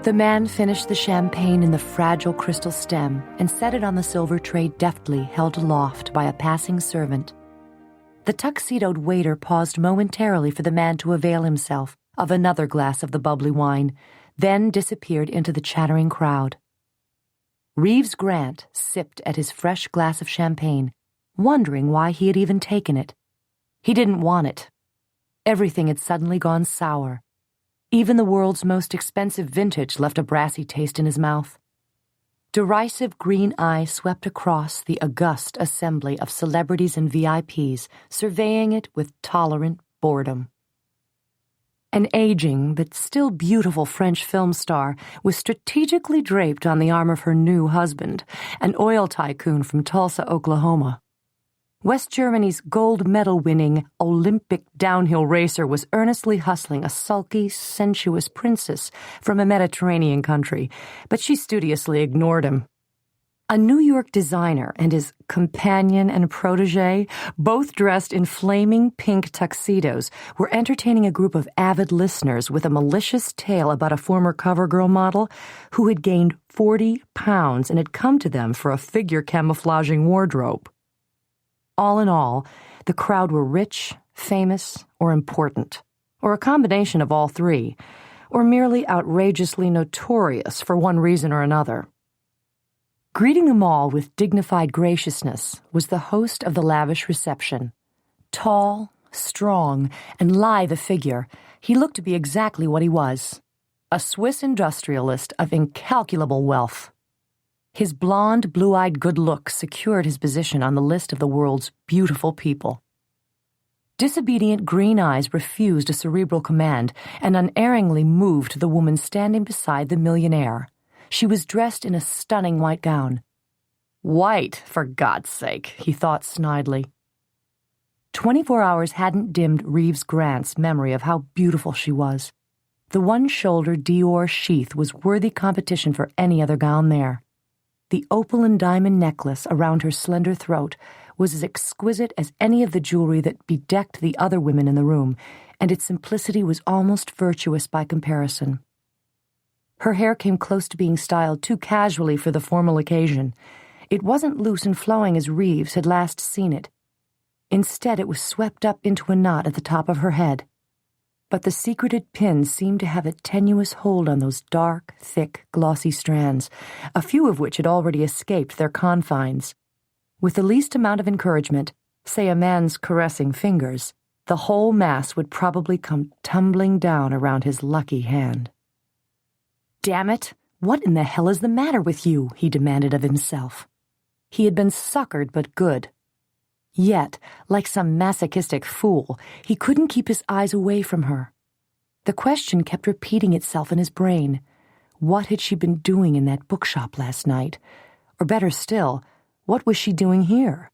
The man finished the champagne in the fragile crystal stem and set it on the silver tray deftly held aloft by a passing servant. The tuxedoed waiter paused momentarily for the man to avail himself of another glass of the bubbly wine, then disappeared into the chattering crowd. Reeves Grant sipped at his fresh glass of champagne, wondering why he had even taken it. He didn't want it. Everything had suddenly gone sour. Even the world's most expensive vintage left a brassy taste in his mouth. Derisive green eyes swept across the august assembly of celebrities and VIPs, surveying it with tolerant boredom. An aging but still beautiful French film star was strategically draped on the arm of her new husband, an oil tycoon from Tulsa, Oklahoma. West Germany's gold medal-winning Olympic downhill racer was earnestly hustling a sulky, sensuous princess from a Mediterranean country, but she studiously ignored him. A New York designer and his companion and protege, both dressed in flaming pink tuxedos, were entertaining a group of avid listeners with a malicious tale about a former CoverGirl model who had gained 40 pounds and had come to them for a figure camouflaging wardrobe. All in all, the crowd were rich, famous, or important, or a combination of all three, or merely outrageously notorious for one reason or another. Greeting them all with dignified graciousness was the host of the lavish reception. Tall, strong, and lithe a figure, he looked to be exactly what he was, a Swiss industrialist of incalculable wealth. His blonde, blue-eyed good looks secured his position on the list of the world's beautiful people. Disobedient green eyes refused a cerebral command and unerringly moved to the woman standing beside the millionaire. She was dressed in a stunning white gown. White, for God's sake, he thought snidely. 24 hours hadn't dimmed Reeves Grant's memory of how beautiful she was. The one-shouldered Dior sheath was worthy competition for any other gown there. The opal and diamond necklace around her slender throat was as exquisite as any of the jewelry that bedecked the other women in the room, and its simplicity was almost virtuous by comparison. Her hair came close to being styled too casually for the formal occasion. It wasn't loose and flowing as Reeves had last seen it. Instead, it was swept up into a knot at the top of her head. But the secreted pins seemed to have a tenuous hold on those dark, thick, glossy strands, a few of which had already escaped their confines. With the least amount of encouragement, say a man's caressing fingers, the whole mass would probably come tumbling down around his lucky hand. "Damn it! What in the hell is the matter with you?" he demanded of himself. He had been suckered but good. Yet, like some masochistic fool, he couldn't keep his eyes away from her. The question kept repeating itself in his brain. What had she been doing in that bookshop last night? Or better still, what was she doing here?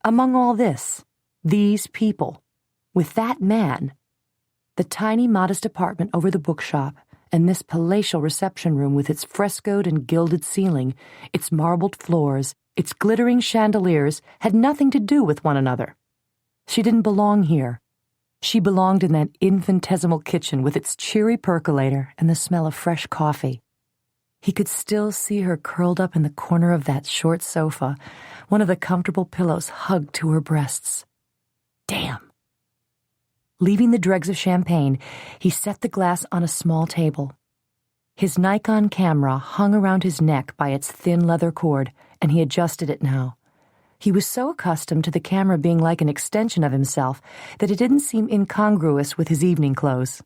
Among all this, these people, with that man. The tiny, modest apartment over the bookshop, and this palatial reception room with its frescoed and gilded ceiling, its marbled floors, its glittering chandeliers, had nothing to do with one another. She didn't belong here. She belonged in that infinitesimal kitchen with its cheery percolator and the smell of fresh coffee. He could still see her curled up in the corner of that short sofa, one of the comfortable pillows hugged to her breasts. Damn! Leaving the dregs of champagne, he set the glass on a small table. His Nikon camera hung around his neck by its thin leather cord, and he adjusted it now. He was so accustomed to the camera being like an extension of himself that it didn't seem incongruous with his evening clothes.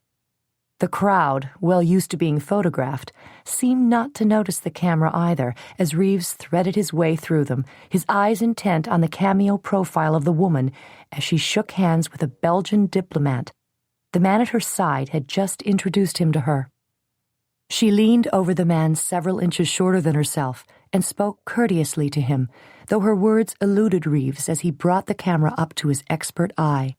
The crowd, well used to being photographed, seemed not to notice the camera either as Reeves threaded his way through them, his eyes intent on the cameo profile of the woman as she shook hands with a Belgian diplomat. The man at her side had just introduced him to her. She leaned over the man several inches shorter than herself and spoke courteously to him, though her words eluded Reeves as he brought the camera up to his expert eye.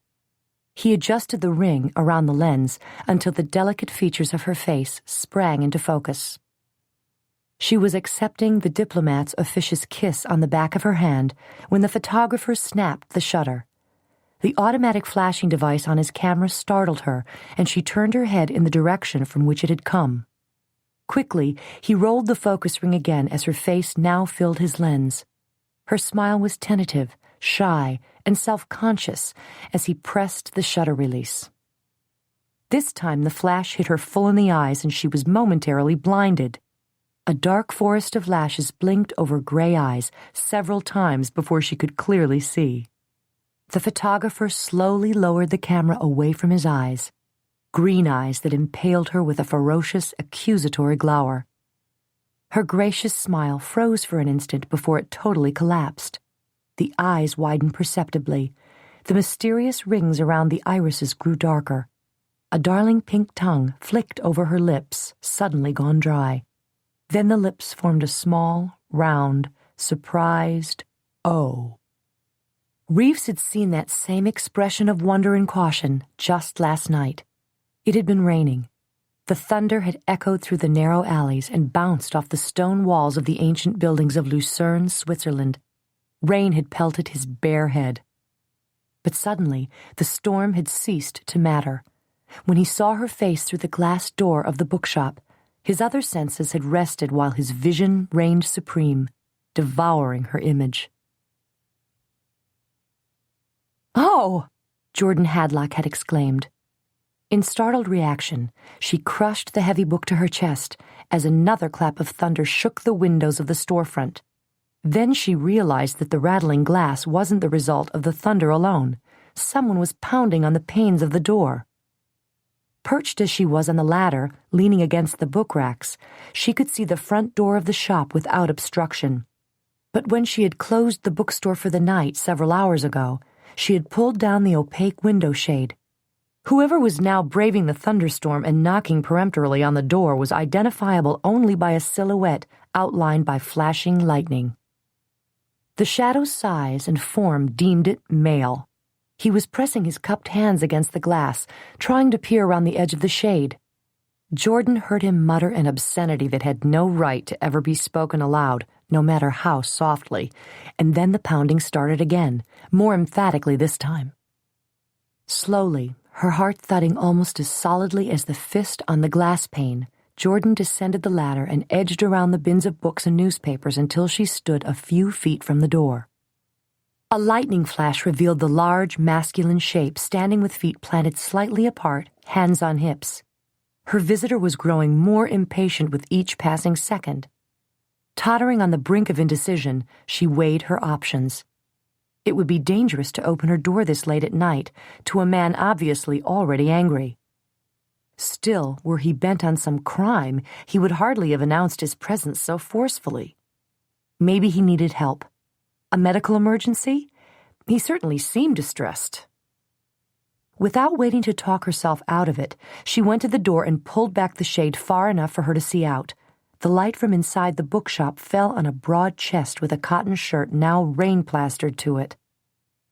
He adjusted the ring around the lens until the delicate features of her face sprang into focus. She was accepting the diplomat's officious kiss on the back of her hand when the photographer snapped the shutter. The automatic flashing device on his camera startled her, and she turned her head in the direction from which it had come. Quickly, he rolled the focus ring again as her face now filled his lens. Her smile was tentative, shy, and self-conscious as he pressed the shutter release. This time the flash hit her full in the eyes and she was momentarily blinded. A dark forest of lashes blinked over gray eyes several times before she could clearly see. The photographer slowly lowered the camera away from his eyes, green eyes that impaled her with a ferocious, accusatory glower. Her gracious smile froze for an instant before it totally collapsed. The eyes widened perceptibly. The mysterious rings around the irises grew darker. A darling pink tongue flicked over her lips, suddenly gone dry. Then the lips formed a small, round, surprised O. Reeves had seen that same expression of wonder and caution just last night. It had been raining. The thunder had echoed through the narrow alleys and bounced off the stone walls of the ancient buildings of Lucerne, Switzerland. Rain had pelted his bare head. But suddenly, the storm had ceased to matter. When he saw her face through the glass door of the bookshop, his other senses had rested while his vision reigned supreme, devouring her image. "Oh!" Jordan Hadlock had exclaimed. In startled reaction, she crushed the heavy book to her chest as another clap of thunder shook the windows of the storefront. Then she realized that the rattling glass wasn't the result of the thunder alone. Someone was pounding on the panes of the door. Perched as she was on the ladder, leaning against the book racks, she could see the front door of the shop without obstruction. But when she had closed the bookstore for the night several hours ago, she had pulled down the opaque window shade. Whoever was now braving the thunderstorm and knocking peremptorily on the door was identifiable only by a silhouette outlined by flashing lightning. The shadow's size and form deemed it male. He was pressing his cupped hands against the glass, trying to peer around the edge of the shade. Jordan heard him mutter an obscenity that had no right to ever be spoken aloud, no matter how softly, and then the pounding started again, more emphatically this time. Slowly, her heart thudding almost as solidly as the fist on the glass pane, Jordan descended the ladder and edged around the bins of books and newspapers until she stood a few feet from the door. A lightning flash revealed the large, masculine shape standing with feet planted slightly apart, hands on hips. Her visitor was growing more impatient with each passing second. Tottering on the brink of indecision, she weighed her options. It would be dangerous to open her door this late at night to a man obviously already angry. Still, were he bent on some crime, he would hardly have announced his presence so forcefully. Maybe he needed help. A medical emergency? He certainly seemed distressed. Without waiting to talk herself out of it, she went to the door and pulled back the shade far enough for her to see out. The light from inside the bookshop fell on a broad chest with a cotton shirt now rain-plastered to it.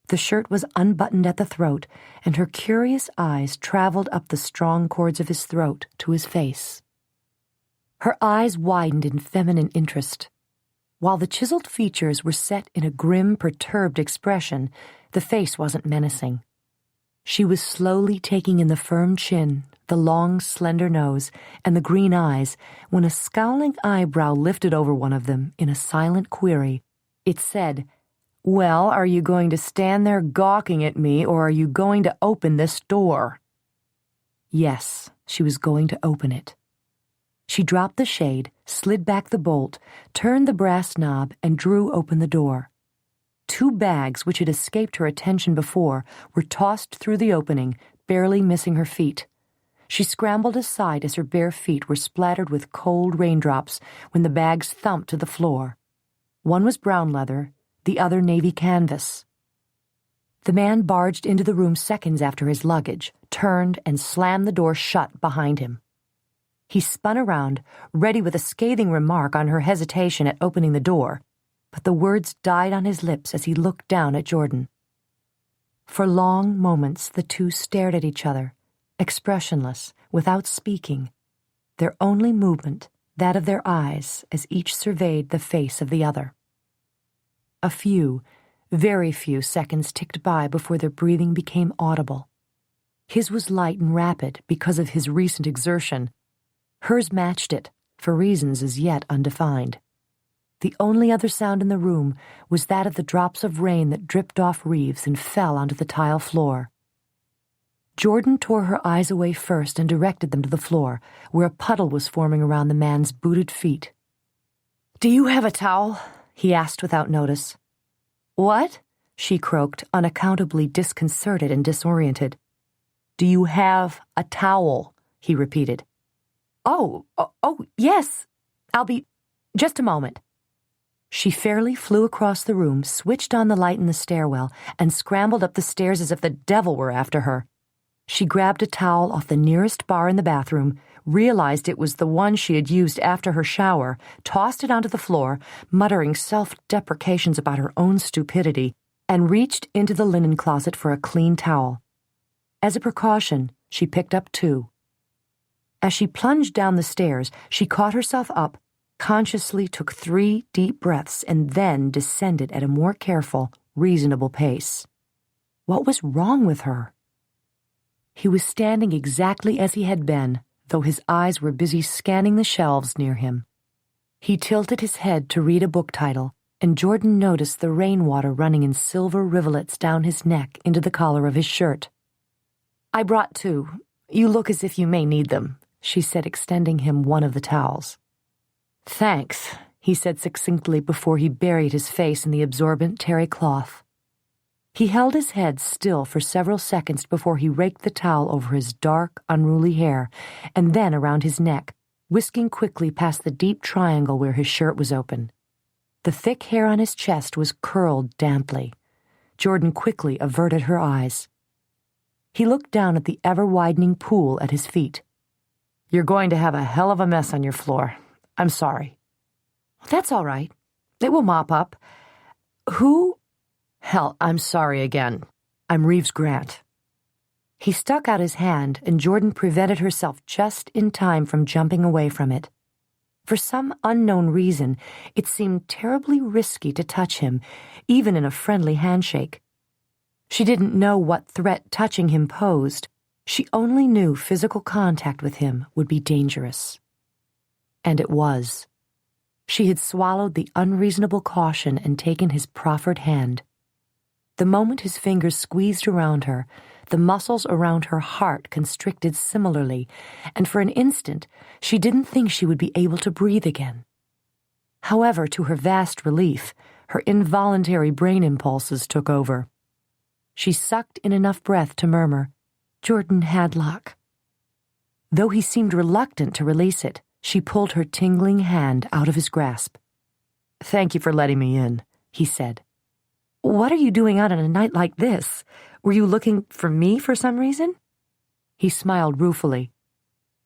The shirt was unbuttoned at the throat, and her curious eyes traveled up the strong cords of his throat to his face. Her eyes widened in feminine interest. While the chiseled features were set in a grim, perturbed expression, the face wasn't menacing. She was slowly taking in the firm chin, the long, slender nose, and the green eyes, when a scowling eyebrow lifted over one of them in a silent query. It said, "Well, are you going to stand there gawking at me, or are you going to open this door?" Yes, she was going to open it. She dropped the shade, slid back the bolt, turned the brass knob, and drew open the door. 2 bags, which had escaped her attention before, were tossed through the opening, barely missing her feet. She scrambled aside as her bare feet were splattered with cold raindrops when the bags thumped to the floor. One was brown leather, the other navy canvas. The man barged into the room seconds after his luggage, turned, and slammed the door shut behind him. He spun around, ready with a scathing remark on her hesitation at opening the door, but the words died on his lips as he looked down at Jordan. For long moments the two stared at each other, expressionless, without speaking, their only movement that of their eyes as each surveyed the face of the other. A few, very few seconds ticked by before their breathing became audible. His was light and rapid because of his recent exertion. Hers matched it, for reasons as yet undefined. The only other sound in the room was that of the drops of rain that dripped off Reeves and fell onto the tile floor. Jordan tore her eyes away first and directed them to the floor, where a puddle was forming around the man's booted feet. "Do you have a towel?" he asked without notice. "What?" she croaked, unaccountably disconcerted and disoriented. "Do you have a towel?" he repeated. Oh, yes. I'll be... just a moment." She fairly flew across the room, switched on the light in the stairwell, and scrambled up the stairs as if the devil were after her. She grabbed a towel off the nearest bar in the bathroom, realized it was the one she had used after her shower, tossed it onto the floor, muttering self-deprecations about her own stupidity, and reached into the linen closet for a clean towel. As a precaution, she picked up 2. As she plunged down the stairs, she caught herself up, consciously took 3 deep breaths, and then descended at a more careful, reasonable pace. What was wrong with her? He was standing exactly as he had been, though his eyes were busy scanning the shelves near him. He tilted his head to read a book title, and Jordan noticed the rainwater running in silver rivulets down his neck into the collar of his shirt. "I brought 2. You look as if you may need them," she said, extending him one of the towels. "Thanks," he said succinctly before he buried his face in the absorbent terry cloth. He held his head still for several seconds before he raked the towel over his dark, unruly hair, and then around his neck, whisking quickly past the deep triangle where his shirt was open. The thick hair on his chest was curled damply. Jordan quickly averted her eyes. He looked down at the ever-widening pool at his feet. "You're going to have a hell of a mess on your floor. I'm sorry." "That's all right. It will mop up. Who?" "Hell, I'm sorry again. I'm Reeves Grant." He stuck out his hand, and Jordan prevented herself just in time from jumping away from it. For some unknown reason, it seemed terribly risky to touch him, even in a friendly handshake. She didn't know what threat touching him posed. She only knew physical contact with him would be dangerous. And it was. She had swallowed the unreasonable caution and taken his proffered hand. The moment his fingers squeezed around her, the muscles around her heart constricted similarly, and for an instant she didn't think she would be able to breathe again. However, to her vast relief, her involuntary brain impulses took over. She sucked in enough breath to murmur, "Jordan Hadlock." Though he seemed reluctant to release it, she pulled her tingling hand out of his grasp. "Thank you for letting me in," he said. "What are you doing out on a night like this? Were you looking for me for some reason?" He smiled ruefully.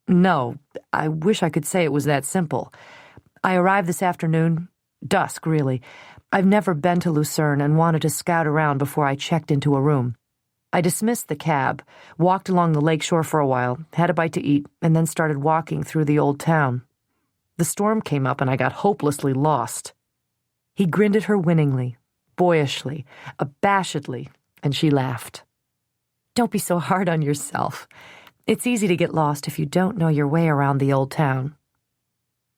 "No, I wish I could say it was that simple. I arrived this afternoon, dusk really. I've never been to Lucerne and wanted to scout around before I checked into a room. I dismissed the cab, walked along the lakeshore for a while, had a bite to eat, and then started walking through the old town. The storm came up and I got hopelessly lost." He grinned at her winningly, boyishly, abashedly, and she laughed. "Don't be so hard on yourself. It's easy to get lost if you don't know your way around the old town."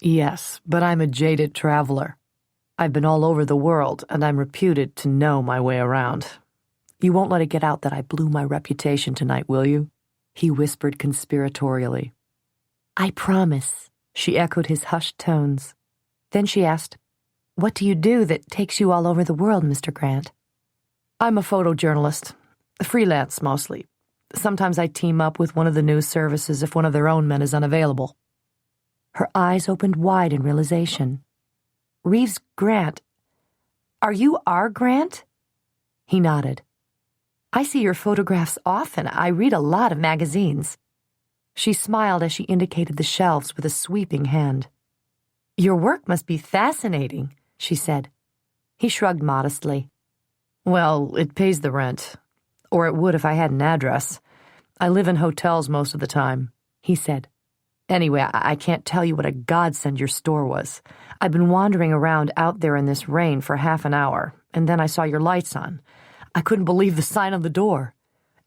"Yes, but I'm a jaded traveler. I've been all over the world, and I'm reputed to know my way around. You won't let it get out that I blew my reputation tonight, will you?" he whispered conspiratorially. "I promise," she echoed his hushed tones. Then she asked, "What do you do that takes you all over the world, Mr. Grant?" "I'm a photojournalist, freelance mostly. Sometimes I team up with one of the news services if one of their own men is unavailable." Her eyes opened wide in realization. "Reeves Grant. Are you our Grant?" He nodded. "I see your photographs often. I read a lot of magazines." She smiled as she indicated the shelves with a sweeping hand. "Your work must be fascinating," she said. He shrugged modestly. "Well, it pays the rent. Or it would if I had an address. I live in hotels most of the time," he said. "Anyway, I can't tell you what a godsend your store was. I've been wandering around out there in this rain for half an hour, and then I saw your lights on. I couldn't believe the sign on the door.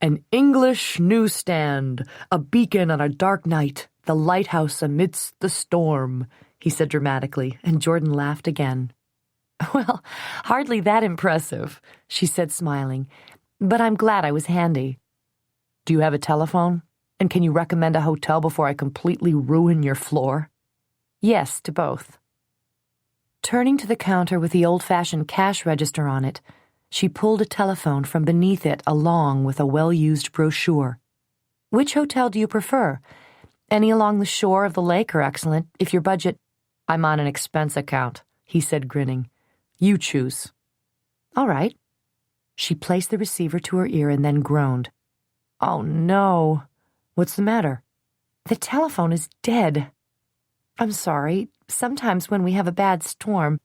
'An English newsstand, a beacon on a dark night, The lighthouse amidst the storm, he said dramatically, and Jordan laughed again. Well, hardly that impressive, she said, smiling, but I'm glad I was handy. Do you have a telephone? And can you recommend a hotel before I completely ruin your floor? Yes, to both. Turning to the counter with the old-fashioned cash register on it, she pulled a telephone from beneath it along with a well-used brochure. Which hotel do you prefer? Any along the shore of the lake are excellent, if your budget— I'm on an expense account, he said, grinning. You choose. All right. She placed the receiver to her ear and then groaned. Oh, no. What's the matter? The telephone is dead. I'm sorry. Sometimes when we have a bad storm—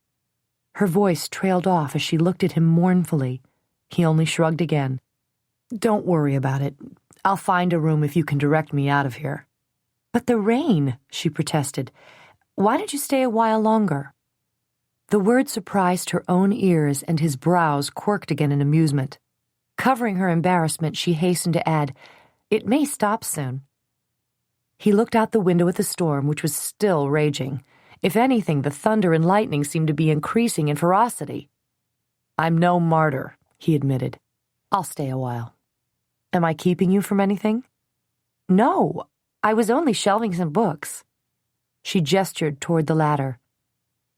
Her voice trailed off as she looked at him mournfully. He only shrugged again. Don't worry about it. I'll find a room if you can direct me out of here. But the rain, she protested. Why don't you stay a while longer? The word surprised her own ears, and his brows quirked again in amusement. Covering her embarrassment, she hastened to add, It may stop soon. He looked out the window at the storm, which was still raging. If anything, the thunder and lightning seemed to be increasing in ferocity. I'm no martyr, he admitted. I'll stay a while. Am I keeping you from anything? No, I was only shelving some books. She gestured toward the ladder.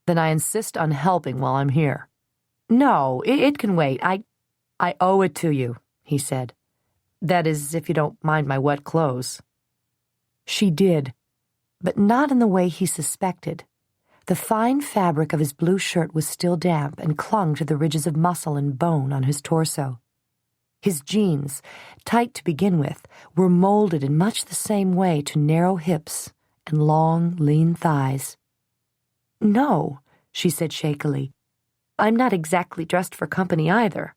Then I insist on helping while I'm here. No, it can wait. I owe it to you, he said. That is, if you don't mind my wet clothes. She did, but not in the way he suspected. The fine fabric of his blue shirt was still damp and clung to the ridges of muscle and bone on his torso. His jeans, tight to begin with, were molded in much the same way to narrow hips and long, lean thighs. No, she said shakily. I'm not exactly dressed for company either.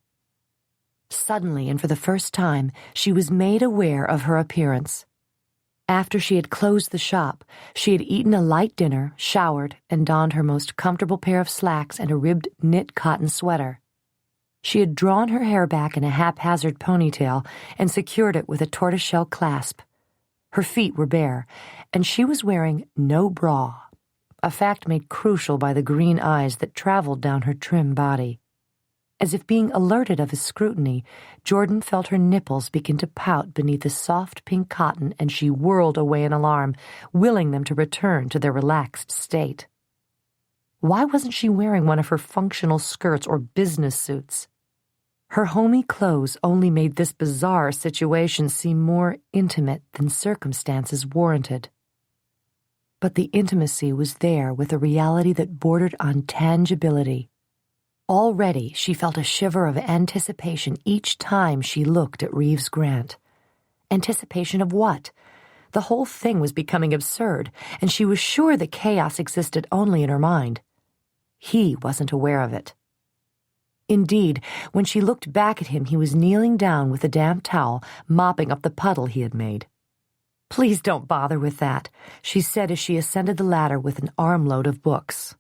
Suddenly, and for the first time, she was made aware of her appearance. After she had closed the shop, she had eaten a light dinner, showered, and donned her most comfortable pair of slacks and a ribbed knit cotton sweater. She had drawn her hair back in a haphazard ponytail and secured it with a tortoiseshell clasp. Her feet were bare, and she was wearing no bra, a fact made crucial by the green eyes that traveled down her trim body. As if being alerted of his scrutiny, Jordan felt her nipples begin to pout beneath the soft pink cotton, and she whirled away in alarm, willing them to return to their relaxed state. Why wasn't she wearing one of her functional skirts or business suits? Her homey clothes only made this bizarre situation seem more intimate than circumstances warranted. But the intimacy was there with a reality that bordered on tangibility. Already she felt a shiver of anticipation each time she looked at Reeves Grant. Anticipation of what? The whole thing was becoming absurd, and she was sure the chaos existed only in her mind. He wasn't aware of it. Indeed, when she looked back at him, he was kneeling down with a damp towel, mopping up the puddle he had made. Please don't bother with that, she said as she ascended the ladder with an armload of books.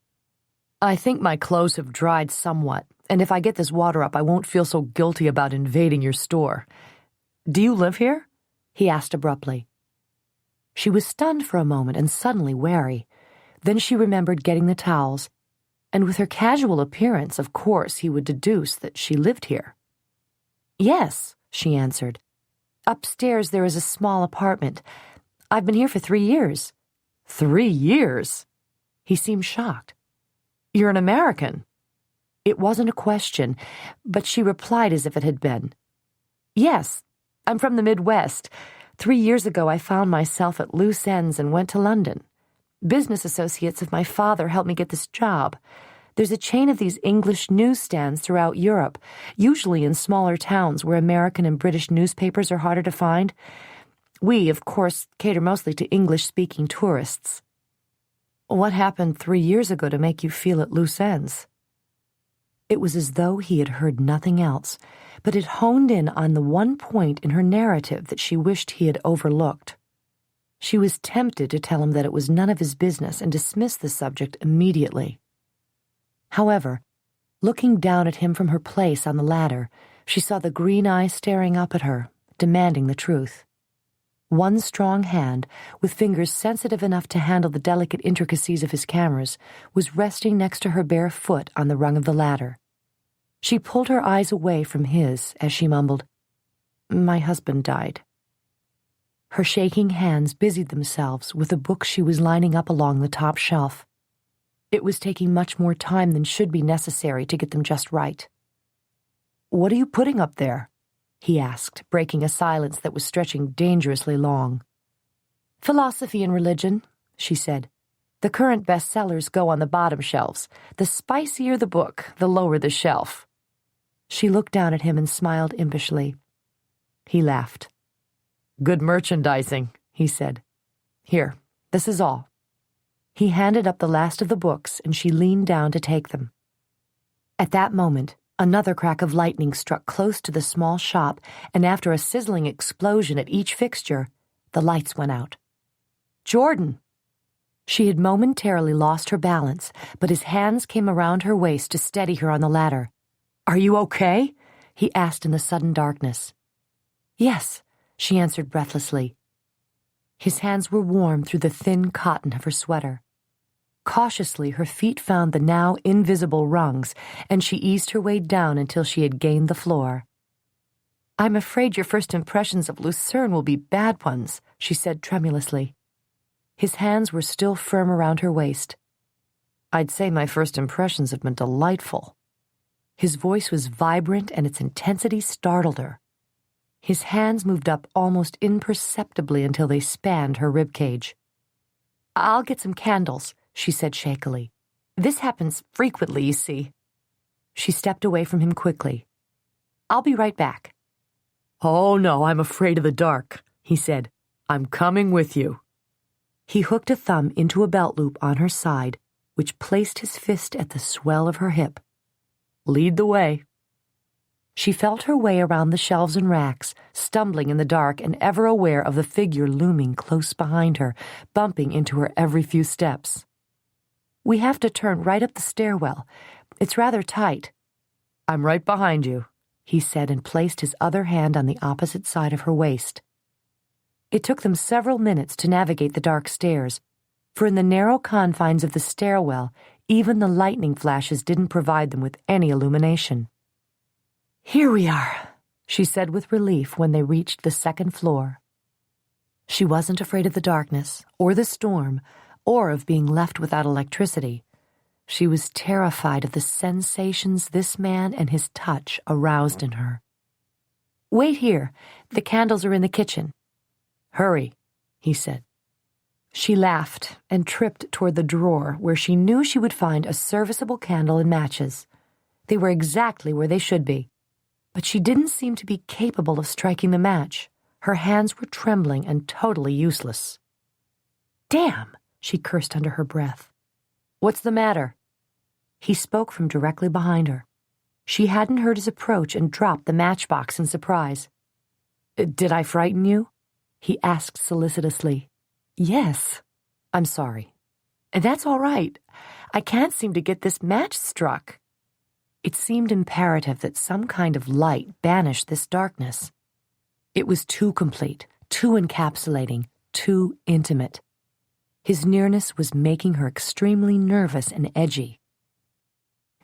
I think my clothes have dried somewhat, and if I get this water up, I won't feel so guilty about invading your store. Do you live here? He asked abruptly. She was stunned for a moment and suddenly wary. Then she remembered getting the towels, and with her casual appearance, of course, he would deduce that she lived here. Yes, she answered. Upstairs there is a small apartment. I've been here for 3 years. 3 years? He seemed shocked. You're an American. It wasn't a question, but she replied as if it had been. Yes, I'm from the Midwest. 3 years ago I found myself at loose ends and went to London. Business associates of my father helped me get this job. There's a chain of these English newsstands throughout Europe, usually in smaller towns where American and British newspapers are harder to find. We, of course, cater mostly to English-speaking tourists. What happened 3 years ago to make you feel at loose ends? It was as though he had heard nothing else, but had honed in on the one point in her narrative that she wished he had overlooked. She was tempted to tell him that it was none of his business and dismiss the subject immediately. However, looking down at him from her place on the ladder, she saw the green eyes staring up at her, demanding the truth. One strong hand, with fingers sensitive enough to handle the delicate intricacies of his cameras, was resting next to her bare foot on the rung of the ladder. She pulled her eyes away from his as she mumbled, "My husband died." Her shaking hands busied themselves with the books she was lining up along the top shelf. It was taking much more time than should be necessary to get them just right. "What are you putting up there?" he asked, breaking a silence that was stretching dangerously long. "Philosophy and religion," she said. "The current bestsellers go on the bottom shelves. The spicier the book, the lower the shelf." She looked down at him and smiled impishly. He laughed. "Good merchandising," he said. "Here, this is all." He handed up the last of the books, and she leaned down to take them. At that moment, another crack of lightning struck close to the small shop, and after a sizzling explosion at each fixture, the lights went out. "Jordan!" She had momentarily lost her balance, but his hands came around her waist to steady her on the ladder. "Are you okay?" he asked in the sudden darkness. "Yes," she answered breathlessly. His hands were warm through the thin cotton of her sweater. Cautiously, her feet found the now invisible rungs, and she eased her way down until she had gained the floor. "I'm afraid your first impressions of Lucerne will be bad ones," she said tremulously. His hands were still firm around her waist. "I'd say my first impressions have been delightful." His voice was vibrant, and its intensity startled her. His hands moved up almost imperceptibly until they spanned her ribcage. "I'll get some candles," she said shakily. "This happens frequently, you see." She stepped away from him quickly. "I'll be right back." "Oh, no, I'm afraid of the dark," he said. "I'm coming with you." He hooked a thumb into a belt loop on her side, which placed his fist at the swell of her hip. "Lead the way." She felt her way around the shelves and racks, stumbling in the dark and ever aware of the figure looming close behind her, bumping into her every few steps. "We have to turn right up the stairwell. It's rather tight." "I'm right behind you," he said, and placed his other hand on the opposite side of her waist. It took them several minutes to navigate the dark stairs, for in the narrow confines of the stairwell, even the lightning flashes didn't provide them with any illumination. "Here we are," she said with relief when they reached the second floor. She wasn't afraid of the darkness, or the storm, or of being left without electricity. She was terrified of the sensations this man and his touch aroused in her. "Wait here. The candles are in the kitchen." "Hurry," he said. She laughed and tripped toward the drawer where she knew she would find a serviceable candle and matches. They were exactly where they should be. But she didn't seem to be capable of striking the match. Her hands were trembling and totally useless. "Damn!" she cursed under her breath. "What's the matter?" He spoke from directly behind her. She hadn't heard his approach and dropped the matchbox in surprise. "Did I frighten you?" he asked solicitously. "Yes." "I'm sorry." "That's all right. I can't seem to get this match struck." It seemed imperative that some kind of light banish this darkness. It was too complete, too encapsulating, too intimate. His nearness was making her extremely nervous and edgy.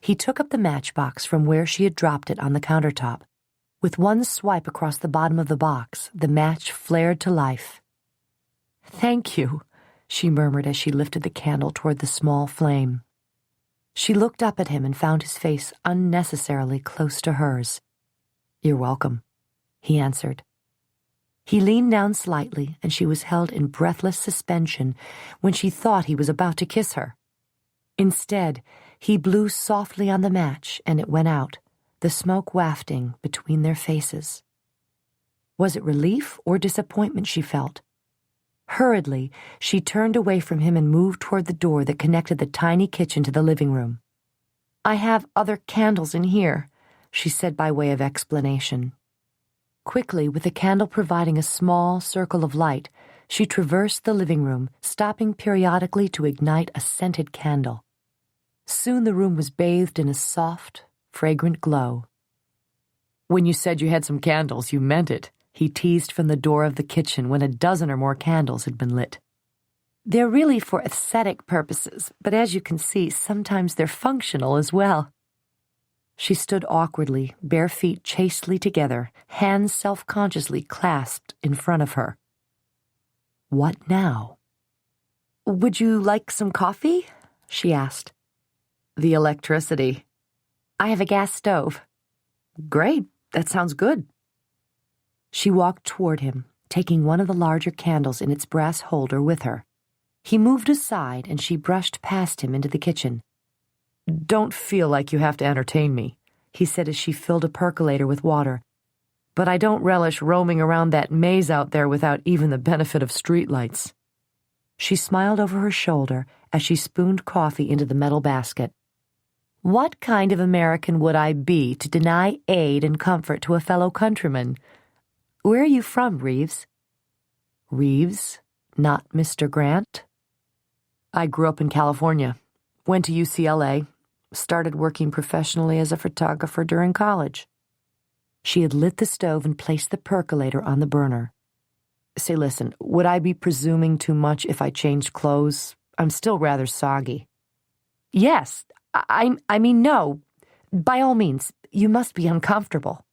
He took up the matchbox from where she had dropped it on the countertop. With one swipe across the bottom of the box, the match flared to life. "Thank you," she murmured as she lifted the candle toward the small flame. She looked up at him and found his face unnecessarily close to hers. "You're welcome," he answered. He leaned down slightly, and she was held in breathless suspension when she thought he was about to kiss her. Instead, he blew softly on the match, and it went out, the smoke wafting between their faces. Was it relief or disappointment she felt? Hurriedly, she turned away from him and moved toward the door that connected the tiny kitchen to the living room. "I have other candles in here," she said by way of explanation. Quickly, with the candle providing a small circle of light, she traversed the living room, stopping periodically to ignite a scented candle. Soon the room was bathed in a soft, fragrant glow. "When you said you had some candles, you meant it," he teased from the door of the kitchen when a dozen or more candles had been lit. "They're really for aesthetic purposes, but as you can see, sometimes they're functional as well." She stood awkwardly, bare feet chastely together, hands self-consciously clasped in front of her. What now? "Would you like some coffee?" she asked. "The electricity." "I have a gas stove." "Great, that sounds good." She walked toward him, taking one of the larger candles in its brass holder with her. He moved aside, and she brushed past him into the kitchen. "Don't feel like you have to entertain me," he said as she filled a percolator with water. "But I don't relish roaming around that maze out there without even the benefit of streetlights." She smiled over her shoulder as she spooned coffee into the metal basket. "What kind of American would I be to deny aid and comfort to a fellow countryman? Where are you from, Reeves?" "Reeves? Not Mr. Grant?" "I grew up in California, went to UCLA, started working professionally as a photographer during college." She had lit the stove and placed the percolator on the burner. "Say, listen, would I be presuming too much if I changed clothes? I'm still rather soggy." "Yes, I mean, no. By all means, you must be uncomfortable."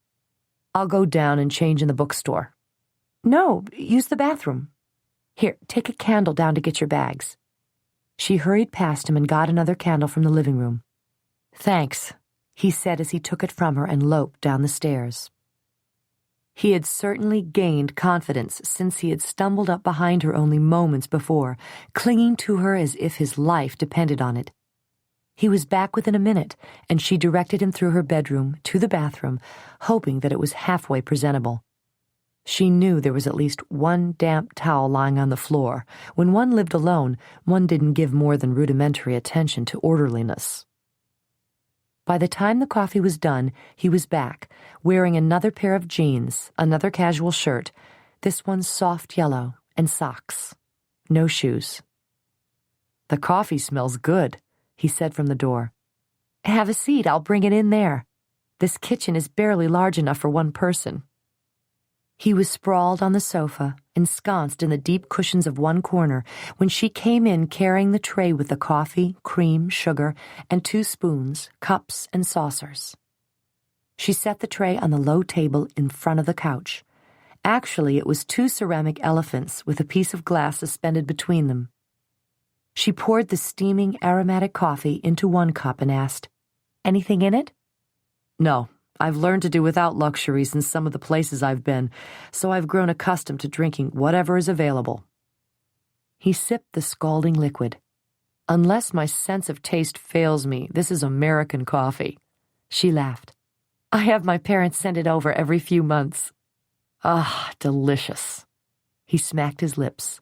"I'll go down and change in the bookstore." "No, use the bathroom. Here, take a candle down to get your bags." She hurried past him and got another candle from the living room. "Thanks," he said as he took it from her and loped down the stairs. He had certainly gained confidence since he had stumbled up behind her only moments before, clinging to her as if his life depended on it. He was back within a minute, and she directed him through her bedroom to the bathroom, hoping that it was halfway presentable. She knew there was at least one damp towel lying on the floor. When one lived alone, one didn't give more than rudimentary attention to orderliness. By the time the coffee was done, he was back, wearing another pair of jeans, another casual shirt, this one soft yellow, and socks. No shoes. "The coffee smells good," he said from the door. "Have a seat, I'll bring it in there. This kitchen is barely large enough for one person." He was sprawled on the sofa, ensconced in the deep cushions of one corner, when she came in carrying the tray with the coffee, cream, sugar, and 2 spoons, cups, and saucers. She set the tray on the low table in front of the couch. Actually, it was 2 ceramic elephants with a piece of glass suspended between them. She poured the steaming, aromatic coffee into 1 cup and asked, "Anything in it?" "No. I've learned to do without luxuries in some of the places I've been, so I've grown accustomed to drinking whatever is available." He sipped the scalding liquid. "Unless my sense of taste fails me, this is American coffee." She laughed. "I have my parents send it over every few months." "Ah, delicious." He smacked his lips.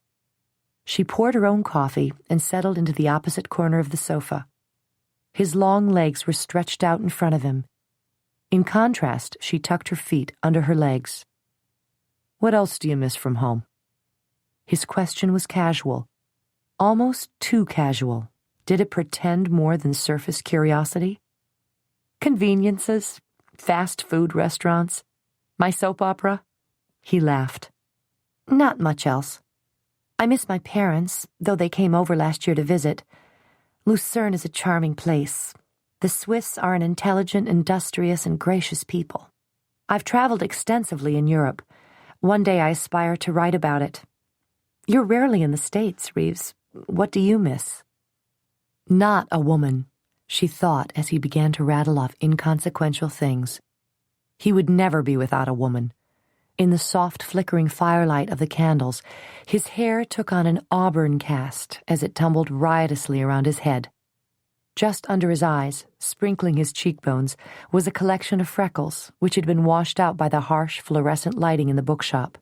She poured her own coffee and settled into the opposite corner of the sofa. His long legs were stretched out in front of him. In contrast, she tucked her feet under her legs. "What else do you miss from home?" His question was casual, almost too casual. Did it pretend more than surface curiosity? "Conveniences, fast food restaurants, my soap opera." He laughed. "Not much else. I miss my parents, though they came over last year to visit. Lucerne is a charming place. The Swiss are an intelligent, industrious, and gracious people. I've traveled extensively in Europe. One day I aspire to write about it. You're rarely in the States, Reeves. What do you miss?" Not a woman, she thought as he began to rattle off inconsequential things. He would never be without a woman. In the soft, flickering firelight of the candles, his hair took on an auburn cast as it tumbled riotously around his head. Just under his eyes, sprinkling his cheekbones, was a collection of freckles, which had been washed out by the harsh, fluorescent lighting in the bookshop.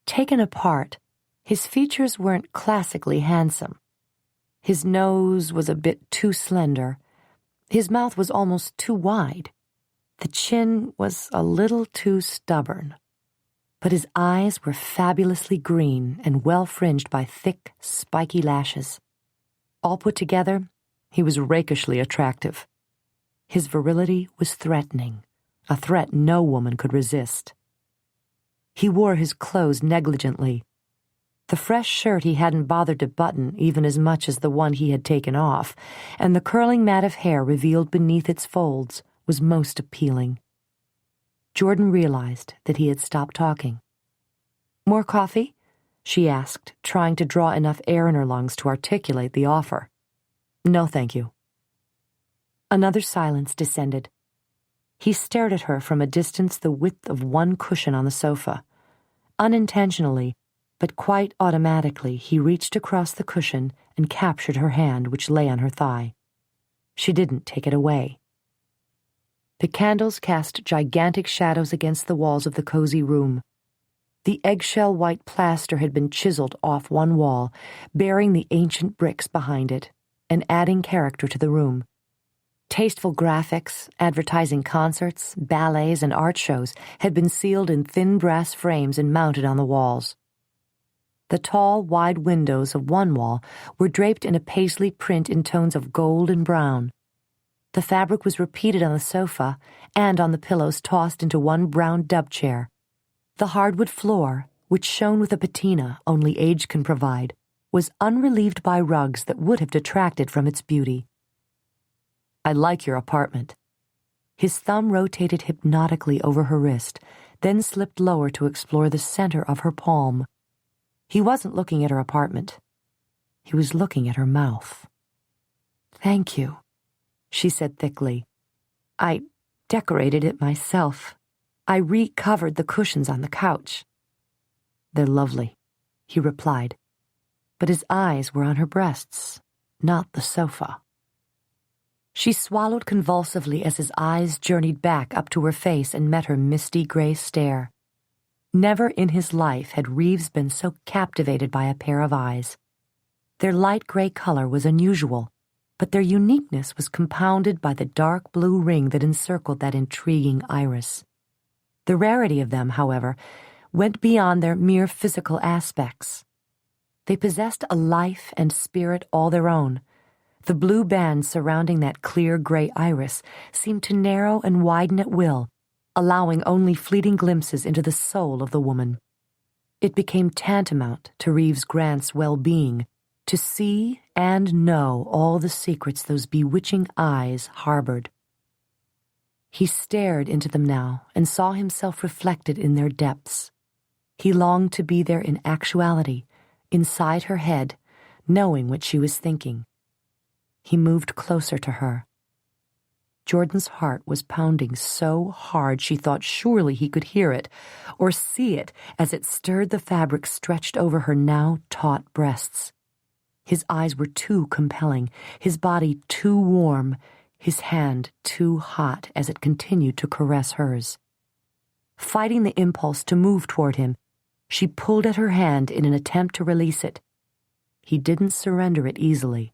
Taken apart, his features weren't classically handsome. His nose was a bit too slender. His mouth was almost too wide. The chin was a little too stubborn. But his eyes were fabulously green and well-fringed by thick, spiky lashes. All put together, he was rakishly attractive. His virility was threatening, a threat no woman could resist. He wore his clothes negligently. The fresh shirt he hadn't bothered to button even as much as the one he had taken off, and the curling mat of hair revealed beneath its folds was most appealing. Jordan realized that he had stopped talking. "More coffee?" she asked, trying to draw enough air in her lungs to articulate the offer. "No, thank you." Another silence descended. He stared at her from a distance the width of one cushion on the sofa. Unintentionally, but quite automatically, he reached across the cushion and captured her hand, which lay on her thigh. She didn't take it away. The candles cast gigantic shadows against the walls of the cozy room. The eggshell white plaster had been chiseled off one wall, bearing the ancient bricks behind it, and adding character to the room. Tasteful graphics, advertising concerts, ballets, and art shows had been sealed in thin brass frames and mounted on the walls. The tall, wide windows of one wall were draped in a paisley print in tones of gold and brown. The fabric was repeated on the sofa and on the pillows tossed into one brown dub chair. The hardwood floor, which shone with a patina only age can provide, was unrelieved by rugs that would have detracted from its beauty. "I like your apartment." His thumb rotated hypnotically over her wrist, then slipped lower to explore the center of her palm. He wasn't looking at her apartment. He was looking at her mouth. "Thank you," she said thickly. "I decorated it myself. I recovered the cushions on the couch." "They're lovely," he replied, but his eyes were on her breasts, not the sofa. She swallowed convulsively as his eyes journeyed back up to her face and met her misty gray stare. Never in his life had Reeves been so captivated by a pair of eyes. Their light gray color was unusual, but their uniqueness was compounded by the dark blue ring that encircled that intriguing iris. The rarity of them, however, went beyond their mere physical aspects. They possessed a life and spirit all their own. The blue band surrounding that clear gray iris seemed to narrow and widen at will, allowing only fleeting glimpses into the soul of the woman. It became tantamount to Reeves Grant's well-being to see and know all the secrets those bewitching eyes harbored. He stared into them now and saw himself reflected in their depths. He longed to be there in actuality, inside her head, knowing what she was thinking. He moved closer to her. Jordan's heart was pounding so hard she thought surely he could hear it or see it as it stirred the fabric stretched over her now taut breasts. His eyes were too compelling, his body too warm, his hand too hot as it continued to caress hers. Fighting the impulse to move toward him, she pulled at her hand in an attempt to release it. He didn't surrender it easily.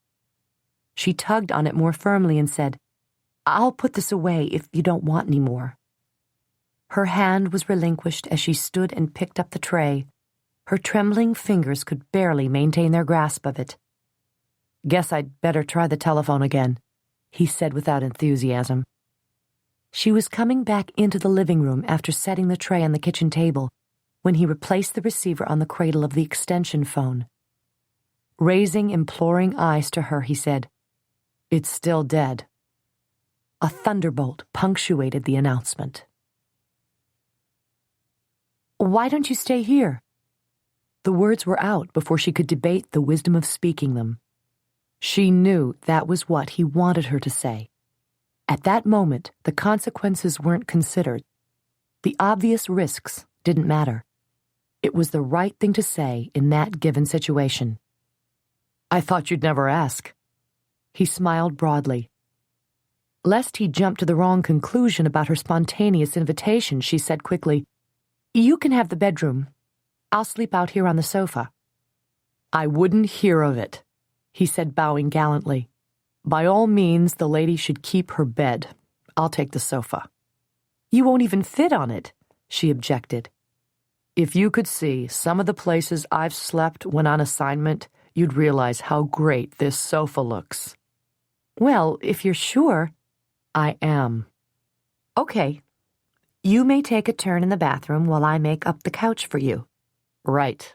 She tugged on it more firmly and said, "I'll put this away if you don't want any more." Her hand was relinquished as she stood and picked up the tray. Her trembling fingers could barely maintain their grasp of it. "Guess I'd better try the telephone again," he said without enthusiasm. She was coming back into the living room after setting the tray on the kitchen table when he replaced the receiver on the cradle of the extension phone. Raising imploring eyes to her, he said, "It's still dead." A thunderbolt punctuated the announcement. "Why don't you stay here?" The words were out before she could debate the wisdom of speaking them. She knew that was what he wanted her to say. At that moment, the consequences weren't considered. The obvious risks didn't matter. It was the right thing to say in that given situation. "I thought you'd never ask." He smiled broadly. Lest he jump to the wrong conclusion about her spontaneous invitation, she said quickly, "You can have the bedroom. I'll sleep out here on the sofa." "I wouldn't hear of it," he said, bowing gallantly. "By all means, the lady should keep her bed. I'll take the sofa." "You won't even fit on it," she objected. "If you could see some of the places I've slept when on assignment, you'd realize how great this sofa looks." "Well, if you're sure." "I am." "Okay. You may take a turn in the bathroom while I make up the couch for you." "Right."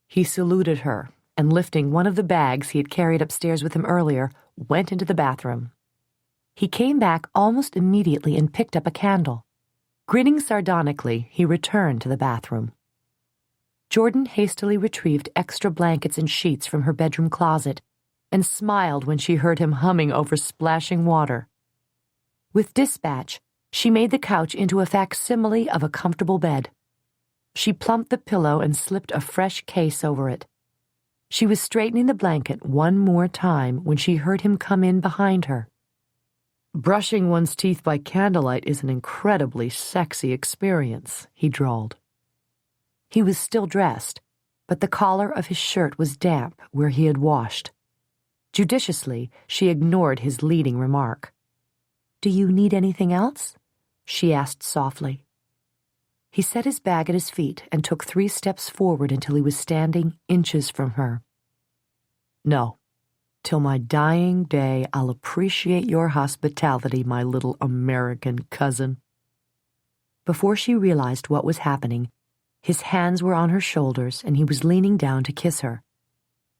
He saluted her, and lifting one of the bags he had carried upstairs with him earlier, went into the bathroom. He came back almost immediately and picked up a candle. Grinning sardonically, he returned to the bathroom. Jordan hastily retrieved extra blankets and sheets from her bedroom closet and smiled when she heard him humming over splashing water. With dispatch, she made the couch into a facsimile of a comfortable bed. She plumped the pillow and slipped a fresh case over it. She was straightening the blanket one more time when she heard him come in behind her. "Brushing one's teeth by candlelight is an incredibly sexy experience," he drawled. He was still dressed, but the collar of his shirt was damp where he had washed. Judiciously, she ignored his leading remark. "Do you need anything else?" she asked softly. He set his bag at his feet and took 3 steps forward until he was standing inches from her. "No. Till my dying day, I'll appreciate your hospitality, my little American cousin." Before she realized what was happening, his hands were on her shoulders and he was leaning down to kiss her.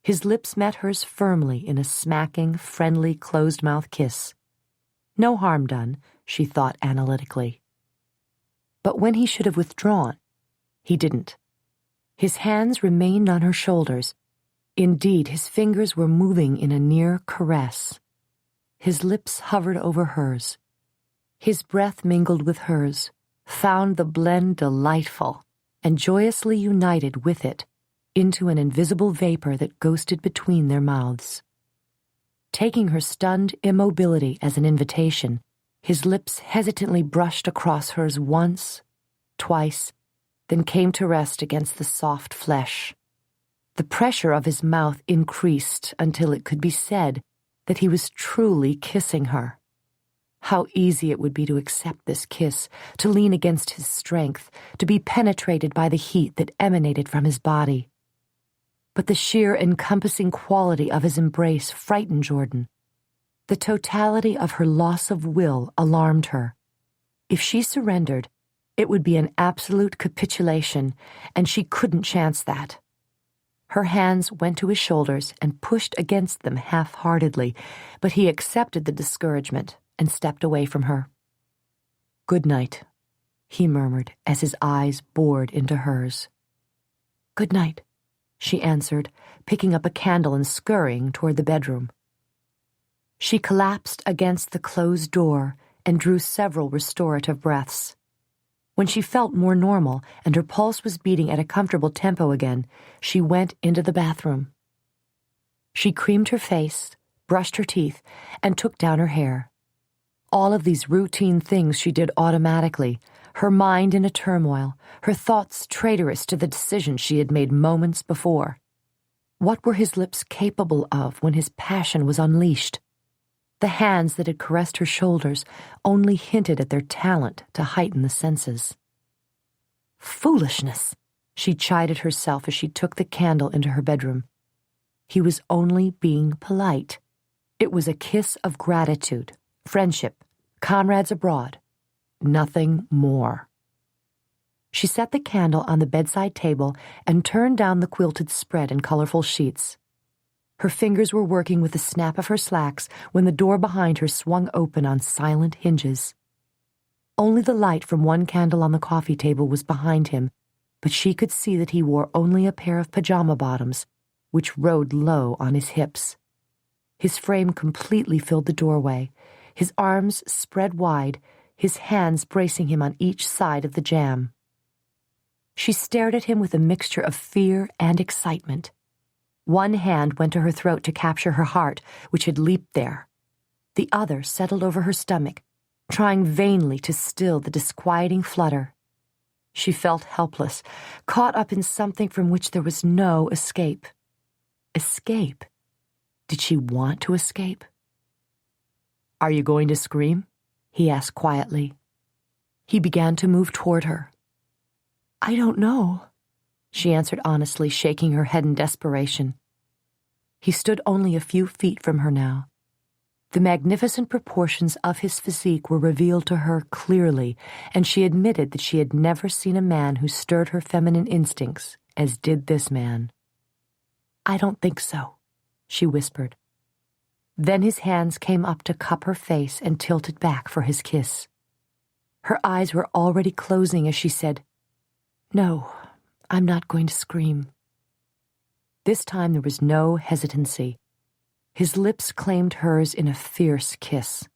His lips met hers firmly in a smacking, friendly, closed-mouth kiss. No harm done, she thought analytically. But when he should have withdrawn, he didn't. His hands remained on her shoulders. Indeed, his fingers were moving in a near caress. His lips hovered over hers. His breath mingled with hers, found the blend delightful, and joyously united with it into an invisible vapor that ghosted between their mouths. Taking her stunned immobility as an invitation, his lips hesitantly brushed across hers once, twice, then came to rest against the soft flesh. The pressure of his mouth increased until it could be said that he was truly kissing her. How easy it would be to accept this kiss, to lean against his strength, to be penetrated by the heat that emanated from his body. But the sheer encompassing quality of his embrace frightened Jordan. The totality of her loss of will alarmed her. If she surrendered, it would be an absolute capitulation, and she couldn't chance that. Her hands went to his shoulders and pushed against them half-heartedly, but he accepted the discouragement and stepped away from her. "Good night," he murmured as his eyes bored into hers. "Good night," she answered, picking up a candle and scurrying toward the bedroom. She collapsed against the closed door and drew several restorative breaths. When she felt more normal and her pulse was beating at a comfortable tempo again, she went into the bathroom. She creamed her face, brushed her teeth, and took down her hair. All of these routine things she did automatically, her mind in a turmoil, her thoughts traitorous to the decision she had made moments before. What were his lips capable of when his passion was unleashed? The hands that had caressed her shoulders only hinted at their talent to heighten the senses. Foolishness, she chided herself as she took the candle into her bedroom. He was only being polite. It was a kiss of gratitude, friendship, comrades abroad. Nothing more. She set the candle on the bedside table and turned down the quilted spread and colorful sheets. Her fingers were working with the snap of her slacks when the door behind her swung open on silent hinges. Only the light from one candle on the coffee table was behind him, but she could see that he wore only a pair of pajama bottoms, which rode low on his hips. His frame completely filled the doorway, his arms spread wide, his hands bracing him on each side of the jamb. She stared at him with a mixture of fear and excitement. One hand went to her throat to capture her heart, which had leaped there. The other settled over her stomach, trying vainly to still the disquieting flutter. She felt helpless, caught up in something from which there was no escape. Escape? Did she want to escape? "Are you going to scream?" he asked quietly. He began to move toward her. "I don't know," she answered honestly, shaking her head in desperation. He stood only a few feet from her now. The magnificent proportions of his physique were revealed to her clearly, and she admitted that she had never seen a man who stirred her feminine instincts as did this man. "I don't think so," she whispered. Then his hands came up to cup her face and tilt it back for his kiss. Her eyes were already closing as she said, "No, I'm not going to scream." This time there was no hesitancy. His lips claimed hers in a fierce kiss.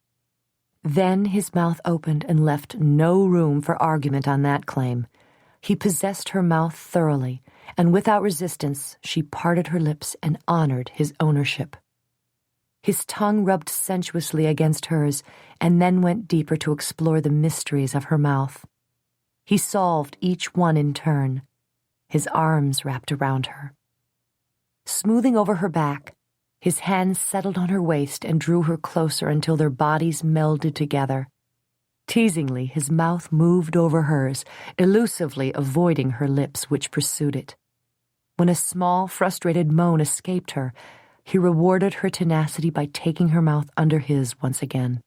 Then his mouth opened and left no room for argument on that claim. He possessed her mouth thoroughly, and without resistance she parted her lips and honored his ownership. His tongue rubbed sensuously against hers and then went deeper to explore the mysteries of her mouth. He solved each one in turn. His arms wrapped around her. Smoothing over her back, his hands settled on her waist and drew her closer until their bodies melded together. Teasingly, his mouth moved over hers, elusively avoiding her lips, which pursued it. When a small, frustrated moan escaped her, he rewarded her tenacity by taking her mouth under his once again.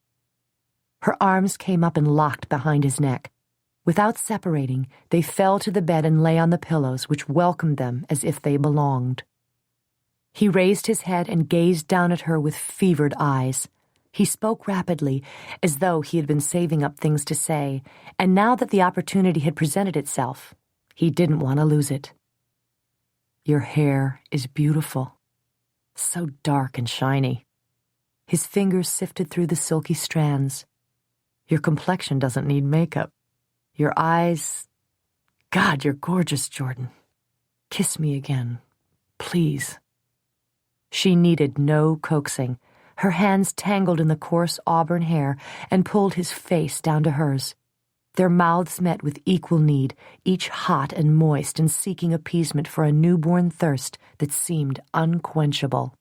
Her arms came up and locked behind his neck. Without separating, they fell to the bed and lay on the pillows, which welcomed them as if they belonged. He raised his head and gazed down at her with fevered eyes. He spoke rapidly, as though he had been saving up things to say, and now that the opportunity had presented itself, he didn't want to lose it. "Your hair is beautiful. So dark and shiny." His fingers sifted through the silky strands. "Your complexion doesn't need makeup. Your eyes... God, you're gorgeous, Jordan. Kiss me again, please." She needed no coaxing. Her hands tangled in the coarse auburn hair and pulled his face down to hers. Their mouths met with equal need, each hot and moist and seeking appeasement for a newborn thirst that seemed unquenchable.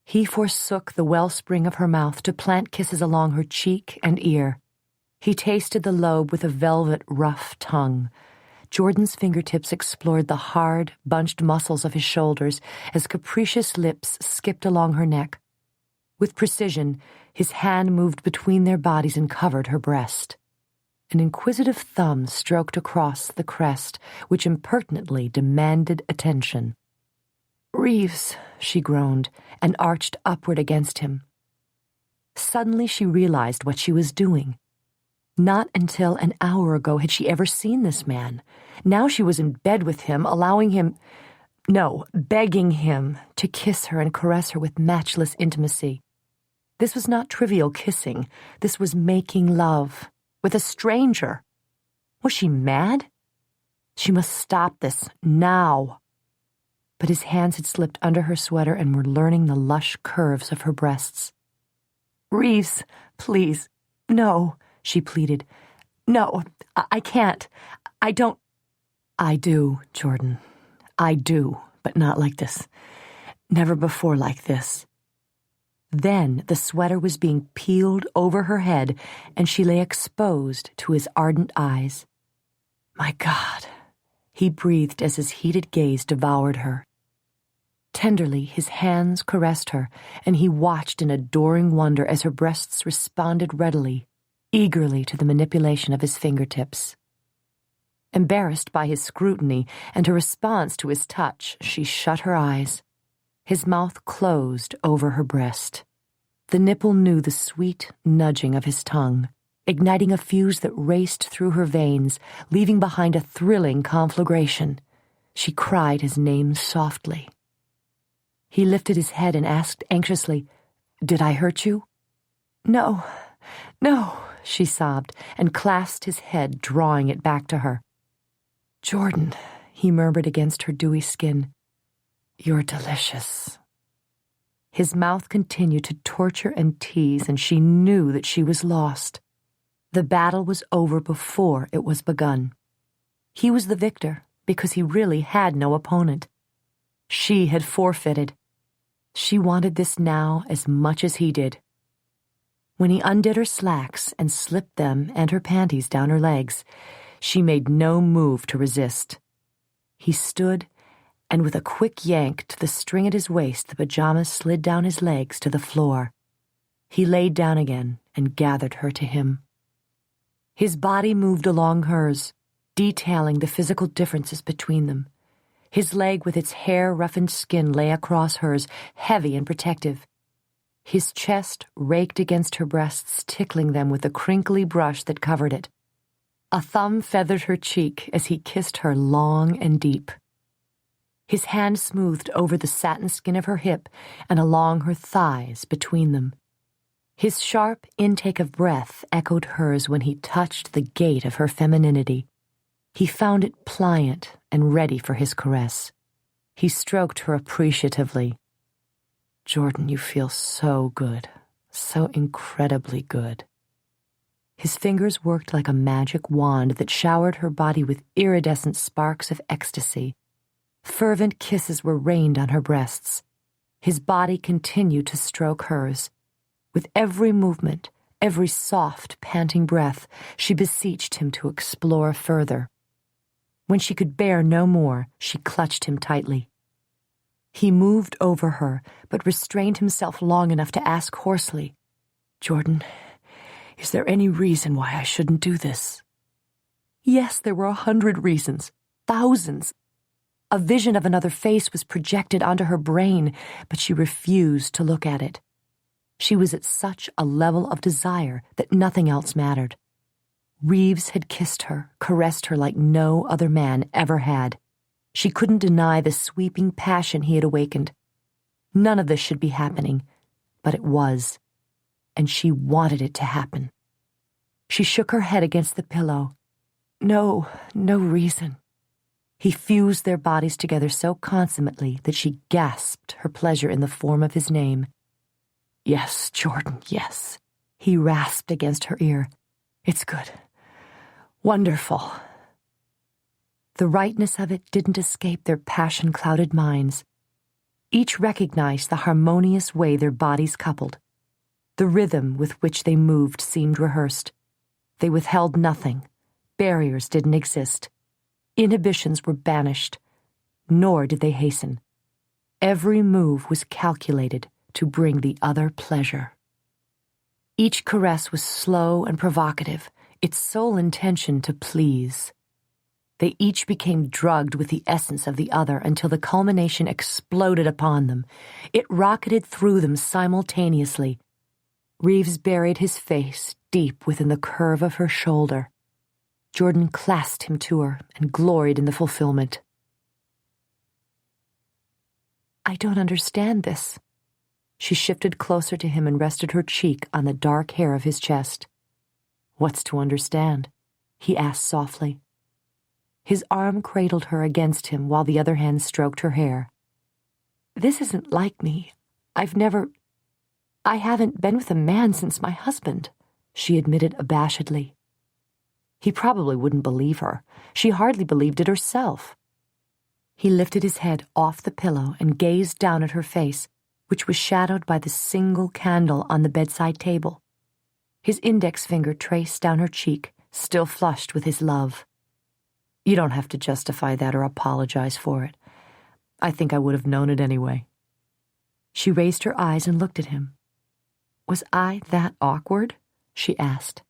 He forsook the wellspring of her mouth to plant kisses along her cheek and ear. He tasted the lobe with a velvet, rough tongue. Jordan's fingertips explored the hard, bunched muscles of his shoulders as capricious lips skipped along her neck. With precision, his hand moved between their bodies and covered her breast. An inquisitive thumb stroked across the crest, which impertinently demanded attention. "Reeves," she groaned, and arched upward against him. Suddenly she realized what she was doing. Not until an hour ago had she ever seen this man. Now she was in bed with him, begging him to kiss her and caress her with matchless intimacy. This was not trivial kissing. This was making love. With a stranger. Was she mad? She must stop this, now. But his hands had slipped under her sweater and were learning the lush curves of her breasts. "Reeves, please, no," she pleaded. "No, I can't. I don't—" "I do, Jordan. I do, but not like this. Never before like this." Then the sweater was being peeled over her head, and she lay exposed to his ardent eyes. "My God," he breathed as his heated gaze devoured her. Tenderly, his hands caressed her, and he watched in adoring wonder as her breasts responded readily, eagerly to the manipulation of his fingertips. Embarrassed by his scrutiny and her response to his touch, she shut her eyes. His mouth closed over her breast. The nipple knew the sweet nudging of his tongue, igniting a fuse that raced through her veins, leaving behind a thrilling conflagration. She cried his name softly. He lifted his head and asked anxiously, "Did I hurt you?" "No, no," she sobbed, and clasped his head, drawing it back to her. "Jordan," he murmured against her dewy skin, "you're delicious." His mouth continued to torture and tease, and she knew that she was lost. The battle was over before it was begun. He was the victor because he really had no opponent. She had forfeited. She wanted this now as much as he did. When he undid her slacks and slipped them and her panties down her legs, she made no move to resist. He stood, and with a quick yank to the string at his waist, the pajamas slid down his legs to the floor. He laid down again and gathered her to him. His body moved along hers, detailing the physical differences between them. His leg with its hair-roughened skin lay across hers, heavy and protective. His chest raked against her breasts, tickling them with the crinkly brush that covered it. A thumb feathered her cheek as he kissed her long and deep. His hand smoothed over the satin skin of her hip and along her thighs between them. His sharp intake of breath echoed hers when he touched the gate of her femininity. He found it pliant and ready for his caress. He stroked her appreciatively. "Jordan, you feel so good, so incredibly good." His fingers worked like a magic wand that showered her body with iridescent sparks of ecstasy. Fervent kisses were rained on her breasts. His body continued to stroke hers. With every movement, every soft, panting breath, she beseeched him to explore further. When she could bear no more, she clutched him tightly. He moved over her, but restrained himself long enough to ask hoarsely, "Jordan, is there any reason why I shouldn't do this?" Yes, there were 100 reasons, thousands. A vision of another face was projected onto her brain, but she refused to look at it. She was at such a level of desire that nothing else mattered. Reeves had kissed her, caressed her like no other man ever had. She couldn't deny the sweeping passion he had awakened. None of this should be happening, but it was, and she wanted it to happen. She shook her head against the pillow. No reason. He fused their bodies together so consummately that she gasped her pleasure in the form of his name. "Yes, Jordan, yes," he rasped against her ear. "It's good. Wonderful." The rightness of it didn't escape their passion-clouded minds. Each recognized the harmonious way their bodies coupled. The rhythm with which they moved seemed rehearsed. They withheld nothing. Barriers didn't exist. Inhibitions were banished, nor did they hasten. Every move was calculated to bring the other pleasure. Each caress was slow and provocative, its sole intention to please. They each became drugged with the essence of the other until the culmination exploded upon them. It rocketed through them simultaneously. Reeves buried his face deep within the curve of her shoulder. Jordan clasped him to her and gloried in the fulfillment. "I don't understand this." She shifted closer to him and rested her cheek on the dark hair of his chest. "What's to understand?" he asked softly. His arm cradled her against him while the other hand stroked her hair. "This isn't like me. I haven't been with a man since my husband," she admitted abashedly. He probably wouldn't believe her. She hardly believed it herself. He lifted his head off the pillow and gazed down at her face, which was shadowed by the single candle on the bedside table. His index finger traced down her cheek, still flushed with his love. "You don't have to justify that or apologize for it. I think I would have known it anyway." She raised her eyes and looked at him. "Was I that awkward?" she asked.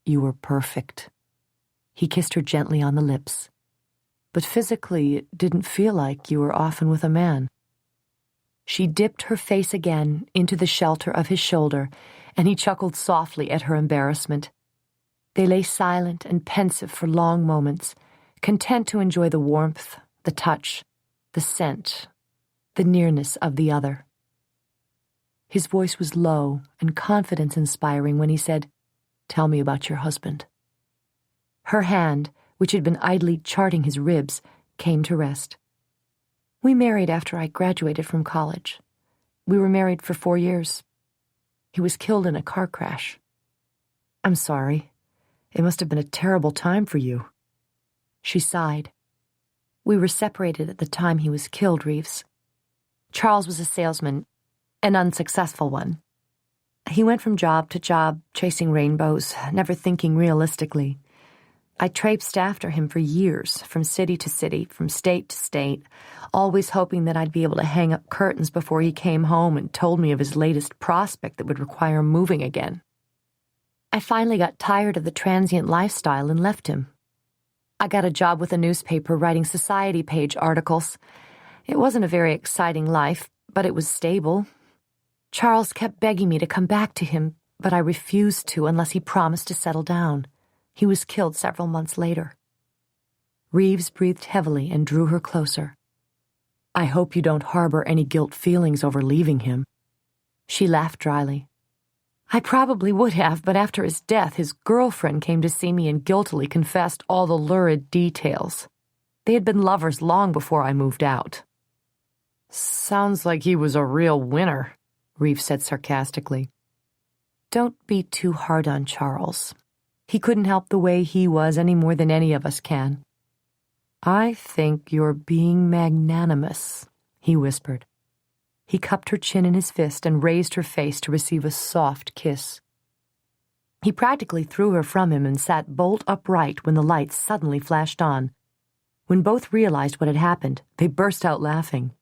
"You were perfect." He kissed her gently on the lips. "But physically, it didn't feel like you were often with a man." She dipped her face again into the shelter of his shoulder, and he chuckled softly at her embarrassment. They lay silent and pensive for long moments, content to enjoy the warmth, the touch, the scent, the nearness of the other. His voice was low and confidence-inspiring when he said, "Tell me about your husband." Her hand, which had been idly charting his ribs, came to rest. "We married after I graduated from college. We were married for 4 years. He was killed in a car crash." "I'm sorry. It must have been a terrible time for you." She sighed. "We were separated at the time he was killed, Reeves. Charles was a salesman, an unsuccessful one. He went from job to job, chasing rainbows, never thinking realistically. I traipsed after him for years, from city to city, from state to state, always hoping that I'd be able to hang up curtains before he came home and told me of his latest prospect that would require moving again. I finally got tired of the transient lifestyle and left him. I got a job with a newspaper writing society page articles. It wasn't a very exciting life, but it was stable. Charles kept begging me to come back to him, but I refused to unless he promised to settle down. He was killed several months later. Reeves breathed heavily and drew her closer. I hope you don't harbor any guilt feelings over leaving him. She laughed dryly. I probably would have, but after his death, his girlfriend came to see me and guiltily confessed all the lurid details. They had been lovers long before I moved out. Sounds like he was a real winner, Reeves said sarcastically. Don't be too hard on Charles. He couldn't help the way he was any more than any of us can. I think you're being magnanimous, he whispered. He cupped her chin in his fist and raised her face to receive a soft kiss. He practically threw her from him and sat bolt upright when the lights suddenly flashed on. When both realized what had happened, they burst out laughing.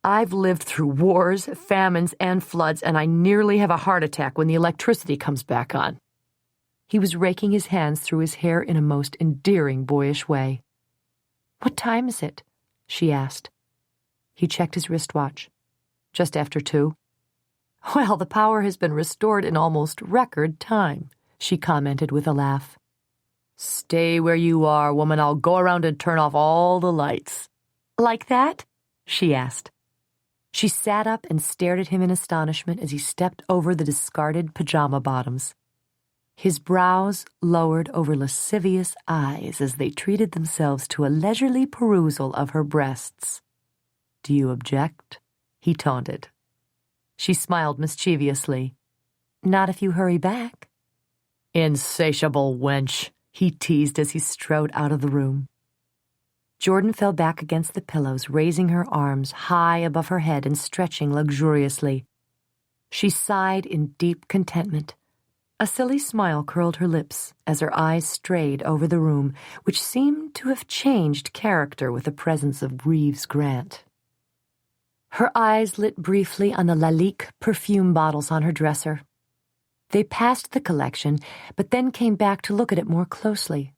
I've lived through wars, famines, and floods, and I nearly have a heart attack when the electricity comes back on. He was raking his hands through his hair in a most endearing, boyish way. What time is it? She asked. He checked his wristwatch. Just after 2. Well, the power has been restored in almost record time, she commented with a laugh. Stay where you are, woman. I'll go around and turn off all the lights. Like that? She asked. She sat up and stared at him in astonishment as he stepped over the discarded pajama bottoms. His brows lowered over lascivious eyes as they treated themselves to a leisurely perusal of her breasts. Do you object? He taunted. She smiled mischievously. Not if you hurry back. Insatiable wench, he teased as he strode out of the room. Jordan fell back against the pillows, raising her arms high above her head and stretching luxuriously. She sighed in deep contentment. A silly smile curled her lips as her eyes strayed over the room, which seemed to have changed character with the presence of Reeves Grant. Her eyes lit briefly on the Lalique perfume bottles on her dresser. They passed the collection, but then came back to look at it more closely.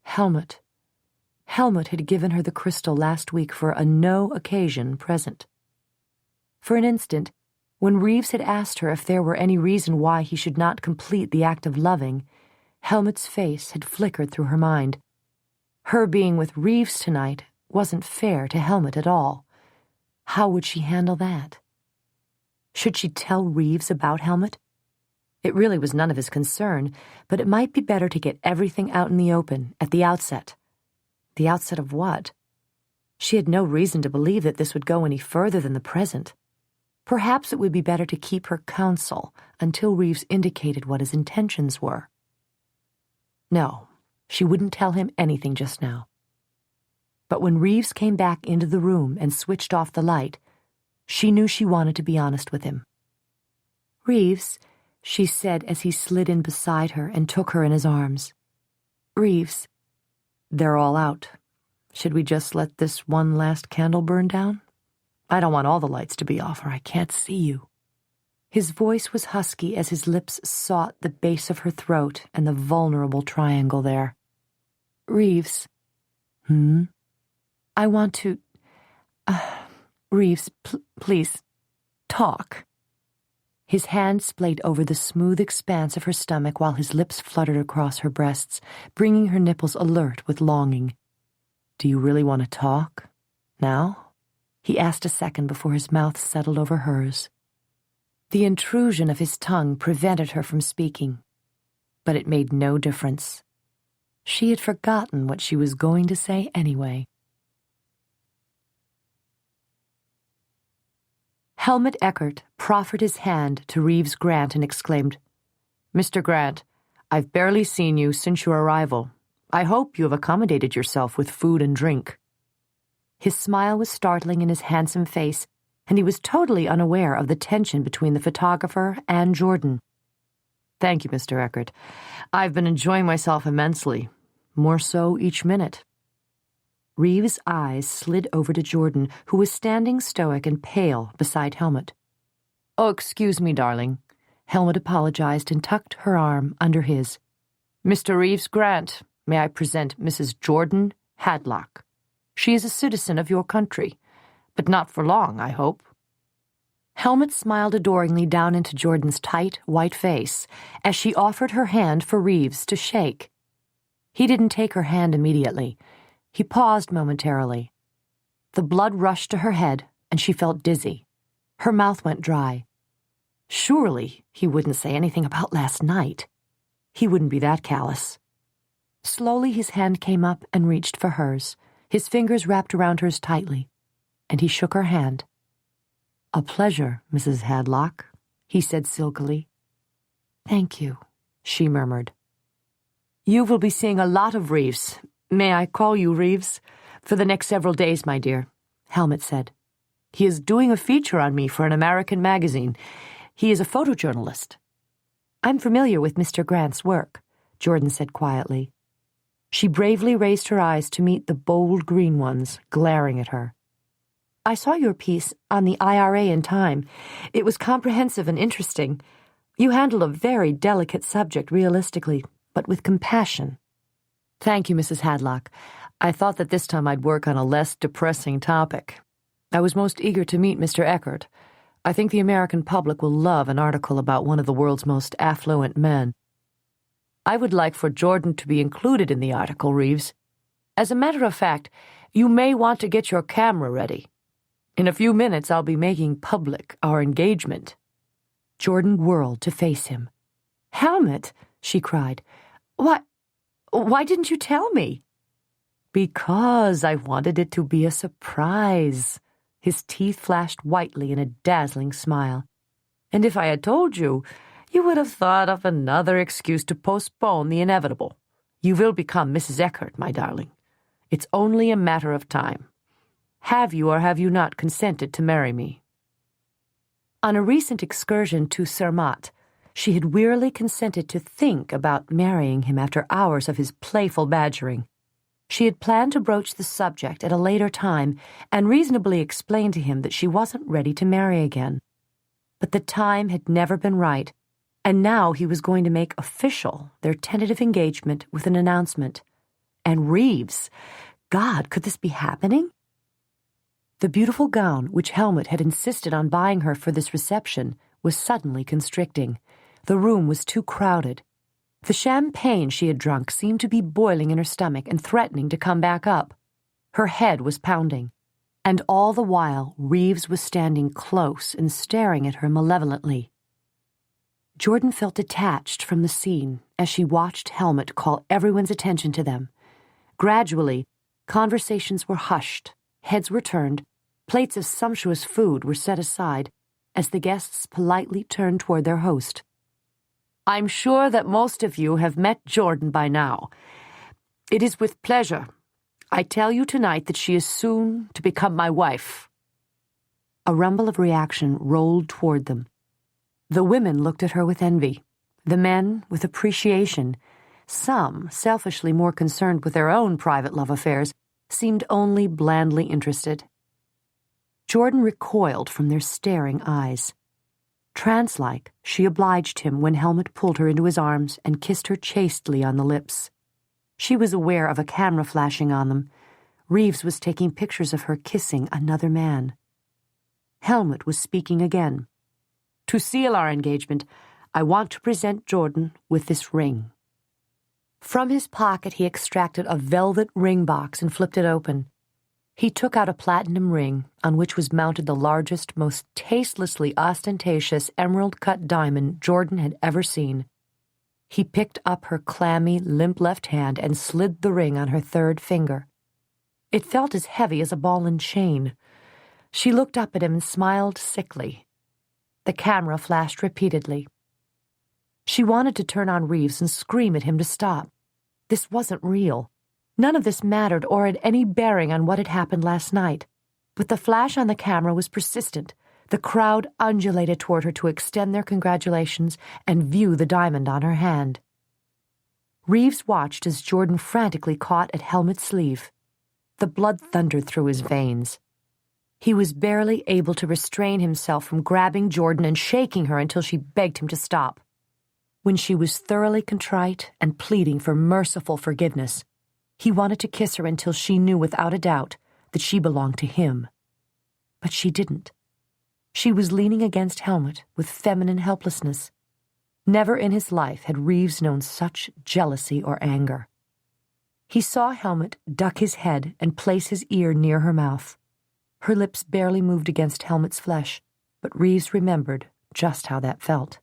Helmut. Helmut had given her the crystal last week for a no-occasion present. For an instant, when Reeves had asked her if there were any reason why he should not complete the act of loving, Helmut's face had flickered through her mind. Her being with Reeves tonight wasn't fair to Helmut at all. How would she handle that? Should she tell Reeves about Helmut? It really was none of his concern, but it might be better to get everything out in the open at the outset. The outset of what? She had no reason to believe that this would go any further than the present. Perhaps it would be better to keep her counsel until Reeves indicated what his intentions were. No, she wouldn't tell him anything just now. But when Reeves came back into the room and switched off the light, she knew she wanted to be honest with him. Reeves, she said as he slid in beside her and took her in his arms. Reeves, they're all out. Should we just let this one last candle burn down? I don't want all the lights to be off or I can't see you. His voice was husky as his lips sought the base of her throat and the vulnerable triangle there. Reeves. I want to... Reeves, please, talk. His hand splayed over the smooth expanse of her stomach while his lips fluttered across her breasts, bringing her nipples alert with longing. Do you really want to talk? Now? He asked a second before his mouth settled over hers. The intrusion of his tongue prevented her from speaking, but it made no difference. She had forgotten what she was going to say anyway. Helmut Eckert proffered his hand to Reeves Grant and exclaimed, Mr. Grant, I've barely seen you since your arrival. I hope you have accommodated yourself with food and drink. His smile was startling in his handsome face, and he was totally unaware of the tension between the photographer and Jordan. Thank you, Mr. Eckert. I've been enjoying myself immensely, more so each minute. Reeves' eyes slid over to Jordan, who was standing stoic and pale beside Helmut. "Oh, excuse me, darling." Helmut apologized and tucked her arm under his. "Mr. Reeves Grant, may I present Mrs. Jordan Hadlock. She is a citizen of your country, but not for long, I hope." Helmut smiled adoringly down into Jordan's tight, white face as she offered her hand for Reeves to shake. He didn't take her hand immediately. He paused momentarily. The blood rushed to her head, and she felt dizzy. Her mouth went dry. Surely he wouldn't say anything about last night. He wouldn't be that callous. Slowly his hand came up and reached for hers, his fingers wrapped around hers tightly, and he shook her hand. "A pleasure, Mrs. Hadlock," he said silkily. "Thank you," she murmured. "You will be seeing a lot of Reeves. May I call you Reeves? For the next several days, my dear," Helmut said. "He is doing a feature on me for an American magazine. He is a photojournalist." "I'm familiar with Mr. Grant's work," Jordan said quietly. She bravely raised her eyes to meet the bold green ones glaring at her. "I saw your piece on the IRA in Time. It was comprehensive and interesting. You handle a very delicate subject realistically, but with compassion." "Thank you, Mrs. Hadlock. I thought that this time I'd work on a less depressing topic. I was most eager to meet Mr. Eckert. I think the American public will love an article about one of the world's most affluent men. I would like for Jordan to be included in the article, Reeves. As a matter of fact, you may want to get your camera ready. In a few minutes, I'll be making public our engagement." Jordan whirled to face him. "Helmut," she cried, Why didn't you tell me?" "Because I wanted it to be a surprise." His teeth flashed whitely in a dazzling smile. "And if I had told you, you would have thought of another excuse to postpone the inevitable. You will become Mrs. Eckert, my darling. It's only a matter of time. Have you or have you not consented to marry me?" On a recent excursion to Zermatt, she had wearily consented to think about marrying him after hours of his playful badgering. She had planned to broach the subject at a later time and reasonably explain to him that she wasn't ready to marry again. But the time had never been right, and now he was going to make official their tentative engagement with an announcement. And Reeves! God, could this be happening? The beautiful gown which Helmut had insisted on buying her for this reception was suddenly constricting. The room was too crowded. The champagne she had drunk seemed to be boiling in her stomach and threatening to come back up. Her head was pounding, and all the while Reeves was standing close and staring at her malevolently. Jordan felt detached from the scene as she watched Helmut call everyone's attention to them. Gradually, conversations were hushed, heads were turned, plates of sumptuous food were set aside as the guests politely turned toward their host. "I'm sure that most of you have met Jordan by now. It is with pleasure I tell you tonight that she is soon to become my wife." A rumble of reaction rolled toward them. The women looked at her with envy, the men with appreciation. Some, selfishly more concerned with their own private love affairs, seemed only blandly interested. Jordan recoiled from their staring eyes. Trance-like, she obliged him when Helmut pulled her into his arms and kissed her chastely on the lips. She was aware of a camera flashing on them. Reeves was taking pictures of her kissing another man. Helmut was speaking again. "To seal our engagement, I want to present Jordan with this ring." From his pocket he extracted a velvet ring box and flipped it open. He took out a platinum ring on which was mounted the largest, most tastelessly ostentatious emerald-cut diamond Jordan had ever seen. He picked up her clammy, limp left hand and slid the ring on her third finger. It felt as heavy as a ball and chain. She looked up at him and smiled sickly. The camera flashed repeatedly. She wanted to turn on Reeves and scream at him to stop. This wasn't real. None of this mattered or had any bearing on what had happened last night. But the flash on the camera was persistent. The crowd undulated toward her to extend their congratulations and view the diamond on her hand. Reeves watched as Jordan frantically caught at Helmut's sleeve. The blood thundered through his veins. He was barely able to restrain himself from grabbing Jordan and shaking her until she begged him to stop. When she was thoroughly contrite and pleading for merciful forgiveness, he wanted to kiss her until she knew without a doubt that she belonged to him. But she didn't. She was leaning against Helmut with feminine helplessness. Never in his life had Reeves known such jealousy or anger. He saw Helmut duck his head and place his ear near her mouth. Her lips barely moved against Helmut's flesh, but Reeves remembered just how that felt.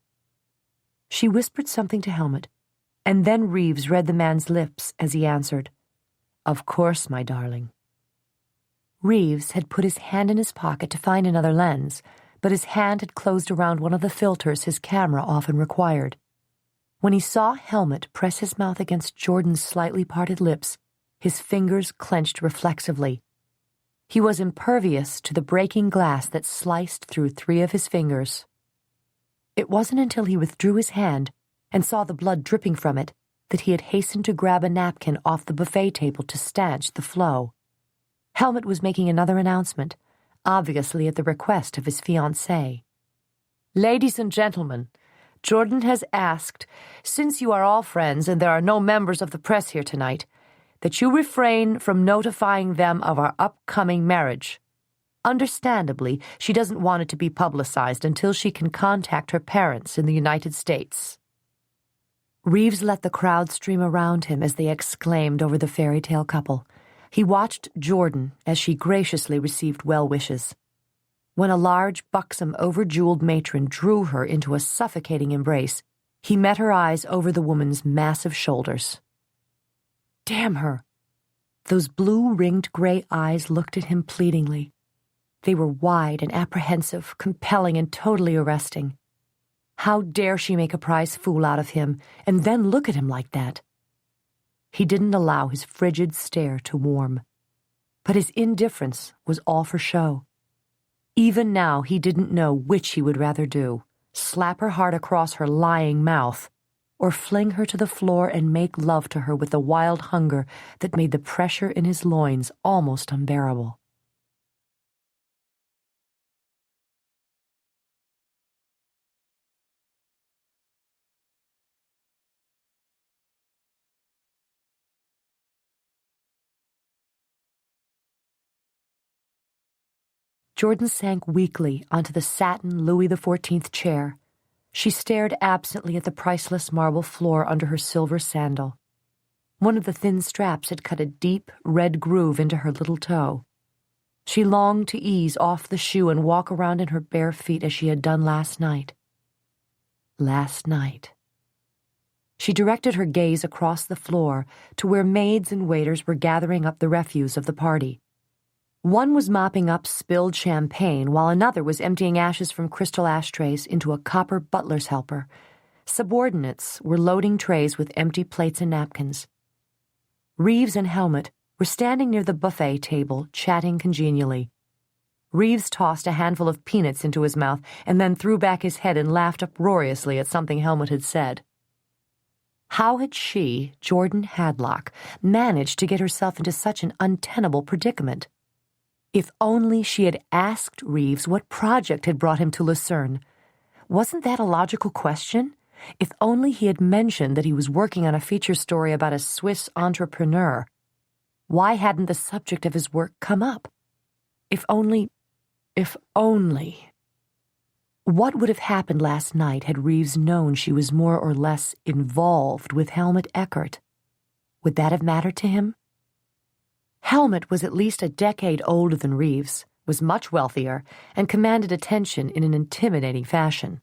She whispered something to Helmut, and then Reeves read the man's lips as he answered, "Of course, my darling." Reeves had put his hand in his pocket to find another lens, but his hand had closed around one of the filters his camera often required. When he saw Helmut press his mouth against Jordan's slightly parted lips, his fingers clenched reflexively. He was impervious to the breaking glass that sliced through 3 of his fingers. It wasn't until he withdrew his hand and saw the blood dripping from it that he had hastened to grab a napkin off the buffet table to stanch the flow. Helmut was making another announcement, obviously at the request of his fiancée. "Ladies and gentlemen, Jordan has asked, since you are all friends and there are no members of the press here tonight, that you refrain from notifying them of our upcoming marriage. Understandably, she doesn't want it to be publicized until she can contact her parents in the United States." Reeves let the crowd stream around him as they exclaimed over the fairy tale couple. He watched Jordan as she graciously received well wishes. When a large, buxom, over-jeweled matron drew her into a suffocating embrace, he met her eyes over the woman's massive shoulders. Damn her! Those blue, ringed gray eyes looked at him pleadingly. They were wide and apprehensive, compelling and totally arresting. How dare she make a prize fool out of him, and then look at him like that? He didn't allow his frigid stare to warm. But his indifference was all for show. Even now he didn't know which he would rather do, slap her hard across her lying mouth, or fling her to the floor and make love to her with a wild hunger that made the pressure in his loins almost unbearable. Jordan sank weakly onto the satin Louis XIV chair. She stared absently at the priceless marble floor under her silver sandal. One of the thin straps had cut a deep, red groove into her little toe. She longed to ease off the shoe and walk around in her bare feet as she had done last night. Last night. She directed her gaze across the floor to where maids and waiters were gathering up the refuse of the party. One was mopping up spilled champagne, while another was emptying ashes from crystal ashtrays into a copper butler's helper. Subordinates were loading trays with empty plates and napkins. Reeves and Helmut were standing near the buffet table, chatting congenially. Reeves tossed a handful of peanuts into his mouth and then threw back his head and laughed uproariously at something Helmut had said. How had she, Jordan Hadlock, managed to get herself into such an untenable predicament? If only she had asked Reeves what project had brought him to Lucerne. Wasn't that a logical question? If only he had mentioned that he was working on a feature story about a Swiss entrepreneur. Why hadn't the subject of his work come up? If only... What would have happened last night had Reeves known she was more or less involved with Helmut Eckert? Would that have mattered to him? Helmut was at least a decade older than Reeves, was much wealthier, and commanded attention in an intimidating fashion.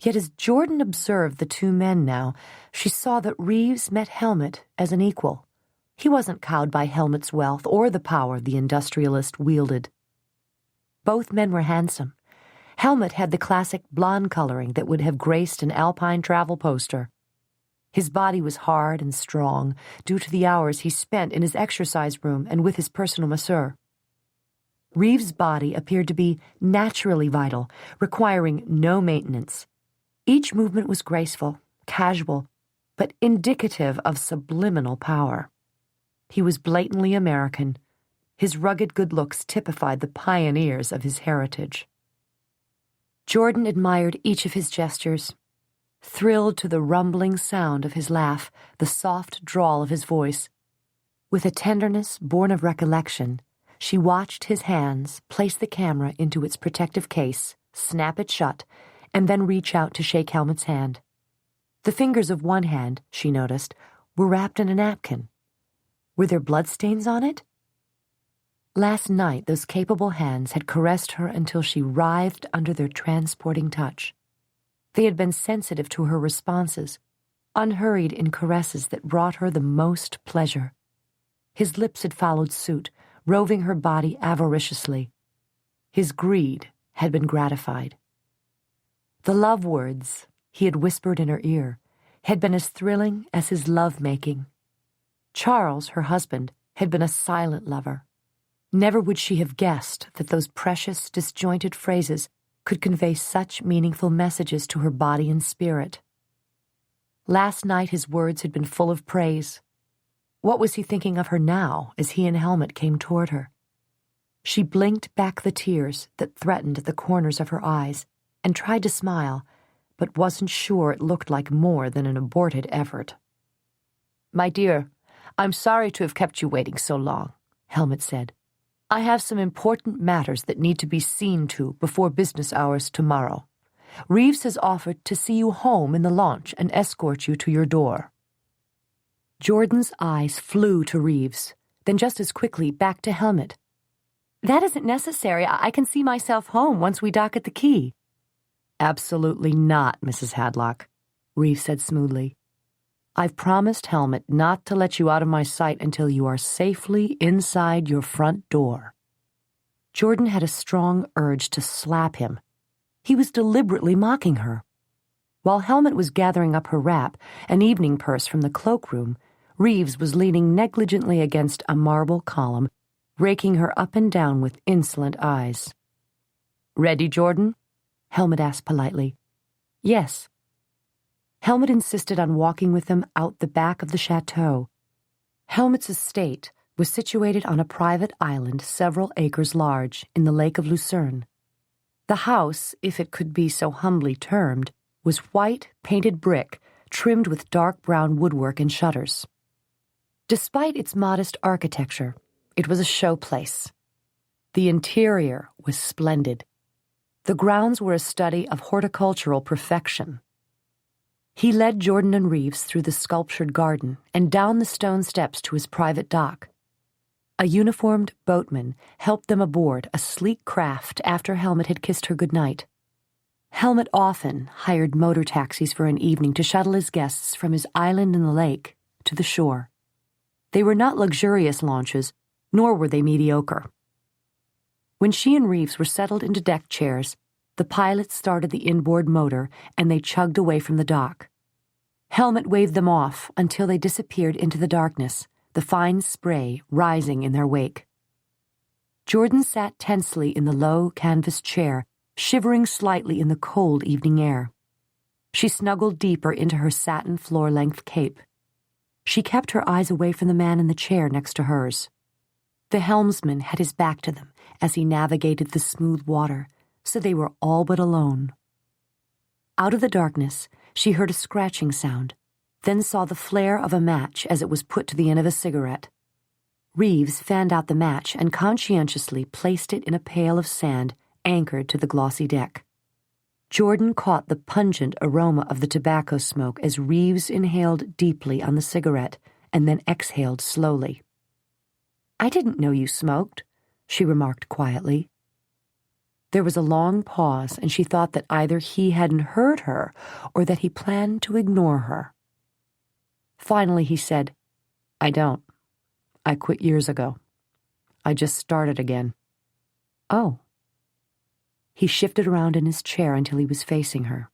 Yet as Jordan observed the 2 men now, she saw that Reeves met Helmut as an equal. He wasn't cowed by Helmut's wealth or the power the industrialist wielded. Both men were handsome. Helmut had the classic blonde coloring that would have graced an Alpine travel poster. His body was hard and strong due to the hours he spent in his exercise room and with his personal masseur. Reeves' body appeared to be naturally vital, requiring no maintenance. Each movement was graceful, casual, but indicative of subliminal power. He was blatantly American. His rugged good looks typified the pioneers of his heritage. Jordan admired each of his gestures, thrilled to the rumbling sound of his laugh, the soft drawl of his voice. With a tenderness born of recollection, she watched his hands place the camera into its protective case, snap it shut, and then reach out to shake Helmut's hand. The fingers of one hand, she noticed, were wrapped in a napkin. Were there bloodstains on it? Last night, those capable hands had caressed her until she writhed under their transporting touch. They had been sensitive to her responses, unhurried in caresses that brought her the most pleasure. His lips had followed suit, roving her body avariciously. His greed had been gratified. The love words he had whispered in her ear had been as thrilling as his love-making. Charles, her husband, had been a silent lover. Never would she have guessed that those precious, disjointed phrases could convey such meaningful messages to her body and spirit. Last night his words had been full of praise. What was he thinking of her now as he and Helmut came toward her? She blinked back the tears that threatened at the corners of her eyes and tried to smile, but wasn't sure it looked like more than an aborted effort. "My dear, I'm sorry to have kept you waiting so long," Helmut said. "I have some important matters that need to be seen to before business hours tomorrow. Reeves has offered to see you home in the launch and escort you to your door." Jordan's eyes flew to Reeves, then just as quickly back to Helmut. "That isn't necessary. I can see myself home once we dock at the quay." "Absolutely not, Mrs. Hadlock," Reeves said smoothly. "I've promised Helmut not to let you out of my sight until you are safely inside your front door." Jordan had a strong urge to slap him. He was deliberately mocking her. While Helmut was gathering up her wrap, an evening purse from the cloakroom, Reeves was leaning negligently against a marble column, raking her up and down with insolent eyes. "Ready, Jordan?" Helmut asked politely. "Yes." Helmut insisted on walking with them out the back of the chateau. Helmut's estate was situated on a private island several acres large in the Lake of Lucerne. The house, if it could be so humbly termed, was white, painted brick, trimmed with dark brown woodwork and shutters. Despite its modest architecture, it was a showplace. The interior was splendid. The grounds were a study of horticultural perfection. He led Jordan and Reeves through the sculptured garden and down the stone steps to his private dock. A uniformed boatman helped them aboard a sleek craft after Helmut had kissed her goodnight. Helmut often hired motor taxis for an evening to shuttle his guests from his island in the lake to the shore. They were not luxurious launches, nor were they mediocre. When she and Reeves were settled into deck chairs, the pilot started the inboard motor and they chugged away from the dock. Helmut waved them off until they disappeared into the darkness, the fine spray rising in their wake. Jordan sat tensely in the low canvas chair, shivering slightly in the cold evening air. She snuggled deeper into her satin floor-length cape. She kept her eyes away from the man in the chair next to hers. The helmsman had his back to them as he navigated the smooth water, so they were all but alone. Out of the darkness, she heard a scratching sound, then saw the flare of a match as it was put to the end of a cigarette. Reeves fanned out the match and conscientiously placed it in a pail of sand anchored to the glossy deck. Jordan caught the pungent aroma of the tobacco smoke as Reeves inhaled deeply on the cigarette and then exhaled slowly. "I didn't know you smoked," she remarked quietly. There was a long pause, and she thought that either he hadn't heard her or that he planned to ignore her. Finally he said, "I don't. I quit years ago. I just started again." "Oh." He shifted around in his chair until he was facing her.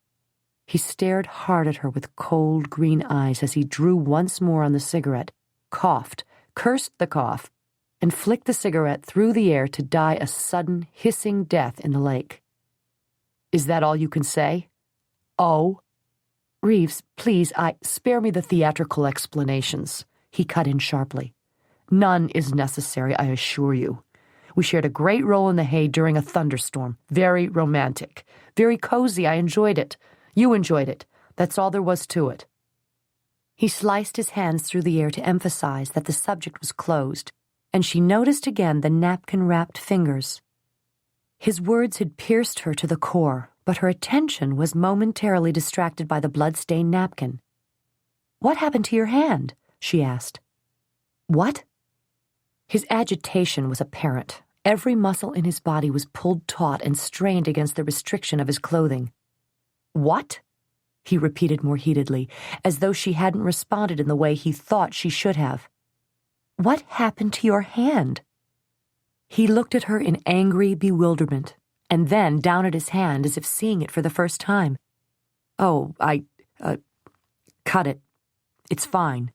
He stared hard at her with cold green eyes as he drew once more on the cigarette, coughed, cursed the cough, and flicked the cigarette through the air to die a sudden, hissing death in the lake. "Is that all you can say?" "Oh." Reeves, please, spare me the theatrical explanations, he cut in sharply. None is necessary, I assure you. We shared a great role in the hay during a thunderstorm. Very romantic. Very cozy. I enjoyed it. You enjoyed it. That's all there was to it. He sliced his hands through the air to emphasize that the subject was closed, and she noticed again the napkin-wrapped fingers. His words had pierced her to the core, but her attention was momentarily distracted by the blood-stained napkin. What happened to your hand? She asked. What? His agitation was apparent. Every muscle in his body was pulled taut and strained against the restriction of his clothing. What? He repeated more heatedly, as though she hadn't responded in the way he thought she should have. What happened to your hand? He looked at her in angry bewilderment, and then down at his hand as if seeing it for the first time. Oh, I cut it. It's fine.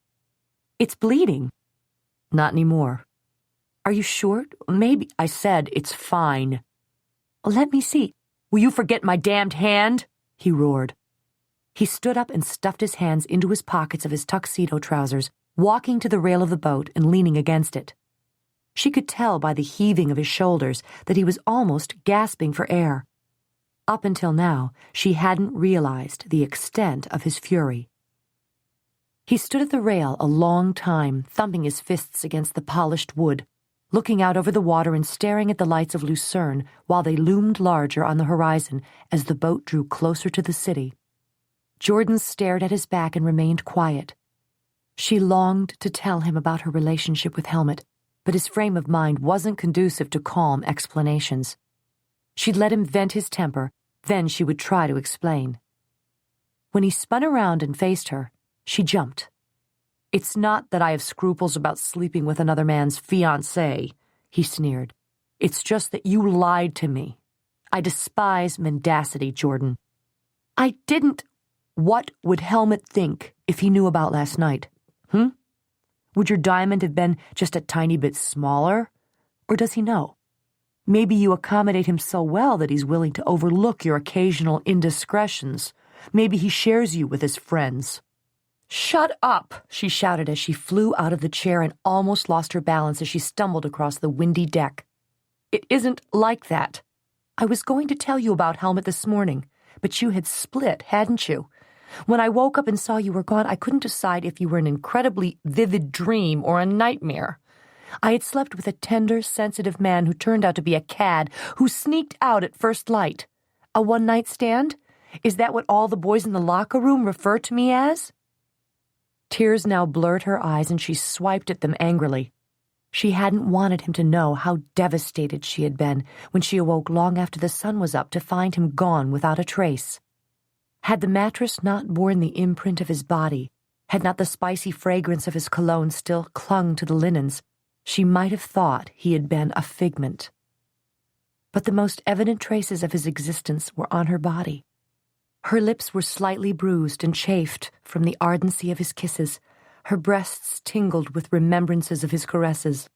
It's bleeding. Not anymore. Are you sure? Maybe. I said it's fine. Let me see. Will you forget my damned hand? He roared. He stood up and stuffed his hands into his pockets of his tuxedo trousers, walking to the rail of the boat and leaning against it. She could tell by the heaving of his shoulders that he was almost gasping for air. Up until now, she hadn't realized the extent of his fury. He stood at the rail a long time, thumping his fists against the polished wood, looking out over the water and staring at the lights of Lucerne while they loomed larger on the horizon as the boat drew closer to the city. Jordan stared at his back and remained quiet. She longed to tell him about her relationship with Helmut, but his frame of mind wasn't conducive to calm explanations. She'd let him vent his temper, then she would try to explain. When he spun around and faced her, she jumped. It's not that I have scruples about sleeping with another man's fiancée, he sneered. It's just that you lied to me. I despise mendacity, Jordan. I didn't. What would Helmut think if he knew about last night? Would your diamond have been just a tiny bit smaller? Or does he know? Maybe you accommodate him so well that he's willing to overlook your occasional indiscretions. Maybe he shares you with his friends. Shut up, she shouted as she flew out of the chair and almost lost her balance as she stumbled across the windy deck. It isn't like that. I was going to tell you about Helmut this morning, but you had split, hadn't you? When I woke up and saw you were gone, I couldn't decide if you were an incredibly vivid dream or a nightmare. I had slept with a tender, sensitive man who turned out to be a cad who sneaked out at first light. A one-night stand? Is that what all the boys in the locker room refer to me as? Tears now blurred her eyes, and she swiped at them angrily. She hadn't wanted him to know how devastated she had been when she awoke long after the sun was up to find him gone without a trace. Had the mattress not borne the imprint of his body, had not the spicy fragrance of his cologne still clung to the linens, she might have thought he had been a figment. But the most evident traces of his existence were on her body. Her lips were slightly bruised and chafed from the ardency of his kisses. Her breasts tingled with remembrances of his caresses.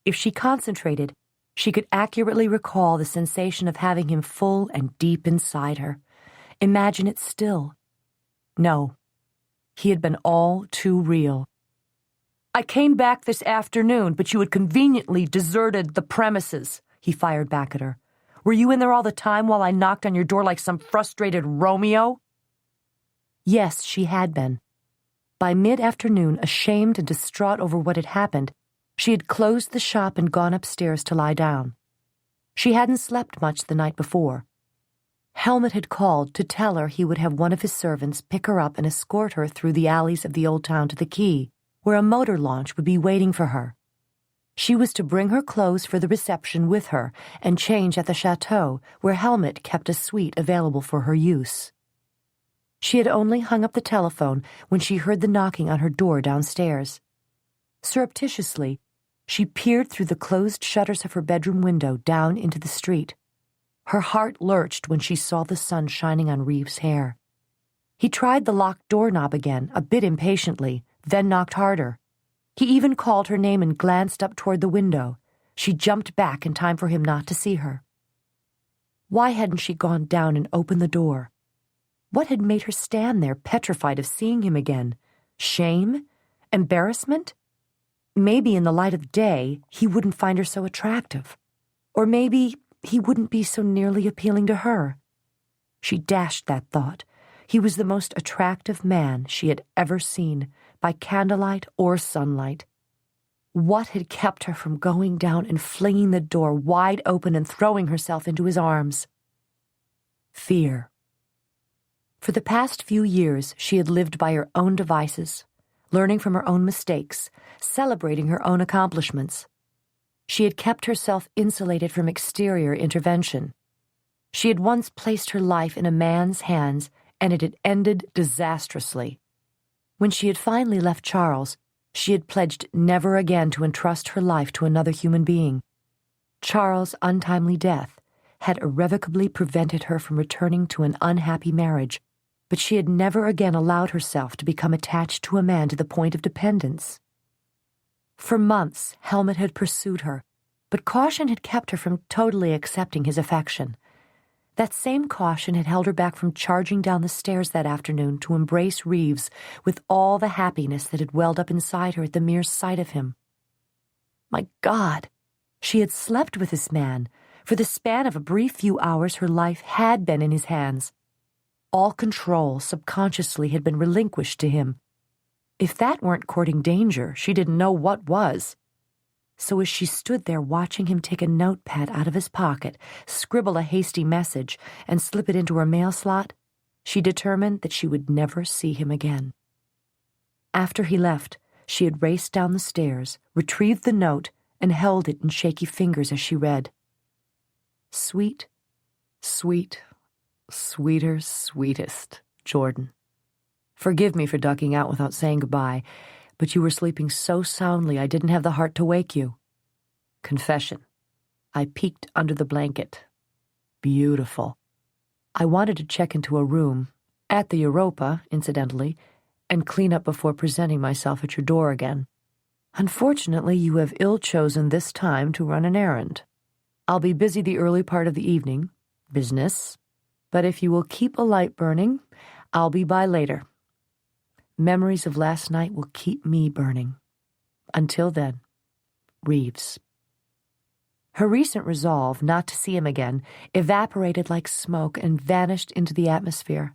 If she concentrated, she could accurately recall the sensation of having him full and deep inside her. Imagine it still. No, he had been all too real. I came back this afternoon, but you had conveniently deserted the premises, he fired back at her. Were you in there all the time while I knocked on your door like some frustrated Romeo? Yes, she had been. By mid-afternoon, ashamed and distraught over what had happened, she had closed the shop and gone upstairs to lie down. She hadn't slept much the night before. Helmut had called to tell her he would have one of his servants pick her up and escort her through the alleys of the old town to the quay, where a motor launch would be waiting for her. She was to bring her clothes for the reception with her and change at the chateau, where Helmut kept a suite available for her use. She had only hung up the telephone when she heard the knocking on her door downstairs. Surreptitiously, she peered through the closed shutters of her bedroom window down into the street. Her heart lurched when she saw the sun shining on Reeves' hair. He tried the locked doorknob again, a bit impatiently, then knocked harder. He even called her name and glanced up toward the window. She jumped back in time for him not to see her. Why hadn't she gone down and opened the door? What had made her stand there, petrified of seeing him again? Shame? Embarrassment? Maybe in the light of day, he wouldn't find her so attractive. Or maybe he wouldn't be so nearly appealing to her. She dashed that thought. He was the most attractive man she had ever seen, by candlelight or sunlight. What had kept her from going down and flinging the door wide open and throwing herself into his arms? Fear. For the past few years, she had lived by her own devices, learning from her own mistakes, celebrating her own accomplishments. She had kept herself insulated from exterior intervention. She had once placed her life in a man's hands, and it had ended disastrously. When she had finally left Charles, she had pledged never again to entrust her life to another human being. Charles' untimely death had irrevocably prevented her from returning to an unhappy marriage, but she had never again allowed herself to become attached to a man to the point of dependence. For months, Helmut had pursued her, but caution had kept her from totally accepting his affection. That same caution had held her back from charging down the stairs that afternoon to embrace Reeves with all the happiness that had welled up inside her at the mere sight of him. My God! She had slept with this man. For the span of a brief few hours, her life had been in his hands. All control, subconsciously, had been relinquished to him. If that weren't courting danger, she didn't know what was. So as she stood there watching him take a notepad out of his pocket, scribble a hasty message, and slip it into her mail slot, she determined that she would never see him again. After he left, she had raced down the stairs, retrieved the note, and held it in shaky fingers as she read. Sweet, sweet, sweeter, sweetest, Jordan. Forgive me for ducking out without saying goodbye, but you were sleeping so soundly I didn't have the heart to wake you. Confession. I peeked under the blanket. Beautiful. I wanted to check into a room, at the Europa, incidentally, and clean up before presenting myself at your door again. Unfortunately, you have ill-chosen this time to run an errand. I'll be busy the early part of the evening, business, but if you will keep a light burning, I'll be by later. Memories of last night will keep me burning. Until then, Reeves. Her recent resolve not to see him again evaporated like smoke and vanished into the atmosphere.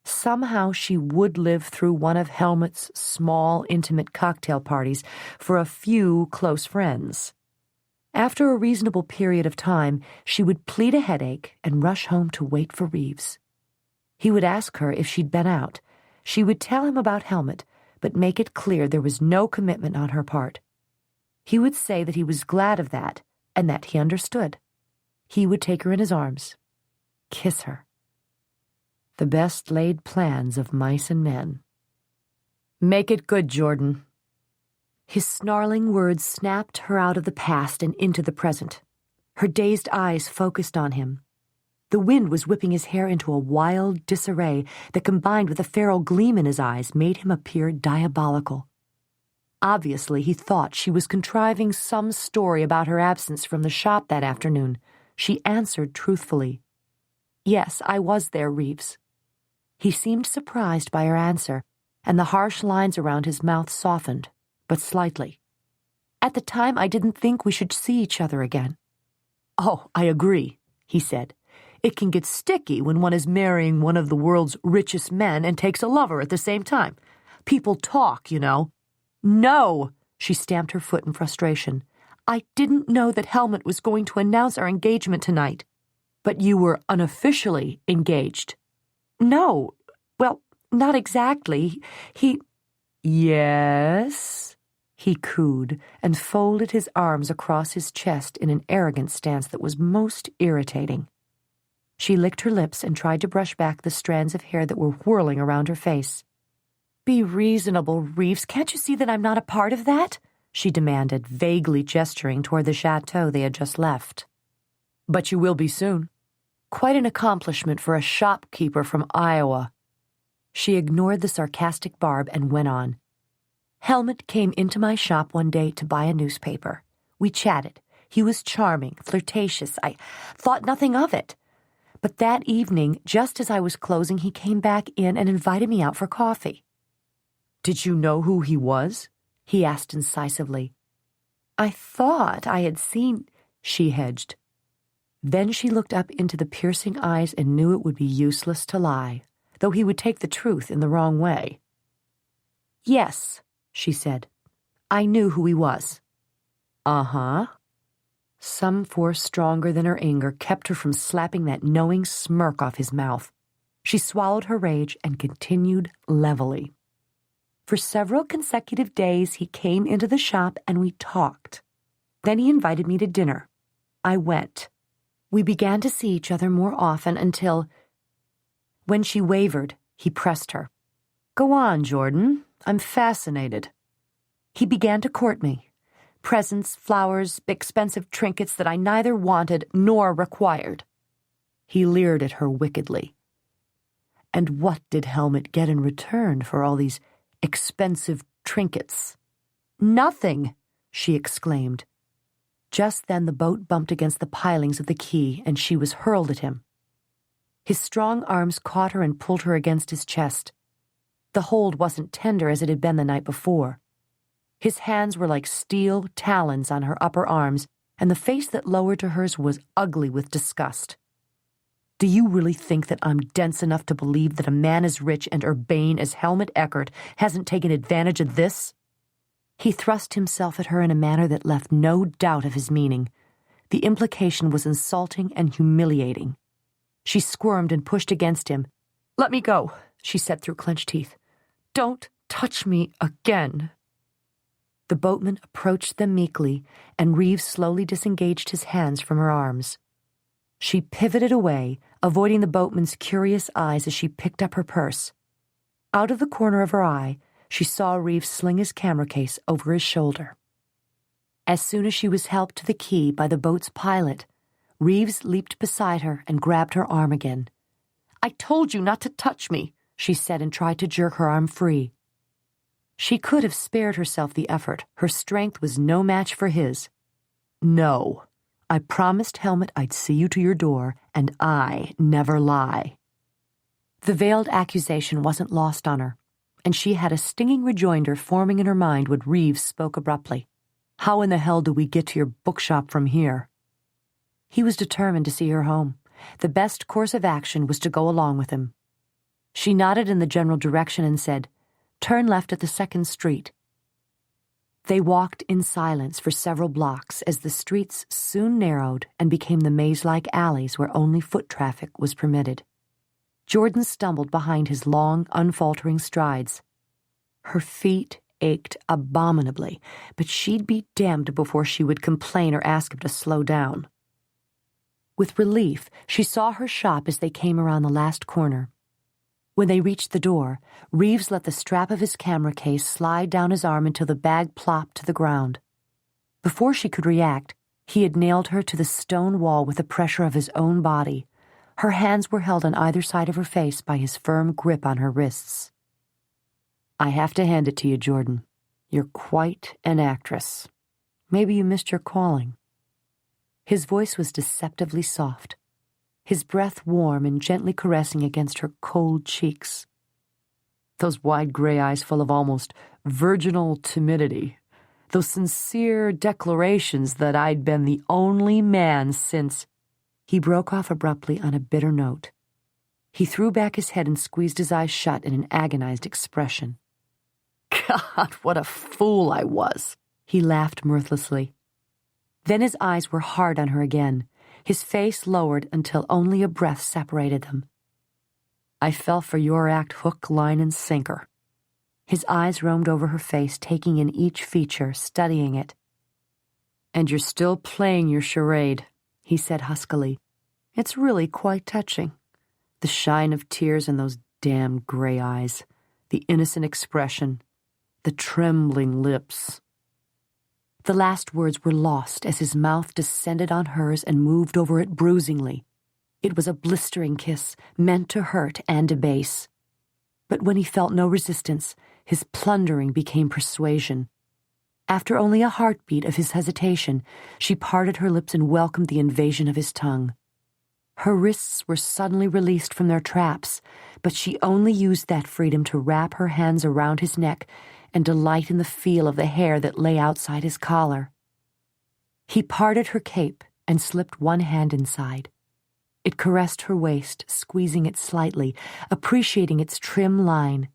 Somehow she would live through one of Helmut's small, intimate cocktail parties for a few close friends. After a reasonable period of time, she would plead a headache and rush home to wait for Reeves. He would ask her if she'd been out. She would tell him about Helmut, but make it clear there was no commitment on her part. He would say that he was glad of that, and that he understood. He would take her in his arms, kiss her. The best laid plans of mice and men. Make it good, Jordan. His snarling words snapped her out of the past and into the present. Her dazed eyes focused on him. The wind was whipping his hair into a wild disarray that, combined with a feral gleam in his eyes, made him appear diabolical. Obviously, he thought she was contriving some story about her absence from the shop that afternoon. She answered truthfully. Yes, I was there, Reeves. He seemed surprised by her answer, and the harsh lines around his mouth softened, but slightly. At the time, I didn't think we should see each other again. Oh, I agree, he said. It can get sticky when one is marrying one of the world's richest men and takes a lover at the same time. People talk, you know. No, she stamped her foot in frustration. I didn't know that Helmut was going to announce our engagement tonight. But you were unofficially engaged. No, well, not exactly. Yes, he cooed and folded his arms across his chest in an arrogant stance that was most irritating. She licked her lips and tried to brush back the strands of hair that were whirling around her face. Be reasonable, Reeves. Can't you see that I'm not a part of that? She demanded, vaguely gesturing toward the chateau they had just left. But you will be soon. Quite an accomplishment for a shopkeeper from Iowa. She ignored the sarcastic barb and went on. Helmut came into my shop one day to buy a newspaper. We chatted. He was charming, flirtatious. I thought nothing of it. But that evening, just as I was closing, he came back in and invited me out for coffee. "Did you know who he was?" he asked incisively. "I thought I had seen—" she hedged. Then she looked up into the piercing eyes and knew it would be useless to lie, though he would take the truth in the wrong way. "Yes," she said. "I knew who he was." "Uh-huh." Some force stronger than her anger kept her from slapping that knowing smirk off his mouth. She swallowed her rage and continued levelly. For several consecutive days he came into the shop and we talked. Then he invited me to dinner. I went. We began to see each other more often until, when she wavered, he pressed her. "Go on, Jordan. I'm fascinated." He began to court me. Presents, flowers, expensive trinkets that I neither wanted nor required. He leered at her wickedly. And what did Helmut get in return for all these expensive trinkets? "Nothing," she exclaimed. Just then the boat bumped against the pilings of the quay, and she was hurled at him. His strong arms caught her and pulled her against his chest. The hold wasn't tender as it had been the night before. His hands were like steel talons on her upper arms, and the face that lowered to hers was ugly with disgust. "Do you really think that I'm dense enough to believe that a man as rich and urbane as Helmut Eckert hasn't taken advantage of this?" He thrust himself at her in a manner that left no doubt of his meaning. The implication was insulting and humiliating. She squirmed and pushed against him. "Let me go," she said through clenched teeth. "Don't touch me again." The boatman approached them meekly, and Reeves slowly disengaged his hands from her arms. She pivoted away, avoiding the boatman's curious eyes as she picked up her purse. Out of the corner of her eye, she saw Reeves sling his camera case over his shoulder. As soon as she was helped to the quay by the boat's pilot, Reeves leaped beside her and grabbed her arm again. "I told you not to touch me," she said, and tried to jerk her arm free. She could have spared herself the effort. Her strength was no match for his. "No. I promised Helmut I'd see you to your door, and I never lie." The veiled accusation wasn't lost on her, and she had a stinging rejoinder forming in her mind when Reeves spoke abruptly. "How in the hell do we get to your bookshop from here?" He was determined to see her home. The best course of action was to go along with him. She nodded in the general direction and said, "Turn left at the 2nd Street." They walked in silence for several blocks as the streets soon narrowed and became the maze-like alleys where only foot traffic was permitted. Jordan stumbled behind his long, unfaltering strides. Her feet ached abominably, but she'd be damned before she would complain or ask him to slow down. With relief, she saw her shop as they came around the last corner. When they reached the door, Reeves let the strap of his camera case slide down his arm until the bag plopped to the ground. Before she could react, he had nailed her to the stone wall with the pressure of his own body. Her hands were held on either side of her face by his firm grip on her wrists. "I have to hand it to you, Jordan. You're quite an actress. Maybe you missed your calling." His voice was deceptively soft, his breath warm and gently caressing against her cold cheeks. Those wide gray eyes full of almost virginal timidity, those sincere declarations that I'd been the only man since— He broke off abruptly on a bitter note. He threw back his head and squeezed his eyes shut in an agonized expression. "God, what a fool I was!" He laughed mirthlessly. Then his eyes were hard on her again, his face lowered until only a breath separated them. "I fell for your act hook, line, and sinker." His eyes roamed over her face, taking in each feature, studying it. "And you're still playing your charade," he said huskily. "It's really quite touching. The shine of tears in those damned gray eyes, the innocent expression, the trembling lips." The last words were lost as his mouth descended on hers and moved over it bruisingly. It was a blistering kiss, meant to hurt and debase. But when he felt no resistance, his plundering became persuasion. After only a heartbeat of his hesitation, she parted her lips and welcomed the invasion of his tongue. Her wrists were suddenly released from their traps, but she only used that freedom to wrap her hands around his neck and delight in the feel of the hair that lay outside his collar. He parted her cape and slipped one hand inside. It caressed her waist, squeezing it slightly, appreciating its trim line.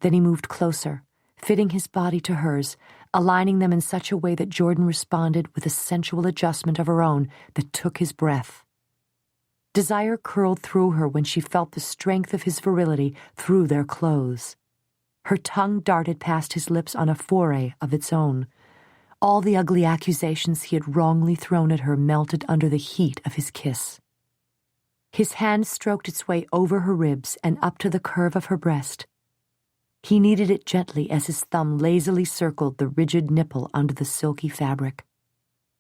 Then he moved closer, fitting his body to hers, aligning them in such a way that Jordan responded with a sensual adjustment of her own that took his breath. Desire curled through her when she felt the strength of his virility through their clothes. Her tongue darted past his lips on a foray of its own. All the ugly accusations he had wrongly thrown at her melted under the heat of his kiss. His hand stroked its way over her ribs and up to the curve of her breast. He kneaded it gently as his thumb lazily circled the rigid nipple under the silky fabric.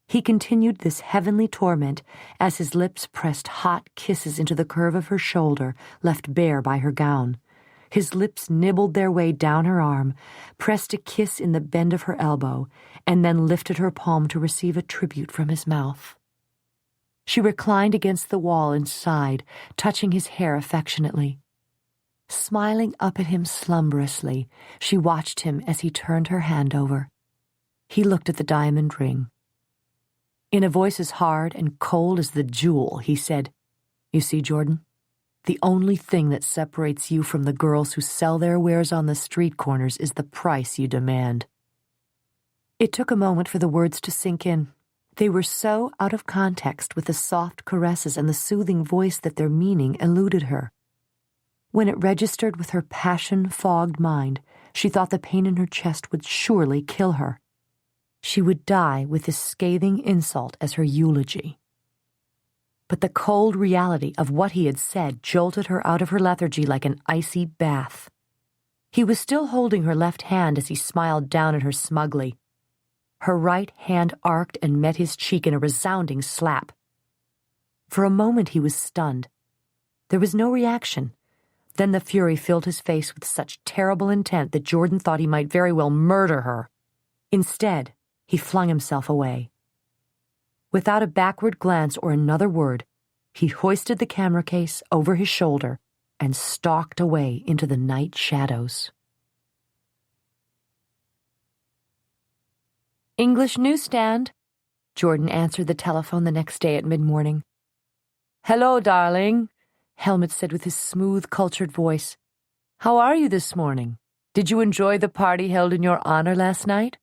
He continued this heavenly torment as his lips pressed hot kisses into the curve of her shoulder, left bare by her gown. His lips nibbled their way down her arm, pressed a kiss in the bend of her elbow, and then lifted her palm to receive a tribute from his mouth. She reclined against the wall and sighed, touching his hair affectionately. Smiling up at him slumberously, she watched him as he turned her hand over. He looked at the diamond ring. In a voice as hard and cold as the jewel, he said, "You see, Jordan, the only thing that separates you from the girls who sell their wares on the street corners is the price you demand." It took a moment for the words to sink in. They were so out of context with the soft caresses and the soothing voice that their meaning eluded her. When it registered with her passion-fogged mind, she thought the pain in her chest would surely kill her. She would die with this scathing insult as her eulogy. But the cold reality of what he had said jolted her out of her lethargy like an icy bath. He was still holding her left hand as he smiled down at her smugly. Her right hand arced and met his cheek in a resounding slap. For a moment he was stunned. There was no reaction. Then the fury filled his face with such terrible intent that Jordan thought he might very well murder her. Instead, he flung himself away. Without a backward glance or another word, he hoisted the camera case over his shoulder and stalked away into the night shadows. "English newsstand," Jordan answered the telephone the next day at mid-morning. "Hello, darling," Helmut said with his smooth, cultured voice. "How are you this morning? Did you enjoy the party held in your honor last night?"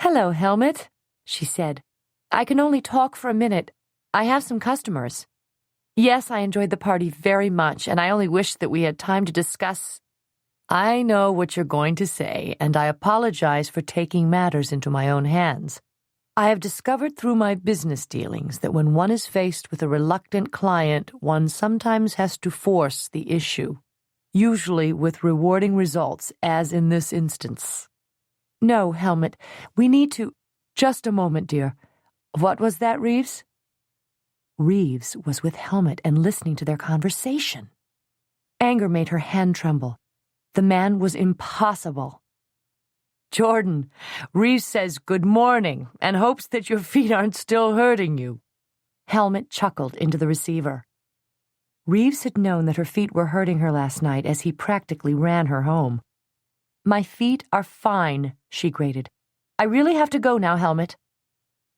"Hello, Helmut," she said. "I can only talk for a minute. I have some customers." "Yes, I enjoyed the party very much, and I only wish that we had time to discuss—" "I know what you're going to say, and I apologize for taking matters into my own hands. I have discovered through my business dealings that when one is faced with a reluctant client, one sometimes has to force the issue, usually with rewarding results, as in this instance." "No, Helmut, we need to—" "Just a moment, dear. What was that, Reeves?" Reeves was with Helmut and listening to their conversation. Anger made her hand tremble. The man was impossible. "Jordan, Reeves says good morning and hopes that your feet aren't still hurting you." Helmut chuckled into the receiver. Reeves had known that her feet were hurting her last night as he practically ran her home. "My feet are fine," she grated. "I really have to go now, Helmut."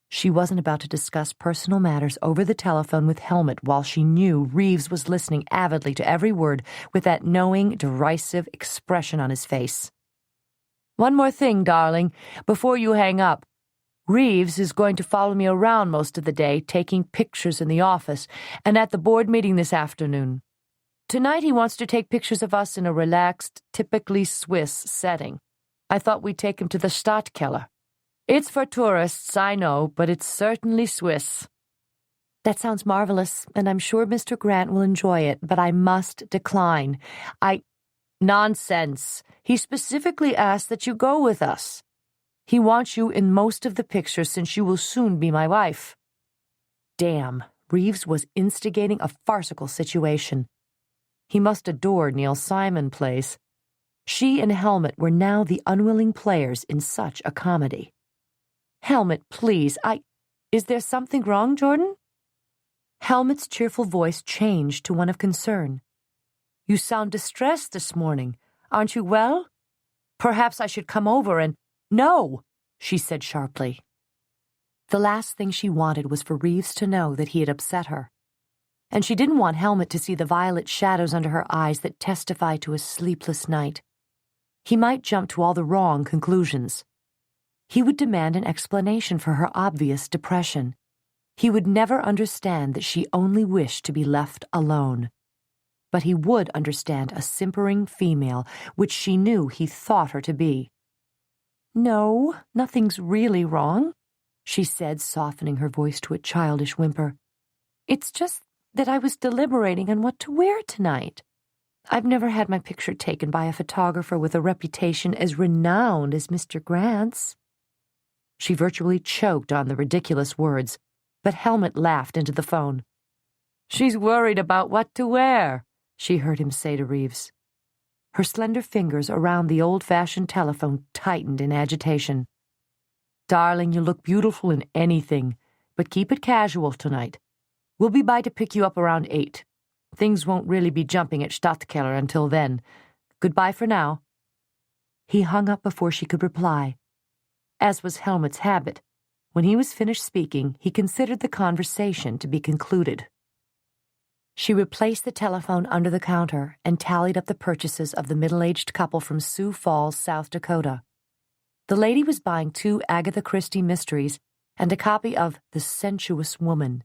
She wasn't about to discuss personal matters over the telephone with Helmut while she knew Reeves was listening avidly to every word with that knowing, derisive expression on his face. "One more thing, darling, before you hang up. Reeves is going to follow me around most of the day, taking pictures in the office and at the board meeting this afternoon. Tonight he wants to take pictures of us in a relaxed, typically Swiss setting. I thought we'd take him to the Stadtkeller. It's for tourists, I know, but it's certainly Swiss." "That sounds marvelous, and I'm sure Mr. Grant will enjoy it, but I must decline. Nonsense. He specifically asked that you go with us. He wants you in most of the pictures since you will soon be my wife." Damn, Reeves was instigating a farcical situation. He must adore Neil Simon Place. She and Helmut were now the unwilling players in such a comedy. "Helmut, please, Is there something wrong, Jordan?" Helmut's cheerful voice changed to one of concern. "You sound distressed this morning. Aren't you well? Perhaps I should come over and—" "No," she said sharply. The last thing she wanted was for Reeves to know that he had upset her. And she didn't want Helmut to see the violet shadows under her eyes that testified to a sleepless night. He might jump to all the wrong conclusions. He would demand an explanation for her obvious depression. He would never understand that she only wished to be left alone. But he would understand a simpering female, which she knew he thought her to be. "No, nothing's really wrong," she said, softening her voice to a childish whimper. "It's just that I was deliberating on what to wear tonight. I've never had my picture taken by a photographer with a reputation as renowned as Mr. Grant's." She virtually choked on the ridiculous words, but Helmut laughed into the phone. "She's worried about what to wear," she heard him say to Reeves. Her slender fingers around the old-fashioned telephone tightened in agitation. "Darling, you look beautiful in anything, but keep it casual tonight. We'll be by to pick you up around 8. Things won't really be jumping at Stadtkeller until then. Goodbye for now." He hung up before she could reply. As was Helmut's habit, when he was finished speaking, he considered the conversation to be concluded. She replaced the telephone under the counter and tallied up the purchases of the middle-aged couple from Sioux Falls, South Dakota. The lady was buying 2 Agatha Christie mysteries and a copy of The Sensuous Woman.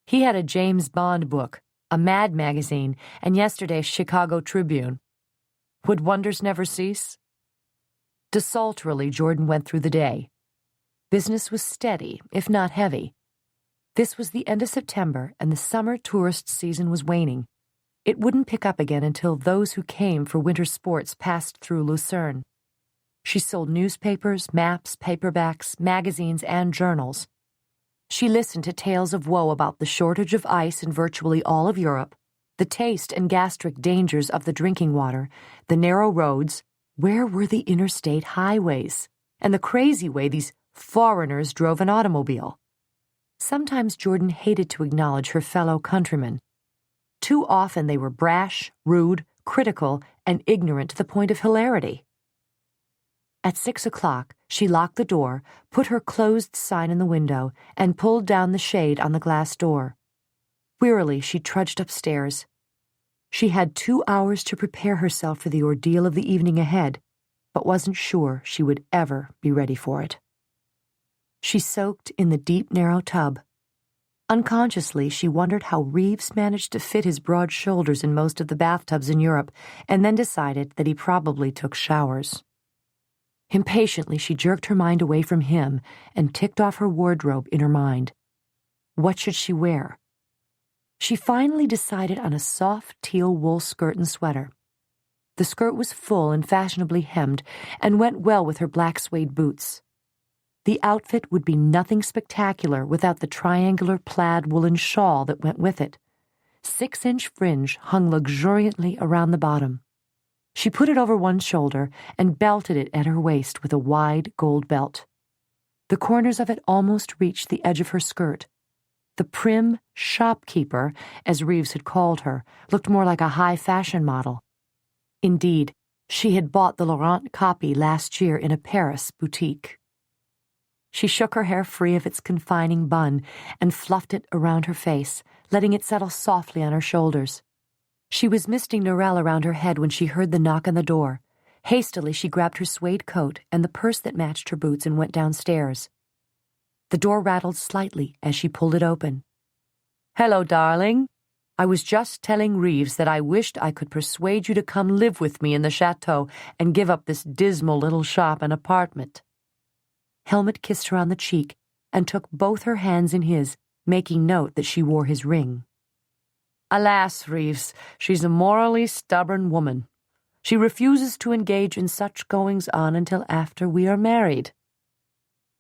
He had a James Bond book, a Mad magazine, and yesterday's Chicago Tribune. Would wonders never cease? Desultorily, Jordan went through the day. Business was steady, if not heavy. This was the end of September, and the summer tourist season was waning. It wouldn't pick up again until those who came for winter sports passed through Lucerne. She sold newspapers, maps, paperbacks, magazines, and journals. She listened to tales of woe about the shortage of ice in virtually all of Europe, the taste and gastric dangers of the drinking water, the narrow roads, where were the interstate highways, and the crazy way these foreigners drove an automobile. Sometimes Jordan hated to acknowledge her fellow countrymen. Too often they were brash, rude, critical, and ignorant to the point of hilarity. At 6 o'clock, she locked the door, put her closed sign in the window, and pulled down the shade on the glass door. Wearily, she trudged upstairs. She had 2 hours to prepare herself for the ordeal of the evening ahead, but wasn't sure she would ever be ready for it. She soaked in the deep, narrow tub. Unconsciously, she wondered how Reeves managed to fit his broad shoulders in most of the bathtubs in Europe, and then decided that he probably took showers. Impatiently, she jerked her mind away from him and ticked off her wardrobe in her mind. What should she wear? She finally decided on a soft teal wool skirt and sweater. The skirt was full and fashionably hemmed and went well with her black suede boots. The outfit would be nothing spectacular without the triangular plaid woolen shawl that went with it. 6-inch fringe hung luxuriantly around the bottom. She put it over one shoulder and belted it at her waist with a wide gold belt. The corners of it almost reached the edge of her skirt. The prim shopkeeper, as Reeves had called her, looked more like a high-fashion model. Indeed, she had bought the Laurent copy last year in a Paris boutique. She shook her hair free of its confining bun and fluffed it around her face, letting it settle softly on her shoulders. She was misting Norelle around her head when she heard the knock on the door. Hastily, she grabbed her suede coat and the purse that matched her boots and went downstairs. The door rattled slightly as she pulled it open. "Hello, darling. I was just telling Reeves that I wished I could persuade you to come live with me in the chateau and give up this dismal little shop and apartment." Helmut kissed her on the cheek and took both her hands in his, making note that she wore his ring. "Alas, Reeves, she's a morally stubborn woman. She refuses to engage in such goings-on until after we are married."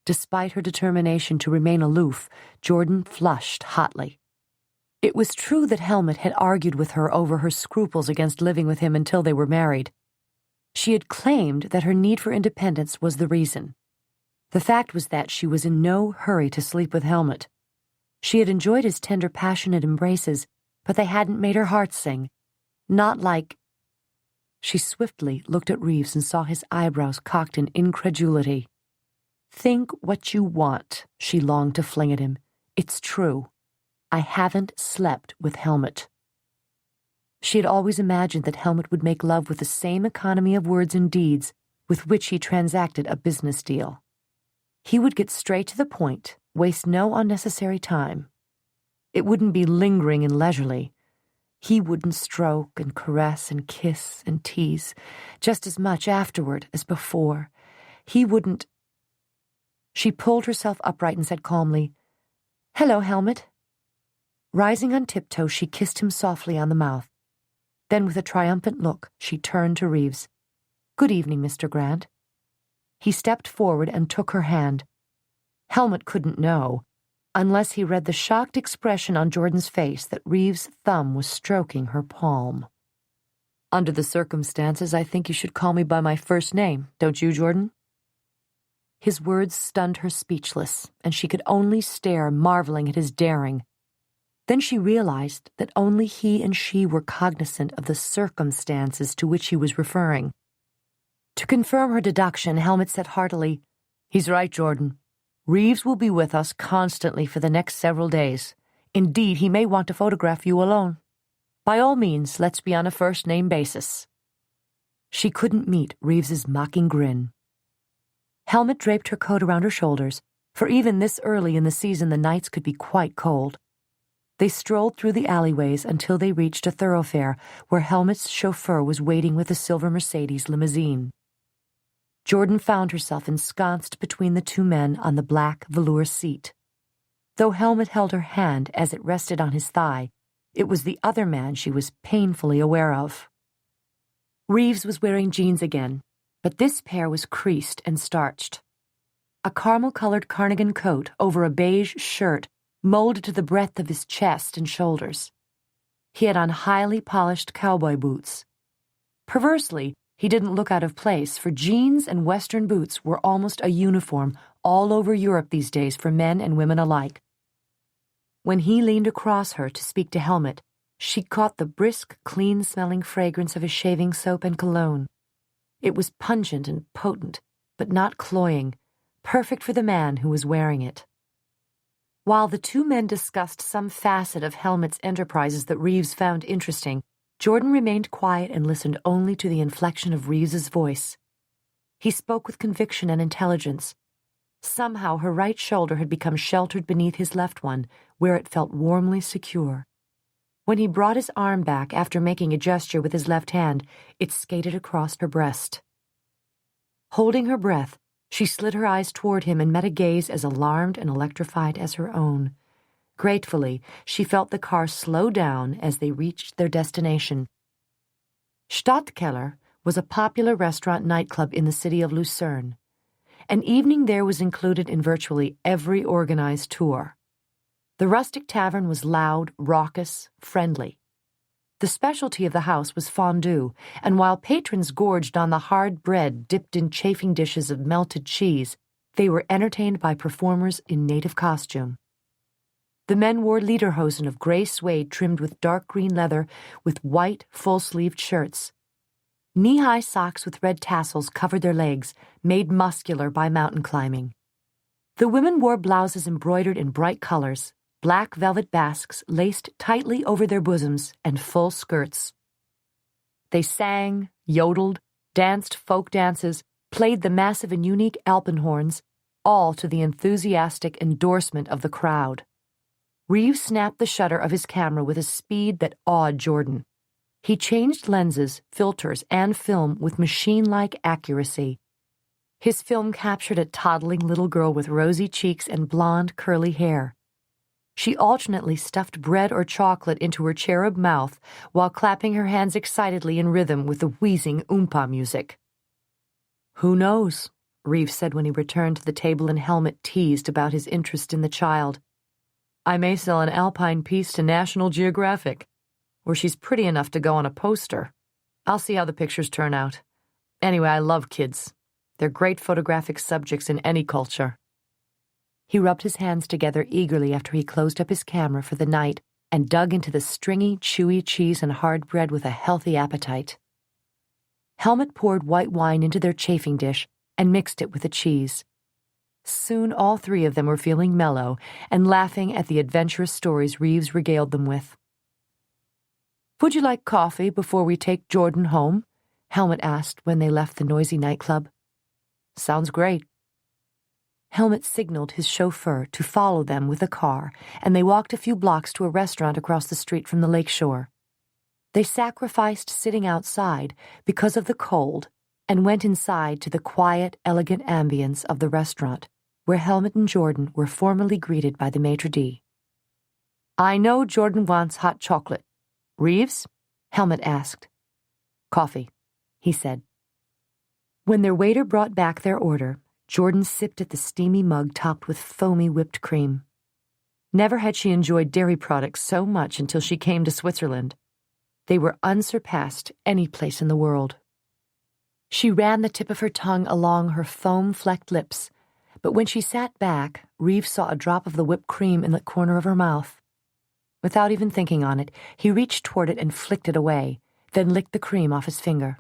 Despite her determination to remain aloof, Jordan flushed hotly. It was true that Helmut had argued with her over her scruples against living with him until they were married. She had claimed that her need for independence was the reason. The fact was that she was in no hurry to sleep with Helmut. She had enjoyed his tender, passionate embraces, but they hadn't made her heart sing. Not like... She swiftly looked at Reeves and saw his eyebrows cocked in incredulity. "Think what you want," she longed to fling at him. "It's true. I haven't slept with Helmut." She had always imagined that Helmut would make love with the same economy of words and deeds with which he transacted a business deal. He would get straight to the point, waste no unnecessary time. It wouldn't be lingering and leisurely. He wouldn't stroke and caress and kiss and tease just as much afterward as before. He wouldn't... She pulled herself upright and said calmly, "Hello, Helmut." Rising on tiptoe, she kissed him softly on the mouth. Then, with a triumphant look, she turned to Reeves. "Good evening, Mr. Grant." He stepped forward and took her hand. Helmut couldn't know, unless he read the shocked expression on Jordan's face, that Reeves' thumb was stroking her palm. "Under the circumstances, I think you should call me by my first name, don't you, Jordan?" His words stunned her speechless, and she could only stare, marveling at his daring. Then she realized that only he and she were cognizant of the circumstances to which he was referring. To confirm her deduction, Helmut said heartily, "He's right, Jordan. Reeves will be with us constantly for the next several days. Indeed, he may want to photograph you alone. By all means, let's be on a first-name basis." She couldn't meet Reeves's mocking grin. Helmut draped her coat around her shoulders, for even this early in the season the nights could be quite cold. They strolled through the alleyways until they reached a thoroughfare where Helmut's chauffeur was waiting with a silver Mercedes limousine. Jordan found herself ensconced between the two men on the black velour seat. Though Helmut held her hand as it rested on his thigh, it was the other man she was painfully aware of. Reeves was wearing jeans again, but this pair was creased and starched. A caramel-colored cardigan coat over a beige shirt molded to the breadth of his chest and shoulders. He had on highly polished cowboy boots. Perversely, he didn't look out of place, for jeans and Western boots were almost a uniform all over Europe these days for men and women alike. When he leaned across her to speak to Helmut, she caught the brisk, clean-smelling fragrance of his shaving soap and cologne. It was pungent and potent, but not cloying, perfect for the man who was wearing it. While the two men discussed some facet of Helmut's enterprises that Reeves found interesting, Jordan remained quiet and listened only to the inflection of Reeves's voice. He spoke with conviction and intelligence. Somehow her right shoulder had become sheltered beneath his left one, where it felt warmly secure. When he brought his arm back after making a gesture with his left hand, it skated across her breast. Holding her breath, she slid her eyes toward him and met a gaze as alarmed and electrified as her own. Gratefully, she felt the car slow down as they reached their destination. Stadtkeller was a popular restaurant nightclub in the city of Lucerne. An evening there was included in virtually every organized tour. The rustic tavern was loud, raucous, friendly. The specialty of the house was fondue, and while patrons gorged on the hard bread dipped in chafing dishes of melted cheese, they were entertained by performers in native costume. The men wore lederhosen of gray suede trimmed with dark green leather with white, full-sleeved shirts. Knee-high socks with red tassels covered their legs, made muscular by mountain climbing. The women wore blouses embroidered in bright colors, black velvet basques laced tightly over their bosoms, and full skirts. They sang, yodeled, danced folk dances, played the massive and unique alpenhorns, all to the enthusiastic endorsement of the crowd. Reeves snapped the shutter of his camera with a speed that awed Jordan. He changed lenses, filters, and film with machine-like accuracy. His film captured a toddling little girl with rosy cheeks and blonde, curly hair. She alternately stuffed bread or chocolate into her cherub mouth while clapping her hands excitedly in rhythm with the wheezing oompa music. "Who knows?" Reeves said when he returned to the table and Helmut teased about his interest in the child. "I may sell an alpine piece to National Geographic, or she's pretty enough to go on a poster. I'll see how the pictures turn out. Anyway, I love kids. They're great photographic subjects in any culture." He rubbed his hands together eagerly after he closed up his camera for the night and dug into the stringy, chewy cheese and hard bread with a healthy appetite. Helmut poured white wine into their chafing dish and mixed it with the cheese. Soon all three of them were feeling mellow and laughing at the adventurous stories Reeves regaled them with. "Would you like coffee before we take Jordan home?" Helmut asked when they left the noisy nightclub. "Sounds great." Helmut signaled his chauffeur to follow them with the car, and they walked a few blocks to a restaurant across the street from the lake shore. They sacrificed sitting outside because of the cold and went inside to the quiet, elegant ambience of the restaurant, where Helmut and Jordan were formally greeted by the maitre d'. "I know Jordan wants hot chocolate. Reeves?" Helmut asked. "Coffee," he said. When their waiter brought back their order, Jordan sipped at the steamy mug topped with foamy whipped cream. Never had she enjoyed dairy products so much until she came to Switzerland. They were unsurpassed any place in the world. She ran the tip of her tongue along her foam-flecked lips, but when she sat back, Reeves saw a drop of the whipped cream in the corner of her mouth. Without even thinking on it, he reached toward it and flicked it away, then licked the cream off his finger.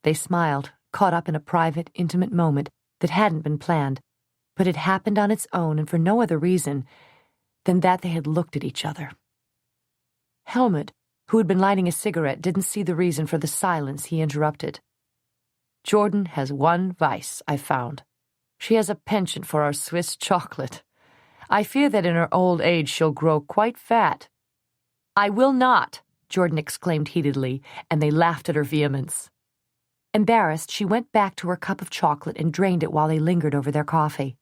They smiled, caught up in a private, intimate moment that hadn't been planned, but had happened on its own and for no other reason than that they had looked at each other. Helmut, who had been lighting a cigarette, didn't see the reason for the silence he interrupted. "Jordan has one vice, I've found. She has a penchant for our Swiss chocolate. I fear that in her old age she'll grow quite fat." "I will not," Jordan exclaimed heatedly, and they laughed at her vehemence. Embarrassed, she went back to her cup of chocolate and drained it while they lingered over their coffee.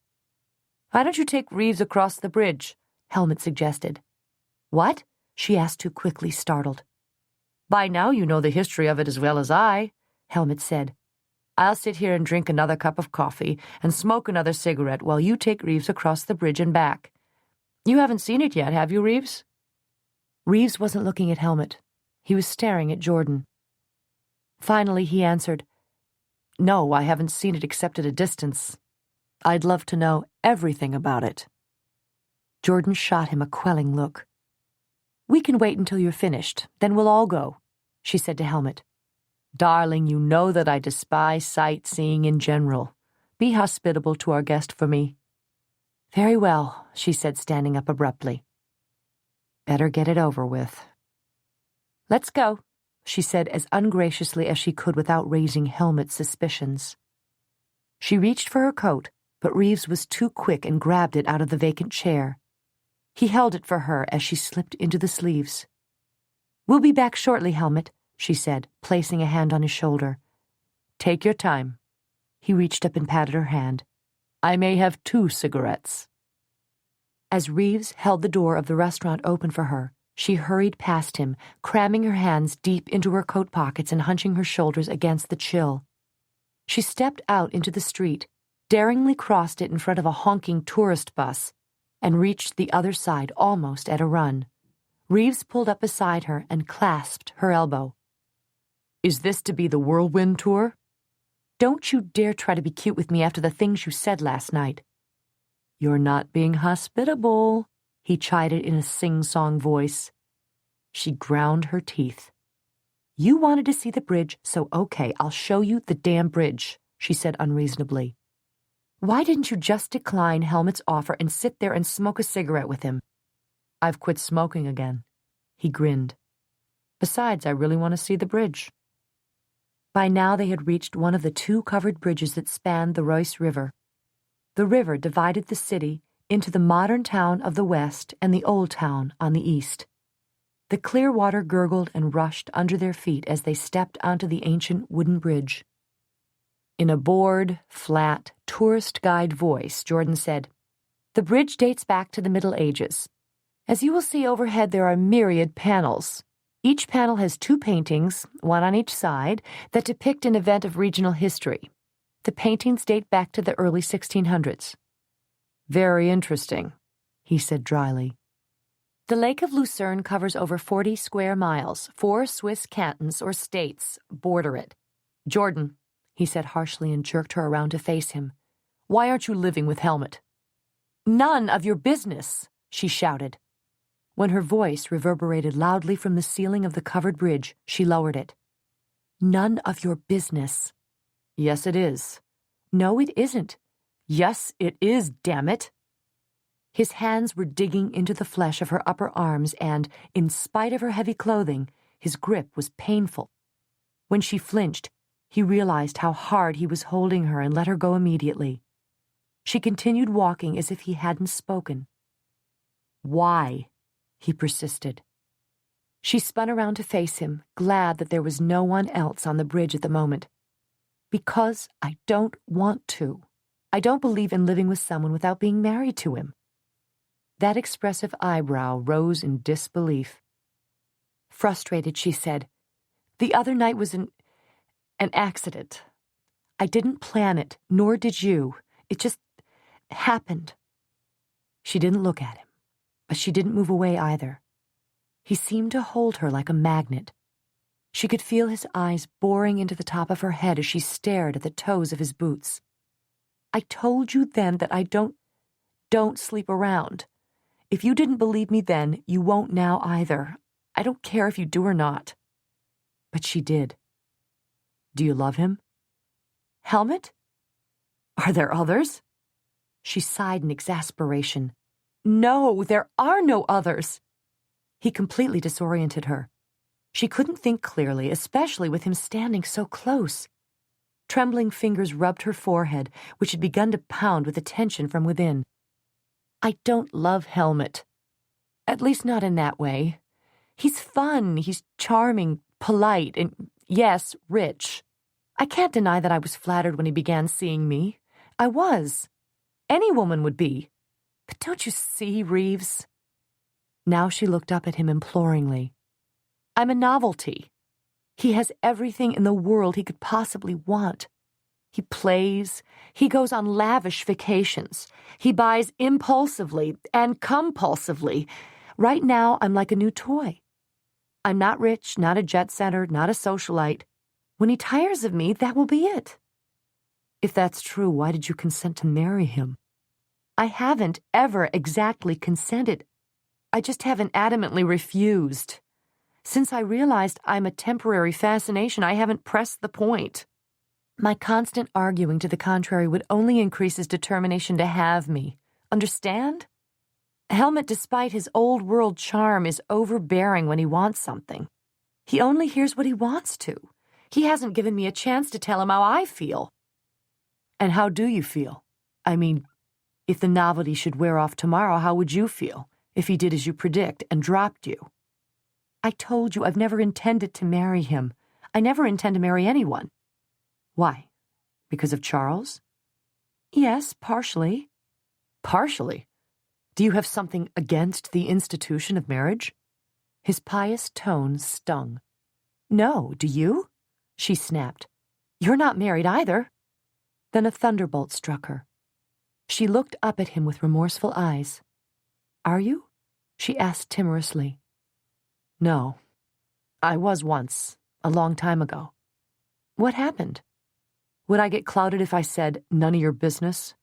"Why don't you take Reeves across the bridge?" Helmut suggested. "What?" she asked too quickly, startled. "By now you know the history of it as well as I," Helmut said. "I'll sit here and drink another cup of coffee and smoke another cigarette while you take Reeves across the bridge and back. You haven't seen it yet, have you, Reeves?" Reeves wasn't looking at Helmut. He was staring at Jordan. Finally, he answered, "No, I haven't seen it except at a distance. I'd love to know everything about it." Jordan shot him a quelling look. "We can wait until you're finished, then we'll all go," she said to Helmut. "Darling, you know that I despise sightseeing in general. Be hospitable to our guest for me." "Very well," she said, standing up abruptly. "Better get it over with." "Let's go," she said as ungraciously as she could without raising Helmut's suspicions. She reached for her coat, but Reeves was too quick and grabbed it out of the vacant chair. He held it for her as she slipped into the sleeves. "We'll be back shortly, Helmut," she said, placing a hand on his shoulder. "Take your time." He reached up and patted her hand. "I may have 2 cigarettes." As Reeves held the door of the restaurant open for her, she hurried past him, cramming her hands deep into her coat pockets and hunching her shoulders against the chill. She stepped out into the street, daringly crossed it in front of a honking tourist bus, and reached the other side almost at a run. Reeves pulled up beside her and clasped her elbow. "Is this to be the whirlwind tour?" "Don't you dare try to be cute with me after the things you said last night." "You're not being hospitable," he chided in a sing-song voice. She ground her teeth. "You wanted to see the bridge, so okay, I'll show you the damn bridge," she said unreasonably. "Why didn't you just decline Helmut's offer and sit there and smoke a cigarette with him?" "I've quit smoking again." He grinned. "Besides, I really want to see the bridge." By now they had reached one of the 2 covered bridges that spanned the Reuss River. The river divided the city into the modern town of the west and the old town on the east. The clear water gurgled and rushed under their feet as they stepped onto the ancient wooden bridge. In a bored, flat, tourist guide voice, Jordan said, "The bridge dates back to the Middle Ages. As you will see overhead, there are myriad panels. Each panel has 2 paintings, one on each side, that depict an event of regional history. The paintings date back to the early 1600s. "Very interesting," he said dryly. The Lake of Lucerne covers over 40 square miles. 4 Swiss cantons or states border it. "Jordan," he said harshly and jerked her around to face him, "why aren't you living with Helmut?" None of your business, she shouted. When her voice reverberated loudly from the ceiling of the covered bridge, she lowered it. None of your business. Yes, it is. No, it isn't. Yes, it is, damn it. His hands were digging into the flesh of her upper arms and, in spite of her heavy clothing, his grip was painful. When she flinched, he realized how hard he was holding her and let her go immediately. She continued walking as if he hadn't spoken. Why? He persisted. She spun around to face him, glad that there was no one else on the bridge at the moment. Because I don't want to. I don't believe in living with someone without being married to him. That expressive eyebrow rose in disbelief. Frustrated, she said, The other night was an accident. I didn't plan it, nor did you. It just happened. She didn't look at him, but she didn't move away either. He seemed to hold her like a magnet. She could feel his eyes boring into the top of her head as she stared at the toes of his boots. I told you then that I don't sleep around. If you didn't believe me then, you won't now either. I don't care if you do or not. But she did. Do you love him? Helmut? Are there others? She sighed in exasperation. No, there are no others. He completely disoriented her. She couldn't think clearly, especially with him standing so close. Trembling fingers rubbed her forehead, which had begun to pound with the tension from within. I don't love Helmut. At least not in that way. He's fun, he's charming, polite, and, yes, rich. I can't deny that I was flattered when he began seeing me. I was. Any woman would be. But don't you see, Reeves? Now she looked up at him imploringly. I'm a novelty. He has everything in the world he could possibly want. He plays. He goes on lavish vacations. He buys impulsively and compulsively. Right now, I'm like a new toy. I'm not rich, not a jet setter, not a socialite. When he tires of me, that will be it. If that's true, why did you consent to marry him? I haven't ever exactly consented. I just haven't adamantly refused. Since I realized I'm a temporary fascination, I haven't pressed the point. My constant arguing to the contrary would only increase his determination to have me. Understand? Helmut, despite his old-world charm, is overbearing when he wants something. He only hears what he wants to. He hasn't given me a chance to tell him how I feel. And how do you feel? I mean, if the novelty should wear off tomorrow, how would you feel if he did as you predict and dropped you? I told you I've never intended to marry him. I never intend to marry anyone. Why? Because of Charles? Yes, partially. Partially? Do you have something against the institution of marriage? His pious tone stung. No, do you? She snapped. You're not married either. Then a thunderbolt struck her. She looked up at him with remorseful eyes. Are you? She asked timorously. No. I was once, a long time ago. What happened? Would I get clouded if I said, none of your business?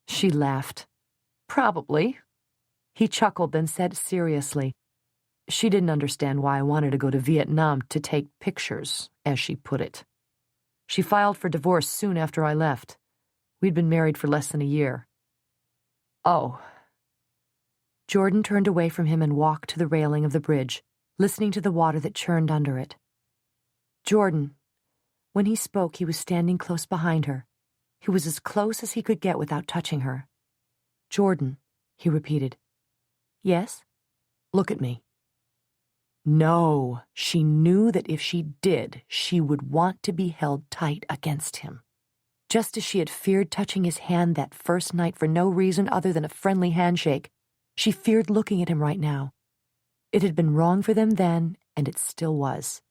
She laughed. Probably. He chuckled, then said seriously, she didn't understand why I wanted to go to Vietnam to take pictures, as she put it. She filed for divorce soon after I left. We'd been married for less than a year. Oh. Jordan turned away from him and walked to the railing of the bridge, listening to the water that churned under it. Jordan. When he spoke, he was standing close behind her. He was as close as he could get without touching her. Jordan, he repeated. Yes? Look at me. No, she knew that if she did, she would want to be held tight against him. Just as she had feared touching his hand that first night for no reason other than a friendly handshake, she feared looking at him right now. It had been wrong for them then, and it still was.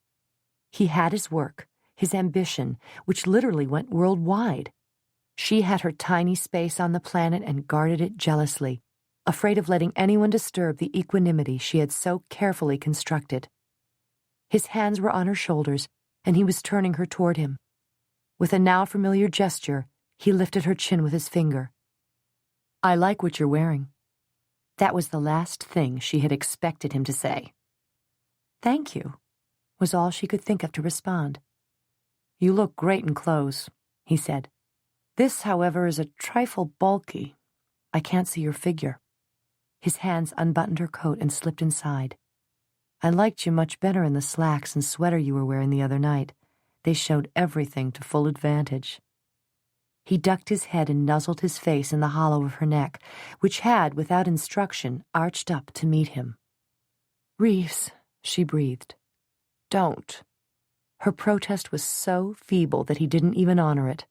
He had his work, his ambition, which literally went worldwide. She had her tiny space on the planet and guarded it jealously, afraid of letting anyone disturb the equanimity she had so carefully constructed. His hands were on her shoulders, and he was turning her toward him. With a now familiar gesture, he lifted her chin with his finger. I like what you're wearing. That was the last thing she had expected him to say. Thank you, was all she could think of to respond. You look great in clothes, he said. This, however, is a trifle bulky. I can't see your figure. His hands unbuttoned her coat and slipped inside. I liked you much better in the slacks and sweater you were wearing the other night. They showed everything to full advantage. He ducked his head and nuzzled his face in the hollow of her neck, which had, without instruction, arched up to meet him. Reeves, she breathed. Don't. Her protest was so feeble that he didn't even honor it.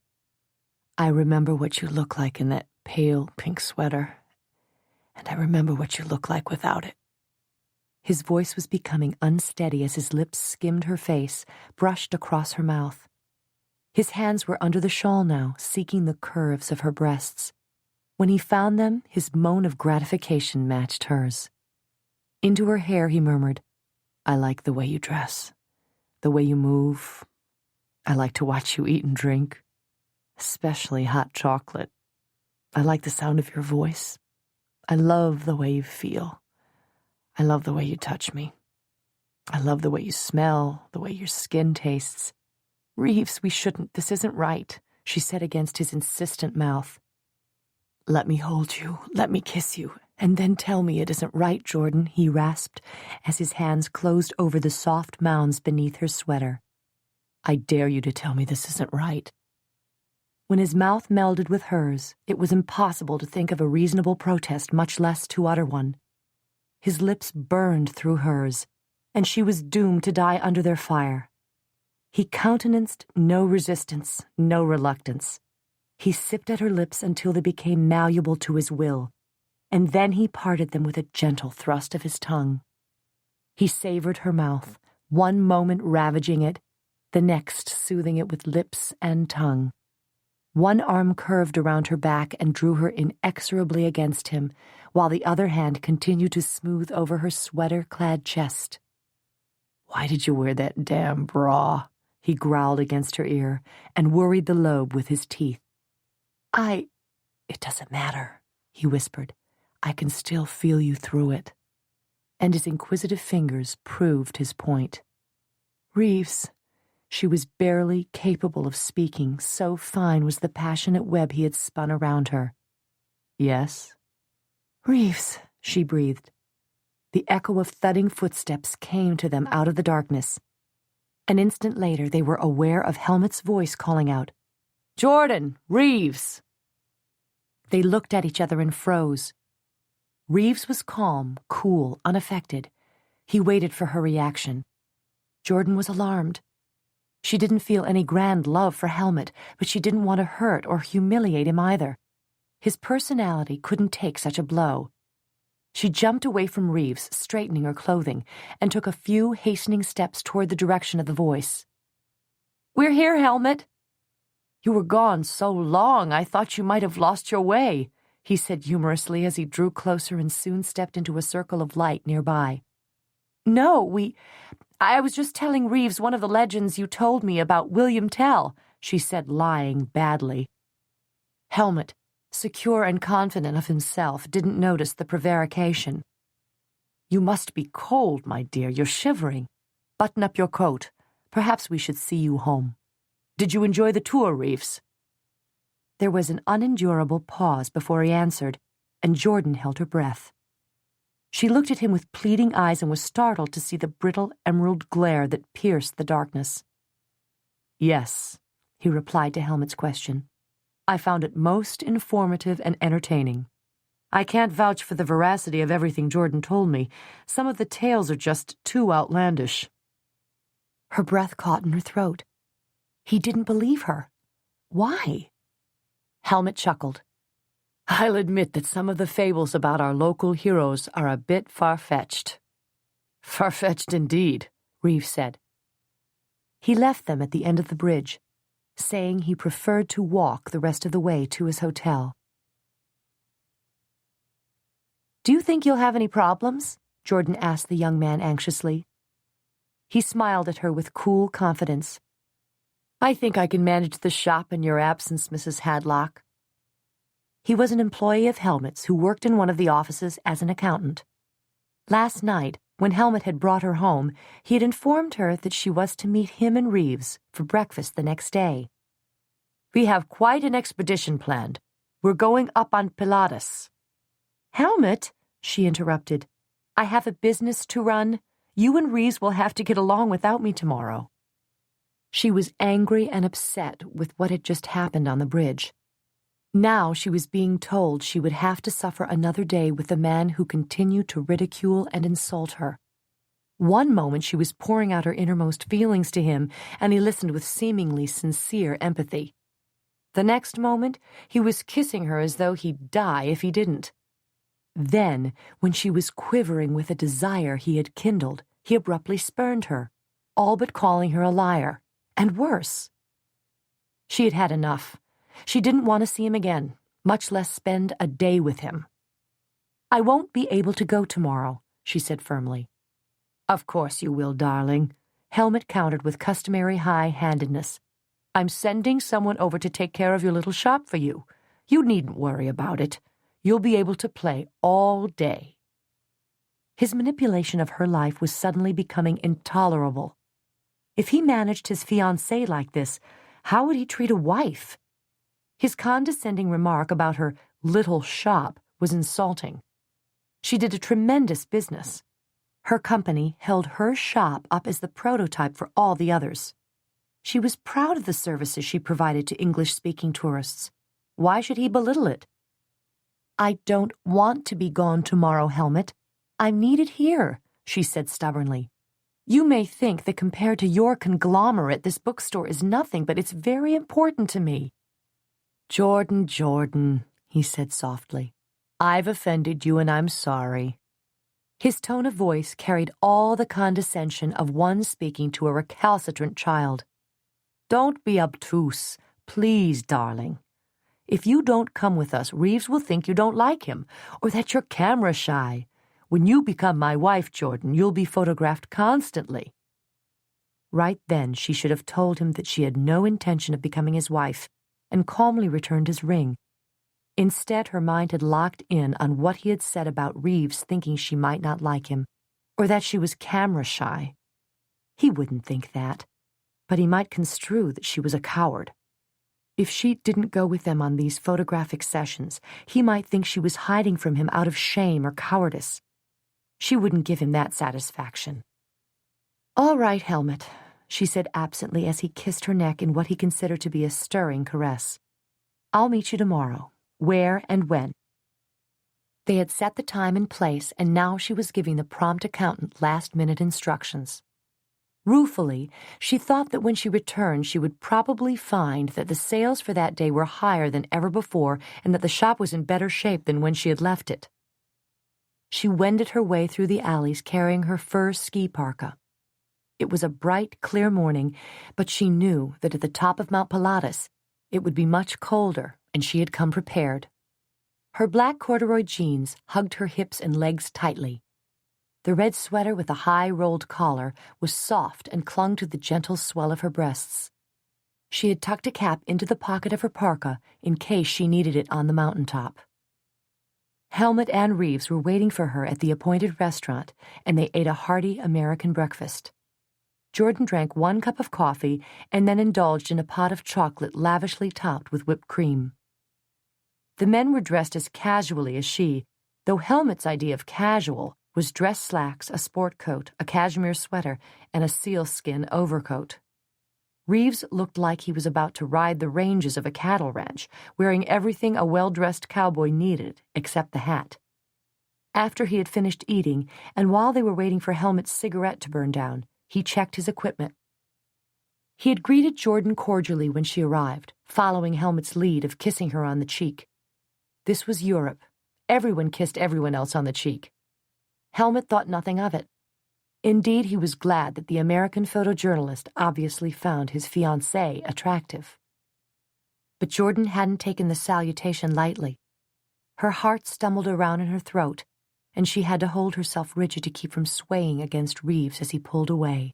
I remember what you look like in that pale pink sweater, and I remember what you look like without it. His voice was becoming unsteady as his lips skimmed her face, brushed across her mouth. His hands were under the shawl now, seeking the curves of her breasts. When he found them, his moan of gratification matched hers. Into her hair he murmured, I like the way you dress, the way you move. I like to watch you eat and drink, especially hot chocolate. I like the sound of your voice. I love the way you feel. I love the way you touch me. I love the way you smell, the way your skin tastes. Reeves, we shouldn't. This isn't right, she said against his insistent mouth. Let me hold you. Let me kiss you. And then tell me it isn't right, Jordan, he rasped as his hands closed over the soft mounds beneath her sweater. I dare you to tell me this isn't right. When his mouth melded with hers, it was impossible to think of a reasonable protest, much less to utter one. His lips burned through hers, and she was doomed to die under their fire. He countenanced no resistance, no reluctance. He sipped at her lips until they became malleable to his will, and then he parted them with a gentle thrust of his tongue. He savored her mouth, one moment ravaging it, the next soothing it with lips and tongue. One arm curved around her back and drew her inexorably against him, while the other hand continued to smooth over her sweater-clad chest. Why did you wear that damn bra? He growled against her ear and worried the lobe with his teeth. It doesn't matter, he whispered. I can still feel you through it. And his inquisitive fingers proved his point. Reeves, she was barely capable of speaking, so fine was the passionate web he had spun around her. Yes? Reeves, she breathed. The echo of thudding footsteps came to them out of the darkness. An instant later, they were aware of Helmut's voice calling out, Jordan! Reeves! They looked at each other and froze. Reeves was calm, cool, unaffected. He waited for her reaction. Jordan was alarmed. She didn't feel any grand love for Helmut, but she didn't want to hurt or humiliate him either. His personality couldn't take such a blow. She jumped away from Reeves, straightening her clothing, and took a few hastening steps toward the direction of the voice. We're here, Helmut. You were gone so long, I thought you might have lost your way, he said humorously as he drew closer and soon stepped into a circle of light nearby. No, I was just telling Reeves one of the legends you told me about William Tell, she said, lying badly. Helmut, secure and confident of himself, didn't notice the prevarication. You must be cold, my dear. You're shivering. Button up your coat. Perhaps we should see you home. Did you enjoy the tour, Reeves? There was an unendurable pause before he answered, and Jordan held her breath. She looked at him with pleading eyes and was startled to see the brittle emerald glare that pierced the darkness. Yes, he replied to Helmut's question. I found it most informative and entertaining. I can't vouch for the veracity of everything Jordan told me. Some of the tales are just too outlandish. Her breath caught in her throat. He didn't believe her. Why? Helmut chuckled. I'll admit that some of the fables about our local heroes are a bit far-fetched. Far-fetched indeed, Reeves said. He left them at the end of the bridge, saying he preferred to walk the rest of the way to his hotel. Do you think you'll have any problems? Jordan asked the young man anxiously. He smiled at her with cool confidence. I think I can manage the shop in your absence, Mrs. Hadlock. He was an employee of Helmut's who worked in one of the offices as an accountant. Last night, when Helmut had brought her home, he had informed her that she was to meet him and Reeves for breakfast the next day. "We have quite an expedition planned. We're going up on Pilatus." "Helmut," she interrupted, "I have a business to run. You and Reeves will have to get along without me tomorrow." She was angry and upset with what had just happened on the bridge. Now she was being told she would have to suffer another day with the man who continued to ridicule and insult her. One moment she was pouring out her innermost feelings to him, and he listened with seemingly sincere empathy. The next moment, he was kissing her as though he'd die if he didn't. Then, when she was quivering with a desire he had kindled, he abruptly spurned her, all but calling her a liar, and worse. She had had enough. She didn't want to see him again, much less spend a day with him. "I won't be able to go tomorrow," she said firmly. "Of course you will, darling," Helmut countered with customary high-handedness. "I'm sending someone over to take care of your little shop for you. You needn't worry about it. You'll be able to play all day." His manipulation of her life was suddenly becoming intolerable. If he managed his fiancée like this, how would he treat a wife? His condescending remark about her little shop was insulting. She did a tremendous business. Her company held her shop up as the prototype for all the others. She was proud of the services she provided to English-speaking tourists. Why should he belittle it? "I don't want to be gone tomorrow, Helmut. I'm needed here," she said stubbornly. "You may think that compared to your conglomerate, this bookstore is nothing, but it's very important to me." Jordan, he said softly. "I've offended you and I'm sorry." His tone of voice carried all the condescension of one speaking to a recalcitrant child. "Don't be obtuse, please, darling. If you don't come with us, Reeves will think you don't like him, or that you're camera shy. When you become my wife, Jordan, you'll be photographed constantly." Right then she should have told him that she had no intention of becoming his wife, and calmly returned his ring. Instead, her mind had locked in on what he had said about Reeves thinking she might not like him, or that she was camera shy. He wouldn't think that, but he might construe that she was a coward. If she didn't go with them on these photographic sessions, he might think she was hiding from him out of shame or cowardice. She wouldn't give him that satisfaction. "All right, Helmut," she said absently as he kissed her neck in what he considered to be a stirring caress. "I'll meet you tomorrow. Where and when?" They had set the time and place, and now she was giving the prompt accountant last-minute instructions. Ruefully, she thought that when she returned she would probably find that the sales for that day were higher than ever before and that the shop was in better shape than when she had left it. She wended her way through the alleys carrying her fur ski parka. It was a bright, clear morning, but she knew that at the top of Mount Pilatus it would be much colder, and she had come prepared. Her black corduroy jeans hugged her hips and legs tightly. The red sweater with a high rolled collar was soft and clung to the gentle swell of her breasts. She had tucked a cap into the pocket of her parka in case she needed it on the mountaintop. Helmut and Reeves were waiting for her at the appointed restaurant, and they ate a hearty American breakfast. Jordan drank 1 cup of coffee and then indulged in a pot of chocolate lavishly topped with whipped cream. The men were dressed as casually as she, though Helmut's idea of casual was dress slacks, a sport coat, a cashmere sweater, and a sealskin overcoat. Reeves looked like he was about to ride the ranges of a cattle ranch, wearing everything a well-dressed cowboy needed except the hat. After he had finished eating, and while they were waiting for Helmut's cigarette to burn down, he checked his equipment. He had greeted Jordan cordially when she arrived, following Helmut's lead of kissing her on the cheek. This was Europe. Everyone kissed everyone else on the cheek. Helmut thought nothing of it. Indeed, he was glad that the American photojournalist obviously found his fiancée attractive. But Jordan hadn't taken the salutation lightly. Her heart stumbled around in her throat, and she had to hold herself rigid to keep from swaying against Reeves as he pulled away.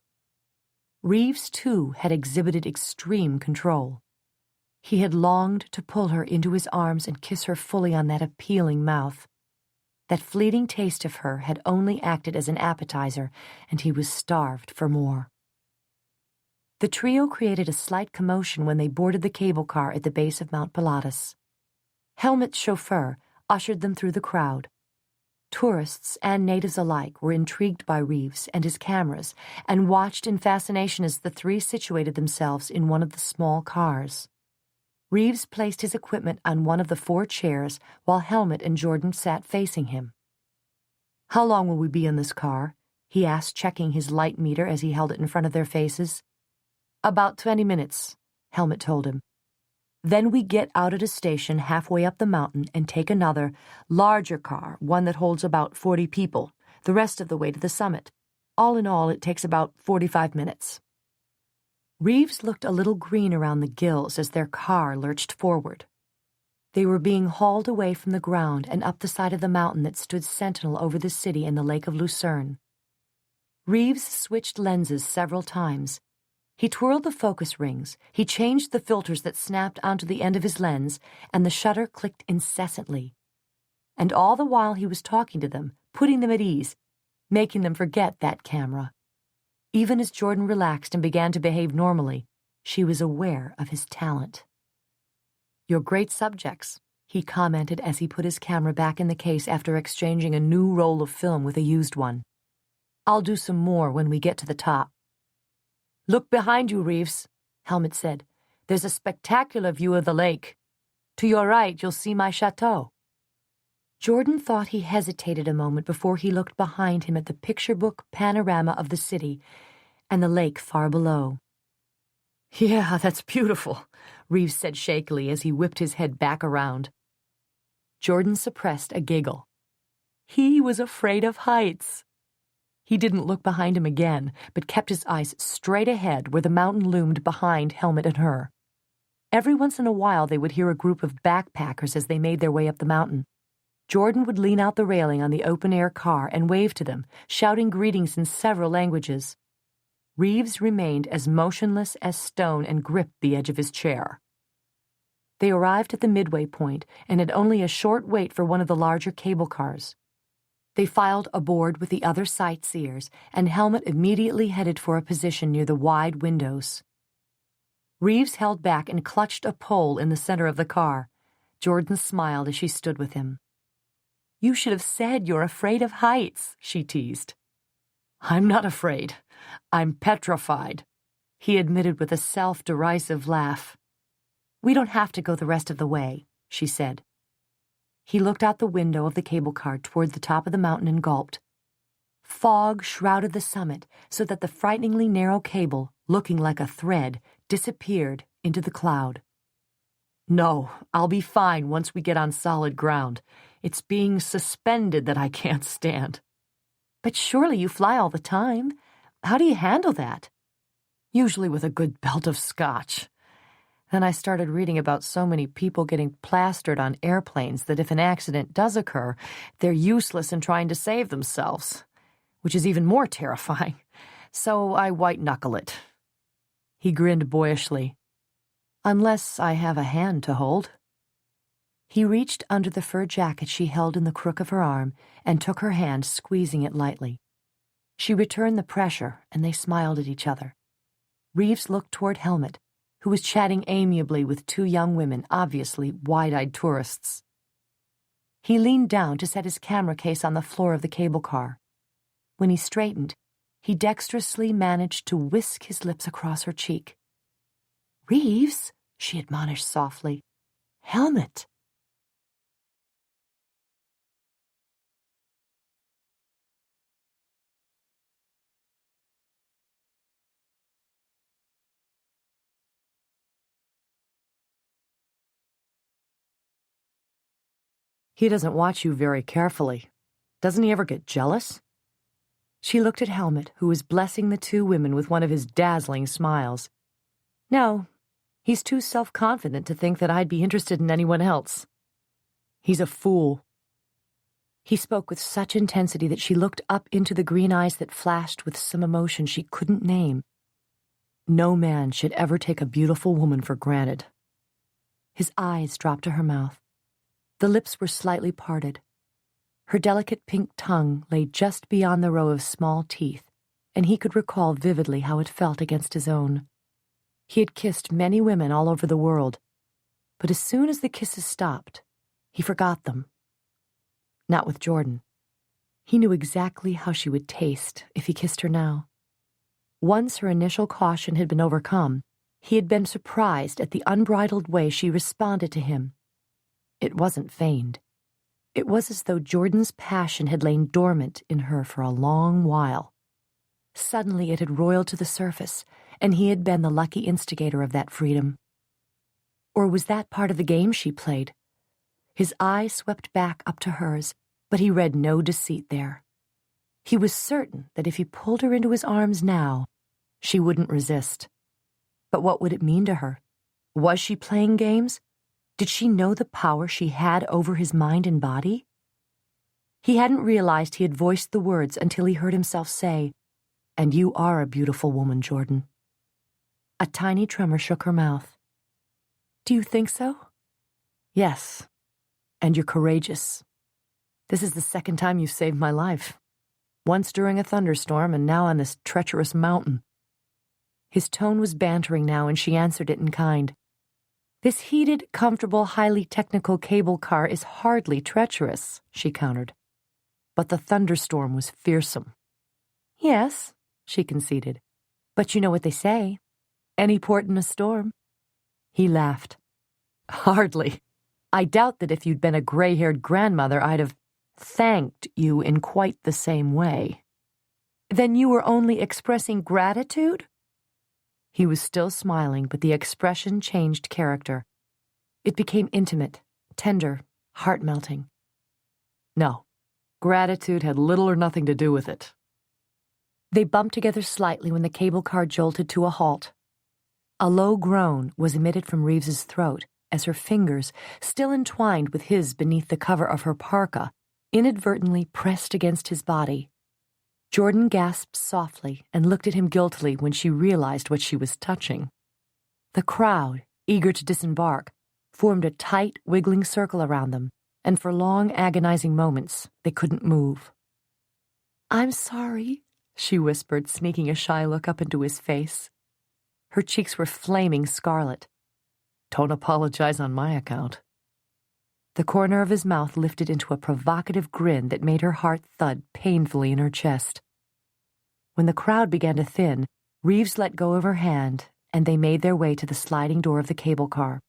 Reeves, too, had exhibited extreme control. He had longed to pull her into his arms and kiss her fully on that appealing mouth. That fleeting taste of her had only acted as an appetizer, and he was starved for more. The trio created a slight commotion when they boarded the cable car at the base of Mount Pilatus. Helmut's chauffeur ushered them through the crowd. Tourists and natives alike were intrigued by Reeves and his cameras and watched in fascination as the three situated themselves in one of the small cars. Reeves placed his equipment on one of the 4 chairs while Helmut and Jordan sat facing him. "How long will we be in this car?" he asked, checking his light meter as he held it in front of their faces. "About 20 minutes, Helmut told him. "Then we get out at a station halfway up the mountain and take another, larger car, one that holds about 40 people, the rest of the way to the summit. All in all, it takes about 45 minutes. Reeves looked a little green around the gills as their car lurched forward. They were being hauled away from the ground and up the side of the mountain that stood sentinel over the city and the Lake of Lucerne. Reeves switched lenses several times. He twirled the focus rings, he changed the filters that snapped onto the end of his lens, and the shutter clicked incessantly. And all the while he was talking to them, putting them at ease, making them forget that camera. Even as Jordan relaxed and began to behave normally, she was aware of his talent. "You're great subjects," he commented as he put his camera back in the case after exchanging a new roll of film with a used one. "I'll do some more when we get to the top." "Look behind you, Reeves," Helmut said. "There's a spectacular view of the lake. To your right, you'll see my chateau." Jordan thought he hesitated a moment before he looked behind him at the picture book panorama of the city and the lake far below. "Yeah, that's beautiful," Reeves said shakily as he whipped his head back around. Jordan suppressed a giggle. He was afraid of heights. He didn't look behind him again, but kept his eyes straight ahead where the mountain loomed behind Helmut and her. Every once in a while they would hear a group of backpackers as they made their way up the mountain. Jordan would lean out the railing on the open-air car and wave to them, shouting greetings in several languages. Reeves remained as motionless as stone and gripped the edge of his chair. They arrived at the midway point and had only a short wait for one of the larger cable cars. They filed aboard with the other sightseers, and Helmut immediately headed for a position near the wide windows. Reeves held back and clutched a pole in the center of the car. Jordan smiled as she stood with him. "You should have said you're afraid of heights," she teased. "I'm not afraid. I'm petrified," he admitted with a self-derisive laugh. "We don't have to go the rest of the way," she said. He looked out the window of the cable car toward the top of the mountain and gulped. Fog shrouded the summit so that the frighteningly narrow cable, looking like a thread, disappeared into the cloud. "No, I'll be fine once we get on solid ground. It's being suspended that I can't stand." "But surely you fly all the time. How do you handle that?" "Usually with a good belt of scotch." Then I started reading about so many people getting plastered on airplanes that if an accident does occur, they're useless in trying to save themselves, which is even more terrifying. So I white-knuckle it. He grinned boyishly. "Unless I have a hand to hold." He reached under the fur jacket she held in the crook of her arm and took her hand, squeezing it lightly. She returned the pressure, and they smiled at each other. Reeves looked toward Helmut, who was chatting amiably with 2 young women, obviously wide-eyed tourists. He leaned down to set his camera case on the floor of the cable car. When he straightened, he dexterously managed to whisk his lips across her cheek. "Reeves," she admonished softly. "Helmut." "He doesn't watch you very carefully. Doesn't he ever get jealous?" She looked at Helmut, who was blessing the 2 women with one of his dazzling smiles. "No, he's too self-confident to think that I'd be interested in anyone else. He's a fool." He spoke with such intensity that she looked up into the green eyes that flashed with some emotion she couldn't name. "No man should ever take a beautiful woman for granted." His eyes dropped to her mouth. The lips were slightly parted. Her delicate pink tongue lay just beyond the row of small teeth, and he could recall vividly how it felt against his own. He had kissed many women all over the world, but as soon as the kisses stopped, he forgot them. Not with Jordan. He knew exactly how she would taste if he kissed her now. Once her initial caution had been overcome, he had been surprised at the unbridled way she responded to him. It wasn't feigned. It was as though Jordan's passion had lain dormant in her for a long while. Suddenly it had roiled to the surface, and he had been the lucky instigator of that freedom. Or was that part of the game she played? His eye swept back up to hers, but he read no deceit there. He was certain that if he pulled her into his arms now, she wouldn't resist. But what would it mean to her? Was she playing games? Did she know the power she had over his mind and body? He hadn't realized he had voiced the words until he heard himself say, "And you are a beautiful woman, Jordan." A tiny tremor shook her mouth. "Do you think so?" "Yes. And you're courageous. This is the second time you've saved my life. Once during a thunderstorm, and now on this treacherous mountain." His tone was bantering now, and she answered it in kind. "This heated, comfortable, highly technical cable car is hardly treacherous," she countered. "But the thunderstorm was fearsome." "Yes," she conceded. "But you know what they say. Any port in a storm." He laughed. "Hardly. I doubt that if you'd been a gray-haired grandmother, I'd have thanked you in quite the same way." "Then you were only expressing gratitude?" He was still smiling, but the expression changed character. It became intimate, tender, heart-melting. "No, gratitude had little or nothing to do with it." They bumped together slightly when the cable car jolted to a halt. A low groan was emitted from Reeves's throat as her fingers, still entwined with his beneath the cover of her parka, inadvertently pressed against his body. Jordan gasped softly and looked at him guiltily when she realized what she was touching. The crowd, eager to disembark, formed a tight, wiggling circle around them, and for long, agonizing moments, they couldn't move. "I'm sorry," she whispered, sneaking a shy look up into his face. Her cheeks were flaming scarlet. "Don't apologize on my account." The corner of his mouth lifted into a provocative grin that made her heart thud painfully in her chest. When the crowd began to thin, Reeves let go of her hand, and they made their way to the sliding door of the cable car.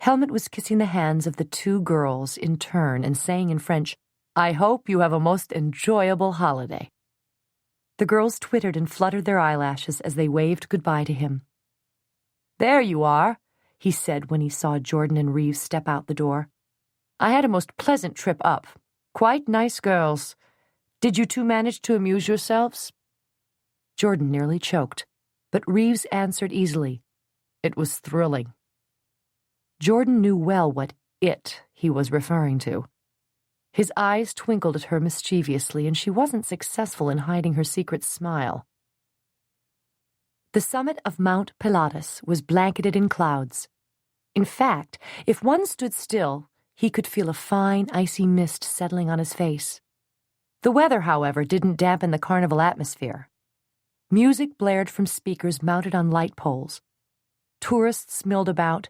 Helmut was kissing the hands of the two girls in turn and saying in French, "I hope you have a most enjoyable holiday." The girls twittered and fluttered their eyelashes as they waved goodbye to him. "There you are," he said when he saw Jordan and Reeves step out the door. "I had a most pleasant trip up. Quite nice girls. Did you two manage to amuse yourselves?" Jordan nearly choked, but Reeves answered easily, "It was thrilling." Jordan knew well what "it" he was referring to. His eyes twinkled at her mischievously, and she wasn't successful in hiding her secret smile. The summit of Mount Pilatus was blanketed in clouds. In fact, if one stood still, he could feel a fine, icy mist settling on his face. The weather, however, didn't dampen the carnival atmosphere. Music blared from speakers mounted on light poles. Tourists milled about,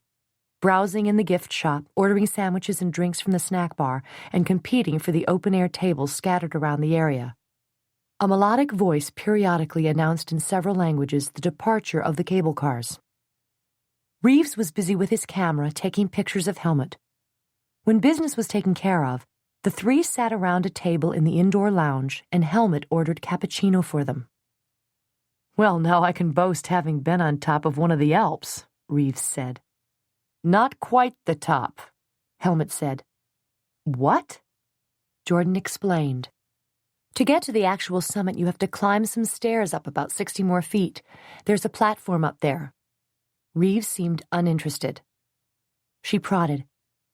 browsing in the gift shop, ordering sandwiches and drinks from the snack bar, and competing for the open-air tables scattered around the area. A melodic voice periodically announced in several languages the departure of the cable cars. Reeves was busy with his camera taking pictures of Helmut. When business was taken care of, the three sat around a table in the indoor lounge, and Helmut ordered cappuccino for them. "Well, now I can boast having been on top of one of the Alps," Reeves said. "Not quite the top," Helmut said. "What?" Jordan explained. "To get to the actual summit, you have to climb some stairs up about 60 more feet. There's a platform up there." Reeves seemed uninterested. She prodded.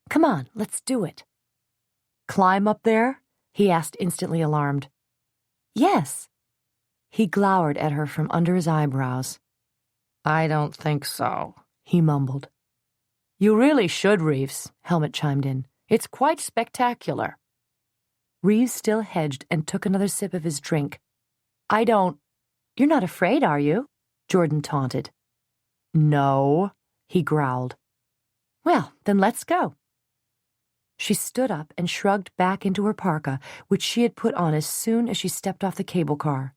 "Come on, let's do it." "Climb up there?" he asked, instantly alarmed. "Yes." He glowered at her from under his eyebrows. "I don't think so," he mumbled. You really should, Reeves, Helmut chimed in. It's quite spectacular. Reeves still hedged and took another sip of his drink. You're not afraid, are you? Jordan taunted. No, he growled. Well, then let's go. She stood up and shrugged back into her parka, which she had put on as soon as she stepped off the cable car.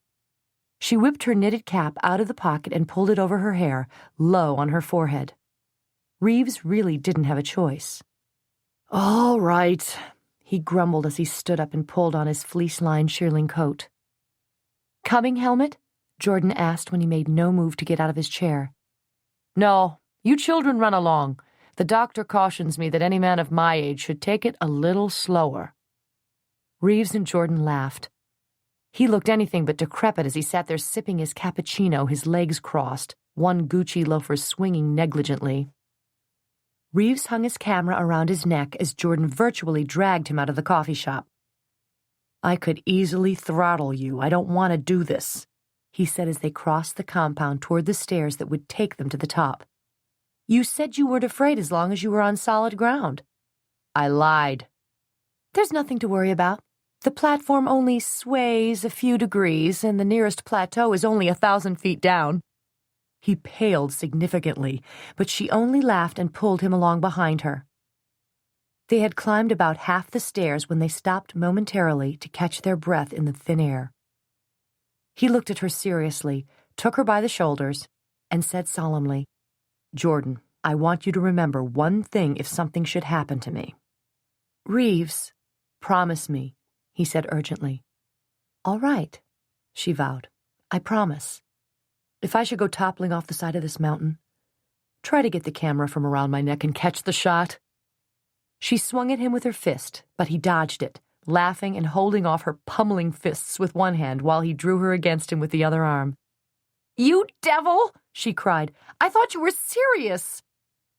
She whipped her knitted cap out of the pocket and pulled it over her hair, low on her forehead. Reeves really didn't have a choice. All right, he grumbled as he stood up and pulled on his fleece-lined shearling coat. Coming, Helmut? Jordan asked when he made no move to get out of his chair. No, you children run along. The doctor cautions me that any man of my age should take it a little slower. Reeves and Jordan laughed. He looked anything but decrepit as he sat there sipping his cappuccino, his legs crossed, one Gucci loafer swinging negligently. Reeves hung his camera around his neck as Jordan virtually dragged him out of the coffee shop. I could easily throttle you. I don't want to do this, he said as they crossed the compound toward the stairs that would take them to the top. You said you weren't afraid as long as you were on solid ground. I lied. There's nothing to worry about. The platform only sways a few degrees, and the nearest plateau is only 1,000 feet down. He paled significantly, but she only laughed and pulled him along behind her. They had climbed about half the stairs when they stopped momentarily to catch their breath in the thin air. He looked at her seriously, took her by the shoulders, and said solemnly, Jordan, I want you to remember one thing if something should happen to me. Reeves, promise me, he said urgently. All right, she vowed. I promise. If I should go toppling off the side of this mountain, try to get the camera from around my neck and catch the shot. She swung at him with her fist, but he dodged it, laughing and holding off her pummeling fists with one hand while he drew her against him with the other arm. You devil, she cried. I thought you were serious.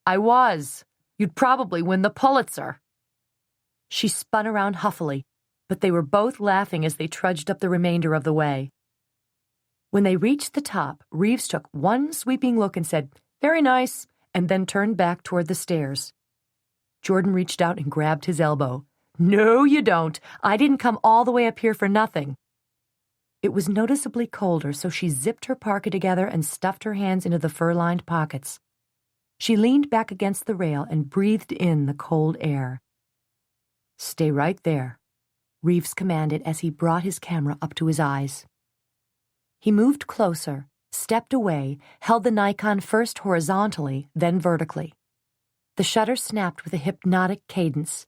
I was. You'd probably win the Pulitzer. She spun around huffily, but they were both laughing as they trudged up the remainder of the way. When they reached the top, Reeves took one sweeping look and said, Very nice, and then turned back toward the stairs. Jordan reached out and grabbed his elbow. No, you don't. I didn't come all the way up here for nothing. It was noticeably colder, so she zipped her parka together and stuffed her hands into the fur-lined pockets. She leaned back against the rail and breathed in the cold air. Stay right there, Reeves commanded as he brought his camera up to his eyes. He moved closer, stepped away, held the Nikon first horizontally, then vertically. The shutter snapped with a hypnotic cadence.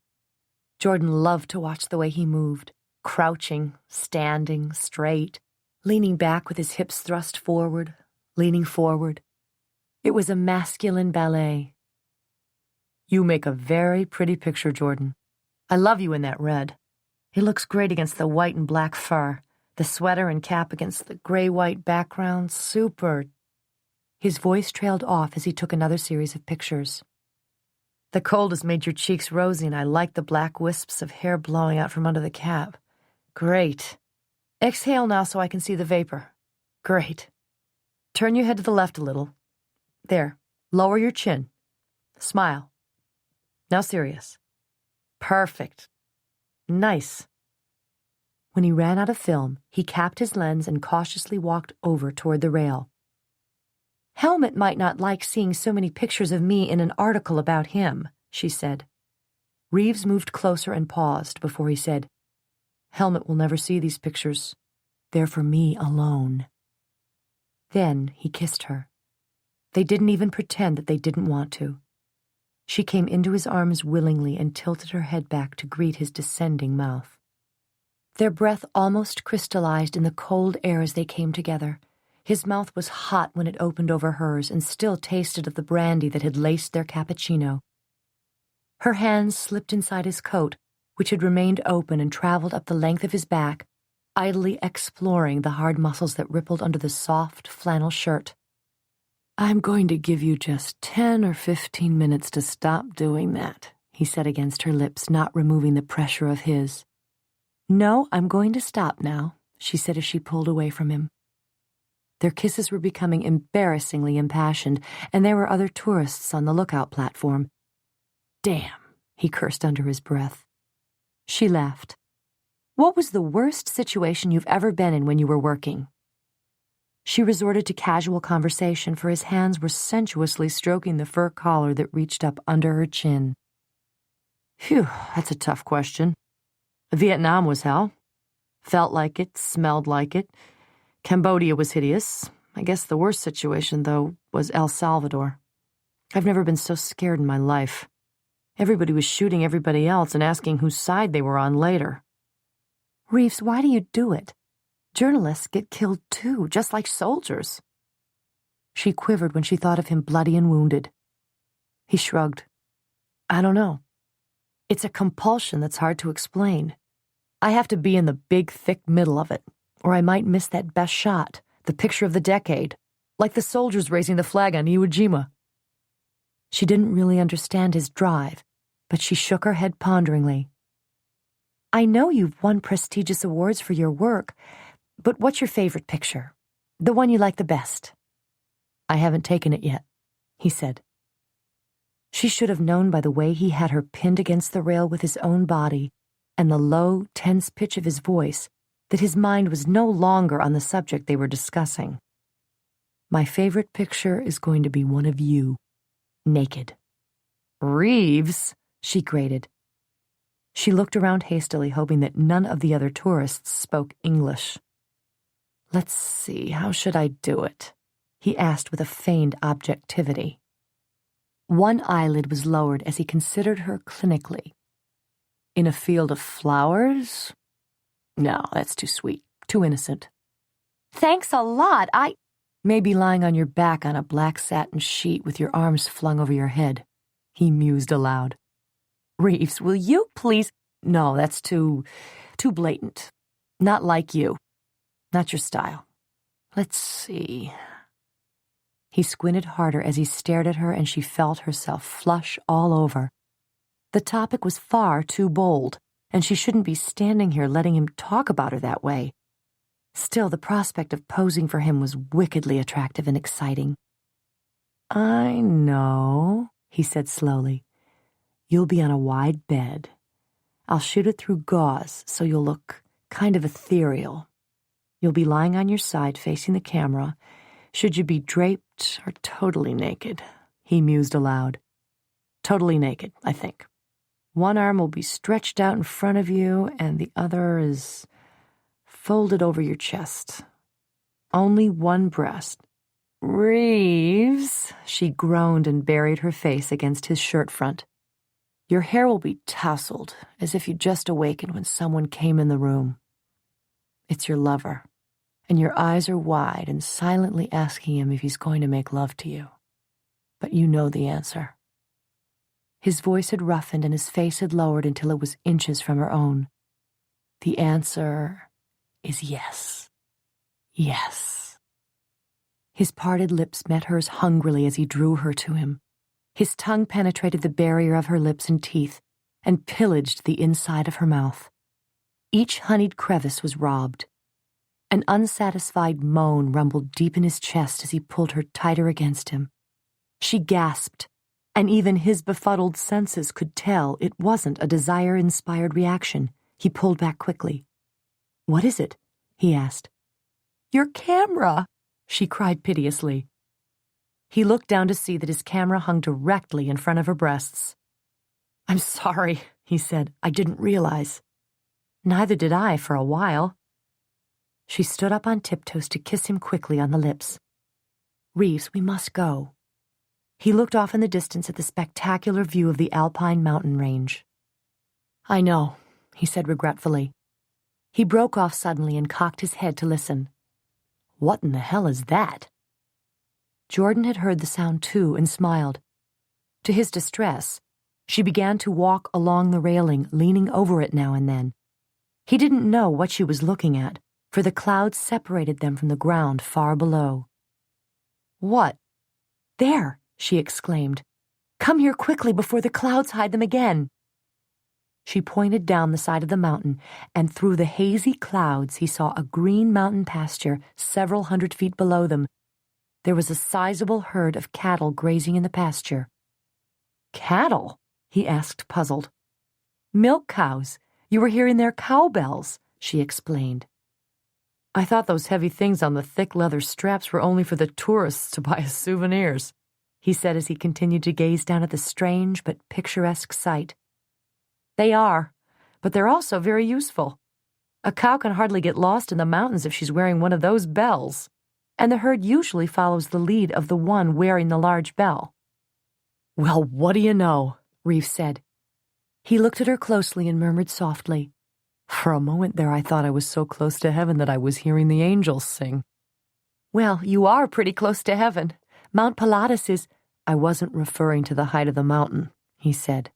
Jordan loved to watch the way he moved, crouching, standing, straight, leaning back with his hips thrust forward, leaning forward. It was a masculine ballet. You make a very pretty picture, Jordan. I love you in that red. It looks great against the white and black fur, the sweater and cap against the gray-white background. Super. His voice trailed off as he took another series of pictures. The cold has made your cheeks rosy, and I like the black wisps of hair blowing out from under the cap. Great. Exhale now so I can see the vapor. Great. Turn your head to the left a little. There. Lower your chin. Smile. Now serious. Perfect. Nice. When he ran out of film, he capped his lens and cautiously walked over toward the rail. Helmut might not like seeing so many pictures of me in an article about him, she said. Reeves moved closer and paused before he said, Helmut will never see these pictures. They're for me alone. Then he kissed her. They didn't even pretend that they didn't want to. She came into his arms willingly and tilted her head back to greet his descending mouth. Their breath almost crystallized in the cold air as they came together. His mouth was hot when it opened over hers and still tasted of the brandy that had laced their cappuccino. Her hands slipped inside his coat, which had remained open, and traveled up the length of his back, idly exploring the hard muscles that rippled under the soft flannel shirt. I'm going to give you just 10 or 15 minutes to stop doing that, he said against her lips, not removing the pressure of his. No, I'm going to stop now, she said as she pulled away from him. Their kisses were becoming embarrassingly impassioned, and there were other tourists on the lookout platform, Damn, he cursed under his breath. She laughed. What was the worst situation you've ever been in when you were working? She resorted to casual conversation, for his hands were sensuously stroking the fur collar that reached up under her chin. Phew, that's a tough question. Vietnam was hell. Felt like it, smelled like it. Cambodia was hideous. I guess the worst situation, though, was El Salvador. I've never been so scared in my life. Everybody was shooting everybody else and asking whose side they were on later. Reeves, why do you do it? Journalists get killed too, just like soldiers. She quivered when she thought of him bloody and wounded. He shrugged. I don't know. It's a compulsion that's hard to explain. I have to be in the big, thick middle of it, or I might miss that best shot, the picture of the decade, like the soldiers raising the flag on Iwo Jima. She didn't really understand his drive, but she shook her head ponderingly. I know you've won prestigious awards for your work, but what's your favorite picture? The one you like the best? I haven't taken it yet, he said. She should have known by the way he had her pinned against the rail with his own body and the low, tense pitch of his voice that his mind was no longer on the subject they were discussing. My favorite picture is going to be one of you, naked. Reeves, she grated. She looked around hastily, hoping that none of the other tourists spoke English. Let's see, how should I do it? He asked with a feigned objectivity. One eyelid was lowered as he considered her clinically. In a field of flowers? No, that's too sweet, too innocent. Thanks a lot, Maybe lying on your back on a black satin sheet with your arms flung over your head, he mused aloud. Reeves, will you please? No, that's too blatant. Not like you. Not your style. Let's see. He squinted harder as he stared at her, and she felt herself flush all over. The topic was far too bold, and she shouldn't be standing here letting him talk about her that way. Still, the prospect of posing for him was wickedly attractive and exciting. I know, he said slowly. You'll be on a wide bed. I'll shoot it through gauze so you'll look kind of ethereal. You'll be lying on your side facing the camera. Should you be draped or totally naked? He mused aloud. Totally naked, I think. One arm will be stretched out in front of you, and the other is folded over your chest. Only one breast. Reeves, she groaned and buried her face against his shirt front. Your hair will be tousled, as if you just awakened when someone came in the room. It's your lover, and your eyes are wide and silently asking him if he's going to make love to you. But you know the answer. His voice had roughened and his face had lowered until it was inches from her own. The answer is yes. Yes. His parted lips met hers hungrily as he drew her to him. His tongue penetrated the barrier of her lips and teeth and pillaged the inside of her mouth. Each honeyed crevice was robbed. An unsatisfied moan rumbled deep in his chest as he pulled her tighter against him. She gasped, and even his befuddled senses could tell it wasn't a desire-inspired reaction. He pulled back quickly. What is it? He asked. Your camera, she cried piteously. He looked down to see that his camera hung directly in front of her breasts. I'm sorry, he said. I didn't realize. Neither did I for a while. She stood up on tiptoes to kiss him quickly on the lips. Reeves, we must go. He looked off in the distance at the spectacular view of the Alpine mountain range. I know, he said regretfully. He broke off suddenly and cocked his head to listen. What in the hell is that? Jordan had heard the sound too and smiled. To his distress, she began to walk along the railing, leaning over it now and then. He didn't know what she was looking at, for the clouds separated them from the ground far below. What? There, she exclaimed. Come here quickly before the clouds hide them again. She pointed down the side of the mountain, and through the hazy clouds he saw a green mountain pasture several 100 feet below them. There was a sizable herd of cattle grazing in the pasture. Cattle? he asked, puzzled. Milk cows. You were hearing their cowbells, she explained. I thought those heavy things on the thick leather straps were only for the tourists to buy as souvenirs, he said as he continued to gaze down at the strange but picturesque sight. They are, but they're also very useful. A cow can hardly get lost in the mountains if she's wearing one of those bells, and the herd usually follows the lead of the one wearing the large bell. Well, what do you know, Reeves said. He looked at her closely and murmured softly, For a moment there I thought I was so close to heaven that I was hearing the angels sing. Well, you are pretty close to heaven. Mount Pilatus is— I wasn't referring to the height of the mountain, he said.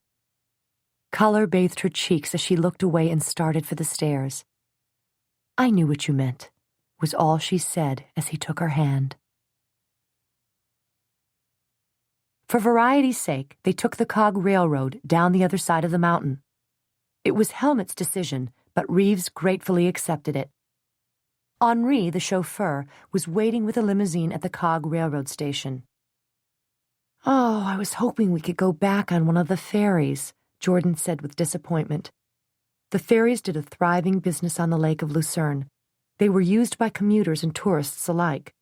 Color bathed her cheeks as she looked away and started for the stairs. I knew what you meant, was all she said as he took her hand. For variety's sake, they took the cog railroad down the other side of the mountain. It was Helmut's decision, but Reeves gratefully accepted it. Henri, the chauffeur, was waiting with a limousine at the cog railroad station. Oh, I was hoping we could go back on one of the ferries, Jordan said with disappointment. The ferries did a thriving business on the Lake of Lucerne. They were used by commuters and tourists alike.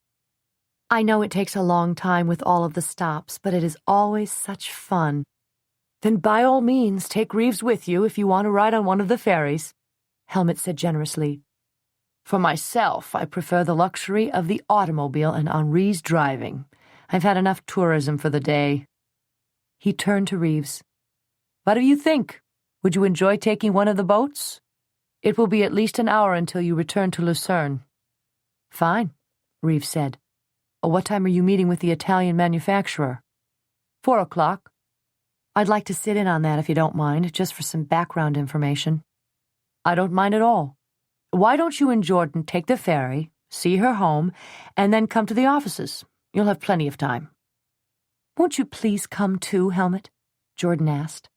I know it takes a long time with all of the stops, but it is always such fun. Then by all means, take Reeves with you if you want to ride on one of the ferries, Helmut said generously. For myself, I prefer the luxury of the automobile and Henri's driving. I've had enough tourism for the day. He turned to Reeves. What do you think? Would you enjoy taking one of the boats? It will be at least an hour until you return to Lucerne. Fine, Reeves said. What time are you meeting with the Italian manufacturer? 4 o'clock. I'd like to sit in on that if you don't mind, just for some background information. I don't mind at all. Why don't you and Jordan take the ferry, see her home, and then come to the offices? You'll have plenty of time. Won't you please come too, Helmut? Jordan asked.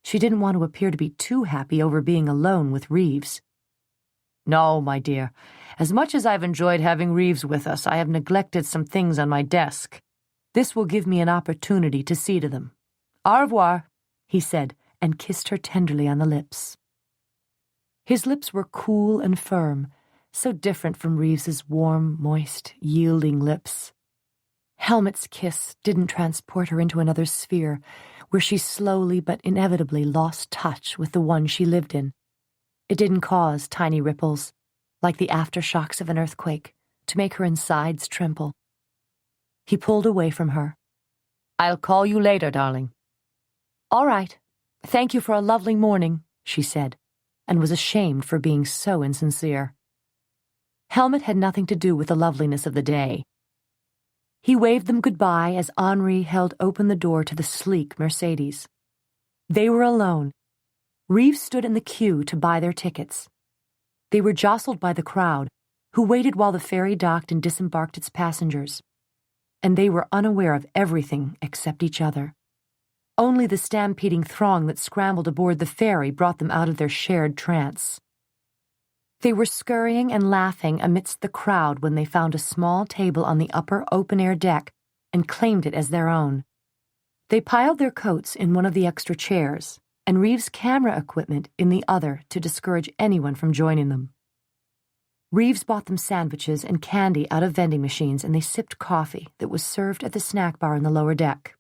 She didn't want to appear to be too happy over being alone with Reeves. No, my dear. As much as I've enjoyed having Reeves with us, I have neglected some things on my desk. This will give me an opportunity to see to them. Au revoir, he said, and kissed her tenderly on the lips. His lips were cool and firm, so different from Reeves's warm, moist, yielding lips. Helmut's kiss didn't transport her into another sphere, where she slowly but inevitably lost touch with the one she lived in. It didn't cause tiny ripples, like the aftershocks of an earthquake, to make her insides tremble. He pulled away from her. I'll call you later, darling. All right. Thank you for a lovely morning, she said, and was ashamed for being so insincere. Helmut had nothing to do with the loveliness of the day. He waved them goodbye as Henri held open the door to the sleek Mercedes. They were alone. Reeves stood in the queue to buy their tickets. They were jostled by the crowd, who waited while the ferry docked and disembarked its passengers. And they were unaware of everything except each other. Only the stampeding throng that scrambled aboard the ferry brought them out of their shared trance. They were scurrying and laughing amidst the crowd when they found a small table on the upper open-air deck and claimed it as their own. They piled their coats in one of the extra chairs, and Reeves' camera equipment in the other to discourage anyone from joining them. Reeves bought them sandwiches and candy out of vending machines, and they sipped coffee that was served at the snack bar in the lower deck.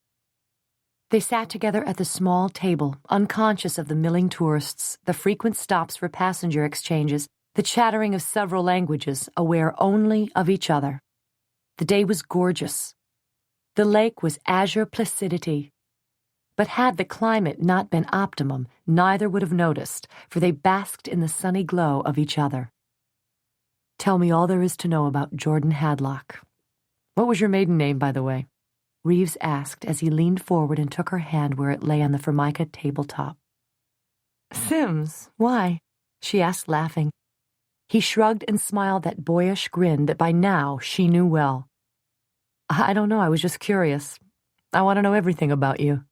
They sat together at the small table, unconscious of the milling tourists, the frequent stops for passenger exchanges, the chattering of several languages, aware only of each other. The day was gorgeous. The lake was azure placidity. But had the climate not been optimum, neither would have noticed, for they basked in the sunny glow of each other. Tell me all there is to know about Jordan Hadlock. What was your maiden name, by the way? Reeves asked as he leaned forward and took her hand where it lay on the Formica tabletop. Sims, why? She asked, laughing. He shrugged and smiled that boyish grin that by now she knew well. I don't know, I was just curious. I want to know everything about you.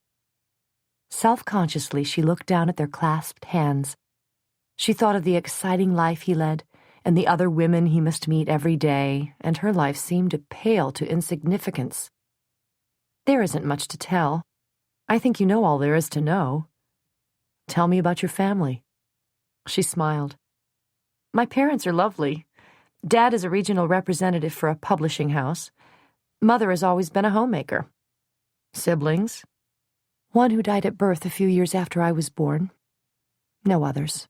Self-consciously, she looked down at their clasped hands. She thought of the exciting life he led, and the other women he must meet every day, and her life seemed to pale to insignificance. There isn't much to tell. I think you know all there is to know. Tell me about your family. She smiled. My parents are lovely. Dad is a regional representative for a publishing house. Mother has always been a homemaker. Siblings? One who died at birth a few years after I was born. No others.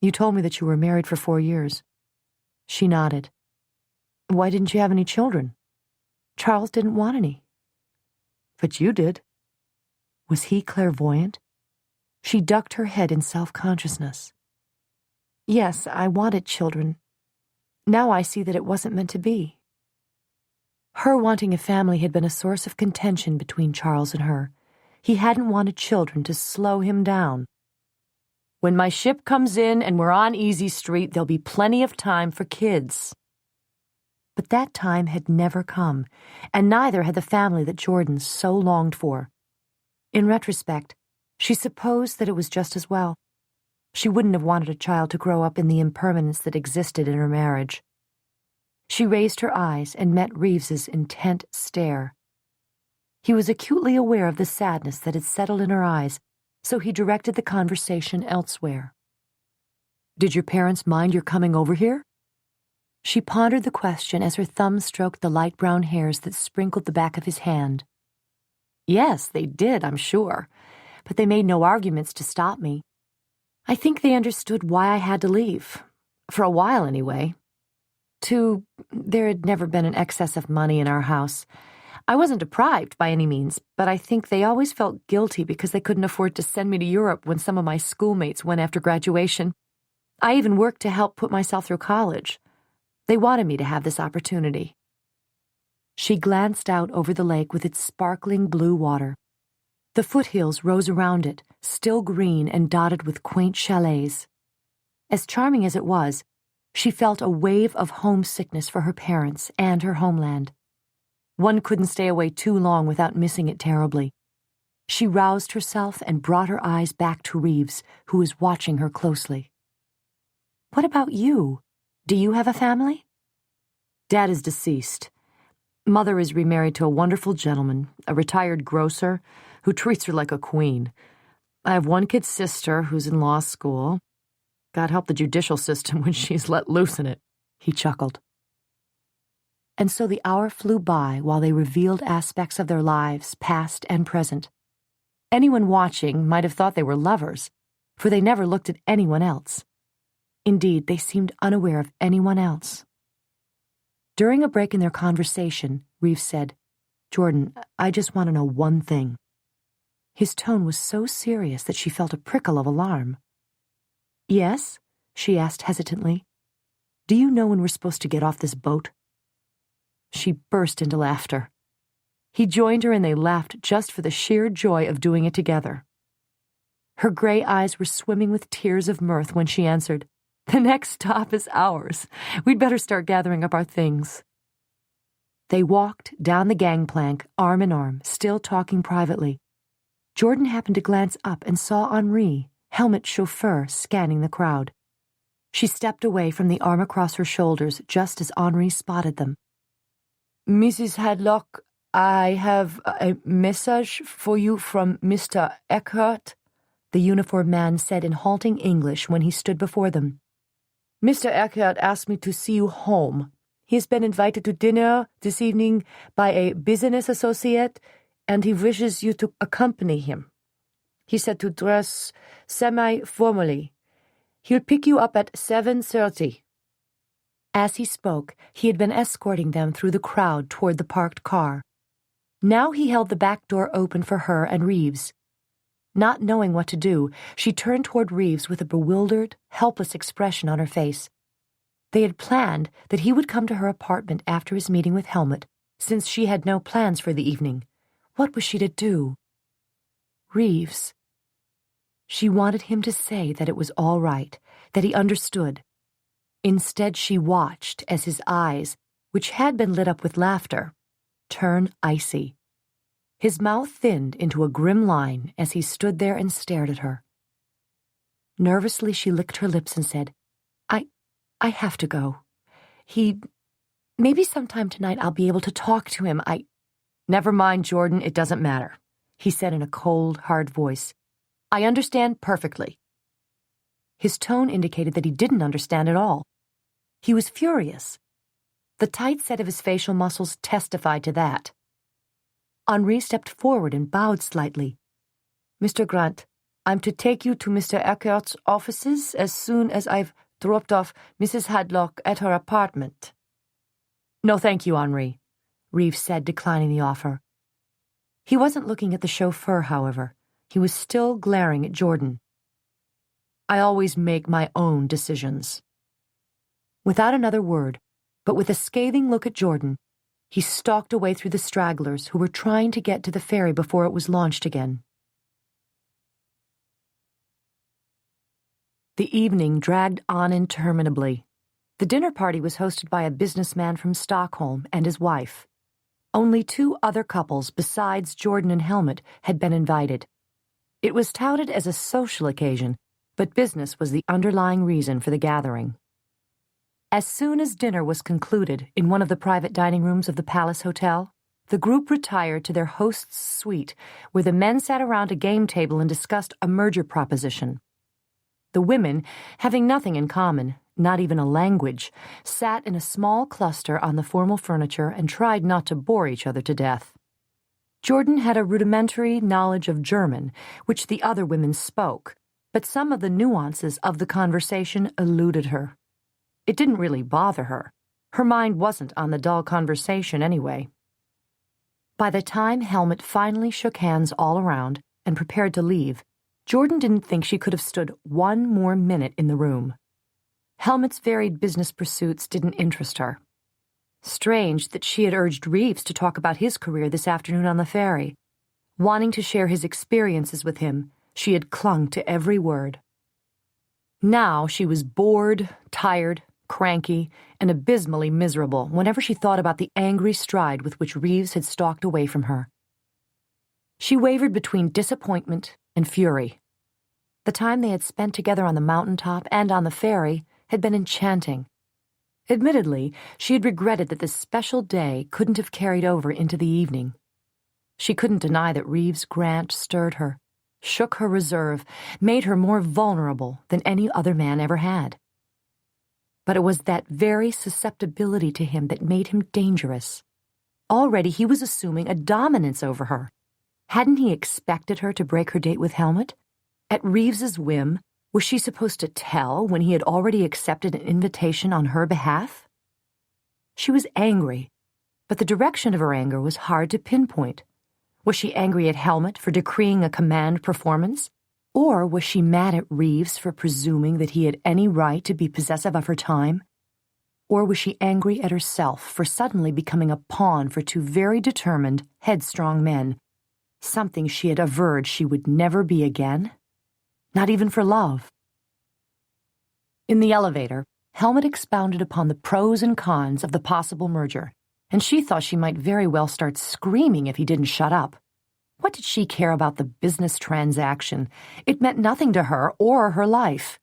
You told me that you were married for 4 years. She nodded. Why didn't you have any children? Charles didn't want any. But you did. Was he clairvoyant? She ducked her head in self-consciousness. Yes, I wanted children. Now I see that it wasn't meant to be. Her wanting a family had been a source of contention between Charles and her. He hadn't wanted children to slow him down. When my ship comes in and we're on Easy Street, there'll be plenty of time for kids. But that time had never come, and neither had the family that Jordan so longed for. In retrospect, she supposed that it was just as well. She wouldn't have wanted a child to grow up in the impermanence that existed in her marriage. She raised her eyes and met Reeves's intent stare. He was acutely aware of the sadness that had settled in her eyes, so he directed the conversation elsewhere. Did your parents mind your coming over here? She pondered the question as her thumb stroked the light brown hairs that sprinkled the back of his hand. Yes, they did, I'm sure, but they made no arguments to stop me. I think they understood why I had to leave, for a while anyway. There had never been an excess of money in our house. I wasn't deprived by any means, but I think they always felt guilty because they couldn't afford to send me to Europe when some of my schoolmates went after graduation. I even worked to help put myself through college. They wanted me to have this opportunity. She glanced out over the lake with its sparkling blue water. The foothills rose around it, still green and dotted with quaint chalets. As charming as it was, she felt a wave of homesickness for her parents and her homeland. One couldn't stay away too long without missing it terribly. She roused herself and brought her eyes back to Reeves, who was watching her closely. What about you? Do you have a family? Dad is deceased. Mother is remarried to a wonderful gentleman, a retired grocer, who treats her like a queen. I have one kid sister who's in law school. God help the judicial system when she's let loose in it, he chuckled. And so the hour flew by while they revealed aspects of their lives, past and present. Anyone watching might have thought they were lovers, for they never looked at anyone else. Indeed, they seemed unaware of anyone else. During a break in their conversation, Reeves said, Jordan, I just want to know one thing. His tone was so serious that she felt a prickle of alarm. Yes? She asked hesitantly. Do you know when we're supposed to get off this boat? She burst into laughter. He joined her and they laughed just for the sheer joy of doing it together. Her gray eyes were swimming with tears of mirth when she answered, The next stop is ours. We'd better start gathering up our things. They walked down the gangplank, arm in arm, still talking privately. Jordan happened to glance up and saw Henri, helmet chauffeur, scanning the crowd. She stepped away from the arm across her shoulders just as Henri spotted them. Mrs. Hadlock, I have a message for you from Mr. Eckhart, the uniformed man said in halting English when he stood before them. Mr. Eckhart asked me to see you home. He has been invited to dinner this evening by a business associate, and he wishes you to accompany him. He said to dress semi-formally. He'll pick you up at 7:30. As he spoke, he had been escorting them through the crowd toward the parked car. Now he held the back door open for her and Reeves. Not knowing what to do, she turned toward Reeves with a bewildered, helpless expression on her face. They had planned that he would come to her apartment after his meeting with Helmut, since she had no plans for the evening. What was she to do? Reeves. She wanted him to say that it was all right, that he understood. Instead, she watched as his eyes, which had been lit up with laughter, turned icy. His mouth thinned into a grim line as he stood there and stared at her. Nervously, she licked her lips and said, I have to go. Maybe sometime tonight I'll be able to talk to him. Never mind, Jordan, it doesn't matter. he said in a cold, hard voice. "I understand perfectly." His tone indicated that he didn't understand at all. He was furious. The tight set of his facial muscles testified to that. Henri stepped forward and bowed slightly. "Mr. Grant, I'm to take you to Mr. Eckert's offices as soon as I've dropped off Mrs. Hadlock at her apartment." "No, thank you, Henri," Reeves said, declining the offer. He wasn't looking at the chauffeur, however. He was still glaring at Jordan. "I always make my own decisions." Without another word, but with a scathing look at Jordan, he stalked away through the stragglers who were trying to get to the ferry before it was launched again. The evening dragged on interminably. The dinner party was hosted by a businessman from Stockholm and his wife. Only 2 other couples besides Jordan and Helmut had been invited. It was touted as a social occasion, but business was the underlying reason for the gathering. As soon as dinner was concluded in one of the private dining rooms of the Palace Hotel, the group retired to their host's suite, where the men sat around a game table and discussed a merger proposition. The women, having nothing in common, not even a language, sat in a small cluster on the formal furniture and tried not to bore each other to death. Jordan had a rudimentary knowledge of German, which the other women spoke, but some of the nuances of the conversation eluded her. It didn't really bother her. Her mind wasn't on the dull conversation anyway. By the time Helmut finally shook hands all around and prepared to leave, Jordan didn't think she could have stood 1 more minute in the room. Helmut's varied business pursuits didn't interest her. Strange that she had urged Reeves to talk about his career this afternoon on the ferry. Wanting to share his experiences with him, she had clung to every word. Now she was bored, tired, cranky, and abysmally miserable whenever she thought about the angry stride with which Reeves had stalked away from her. She wavered between disappointment and fury. The time they had spent together on the mountaintop and on the ferry had been enchanting. Admittedly, she had regretted that this special day couldn't have carried over into the evening. She couldn't deny that Reeves Grant stirred her, shook her reserve, made her more vulnerable than any other man ever had. But it was that very susceptibility to him that made him dangerous. Already he was assuming a dominance over her. Hadn't he expected her to break her date with Helmut? At Reeves's whim, was she supposed to tell when he had already accepted an invitation on her behalf? She was angry, but the direction of her anger was hard to pinpoint. Was she angry at Helmut for decreeing a command performance? Or was she mad at Reeves for presuming that he had any right to be possessive of her time? Or was she angry at herself for suddenly becoming a pawn for 2 very determined, headstrong men, something she had averred she would never be again? Not even for love. In the elevator, Helmut expounded upon the pros and cons of the possible merger, and she thought she might very well start screaming if he didn't shut up. What did she care about the business transaction? It meant nothing to her or her life.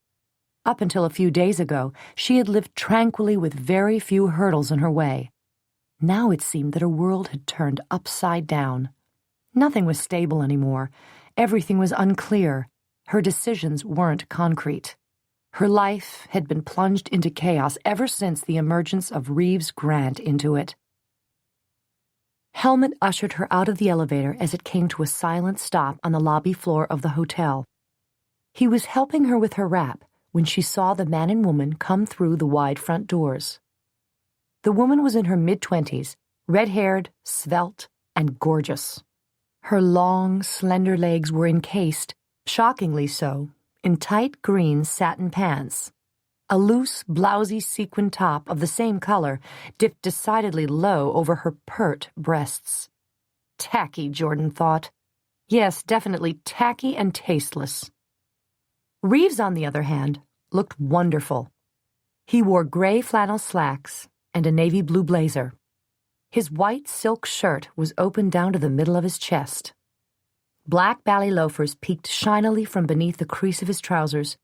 Up until a few days ago, she had lived tranquilly with very few hurdles in her way. Now it seemed that her world had turned upside down. Nothing was stable anymore. Everything was unclear. Her decisions weren't concrete. Her life had been plunged into chaos ever since the emergence of Reeves Grant into it. Helmut ushered her out of the elevator as it came to a silent stop on the lobby floor of the hotel. He was helping her with her wrap when she saw the man and woman come through the wide front doors. The woman was in her mid-20s, red-haired, svelte, and gorgeous. Her long, slender legs were encased, shockingly so, in tight green satin pants. A loose, blousy sequin top of the same color dipped decidedly low over her pert breasts. Tacky, Jordan thought. Yes, definitely tacky and tasteless. Reeves, on the other hand, looked wonderful. He wore gray flannel slacks and a navy blue blazer. His white silk shirt was open down to the middle of his chest. Black bally loafers peeked shinily from beneath the crease of his trousers.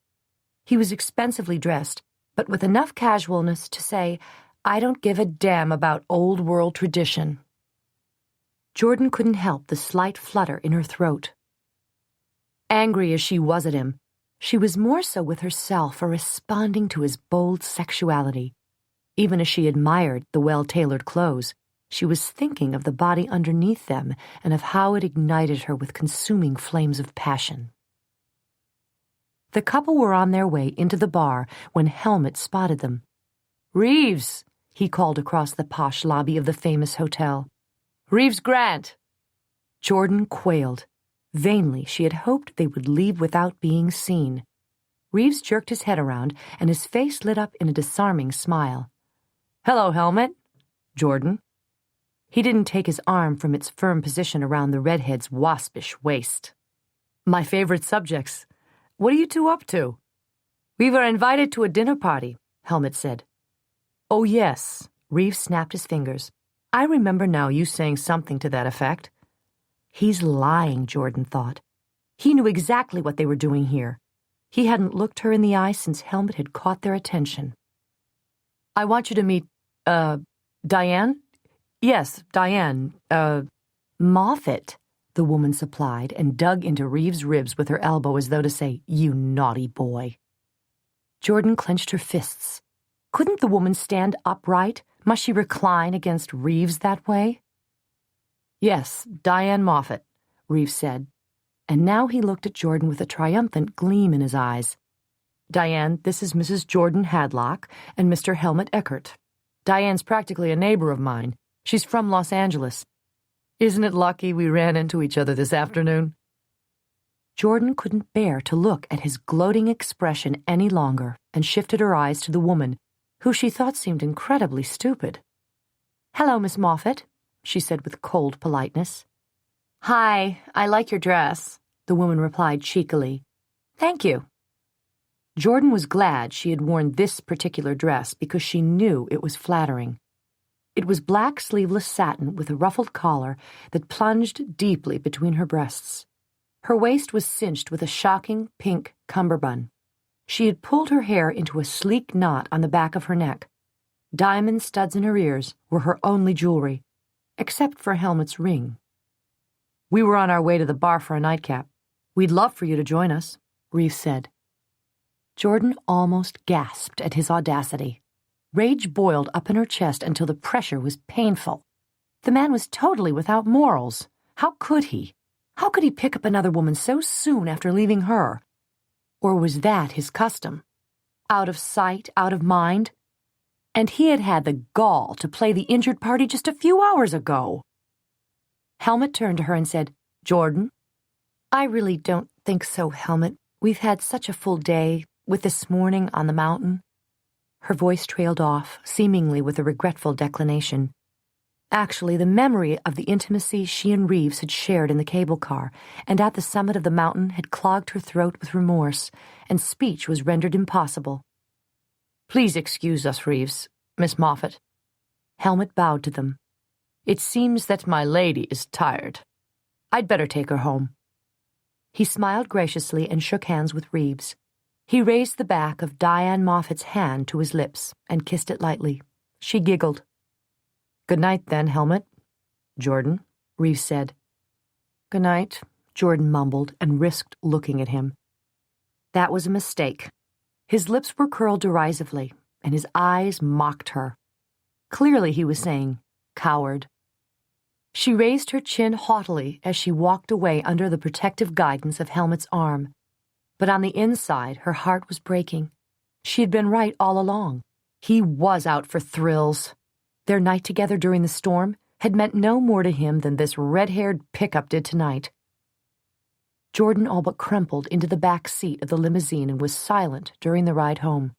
He was expensively dressed, but with enough casualness to say, "I don't give a damn about old-world tradition." Jordan couldn't help the slight flutter in her throat. Angry as she was at him, she was more so with herself for responding to his bold sexuality. Even as she admired the well-tailored clothes, she was thinking of the body underneath them and of how it ignited her with consuming flames of passion. The couple were on their way into the bar when Helmut spotted them. "Reeves," he called across the posh lobby of the famous hotel. "Reeves Grant." Jordan quailed. Vainly, she had hoped they would leave without being seen. Reeves jerked his head around, and his face lit up in a disarming smile. "Hello, Helmut." "Jordan." He didn't take his arm from its firm position around the redhead's waspish waist. "My favorite subjects. What are you two up to?" "We were invited to a dinner party," Helmut said. "Oh, yes." Reeves snapped his fingers. "I remember now you saying something to that effect." He's lying, Jordan thought. He knew exactly what they were doing here. He hadn't looked her in the eye since Helmut had caught their attention. "I want you to meet, Diane?" "Yes, Diane, Moffat," the woman supplied and dug into Reeves' ribs with her elbow as though to say, "You naughty boy." Jordan clenched her fists. Couldn't the woman stand upright? Must she recline against Reeves that way? "Yes, Diane Moffat," Reeves said, and now he looked at Jordan with a triumphant gleam in his eyes. "Diane, this is Mrs. Jordan Hadlock and Mr. Helmut Eckert. Diane's practically a neighbor of mine. She's from Los Angeles. Isn't it lucky we ran into each other this afternoon?" Jordan couldn't bear to look at his gloating expression any longer and shifted her eyes to the woman, who she thought seemed incredibly stupid. "Hello, Miss Moffat," she said with cold politeness. "Hi, I like your dress," the woman replied cheekily. "Thank you." Jordan was glad she had worn this particular dress because she knew it was flattering. It was black sleeveless satin with a ruffled collar that plunged deeply between her breasts. Her waist was cinched with a shocking pink cummerbund. She had pulled her hair into a sleek knot on the back of her neck. Diamond studs in her ears were her only jewelry, except for Helmut's ring. "We were on our way to the bar for a nightcap. We'd love for you to join us," Reeves said. Jordan almost gasped at his audacity. Rage boiled up in her chest until the pressure was painful. The man was totally without morals. How could he? How could he pick up another woman so soon after leaving her? Or was that his custom? Out of sight, out of mind? And he had had the gall to play the injured party just a few hours ago. Helmut turned to her and said, "Jordan?" "I really don't think so, Helmut. We've had such a full day, with this morning on the mountain." Her voice trailed off, seemingly with a regretful declination. Actually, the memory of the intimacy she and Reeves had shared in the cable car and at the summit of the mountain had clogged her throat with remorse, and speech was rendered impossible. "Please excuse us, Reeves, Miss Moffat." Helmut bowed to them. "It seems that my lady is tired. I'd better take her home." He smiled graciously and shook hands with Reeves. He raised the back of Diane Moffat's hand to his lips and kissed it lightly. She giggled. "Good night, then, Helmut." "Jordan," Reeves said. "Good night," Jordan mumbled and risked looking at him. That was a mistake. His lips were curled derisively, and his eyes mocked her. Clearly he was saying, "Coward." She raised her chin haughtily as she walked away under the protective guidance of Helmut's arm. But on the inside, her heart was breaking. She had been right all along. He was out for thrills. Their night together during the storm had meant no more to him than this red-haired pickup did tonight. Jordan all but crumpled into the back seat of the limousine and was silent during the ride home.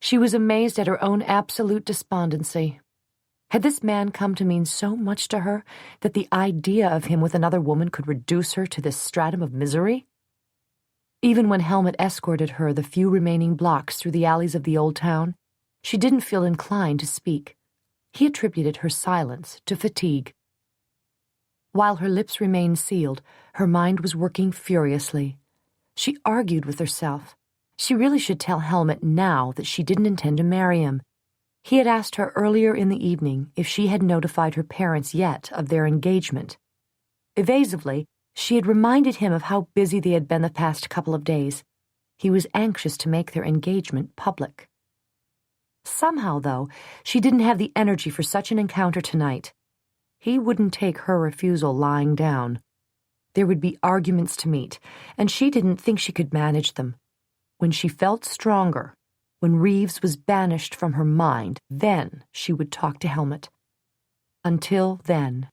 She was amazed at her own absolute despondency. Had this man come to mean so much to her that the idea of him with another woman could reduce her to this stratum of misery? Even when Helmut escorted her the few remaining blocks through the alleys of the old town, she didn't feel inclined to speak. He attributed her silence to fatigue. While her lips remained sealed, her mind was working furiously. She argued with herself. She really should tell Helmut now that she didn't intend to marry him. He had asked her earlier in the evening if she had notified her parents yet of their engagement. Evasively, she had reminded him of how busy they had been the past couple of days. He was anxious to make their engagement public. Somehow, though, she didn't have the energy for such an encounter tonight. He wouldn't take her refusal lying down. There would be arguments to meet, and she didn't think she could manage them. When she felt stronger, when Reeves was banished from her mind, then she would talk to Helmut. Until then.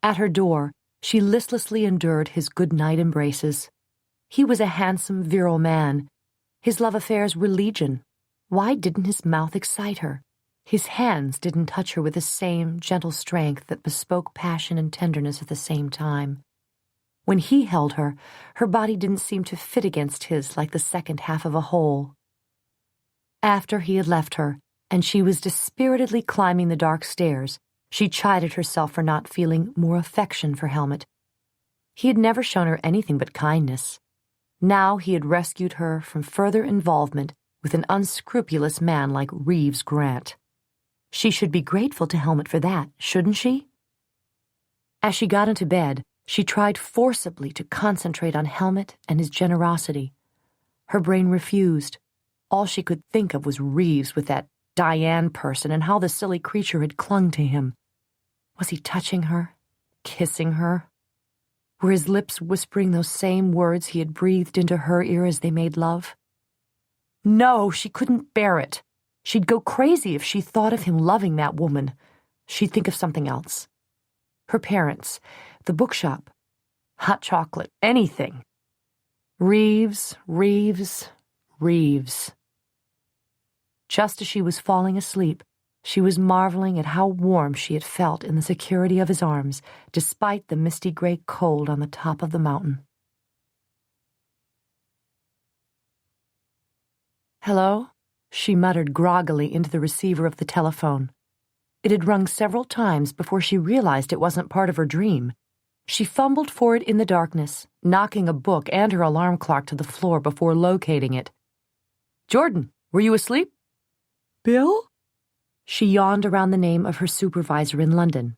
At her door, she listlessly endured his good-night embraces. He was a handsome, virile man. His love affairs were legion. Why didn't his mouth excite her? His hands didn't touch her with the same gentle strength that bespoke passion and tenderness at the same time. When he held her, her body didn't seem to fit against his like the second half of a whole. After he had left her, and she was dispiritedly climbing the dark stairs, she chided herself for not feeling more affection for Helmut. He had never shown her anything but kindness. Now he had rescued her from further involvement with an unscrupulous man like Reeves Grant. She should be grateful to Helmut for that, shouldn't she? As she got into bed, she tried forcibly to concentrate on Helmut and his generosity. Her brain refused. All she could think of was Reeves with that Diane person and how the silly creature had clung to him. Was he touching her? Kissing her? Were his lips whispering those same words he had breathed into her ear as they made love? No, she couldn't bear it. She'd go crazy if she thought of him loving that woman. She'd think of something else. Her parents, the bookshop, hot chocolate, anything. Reeves, Reeves, Reeves. Just as she was falling asleep, she was marveling at how warm she had felt in the security of his arms, despite the misty gray cold on the top of the mountain. "Hello?" she muttered groggily into the receiver of the telephone. It had rung several times before she realized it wasn't part of her dream. She fumbled for it in the darkness, knocking a book and her alarm clock to the floor before locating it. "Jordan, were you asleep?" "Bill?" She yawned around the name of her supervisor in London.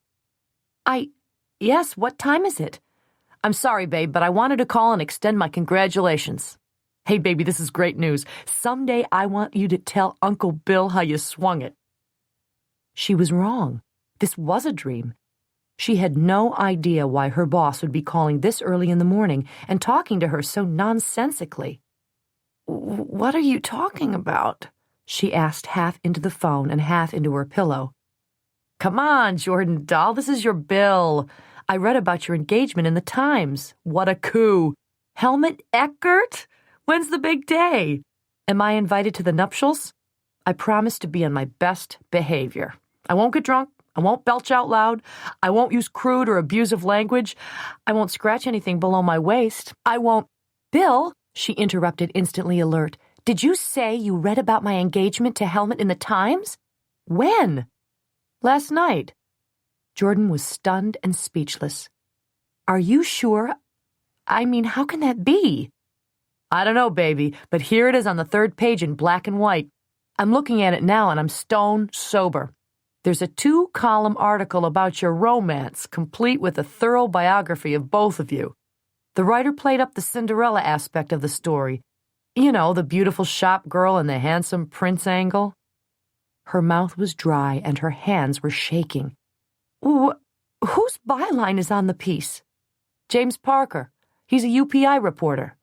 Yes, what time is it?" "I'm sorry, babe, but I wanted to call and extend my congratulations." "Hey, baby, this is great news. Someday I want you to tell Uncle Bill how you swung it." She was wrong. This was a dream. She had no idea why her boss would be calling this early in the morning and talking to her so nonsensically. "What are you talking about?" she asked, half into the phone and half into her pillow. "Come on, Jordan doll, this is your Bill. I read about your engagement in the Times. What a coup. Helmut Eckert? When's the big day? Am I invited to the nuptials? I promise to be on my best behavior. I won't get drunk. I won't belch out loud. I won't use crude or abusive language. I won't scratch anything below my waist. I won't—" "Bill," she interrupted, instantly alert, "did you say you read about my engagement to Helmut in the Times? When?" "Last night." Jordan was stunned and speechless. "Are you sure? I mean, how can that be?" "I don't know, baby, but here it is on the third page in black and white. I'm looking at it now and I'm stone sober. There's a 2-column article about your romance, complete with a thorough biography of both of you. The writer played up the Cinderella aspect of the story. You know, the beautiful shop girl and the handsome prince angle." Her mouth was dry and her hands were shaking. Whose byline is on the piece?" "James Parker. He's a UPI reporter."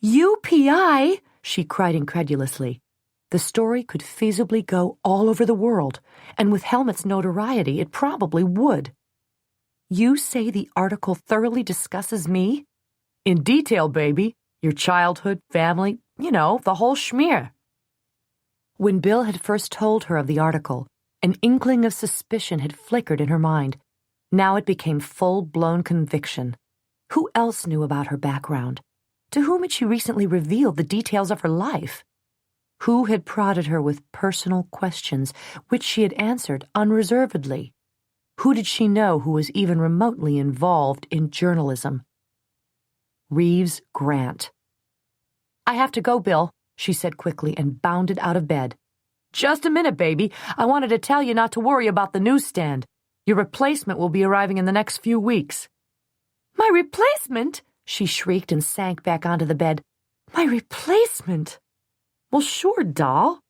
"UPI?" she cried incredulously. The story could feasibly go all over the world, and with Helmut's notoriety, it probably would. "You say the article thoroughly discusses me?" "In detail, baby. Your childhood, family, you know, the whole schmear." When Bill had first told her of the article, an inkling of suspicion had flickered in her mind. Now it became full-blown conviction. Who else knew about her background? To whom had she recently revealed the details of her life? Who had prodded her with personal questions, which she had answered unreservedly? Who did she know who was even remotely involved in journalism? Reeves Grant. "I have to go, Bill," she said quickly and bounded out of bed. Just a minute, baby. I wanted to tell you not to worry about the newsstand. Your replacement will be arriving in the next few weeks." "My replacement?" she shrieked and sank back onto the bed. "My replacement?" "Well, sure, doll.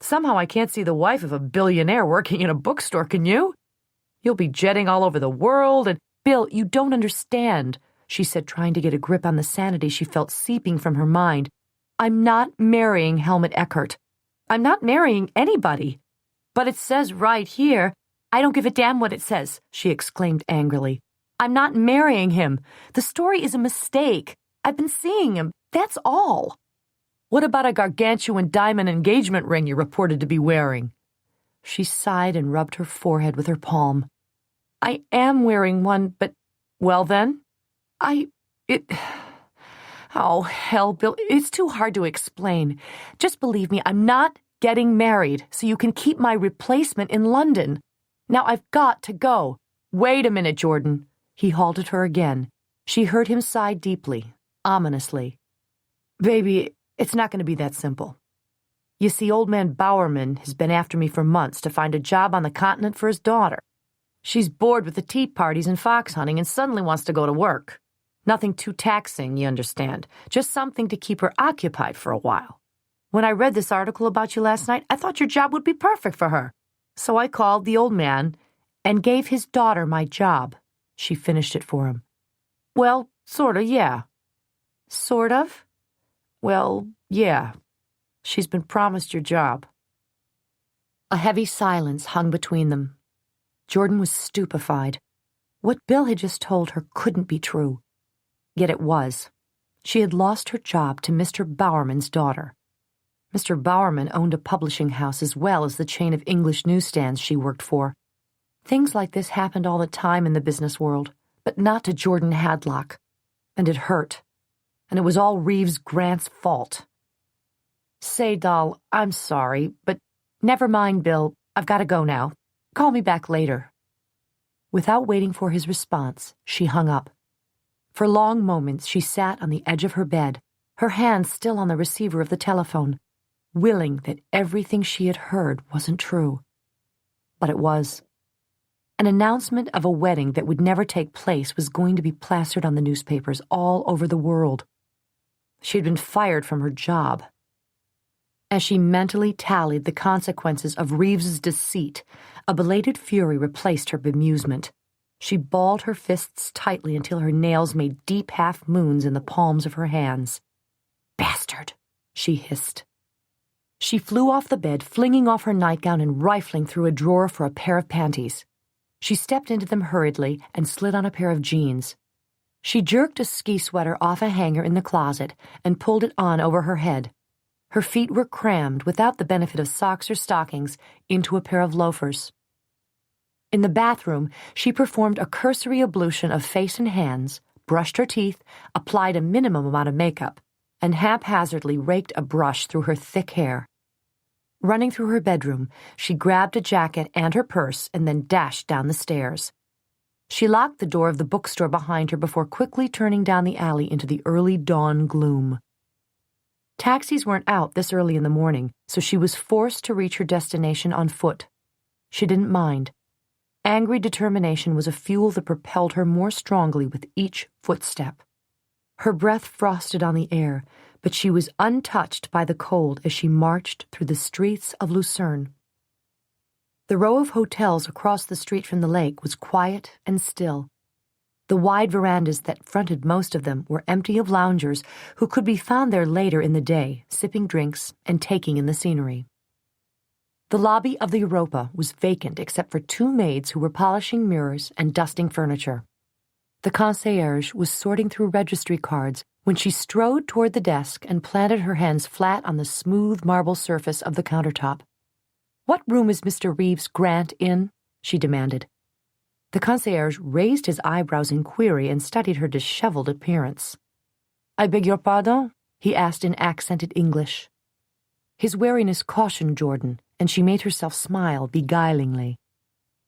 Somehow I can't see the wife of a billionaire working in a bookstore, can you? You'll be jetting all over the world and—" "Bill, you don't understand," she said, trying to get a grip on the sanity she felt seeping from her mind. "I'm not marrying Helmut Eckert. I'm not marrying anybody." "But it says right here—" "I don't give a damn what it says," she exclaimed angrily. "I'm not marrying him. The story is a mistake. I've been seeing him. That's all." "What about a gargantuan diamond engagement ring you're reported to be wearing?" She sighed and rubbed her forehead with her palm. "I am wearing one, but—" "Well, then?" Oh, hell, Bill, it's too hard to explain. Just believe me, I'm not getting married, so you can keep my replacement in London. Now I've got to go." "Wait a minute, Jordan." He halted her again. She heard him sigh deeply, ominously. "Baby, it's not going to be that simple. You see, old man Bowerman has been after me for months to find a job on the continent for his daughter. She's bored with the tea parties and fox hunting and suddenly wants to go to work. Nothing too taxing, you understand. Just something to keep her occupied for a while. When I read this article about you last night, I thought your job would be perfect for her. So I called the old man and gave his daughter my job." She finished it for him. "Well, sort of, yeah." "Sort of?" "Well, yeah. She's been promised your job." A heavy silence hung between them. Jordan was stupefied. What Bill had just told her couldn't be true. Yet it was. She had lost her job to Mr. Bowerman's daughter. Mr. Bowerman owned a publishing house as well as the chain of English newsstands she worked for. Things like this happened all the time in the business world, but not to Jordan Hadlock. And it hurt. And it was all Reeves Grant's fault. "Say, doll, I'm sorry, but—" "Never mind, Bill. I've got to go now. Call me back later." Without waiting for his response, she hung up. For long moments she sat on the edge of her bed, her hands still on the receiver of the telephone, willing that everything she had heard wasn't true. But it was. An announcement of a wedding that would never take place was going to be plastered on the newspapers all over the world. She had been fired from her job. As she mentally tallied the consequences of Reeves's deceit, a belated fury replaced her bemusement. She balled her fists tightly until her nails made deep half-moons in the palms of her hands. "Bastard!" she hissed. She flew off the bed, flinging off her nightgown and rifling through a drawer for a pair of panties. She stepped into them hurriedly and slid on a pair of jeans. She jerked a ski sweater off a hanger in the closet and pulled it on over her head. Her feet were crammed, without the benefit of socks or stockings, into a pair of loafers. In the bathroom, she performed a cursory ablution of face and hands, brushed her teeth, applied a minimum amount of makeup, and haphazardly raked a brush through her thick hair. Running through her bedroom, she grabbed a jacket and her purse and then dashed down the stairs. She locked the door of the bookstore behind her before quickly turning down the alley into the early dawn gloom. Taxis weren't out this early in the morning, so she was forced to reach her destination on foot. She didn't mind. Angry determination was a fuel that propelled her more strongly with each footstep. Her breath frosted on the air, but she was untouched by the cold as she marched through the streets of Lucerne. The row of hotels across the street from the lake was quiet and still. The wide verandas that fronted most of them were empty of loungers who could be found there later in the day, sipping drinks and taking in the scenery. The lobby of the Europa was vacant except for two maids who were polishing mirrors and dusting furniture. The concierge was sorting through registry cards when she strode toward the desk and planted her hands flat on the smooth marble surface of the countertop. "What room is Mr. Reeves Grant in?" she demanded. The concierge raised his eyebrows in query and studied her disheveled appearance. "I beg your pardon?" he asked in accented English. His wariness cautioned Jordan, and she made herself smile beguilingly.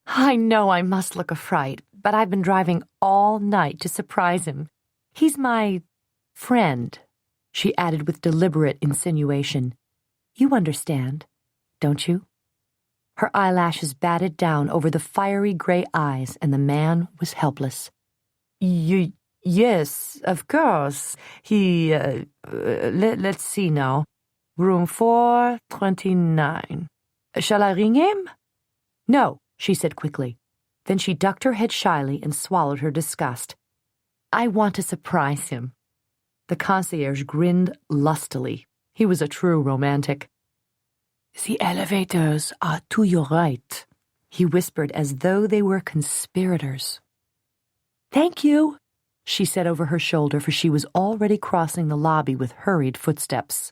"I know I must look a fright, but I've been driving all night to surprise him. He's my friend," she added with deliberate insinuation. "You understand. don't you?" Her eyelashes batted down over the fiery gray eyes, and the man was helpless. Yes, of course. Let's see now. Room 429. Shall I ring him?" "No," she said quickly. Then she ducked her head shyly and swallowed her disgust. "I want to surprise him." The concierge grinned lustily. He was a true romantic. "The elevators are to your right," he whispered as though they were conspirators. "Thank you," she said over her shoulder, for she was already crossing the lobby with hurried footsteps.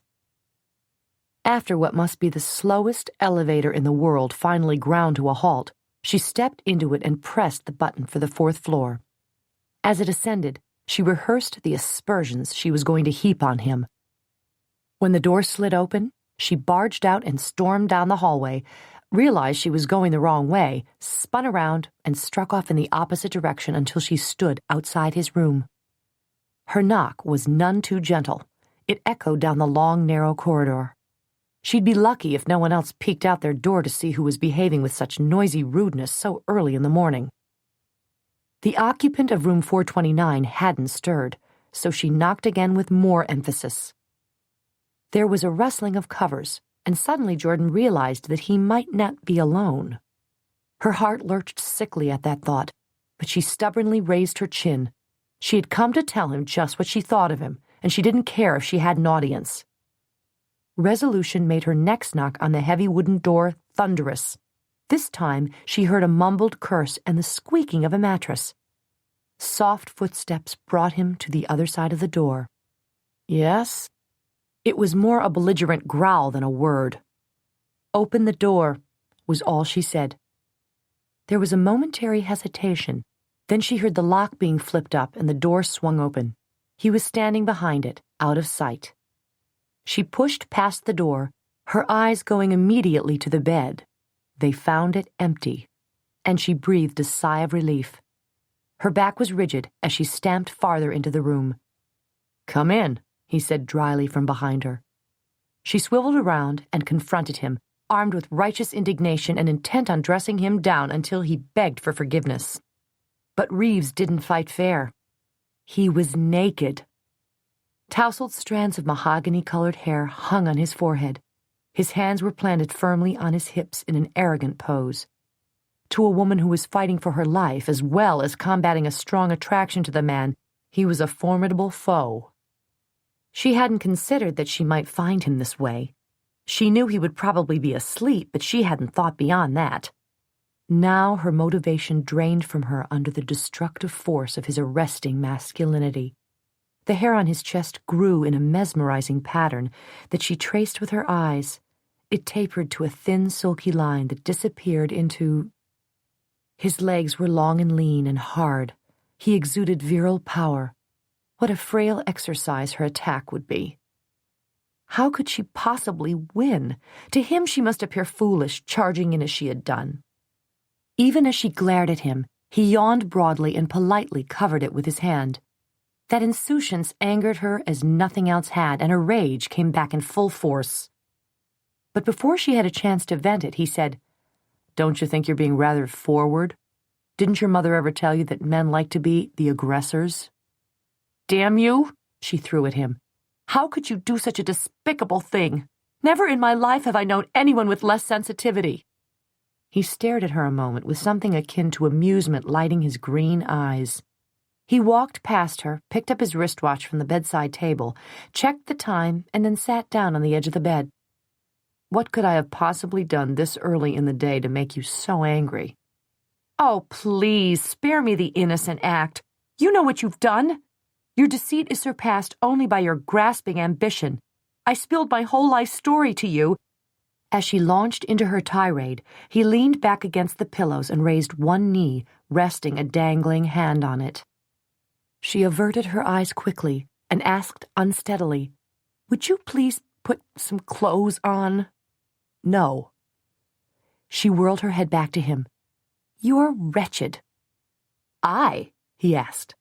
After what must be the slowest elevator in the world finally ground to a halt, she stepped into it and pressed the button for the 4th floor. As it ascended, she rehearsed the aspersions she was going to heap on him. When the door slid open, she barged out and stormed down the hallway, realized she was going the wrong way, spun around, and struck off in the opposite direction until she stood outside his room. Her knock was none too gentle. It echoed down the long, narrow corridor. She'd be lucky if no one else peeked out their door to see who was behaving with such noisy rudeness so early in the morning. The occupant of room 429 hadn't stirred, so she knocked again with more emphasis. There was a rustling of covers, and suddenly Jordan realized that he might not be alone. Her heart lurched sickly at that thought, but she stubbornly raised her chin. She had come to tell him just what she thought of him, and she didn't care if she had an audience. Resolution made her next knock on the heavy wooden door thunderous. This time she heard a mumbled curse and the squeaking of a mattress. Soft footsteps brought him to the other side of the door. "Yes?" It was more a belligerent growl than a word. "Open the door," was all she said. There was a momentary hesitation. Then she heard the lock being flipped up and the door swung open. He was standing behind it, out of sight. She pushed past the door, her eyes going immediately to the bed. They found it empty, and she breathed a sigh of relief. Her back was rigid as she stamped farther into the room. "Come in," he said dryly from behind her. She swiveled around and confronted him, armed with righteous indignation and intent on dressing him down until he begged for forgiveness. But Reeves didn't fight fair. He was naked. Tousled strands of mahogany-colored hair hung on his forehead. His hands were planted firmly on his hips in an arrogant pose. To a woman who was fighting for her life as well as combating a strong attraction to the man, he was a formidable foe. She hadn't considered that she might find him this way. She knew he would probably be asleep, but she hadn't thought beyond that. Now her motivation drained from her under the destructive force of his arresting masculinity. The hair on his chest grew in a mesmerizing pattern that she traced with her eyes. It tapered to a thin, silky line that disappeared into... His legs were long and lean and hard. He exuded virile power. What a frail exercise her attack would be. How could she possibly win? To him she must appear foolish, charging in as she had done. Even as she glared at him, he yawned broadly and politely covered it with his hand. That insouciance angered her as nothing else had, and her rage came back in full force. But before she had a chance to vent it, he said, "Don't you think you're being rather forward? Didn't your mother ever tell you that men like to be the aggressors?" "Damn you," she threw at him. "How could you do such a despicable thing? Never in my life have I known anyone with less sensitivity." He stared at her a moment with something akin to amusement lighting his green eyes. He walked past her, picked up his wristwatch from the bedside table, checked the time, and then sat down on the edge of the bed. "What could I have possibly done this early in the day to make you so angry?" "Oh, please, spare me the innocent act. You know what you've done. Your deceit is surpassed only by your grasping ambition. I spilled my whole life story to you." As she launched into her tirade, he leaned back against the pillows and raised one knee, resting a dangling hand on it. She averted her eyes quickly and asked unsteadily, "Would you please put some clothes on?" "No." She whirled her head back to him. "You're wretched." "I?" he asked.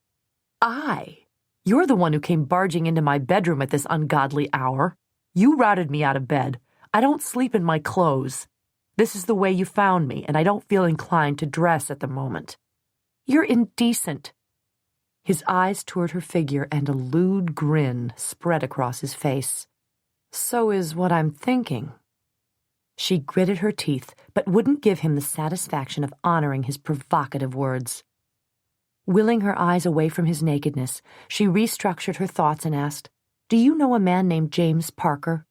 "I? You're the one who came barging into my bedroom at this ungodly hour. You routed me out of bed. I don't sleep in my clothes. This is the way you found me, and I don't feel inclined to dress at the moment. You're indecent. His eyes toured her figure, and a lewd grin spread across his face. So is what I'm thinking. She gritted her teeth, but wouldn't give him the satisfaction of honoring his provocative words. Willing her eyes away from his nakedness, she restructured her thoughts and asked, "Do you know a man named James Parker?"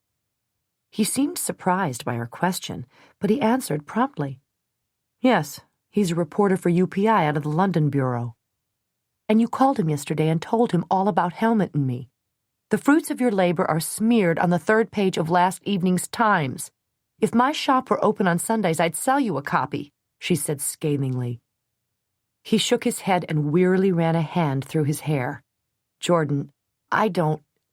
He seemed surprised by her question, but he answered promptly. "Yes, he's a reporter for UPI out of the London bureau." "And you called him yesterday and told him all about Helmut and me. The fruits of your labor are smeared on the 3rd page of last evening's Times. If my shop were open on Sundays, I'd sell you a copy," she said scathingly. He shook his head and wearily ran a hand through his hair. "Jordan,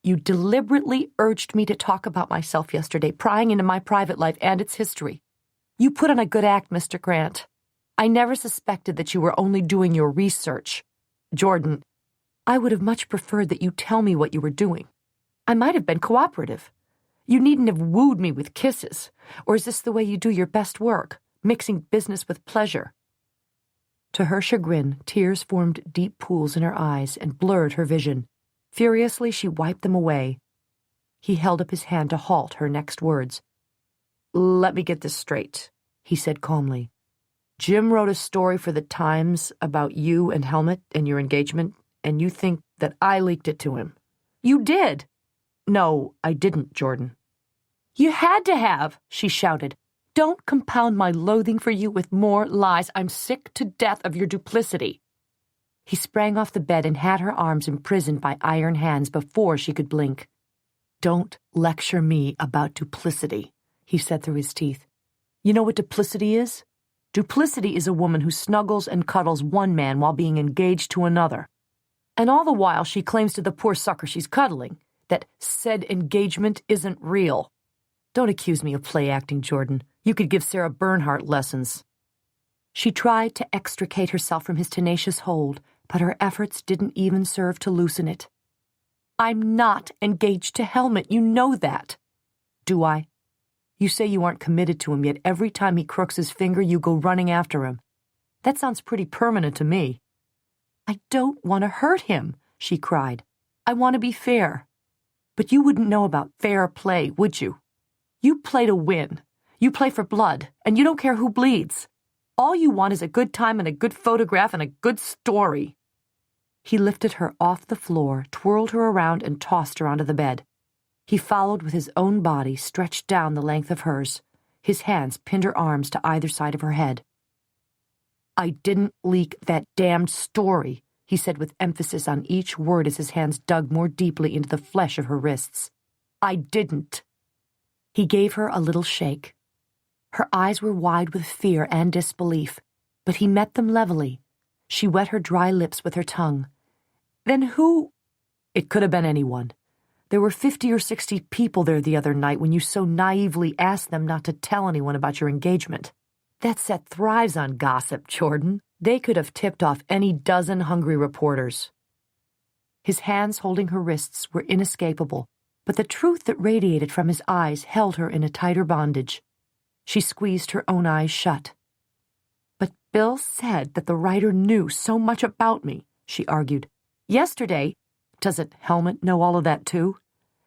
you deliberately urged me to talk about myself yesterday, prying into my private life and its history. You put on a good act, Mr. Grant. I never suspected that you were only doing your research. Jordan, I would have much preferred that you tell me what you were doing. I might have been cooperative. You needn't have wooed me with kisses. Or is this the way you do your best work, mixing business with pleasure?" To her chagrin, tears formed deep pools in her eyes and blurred her vision. Furiously, she wiped them away. He held up his hand to halt her next words. "Let me get this straight," he said calmly. "Jim wrote a story for the Times about you and Helmut and your engagement, and you think that I leaked it to him." "You did." "No, I didn't, Jordan." "You had to have," she shouted. "Don't compound my loathing for you with more lies. I'm sick to death of your duplicity." He sprang off the bed and had her arms imprisoned by iron hands before she could blink. "Don't lecture me about duplicity," he said through his teeth. "You know what duplicity is? Duplicity is a woman who snuggles and cuddles one man while being engaged to another. And all the while she claims to the poor sucker she's cuddling that said engagement isn't real. Don't accuse me of play acting, Jordan. You could give Sarah Bernhardt lessons." She tried to extricate herself from his tenacious hold, but her efforts didn't even serve to loosen it. "I'm not engaged to Helmut. You know that." "Do I? You say you aren't committed to him, yet every time he crooks his finger, you go running after him. That sounds pretty permanent to me." "I don't want to hurt him," she cried. "I want to be fair. But you wouldn't know about fair play, would you? You play to win. You play for blood, and you don't care who bleeds. All you want is a good time and a good photograph and a good story." He lifted her off the floor, twirled her around, and tossed her onto the bed. He followed with his own body stretched down the length of hers. His hands pinned her arms to either side of her head. "I didn't leak that damned story," he said with emphasis on each word as his hands dug more deeply into the flesh of her wrists. "I didn't." He gave her a little shake. Her eyes were wide with fear and disbelief, but he met them levelly. She wet her dry lips with her tongue. "Then who—" "It could have been anyone. There were 50 or 60 people there the other night when you so naively asked them not to tell anyone about your engagement. That set thrives on gossip, Jordan. They could have tipped off any dozen hungry reporters." His hands holding her wrists were inescapable, but the truth that radiated from his eyes held her in a tighter bondage. She squeezed her own eyes shut. "But Bill said that the writer knew so much about me," she argued. "Yesterday—" "Doesn't Helmut know all of that, too?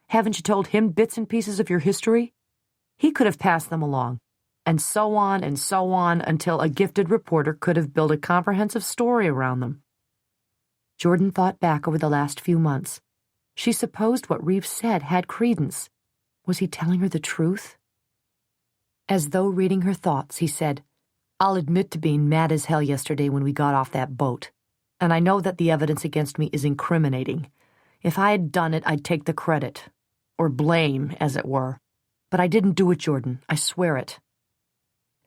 Haven't you told him bits and pieces of your history? He could have passed them along, and so on until a gifted reporter could have built a comprehensive story around them." Jordan thought back over the last few months. She supposed what Reeves said had credence. Was he telling her the truth? As though reading her thoughts, he said, "I'll admit to being mad as hell yesterday when we got off that boat. And I know that the evidence against me is incriminating. If I had done it, I'd take the credit. Or blame, as it were. But I didn't do it, Jordan. I swear it."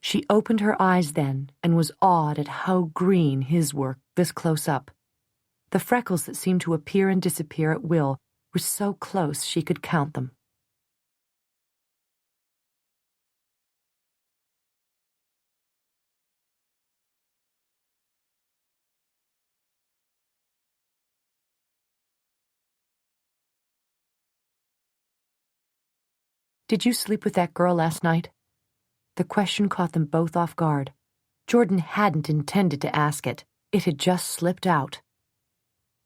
She opened her eyes then and was awed at how green his were this close up. The freckles that seemed to appear and disappear at will were so close she could count them. Did you sleep with that girl last night?" The question caught them both off guard. Jordan hadn't intended to ask it. It had just slipped out.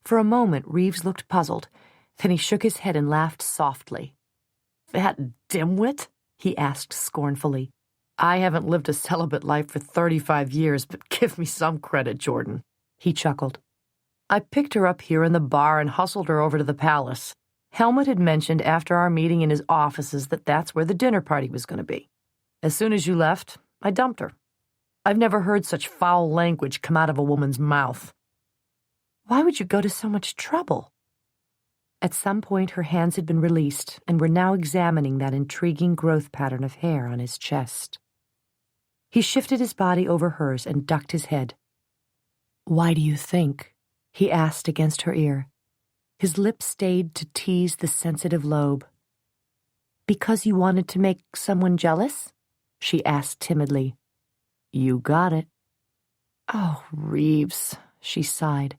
For a moment, Reeves looked puzzled. Then he shook his head and laughed softly. "That dimwit?" he asked scornfully. "I haven't lived a celibate life for 35 years, but give me some credit, Jordan." He chuckled. "I picked her up here in the bar and hustled her over to the palace. Helmut had mentioned after our meeting in his offices that that's where the dinner party was going to be. As soon as you left, I dumped her. I've never heard such foul language come out of a woman's mouth." "Why would you go to so much trouble?" At some point, her hands had been released and were now examining that intriguing growth pattern of hair on his chest. He shifted his body over hers and ducked his head. "Why do you think?" he asked against her ear. His lips stayed to tease the sensitive lobe. "Because you wanted to make someone jealous?" she asked timidly. "You got it." "Oh, Reeves," she sighed.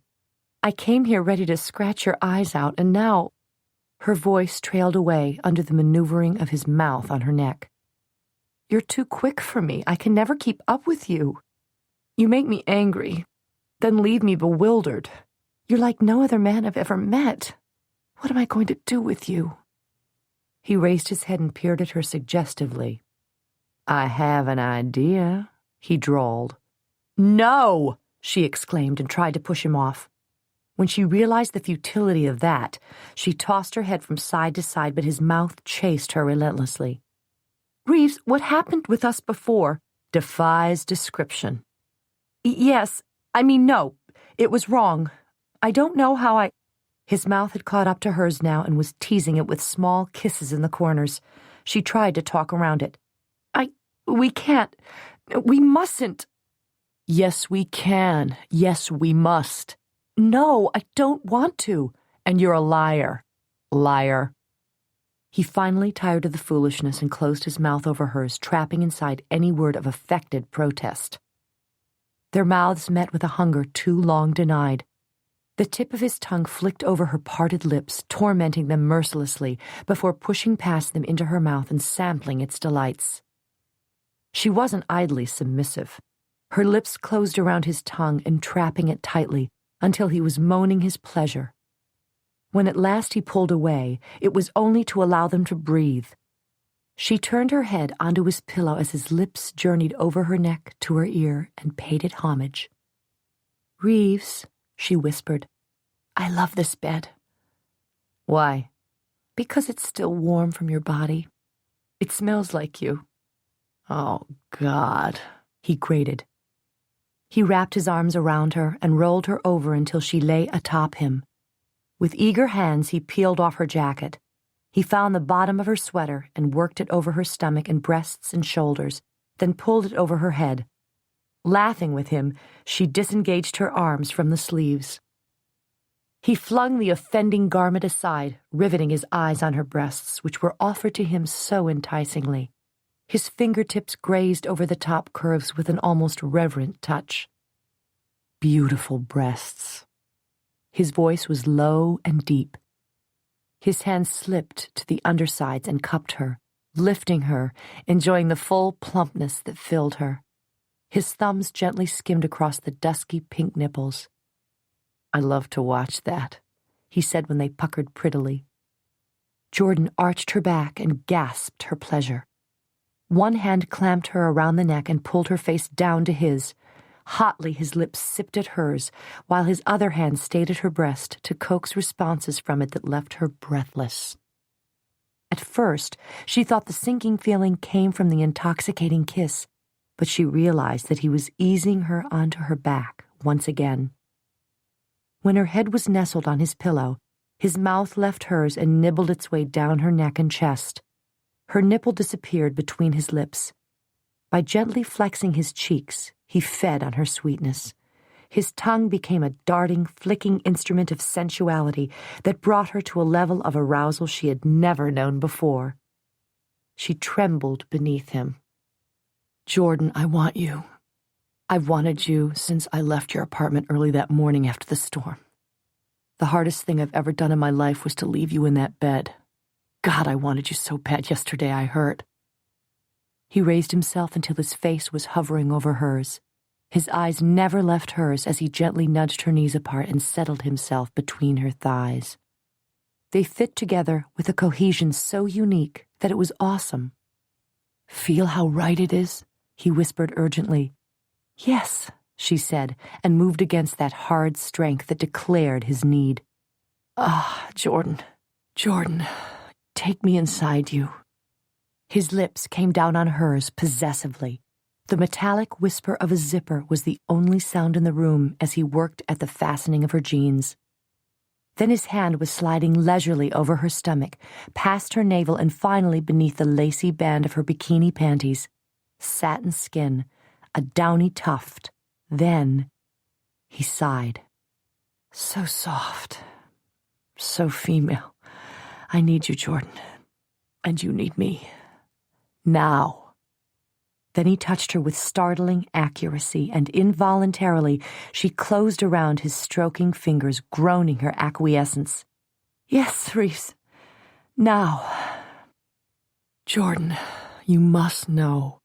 "I came here ready to scratch your eyes out, and now—" Her voice trailed away under the maneuvering of his mouth on her neck. "You're too quick for me. I can never keep up with you. You make me angry, then leave me bewildered. You're like no other man I've ever met. What am I going to do with you?" He raised his head and peered at her suggestively. "I have an idea," he drawled. "No!" she exclaimed and tried to push him off. When she realized the futility of that, she tossed her head from side to side, but his mouth chased her relentlessly. "Reeves, what happened with us before defies description." "Yes, I mean, no, it was wrong. I don't know how I—" His mouth had caught up to hers now and was teasing it with small kisses in the corners. She tried to talk around it. We can't. We mustn't." "Yes, we can. Yes, we must." "No, I don't want to." "And you're a liar. Liar." He finally tired of the foolishness and closed his mouth over hers, trapping inside any word of affected protest. Their mouths met with a hunger too long denied. The tip of his tongue flicked over her parted lips, tormenting them mercilessly, before pushing past them into her mouth and sampling its delights. She wasn't idly submissive. Her lips closed around his tongue, entrapping it tightly, until he was moaning his pleasure. When at last he pulled away, it was only to allow them to breathe. She turned her head onto his pillow as his lips journeyed over her neck to her ear and paid it homage. "Reeves," she whispered, "I love this bed." "Why?" "Because it's still warm from your body. It smells like you." "Oh, God," he grated. He wrapped his arms around her and rolled her over until she lay atop him. With eager hands, he peeled off her jacket. He found the bottom of her sweater and worked it over her stomach and breasts and shoulders, then pulled it over her head. Laughing with him, she disengaged her arms from the sleeves. He flung the offending garment aside, riveting his eyes on her breasts, which were offered to him so enticingly. His fingertips grazed over the top curves with an almost reverent touch. "Beautiful breasts." His voice was low and deep. His hands slipped to the undersides and cupped her, lifting her, enjoying the full plumpness that filled her. His thumbs gently skimmed across the dusky pink nipples. "I love to watch that," he said when they puckered prettily. Jordan arched her back and gasped her pleasure. One hand clamped her around the neck and pulled her face down to his. Hotly, his lips sipped at hers, while his other hand stayed at her breast to coax responses from it that left her breathless. At first, she thought the sinking feeling came from the intoxicating kiss, but she realized that he was easing her onto her back once again. When her head was nestled on his pillow, his mouth left hers and nibbled its way down her neck and chest. Her nipple disappeared between his lips. By gently flexing his cheeks, he fed on her sweetness. His tongue became a darting, flicking instrument of sensuality that brought her to a level of arousal she had never known before. She trembled beneath him. "Jordan, I want you. I've wanted you since I left your apartment early that morning after the storm. The hardest thing I've ever done in my life was to leave you in that bed. God, I wanted you so bad yesterday, I hurt. He raised himself until his face was hovering over hers. His eyes never left hers as he gently nudged her knees apart and settled himself between her thighs. They fit together with a cohesion so unique that it was awesome. Feel how right it is? He whispered urgently. Yes, she said, and moved against that hard strength that declared his need. Ah, Jordan, take me inside you. His lips came down on hers possessively. The metallic whisper of a zipper was the only sound in the room as he worked at the fastening of her jeans. Then his hand was sliding leisurely over her stomach, past her navel and finally beneath the lacy band of her bikini panties. Satin skin, a downy tuft. Then he sighed. So soft. So female. I need you, Jordan. And you need me. Now. Then he touched her with startling accuracy, and involuntarily she closed around his stroking fingers, groaning her acquiescence. Yes, Reese. Now. Jordan, you must know.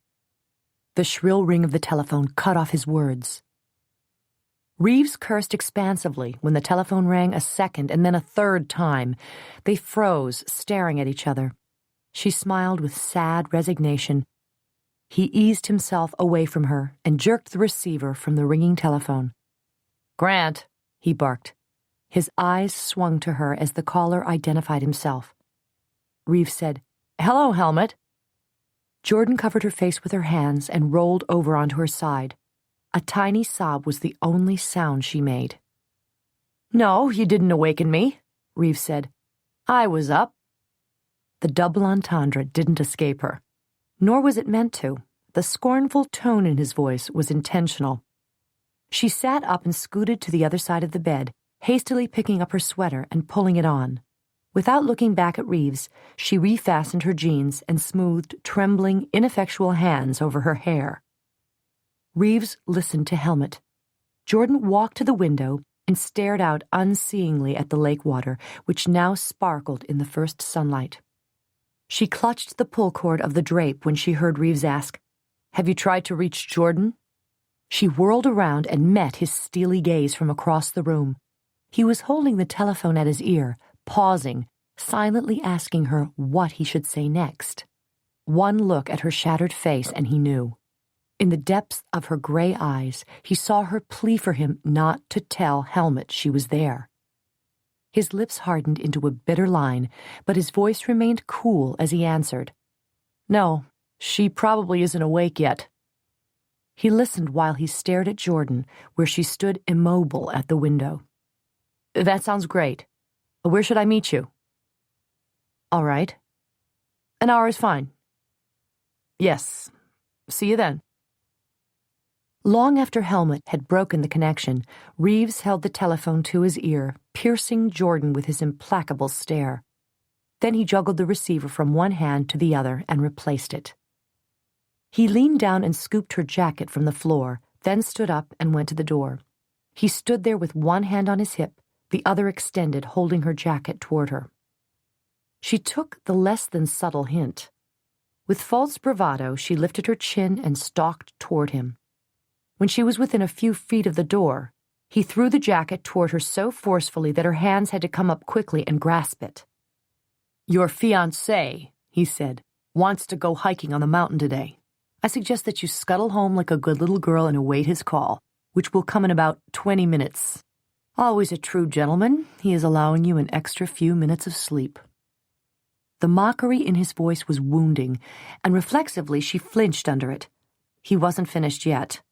The shrill ring of the telephone cut off his words. Reeves cursed expansively when the telephone rang a second and then a third time. They froze, staring at each other. She smiled with sad resignation. He eased himself away from her and jerked the receiver from the ringing telephone. Grant, he barked. His eyes swung to her as the caller identified himself. Reeves said, Hello, Helmut. Jordan covered her face with her hands and rolled over onto her side. A tiny sob was the only sound she made. No, you didn't awaken me, Reeves said. I was up. The double entendre didn't escape her. Nor was it meant to. The scornful tone in his voice was intentional. She sat up and scooted to the other side of the bed, hastily picking up her sweater and pulling it on. Without looking back at Reeves, she refastened her jeans and smoothed trembling, ineffectual hands over her hair. Reeves listened to Helmut. Jordan walked to the window and stared out unseeingly at the lake water, which now sparkled in the first sunlight. She clutched the pull cord of the drape when she heard Reeves ask, Have you tried to reach Jordan? She whirled around and met his steely gaze from across the room. He was holding the telephone at his ear, pausing, silently asking her what he should say next. One look at her shattered face and he knew. In the depths of her gray eyes, he saw her plea for him not to tell Helmut she was there. His lips hardened into a bitter line, but his voice remained cool as he answered. No, she probably isn't awake yet. He listened while he stared at Jordan, where she stood immobile at the window. That sounds great. Where should I meet you? All right. An hour is fine. Yes. See you then. Long after Helmut had broken the connection, Reeves held the telephone to his ear, piercing Jordan with his implacable stare. Then he juggled the receiver from one hand to the other and replaced it. He leaned down and scooped her jacket from the floor, then stood up and went to the door. He stood there with one hand on his hip, the other extended, holding her jacket toward her. She took the less than subtle hint. With false bravado, she lifted her chin and stalked toward him. When she was within a few feet of the door, he threw the jacket toward her so forcefully that her hands had to come up quickly and grasp it. Your fiancé, he said, wants to go hiking on the mountain today. I suggest that you scuttle home like a good little girl and await his call, which will come in about 20 minutes. Always a true gentleman, he is allowing you an extra few minutes of sleep. The mockery in his voice was wounding, and reflexively she flinched under it. He wasn't finished yet.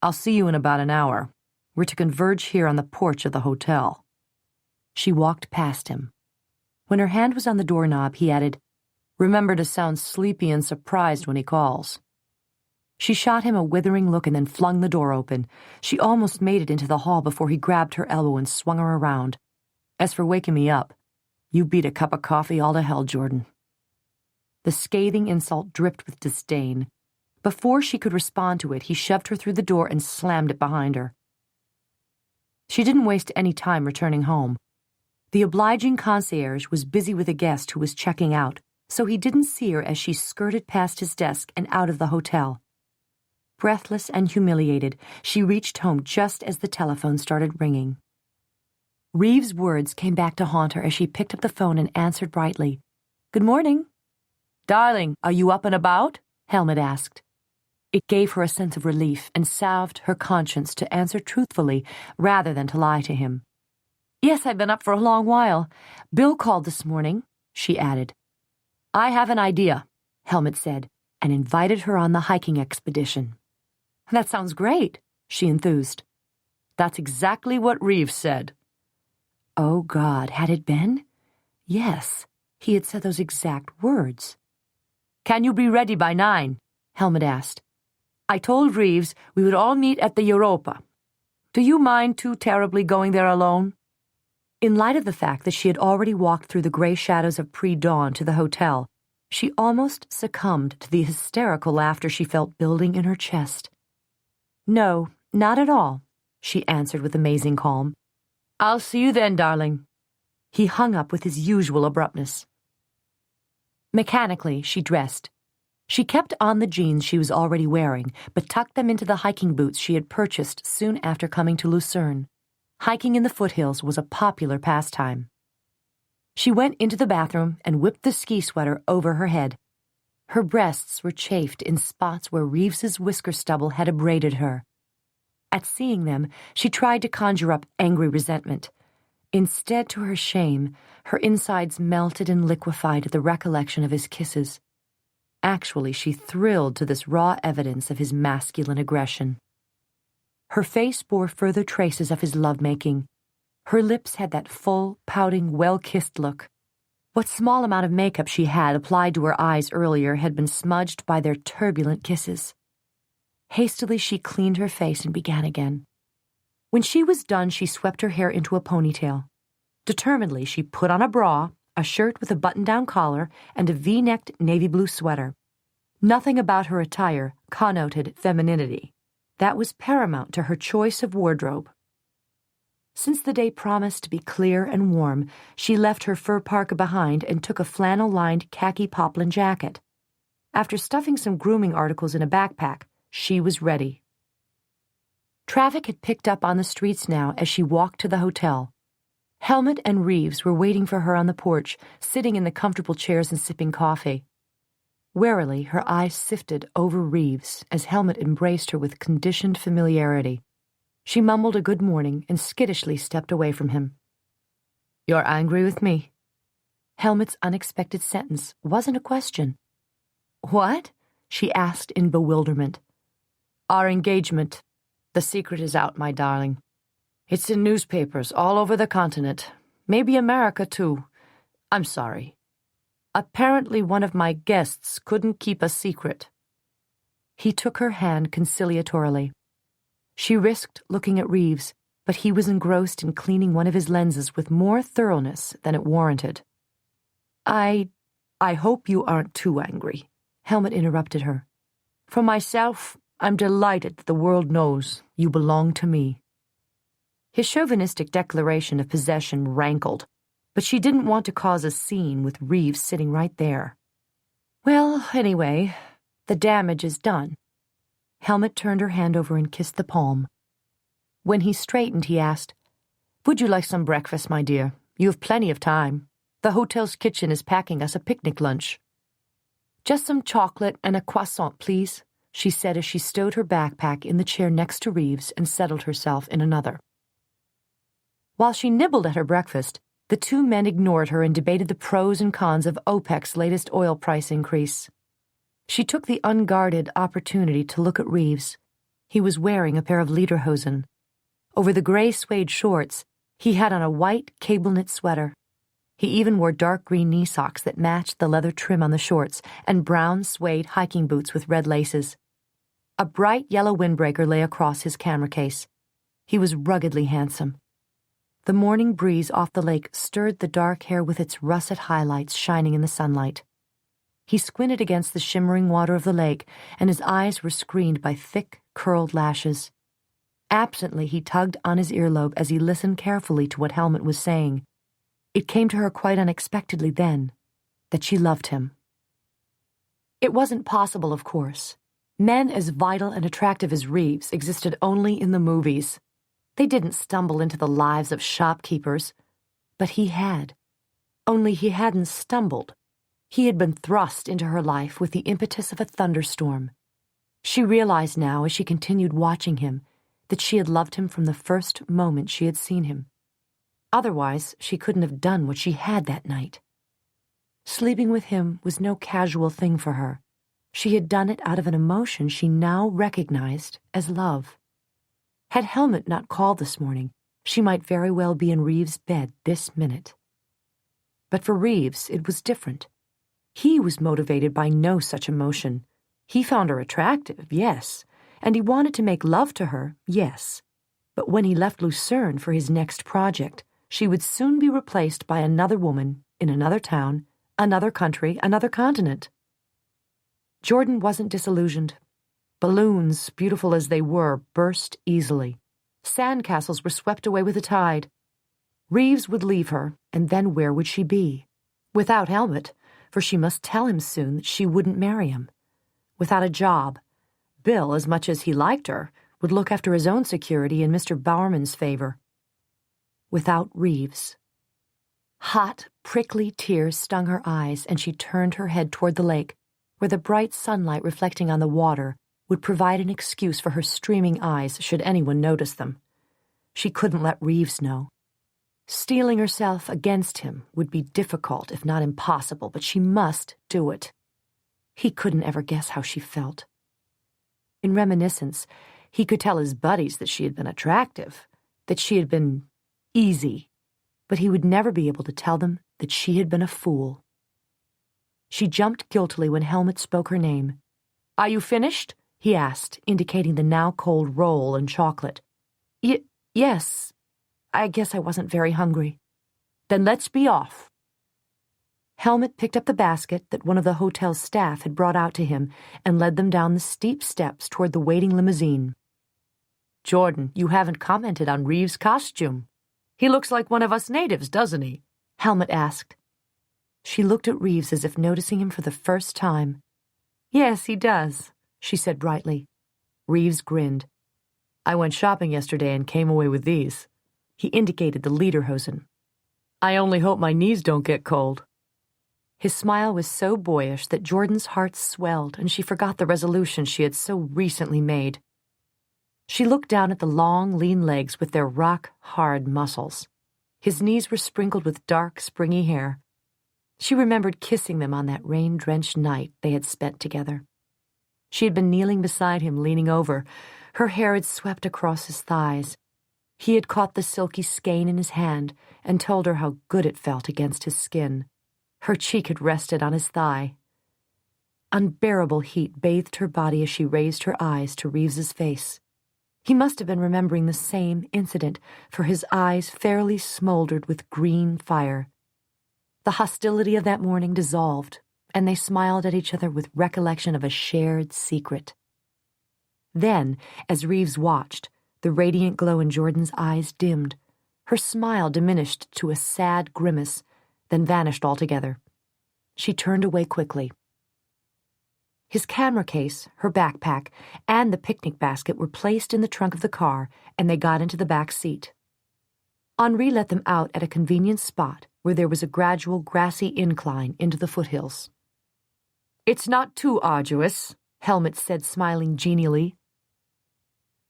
I'll see you in about an hour. We're to converge here on the porch of the hotel. She walked past him. When her hand was on the doorknob, he added, Remember to sound sleepy and surprised when he calls. She shot him a withering look and then flung the door open. She almost made it into the hall before he grabbed her elbow and swung her around. As for waking me up, you beat a cup of coffee all to hell, Jordan. The scathing insult dripped with disdain. Before she could respond to it, he shoved her through the door and slammed it behind her. She didn't waste any time returning home. The obliging concierge was busy with a guest who was checking out, so he didn't see her as she skirted past his desk and out of the hotel. Breathless and humiliated, she reached home just as the telephone started ringing. Reeves' words came back to haunt her as she picked up the phone and answered brightly. "Good morning." "Darling, are you up and about?" Helmut asked. It gave her a sense of relief and salved her conscience to answer truthfully rather than to lie to him. "Yes, I've been up for a long while. Bill called this morning," she added. "I have an idea," Helmut said, and invited her on the hiking expedition. "That sounds great," she enthused. "That's exactly what Reeves said." Oh, God, had it been? Yes, he had said those exact words. "Can you be ready by 9?" Helmut asked. "I told Reeves we would all meet at the Europa. Do you mind too terribly going there alone?" In light of the fact that she had already walked through the gray shadows of pre-dawn to the hotel, she almost succumbed to the hysterical laughter she felt building in her chest. "No, not at all," she answered with amazing calm. "I'll see you then, darling." He hung up with his usual abruptness. Mechanically, she dressed. She kept on the jeans she was already wearing, but tucked them into the hiking boots she had purchased soon after coming to Lucerne. Hiking in the foothills was a popular pastime. She went into the bathroom and whipped the ski sweater over her head. Her breasts were chafed in spots where Reeves's whisker stubble had abraded her. At seeing them, she tried to conjure up angry resentment. Instead, to her shame, her insides melted and liquefied at the recollection of his kisses. Actually, she thrilled to this raw evidence of his masculine aggression. Her face bore further traces of his lovemaking. Her lips had that full, pouting, well-kissed look. What small amount of makeup she had applied to her eyes earlier had been smudged by their turbulent kisses. Hastily, she cleaned her face and began again. When she was done, she swept her hair into a ponytail. Determinedly, she put on a bra, a shirt with a button-down collar, and a V-necked navy blue sweater. Nothing about her attire connoted femininity. That was paramount to her choice of wardrobe. Since the day promised to be clear and warm, she left her fur parka behind and took a flannel-lined khaki poplin jacket. After stuffing some grooming articles in a backpack, she was ready. Traffic had picked up on the streets now as she walked to the hotel. Helmut and Reeves were waiting for her on the porch, sitting in the comfortable chairs and sipping coffee. Warily, her eyes sifted over Reeves as Helmut embraced her with conditioned familiarity. She mumbled a good morning and skittishly stepped away from him. "You're angry with me?" Helmut's unexpected sentence wasn't a question. "What?" she asked in bewilderment. "Our engagement. The secret is out, my darling. It's in newspapers all over the continent. Maybe America, too. I'm sorry. Apparently one of my guests couldn't keep a secret." He took her hand conciliatorily. She risked looking at Reeves, but he was engrossed in cleaning one of his lenses with more thoroughness than it warranted. I hope you aren't too angry," Helmut interrupted her. "For myself, I'm delighted that the world knows you belong to me." His chauvinistic declaration of possession rankled, but she didn't want to cause a scene with Reeves sitting right there. "Well, anyway, the damage is done." Helmut turned her hand over and kissed the palm. When he straightened, he asked, "Would you like some breakfast, my dear? You have plenty of time. The hotel's kitchen is packing us a picnic lunch." "Just some chocolate and a croissant, please," she said as she stowed her backpack in the chair next to Reeves and settled herself in another. While she nibbled at her breakfast, the two men ignored her and debated the pros and cons of OPEC's latest oil price increase. She took the unguarded opportunity to look at Reeves. He was wearing a pair of lederhosen. Over the gray suede shorts, he had on a white cable-knit sweater. He even wore dark green knee socks that matched the leather trim on the shorts and brown suede hiking boots with red laces. A bright yellow windbreaker lay across his camera case. He was ruggedly handsome. The morning breeze off the lake stirred the dark hair with its russet highlights shining in the sunlight. He squinted against the shimmering water of the lake, and his eyes were screened by thick, curled lashes. Absently, he tugged on his earlobe as he listened carefully to what Helmut was saying. It came to her quite unexpectedly then that she loved him. It wasn't possible, of course. Men as vital and attractive as Reeves existed only in the movies. They didn't stumble into the lives of shopkeepers. But he had. Only he hadn't stumbled. He had been thrust into her life with the impetus of a thunderstorm. She realized now, as she continued watching him, that she had loved him from the first moment she had seen him. Otherwise, she couldn't have done what she had that night. Sleeping with him was no casual thing for her. She had done it out of an emotion she now recognized as love. Had Helmut not called this morning, she might very well be in Reeves' bed this minute. But for Reeves, it was different. He was motivated by no such emotion. He found her attractive, yes, and he wanted to make love to her, yes. But when he left Lucerne for his next project, she would soon be replaced by another woman in another town, another country, another continent. Jordan wasn't disillusioned. Balloons, beautiful as they were, burst easily. Sandcastles were swept away with the tide. Reeves would leave her, and then where would she be? Without Helmut, for she must tell him soon that she wouldn't marry him. Without a job, Bill, as much as he liked her, would look after his own security in Mr. Bowerman's favor. Without Reeves. Hot, prickly tears stung her eyes, and she turned her head toward the lake, where the bright sunlight reflecting on the water would provide an excuse for her streaming eyes should anyone notice them. She couldn't let Reeves know. Steeling herself against him would be difficult, if not impossible, but she must do it. He couldn't ever guess how she felt. In reminiscence, he could tell his buddies that she had been attractive, that she had been easy, but he would never be able to tell them that she had been a fool. She jumped guiltily when Helmut spoke her name. "Are you finished?" he asked, indicating the now cold roll and chocolate. Yes. I guess I wasn't very hungry." "Then let's be off." Helmut picked up the basket that one of the hotel's staff had brought out to him and led them down the steep steps toward the waiting limousine. "Jordan, you haven't commented on Reeves' costume. He looks like one of us natives, doesn't he?" Helmut asked. She looked at Reeves as if noticing him for the first time. "Yes, he does," she said brightly. Reeves grinned. "I went shopping yesterday and came away with these." He indicated the lederhosen. "I only hope my knees don't get cold." His smile was so boyish that Jordan's heart swelled, and she forgot the resolution she had so recently made. She looked down at the long, lean legs with their rock-hard muscles. His knees were sprinkled with dark, springy hair. She remembered kissing them on that rain-drenched night they had spent together. She had been kneeling beside him, leaning over. Her hair had swept across his thighs. He had caught the silky skein in his hand and told her how good it felt against his skin. Her cheek had rested on his thigh. Unbearable heat bathed her body as she raised her eyes to Reeves's face. He must have been remembering the same incident, for his eyes fairly smoldered with green fire. The hostility of that morning dissolved, and they smiled at each other with recollection of a shared secret. Then, as Reeves watched, the radiant glow in Jordan's eyes dimmed. Her smile diminished to a sad grimace, then vanished altogether. She turned away quickly. His camera case, her backpack, and the picnic basket were placed in the trunk of the car, and they got into the back seat. Henri let them out at a convenient spot where there was a gradual grassy incline into the foothills. "It's not too arduous," Helmut said, smiling genially.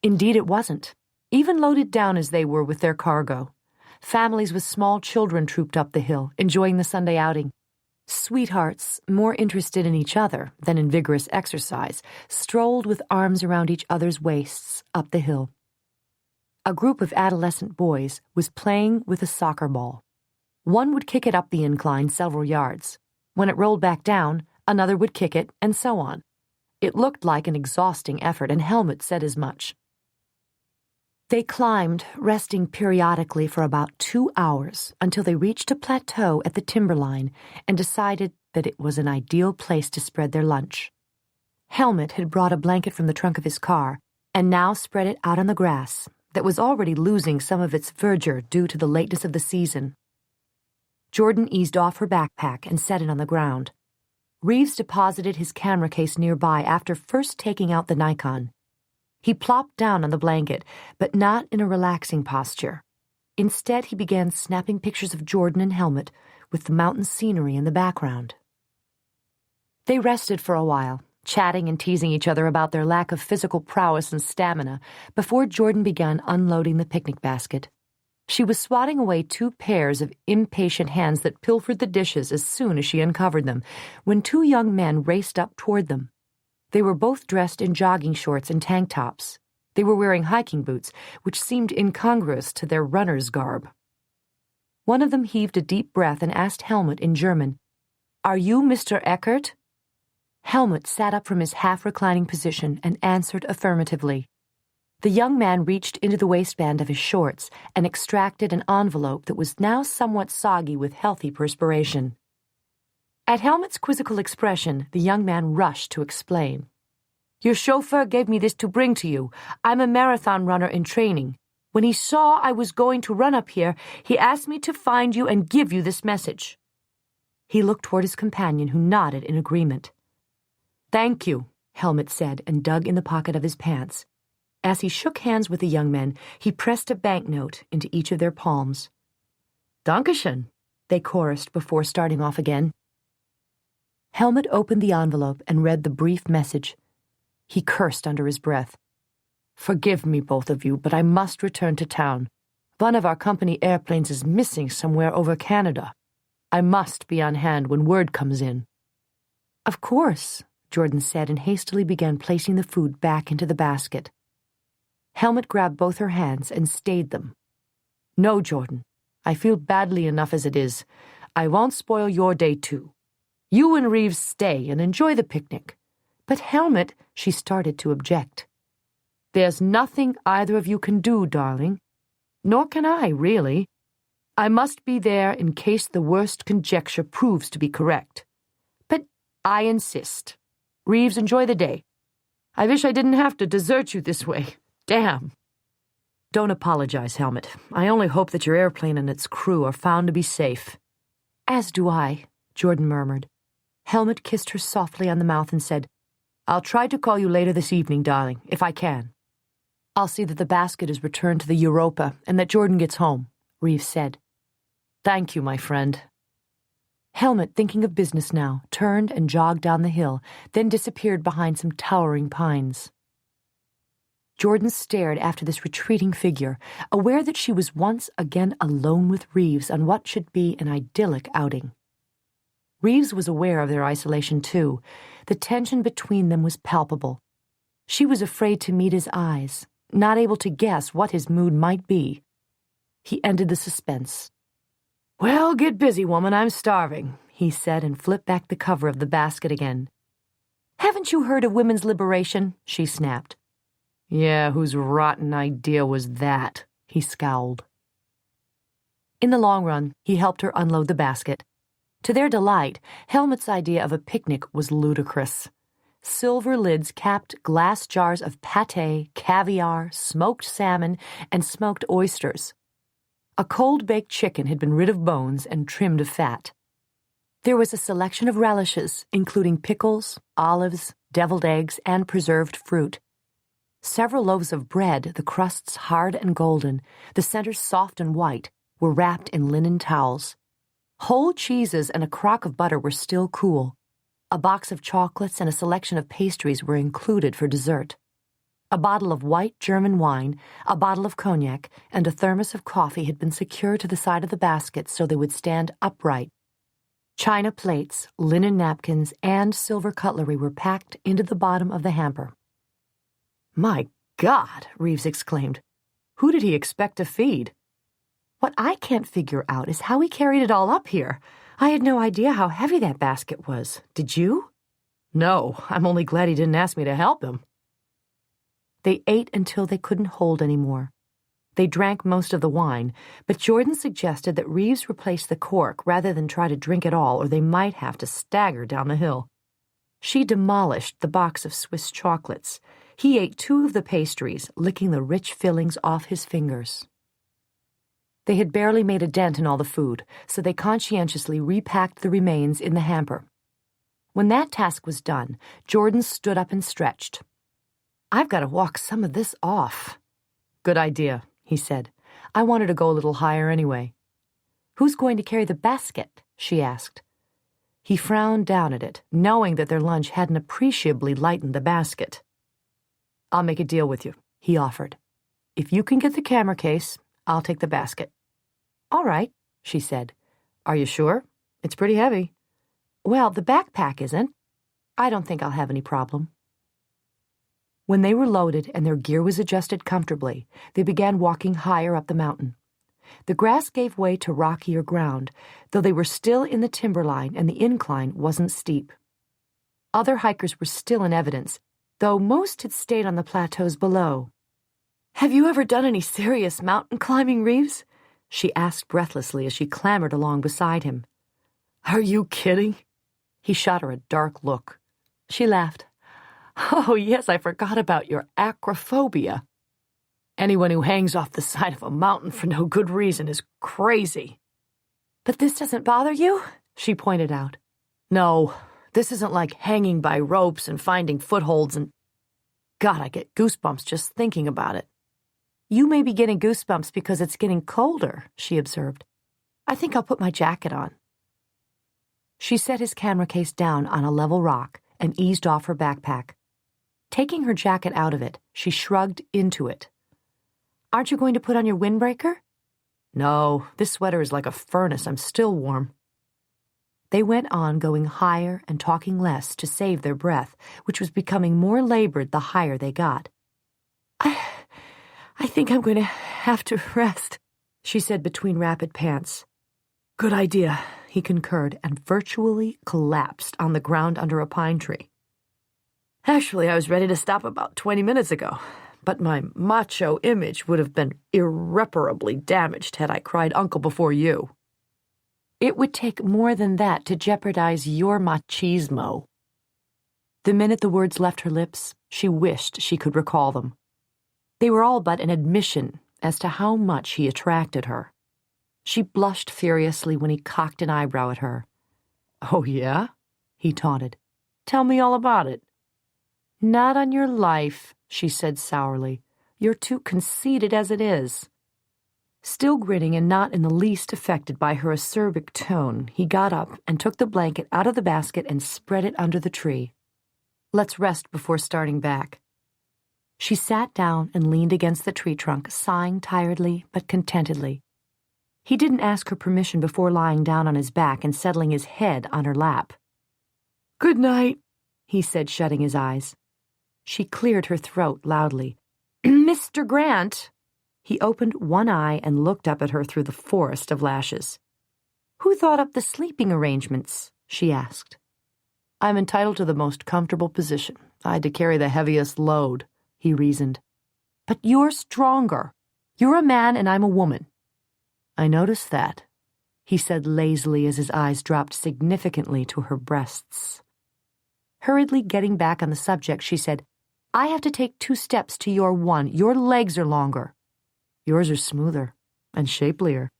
Indeed it wasn't, even loaded down as they were with their cargo. Families with small children trooped up the hill, enjoying the Sunday outing. Sweethearts, more interested in each other than in vigorous exercise, strolled with arms around each other's waists up the hill. A group of adolescent boys was playing with a soccer ball. One would kick it up the incline several yards. When it rolled back down, another would kick it, and so on. It looked like an exhausting effort, and Helmut said as much. They climbed, resting periodically for about 2 hours until they reached a plateau at the timberline and decided that it was an ideal place to spread their lunch. Helmut had brought a blanket from the trunk of his car and now spread it out on the grass that was already losing some of its verdure due to the lateness of the season. Jordan eased off her backpack and set it on the ground. Reeves deposited his camera case nearby after first taking out the Nikon. He plopped down on the blanket, but not in a relaxing posture. Instead, he began snapping pictures of Jordan and Helmut, with the mountain scenery in the background. They rested for a while, chatting and teasing each other about their lack of physical prowess and stamina, before Jordan began unloading the picnic basket. She was swatting away 2 pairs of impatient hands that pilfered the dishes as soon as she uncovered them, when 2 young men raced up toward them. They were both dressed in jogging shorts and tank tops. They were wearing hiking boots, which seemed incongruous to their runner's garb. One of them heaved a deep breath and asked Helmut in German, "Are you Mr. Eckert?" Helmut sat up from his half-reclining position and answered affirmatively. The young man reached into the waistband of his shorts and extracted an envelope that was now somewhat soggy with healthy perspiration. At Helmut's quizzical expression, the young man rushed to explain. "Your chauffeur gave me this to bring to you. I'm a marathon runner in training. When he saw I was going to run up here, he asked me to find you and give you this message." He looked toward his companion, who nodded in agreement. "Thank you," Helmut said, and dug in the pocket of his pants. As he shook hands with the young men, he pressed a banknote into each of their palms. "Dankeschön," they chorused before starting off again. Helmut opened the envelope and read the brief message. He cursed under his breath. "Forgive me, both of you, but I must return to town. One of our company airplanes is missing somewhere over Canada. I must be on hand when word comes in." "Of course," Jordan said, and hastily began placing the food back into the basket. Helmut grabbed both her hands and stayed them. "No, Jordan. I feel badly enough as it is. I won't spoil your day, too. You and Reeves stay and enjoy the picnic." "But Helmut," she started to object. "There's nothing either of you can do, darling. Nor can I, really. I must be there in case the worst conjecture proves to be correct. But I insist. Reeves, enjoy the day. I wish I didn't have to desert you this way. Damn." "Don't apologize, Helmut. I only hope that your airplane and its crew are found to be safe." "As do I," Jordan murmured. Helmut kissed her softly on the mouth and said, "I'll try to call you later this evening, darling, if I can." "I'll see that the basket is returned to the Europa and that Jordan gets home," Reeves said. "Thank you, my friend." Helmut, thinking of business now, turned and jogged down the hill, then disappeared behind some towering pines. Jordan stared after this retreating figure, aware that she was once again alone with Reeves on what should be an idyllic outing. Reeves was aware of their isolation, too. The tension between them was palpable. She was afraid to meet his eyes, not able to guess what his mood might be. He ended the suspense. "Well, get busy, woman, I'm starving," he said, and flipped back the cover of the basket again. "Haven't you heard of women's liberation?" she snapped. "Yeah, whose rotten idea was that?" he scowled. In the long run, he helped her unload the basket. To their delight, Helmut's idea of a picnic was ludicrous. Silver lids capped glass jars of pâté, caviar, smoked salmon, and smoked oysters. A cold-baked chicken had been rid of bones and trimmed of fat. There was a selection of relishes, including pickles, olives, deviled eggs, and preserved fruit. Several loaves of bread, the crusts hard and golden, the centers soft and white, were wrapped in linen towels. Whole cheeses and a crock of butter were still cool. A box of chocolates and a selection of pastries were included for dessert. A bottle of white German wine, a bottle of cognac, and a thermos of coffee had been secured to the side of the basket so they would stand upright. China plates, linen napkins, and silver cutlery were packed into the bottom of the hamper. "My God," Reeves exclaimed. "Who did he expect to feed?" "What I can't figure out is how he carried it all up here. I had no idea how heavy that basket was. Did you?" "No, I'm only glad he didn't ask me to help him." They ate until they couldn't hold any more. They drank most of the wine, but Jordan suggested that Reeves replace the cork rather than try to drink it all, or they might have to stagger down the hill. She demolished the box of Swiss chocolates. He ate 2 of the pastries, licking the rich fillings off his fingers. They had barely made a dent in all the food, so they conscientiously repacked the remains in the hamper. When that task was done, Jordan stood up and stretched. "I've got to walk some of this off." "Good idea," he said. "I wanted to go a little higher anyway." "Who's going to carry the basket?" she asked. He frowned down at it, knowing that their lunch hadn't appreciably lightened the basket. "I'll make a deal with you," he offered. "If you can get the camera case, I'll take the basket." "All right," she said. "Are you sure? It's pretty heavy." "Well, the backpack isn't. I don't think I'll have any problem." When they were loaded and their gear was adjusted comfortably, they began walking higher up the mountain. The grass gave way to rockier ground, though they were still in the timberline and the incline wasn't steep. Other hikers were still in evidence, though most had stayed on the plateaus below. "Have you ever done any serious mountain climbing, Reeves?" she asked breathlessly as she clambered along beside him. "Are you kidding?" He shot her a dark look. She laughed. "Oh, yes, I forgot about your acrophobia. Anyone who hangs off the side of a mountain for no good reason is crazy." "But this doesn't bother you?" she pointed out. "No, this isn't like hanging by ropes and finding footholds and... God, I get goosebumps just thinking about it." "You may be getting goosebumps because it's getting colder," she observed. "I think I'll put my jacket on." She set his camera case down on a level rock and eased off her backpack. Taking her jacket out of it, she shrugged into it. "Aren't you going to put on your windbreaker?" "No, this sweater is like a furnace. I'm still warm." They went on, going higher and talking less to save their breath, which was becoming more labored the higher they got. I think I'm going to have to rest," she said between rapid pants. "Good idea," he concurred and virtually collapsed on the ground under a pine tree. "Actually, I was ready to stop about 20 minutes ago, but my macho image would have been irreparably damaged had I cried uncle before you." "It would take more than that to jeopardize your machismo." The minute the words left her lips, she wished she could recall them. They were all but an admission as to how much he attracted her. She blushed furiously when he cocked an eyebrow at her. "Oh, yeah?" he taunted. "Tell me all about it." "Not on your life," she said sourly. "You're too conceited as it is." Still grinning and not in the least affected by her acerbic tone, he got up and took the blanket out of the basket and spread it under the tree. "Let's rest before starting back." She sat down and leaned against the tree trunk, sighing tiredly but contentedly. He didn't ask her permission before lying down on his back and settling his head on her lap. "Good night," he said, shutting his eyes. She cleared her throat loudly. "Mr. Grant!" He opened one eye and looked up at her through the forest of lashes. "Who thought up the sleeping arrangements?" she asked. "I'm entitled to the most comfortable position. I had to carry the heaviest load," he reasoned. "But you're stronger. You're a man and I'm a woman." "I noticed that," he said lazily as his eyes dropped significantly to her breasts. Hurriedly getting back on the subject, she said, "I have to take 2 steps to your 1. Your legs are longer." "Yours are smoother and shapelier."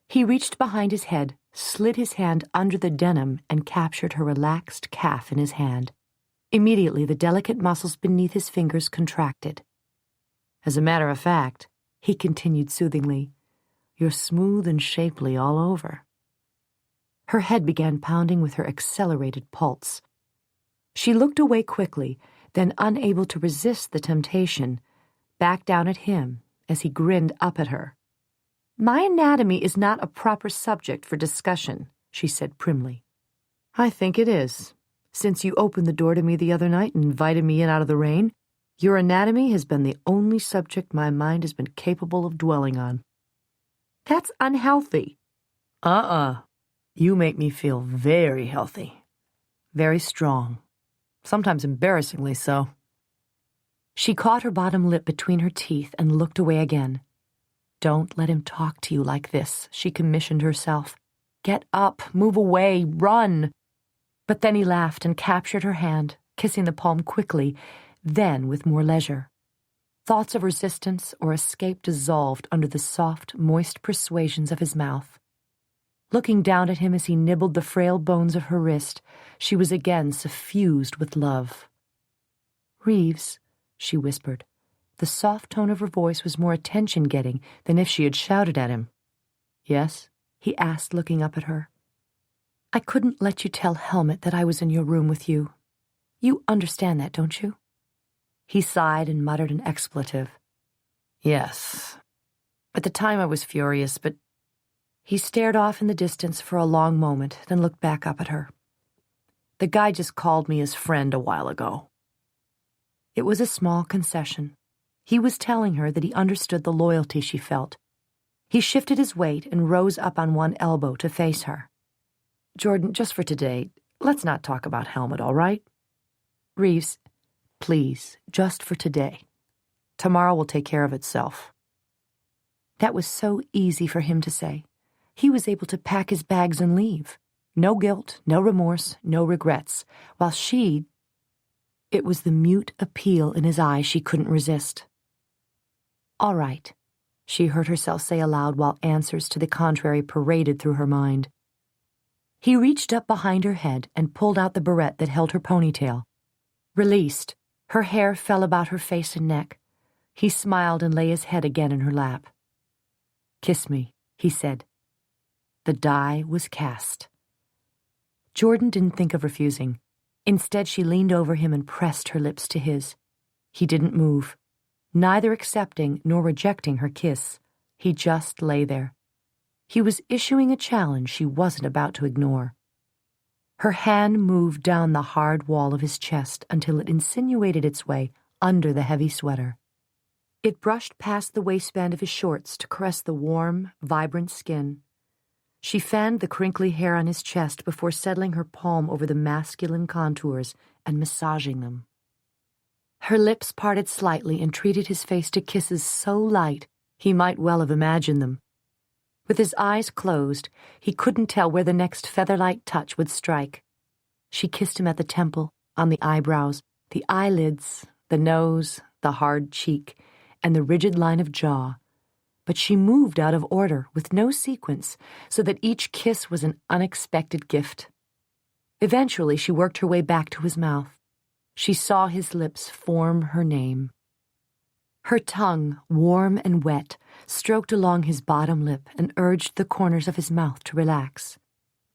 He reached behind his head, slid his hand under the denim, and captured her relaxed calf in his hand. Immediately, the delicate muscles beneath his fingers contracted. "As a matter of fact," he continued soothingly, "you're smooth and shapely all over." Her head began pounding with her accelerated pulse. She looked away quickly, then, unable to resist the temptation, backed down at him as he grinned up at her. "My anatomy is not a proper subject for discussion," she said primly. "I think it is. Since you opened the door to me the other night and invited me in out of the rain, your anatomy has been the only subject my mind has been capable of dwelling on." "That's unhealthy." You make me feel very healthy. Very strong. Sometimes embarrassingly so." She caught her bottom lip between her teeth and looked away again. "Don't let him talk to you like this," she commissioned herself. "Get up, move away, run." But then he laughed and captured her hand, kissing the palm quickly, then with more leisure. Thoughts of resistance or escape dissolved under the soft, moist persuasions of his mouth. Looking down at him as he nibbled the frail bones of her wrist, she was again suffused with love. "Reeves," she whispered. The soft tone of her voice was more attention-getting than if she had shouted at him. "Yes?" he asked, looking up at her. "I couldn't let you tell Helmut that I was in your room with you. You understand that, don't you?" He sighed and muttered an expletive. "Yes. At the time I was furious, but—" He stared off in the distance for a long moment, then looked back up at her. "The guy just called me his friend a while ago." It was a small concession. He was telling her that he understood the loyalty she felt. He shifted his weight and rose up on one elbow to face her. "Jordan, just for today, let's not talk about Helmut, all right? Reeves, please, just for today. Tomorrow will take care of itself." That was so easy for him to say. He was able to pack his bags and leave. No guilt, no remorse, no regrets, while she— It was the mute appeal in his eyes she couldn't resist. "All right," she heard herself say aloud while answers to the contrary paraded through her mind. He reached up behind her head and pulled out the barrette that held her ponytail. Released, her hair fell about her face and neck. He smiled and lay his head again in her lap. "Kiss me," he said. The die was cast. Jordan didn't think of refusing. Instead, she leaned over him and pressed her lips to his. He didn't move, neither accepting nor rejecting her kiss. He just lay there. He was issuing a challenge she wasn't about to ignore. Her hand moved down the hard wall of his chest until it insinuated its way under the heavy sweater. It brushed past the waistband of his shorts to caress the warm, vibrant skin. She fanned the crinkly hair on his chest before settling her palm over the masculine contours and massaging them. Her lips parted slightly and treated his face to kisses so light he might well have imagined them. With his eyes closed, he couldn't tell where the next feather-light touch would strike. She kissed him at the temple, on the eyebrows, the eyelids, the nose, the hard cheek, and the rigid line of jaw. But she moved out of order, with no sequence, so that each kiss was an unexpected gift. Eventually, she worked her way back to his mouth. She saw his lips form her name. Her tongue, warm and wet, stroked along his bottom lip and urged the corners of his mouth to relax.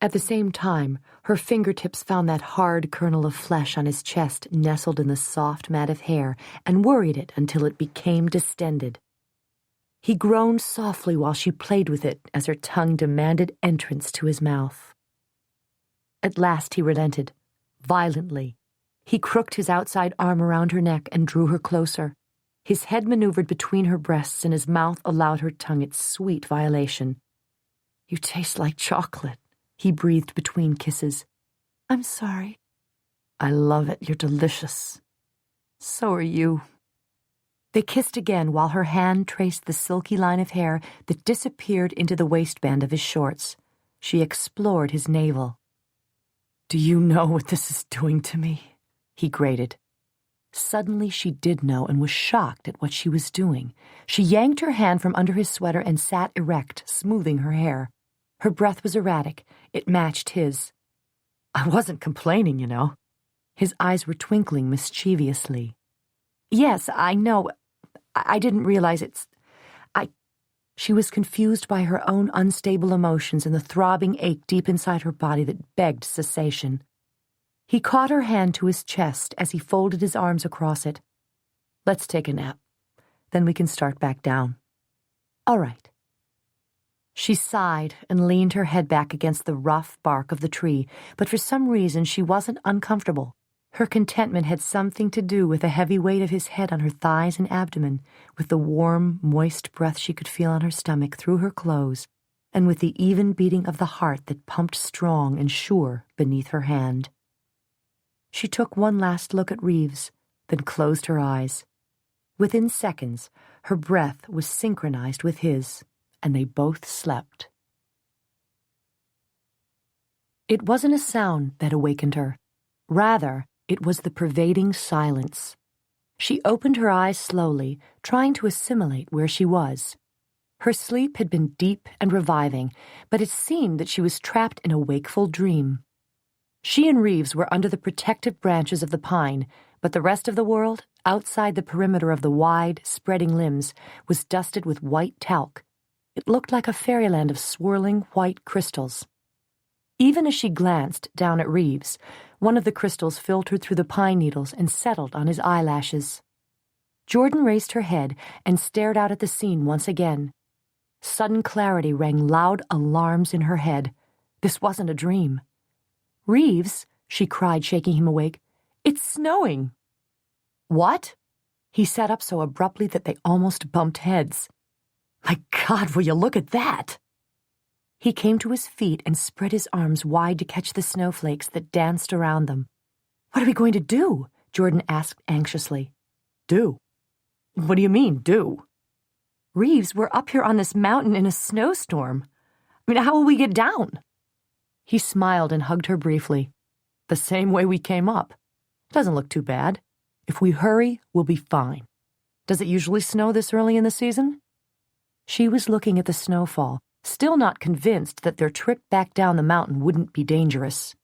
At the same time, her fingertips found that hard kernel of flesh on his chest nestled in the soft mat of hair and worried it until it became distended. He groaned softly while she played with it as her tongue demanded entrance to his mouth. At last he relented, violently. He crooked his outside arm around her neck and drew her closer. His head maneuvered between her breasts and his mouth allowed her tongue its sweet violation. "You taste like chocolate," he breathed between kisses. "I'm sorry." "I love it. You're delicious." "So are you." They kissed again while her hand traced the silky line of hair that disappeared into the waistband of his shorts. She explored his navel. "Do you know what this is doing to me?" he grated. Suddenly she did know and was shocked at what she was doing. She yanked her hand from under his sweater and sat erect, smoothing her hair. Her breath was erratic. It matched his. "I wasn't complaining, you know." His eyes were twinkling mischievously. "Yes, I know. I didn't realize it's— She was confused by her own unstable emotions and the throbbing ache deep inside her body that begged cessation. He caught her hand to his chest as he folded his arms across it. "Let's take a nap. Then we can start back down." "All right." She sighed and leaned her head back against the rough bark of the tree, but for some reason she wasn't uncomfortable. Her contentment had something to do with the heavy weight of his head on her thighs and abdomen, with the warm, moist breath she could feel on her stomach through her clothes, and with the even beating of the heart that pumped strong and sure beneath her hand. She took one last look at Reeves, then closed her eyes. Within seconds, her breath was synchronized with his, and they both slept. It wasn't a sound that awakened her. Rather, it was the pervading silence. She opened her eyes slowly, trying to assimilate where she was. Her sleep had been deep and reviving, but it seemed that she was trapped in a wakeful dream. She and Reeves were under the protective branches of the pine, but the rest of the world, outside the perimeter of the wide, spreading limbs, was dusted with white talc. It looked like a fairyland of swirling white crystals. Even as she glanced down at Reeves, one of the crystals filtered through the pine needles and settled on his eyelashes. Jordan raised her head and stared out at the scene once again. Sudden clarity rang loud alarms in her head. This wasn't a dream. "Reeves," she cried, shaking him awake, "it's snowing." "What?" He sat up so abruptly that they almost bumped heads. "My God, will you look at that?" He came to his feet and spread his arms wide to catch the snowflakes that danced around them. "What are we going to do?" Jordan asked anxiously. "Do? What do you mean, do?" "Reeves, we're up here on this mountain in a snowstorm. How will we get down?" He smiled and hugged her briefly. "The same way we came up. Doesn't look too bad. If we hurry, we'll be fine. Does it usually snow this early in the season?" She was looking at the snowfall, still not convinced that their trip back down the mountain wouldn't be dangerous.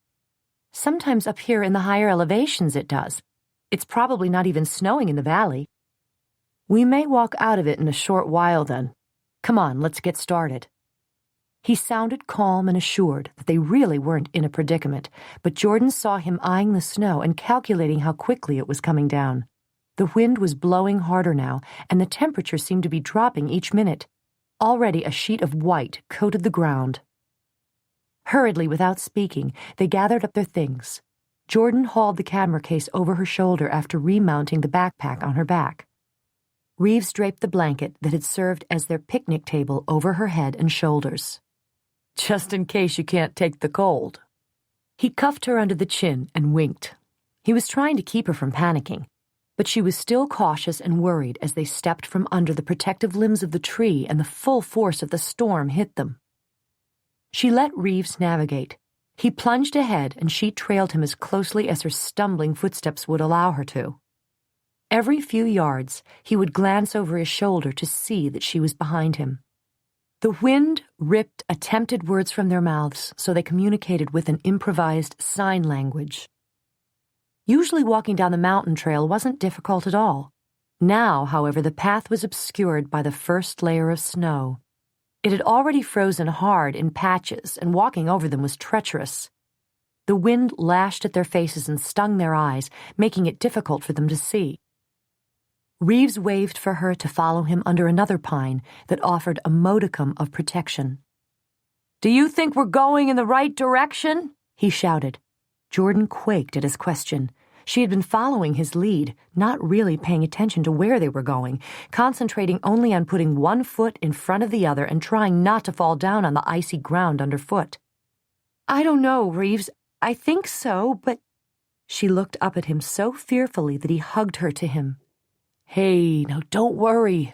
"Sometimes up here in the higher elevations it does. It's probably not even snowing in the valley." "We may walk out of it in a short while then. Come on, let's get started." He sounded calm and assured that they really weren't in a predicament, but Jordan saw him eyeing the snow and calculating how quickly it was coming down. The wind was blowing harder now, and the temperature seemed to be dropping each minute. Already a sheet of white coated the ground. Hurriedly, without speaking, they gathered up their things. Jordan hauled the camera case over her shoulder after remounting the backpack on her back. Reeves draped the blanket that had served as their picnic table over her head and shoulders. "Just in case you can't take the cold." He cuffed her under the chin and winked. He was trying to keep her from panicking, but she was still cautious and worried as they stepped from under the protective limbs of the tree and the full force of the storm hit them. She let Reeves navigate. He plunged ahead and she trailed him as closely as her stumbling footsteps would allow her to. Every few yards, he would glance over his shoulder to see that she was behind him. The wind ripped attempted words from their mouths so they communicated with an improvised sign language. Usually walking down the mountain trail wasn't difficult at all. Now, however, the path was obscured by the first layer of snow. It had already frozen hard in patches, and walking over them was treacherous. The wind lashed at their faces and stung their eyes, making it difficult for them to see. Reeves waved for her to follow him under another pine that offered a modicum of protection. "Do you think we're going in the right direction?" he shouted. Jordan quaked at his question. She had been following his lead, not really paying attention to where they were going, concentrating only on putting one foot in front of the other and trying not to fall down on the icy ground underfoot. "I don't know, Reeves. I think so, but—" She looked up at him so fearfully that he hugged her to him. "Hey, now don't worry.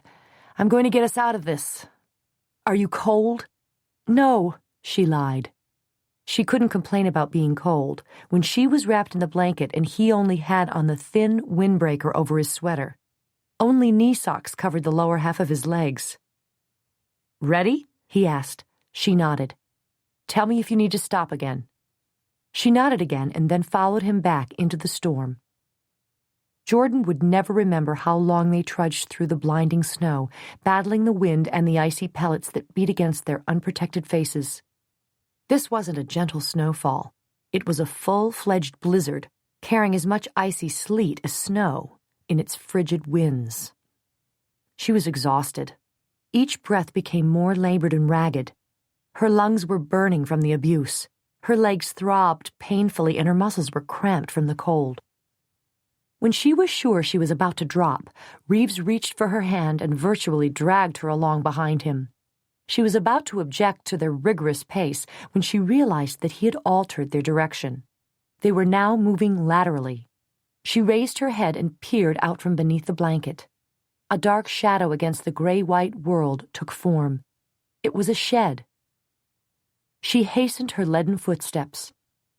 I'm going to get us out of this. Are you cold?" "No," she lied. She couldn't complain about being cold when she was wrapped in the blanket and he only had on the thin windbreaker over his sweater. Only knee socks covered the lower half of his legs. "Ready?" he asked. She nodded. "Tell me if you need to stop again." She nodded again and then followed him back into the storm. Jordan would never remember how long they trudged through the blinding snow, battling the wind and the icy pellets that beat against their unprotected faces. This wasn't a gentle snowfall. It was a full-fledged blizzard, carrying as much icy sleet as snow in its frigid winds. She was exhausted. Each breath became more labored and ragged. Her lungs were burning from the abuse. Her legs throbbed painfully and her muscles were cramped from the cold. When she was sure she was about to drop, Reeves reached for her hand and virtually dragged her along behind him. She was about to object to their rigorous pace when she realized that he had altered their direction. They were now moving laterally. She raised her head and peered out from beneath the blanket. A dark shadow against the gray-white world took form. It was a shed. She hastened her leaden footsteps.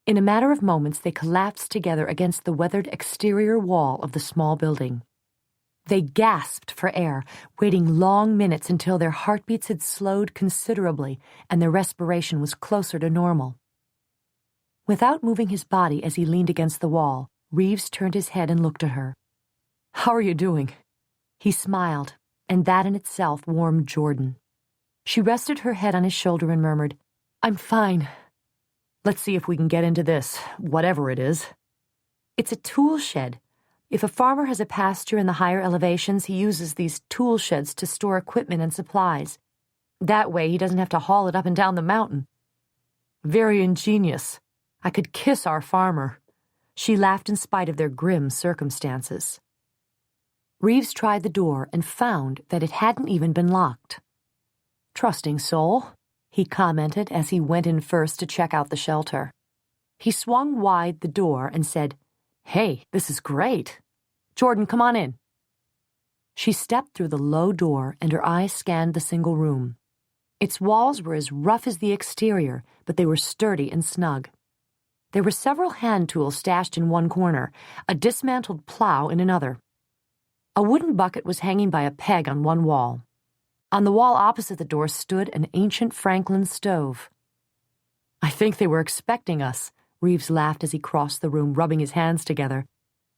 In a matter of moments, they collapsed together against the weathered exterior wall of the small building. They gasped for air, waiting long minutes until their heartbeats had slowed considerably and their respiration was closer to normal. Without moving his body as he leaned against the wall, Reeves turned his head and looked at her. "How are you doing?" He smiled, and that in itself warmed Jordan. She rested her head on his shoulder and murmured, "I'm fine. Let's see if we can get into this, whatever it is." "It's a tool shed. If a farmer has a pasture in the higher elevations, he uses these tool sheds to store equipment and supplies. That way he doesn't have to haul it up and down the mountain." "Very ingenious. I could kiss our farmer." She laughed in spite of their grim circumstances. Reeves tried the door and found that it hadn't even been locked. "Trusting soul," he commented as he went in first to check out the shelter. He swung wide the door and said, "Hey, this is great. Jordan, come on in." She stepped through the low door and her eyes scanned the single room. Its walls were as rough as the exterior, but they were sturdy and snug. There were several hand tools stashed in one corner, a dismantled plow in another. A wooden bucket was hanging by a peg on one wall. On the wall opposite the door stood an ancient Franklin stove. "I think they were expecting us," Reeves laughed as he crossed the room, rubbing his hands together.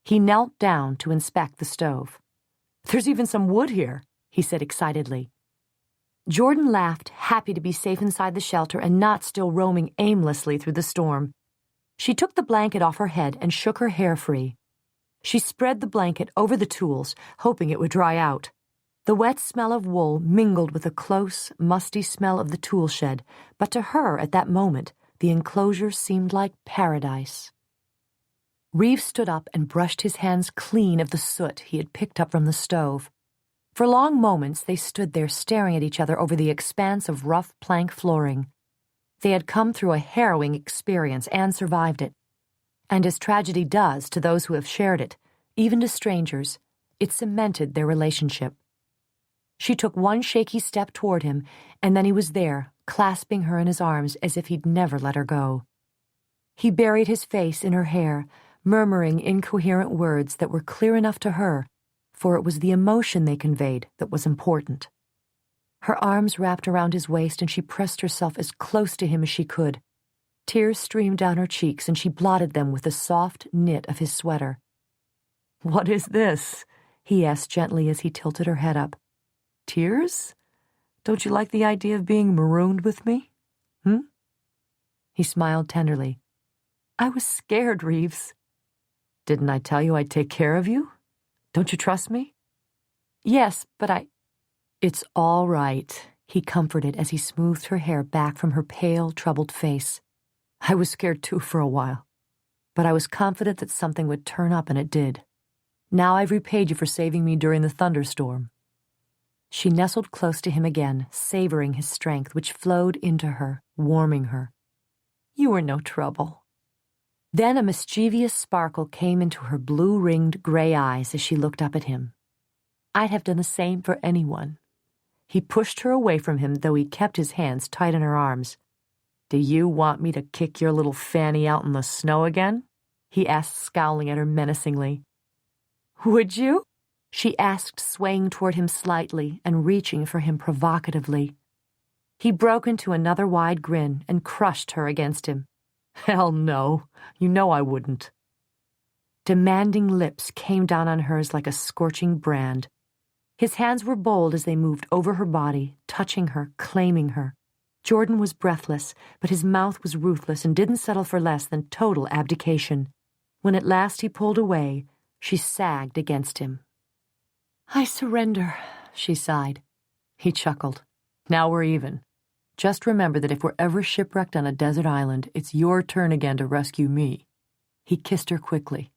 He knelt down to inspect the stove. "There's even some wood here," he said excitedly. Jordan laughed, happy to be safe inside the shelter and not still roaming aimlessly through the storm. She took the blanket off her head and shook her hair free. She spread the blanket over the tools, hoping it would dry out. The wet smell of wool mingled with the close, musty smell of the tool shed, but to her at that moment, the enclosure seemed like paradise. Reeves stood up and brushed his hands clean of the soot he had picked up from the stove. For long moments they stood there staring at each other over the expanse of rough plank flooring. They had come through a harrowing experience and survived it. And as tragedy does to those who have shared it, even to strangers, it cemented their relationship. She took one shaky step toward him, and then he was there, clasping her in his arms as if he'd never let her go. He buried his face in her hair, murmuring incoherent words that were clear enough to her, for it was the emotion they conveyed that was important. Her arms wrapped around his waist, and she pressed herself as close to him as she could. Tears streamed down her cheeks, and she blotted them with the soft knit of his sweater. "What is this?" he asked gently as he tilted her head up. "Tears? Don't you like the idea of being marooned with me? He smiled tenderly. "I was scared, Reeves." "Didn't I tell you I'd take care of you? Don't you trust me?" "Yes, but It's all right," he comforted as he smoothed her hair back from her pale, troubled face. "I was scared too for a while, but I was confident that something would turn up, and it did. Now I've repaid you for saving me during the thunderstorm." She nestled close to him again, savoring his strength, which flowed into her, warming her. "You were no trouble." Then a mischievous sparkle came into her blue-ringed gray eyes as she looked up at him. "I'd have done the same for anyone." He pushed her away from him, though he kept his hands tight in her arms. "Do you want me to kick your little fanny out in the snow again?" he asked, scowling at her menacingly. "Would you?" she asked, swaying toward him slightly and reaching for him provocatively. He broke into another wide grin and crushed her against him. "Hell no. You know I wouldn't." Demanding lips came down on hers like a scorching brand. His hands were bold as they moved over her body, touching her, claiming her. Jordan was breathless, but his mouth was ruthless and didn't settle for less than total abdication. When at last he pulled away, she sagged against him. "I surrender," she sighed. He chuckled. "Now we're even. Just remember that if we're ever shipwrecked on a desert island, it's your turn again to rescue me." He kissed her quickly.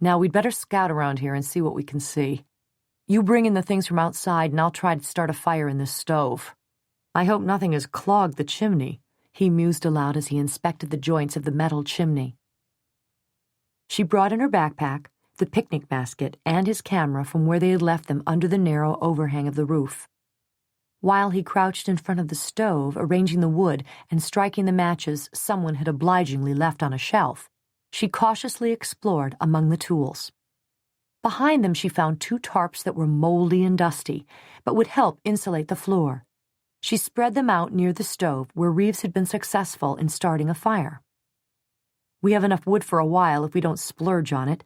"Now we'd better scout around here and see what we can see. You bring in the things from outside, and I'll try to start a fire in this stove. I hope nothing has clogged the chimney," he mused aloud as he inspected the joints of the metal chimney. She brought in her backpack, the picnic basket, and his camera from where they had left them under the narrow overhang of the roof. While he crouched in front of the stove, arranging the wood and striking the matches someone had obligingly left on a shelf, she cautiously explored among the tools. Behind them she found 2 tarps that were moldy and dusty, but would help insulate the floor. She spread them out near the stove where Reeves had been successful in starting a fire. "We have enough wood for a while if we don't splurge on it.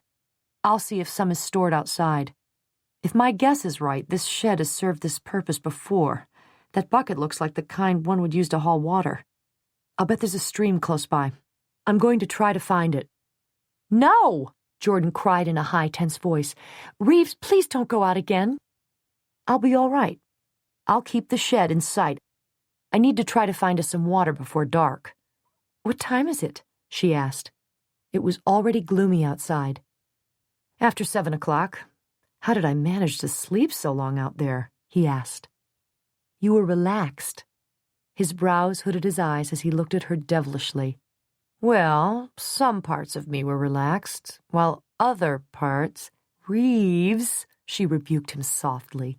I'll see if some is stored outside. If my guess is right, this shed has served this purpose before. That bucket looks like the kind one would use to haul water. I'll bet there's a stream close by. I'm going to try to find it." "No!" Jordan cried in a high, tense voice. "Reeves, please don't go out again." "I'll be all right. I'll keep the shed in sight. I need to try to find us some water before dark." "What time is it?" she asked. It was already gloomy outside. "After 7 o'clock. How did I manage to sleep so long out there?" he asked. "You were relaxed." His brows hooded his eyes as he looked at her devilishly. "Well, some parts of me were relaxed, while other parts—" "Reeves," she rebuked him softly.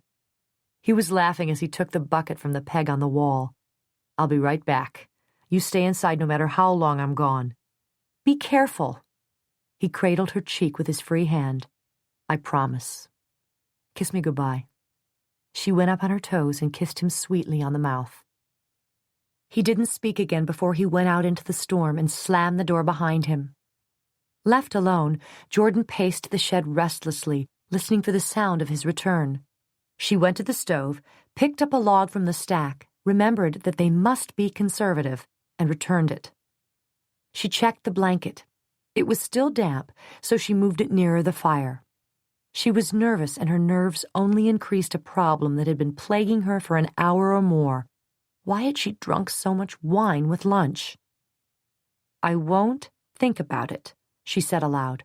He was laughing as he took the bucket from the peg on the wall. "I'll be right back. You stay inside no matter how long I'm gone." "Be careful." He cradled her cheek with his free hand. "I promise. Kiss me goodbye." She went up on her toes and kissed him sweetly on the mouth. He didn't speak again before he went out into the storm and slammed the door behind him. Left alone, Jordan paced the shed restlessly, listening for the sound of his return. She went to the stove, picked up a log from the stack, remembered that they must be conservative, and returned it. She checked the blanket. It was still damp, so she moved it nearer the fire. She was nervous, and her nerves only increased a problem that had been plaguing her for an hour or more. Why had she drunk so much wine with lunch? "I won't think about it," she said aloud.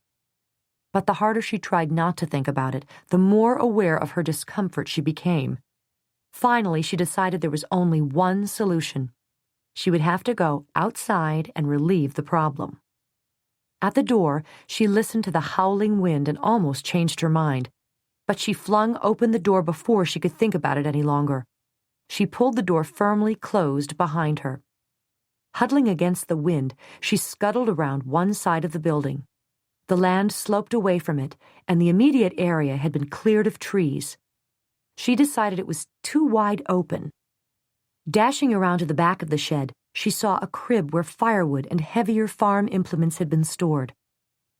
But the harder she tried not to think about it, the more aware of her discomfort she became. Finally, she decided there was only one solution. She would have to go outside and relieve the problem. At the door, she listened to the howling wind and almost changed her mind. But she flung open the door before she could think about it any longer. She pulled the door firmly closed behind her. Huddling against the wind, she scuttled around one side of the building. The land sloped away from it, and the immediate area had been cleared of trees. She decided it was too wide open. Dashing around to the back of the shed, she saw a crib where firewood and heavier farm implements had been stored.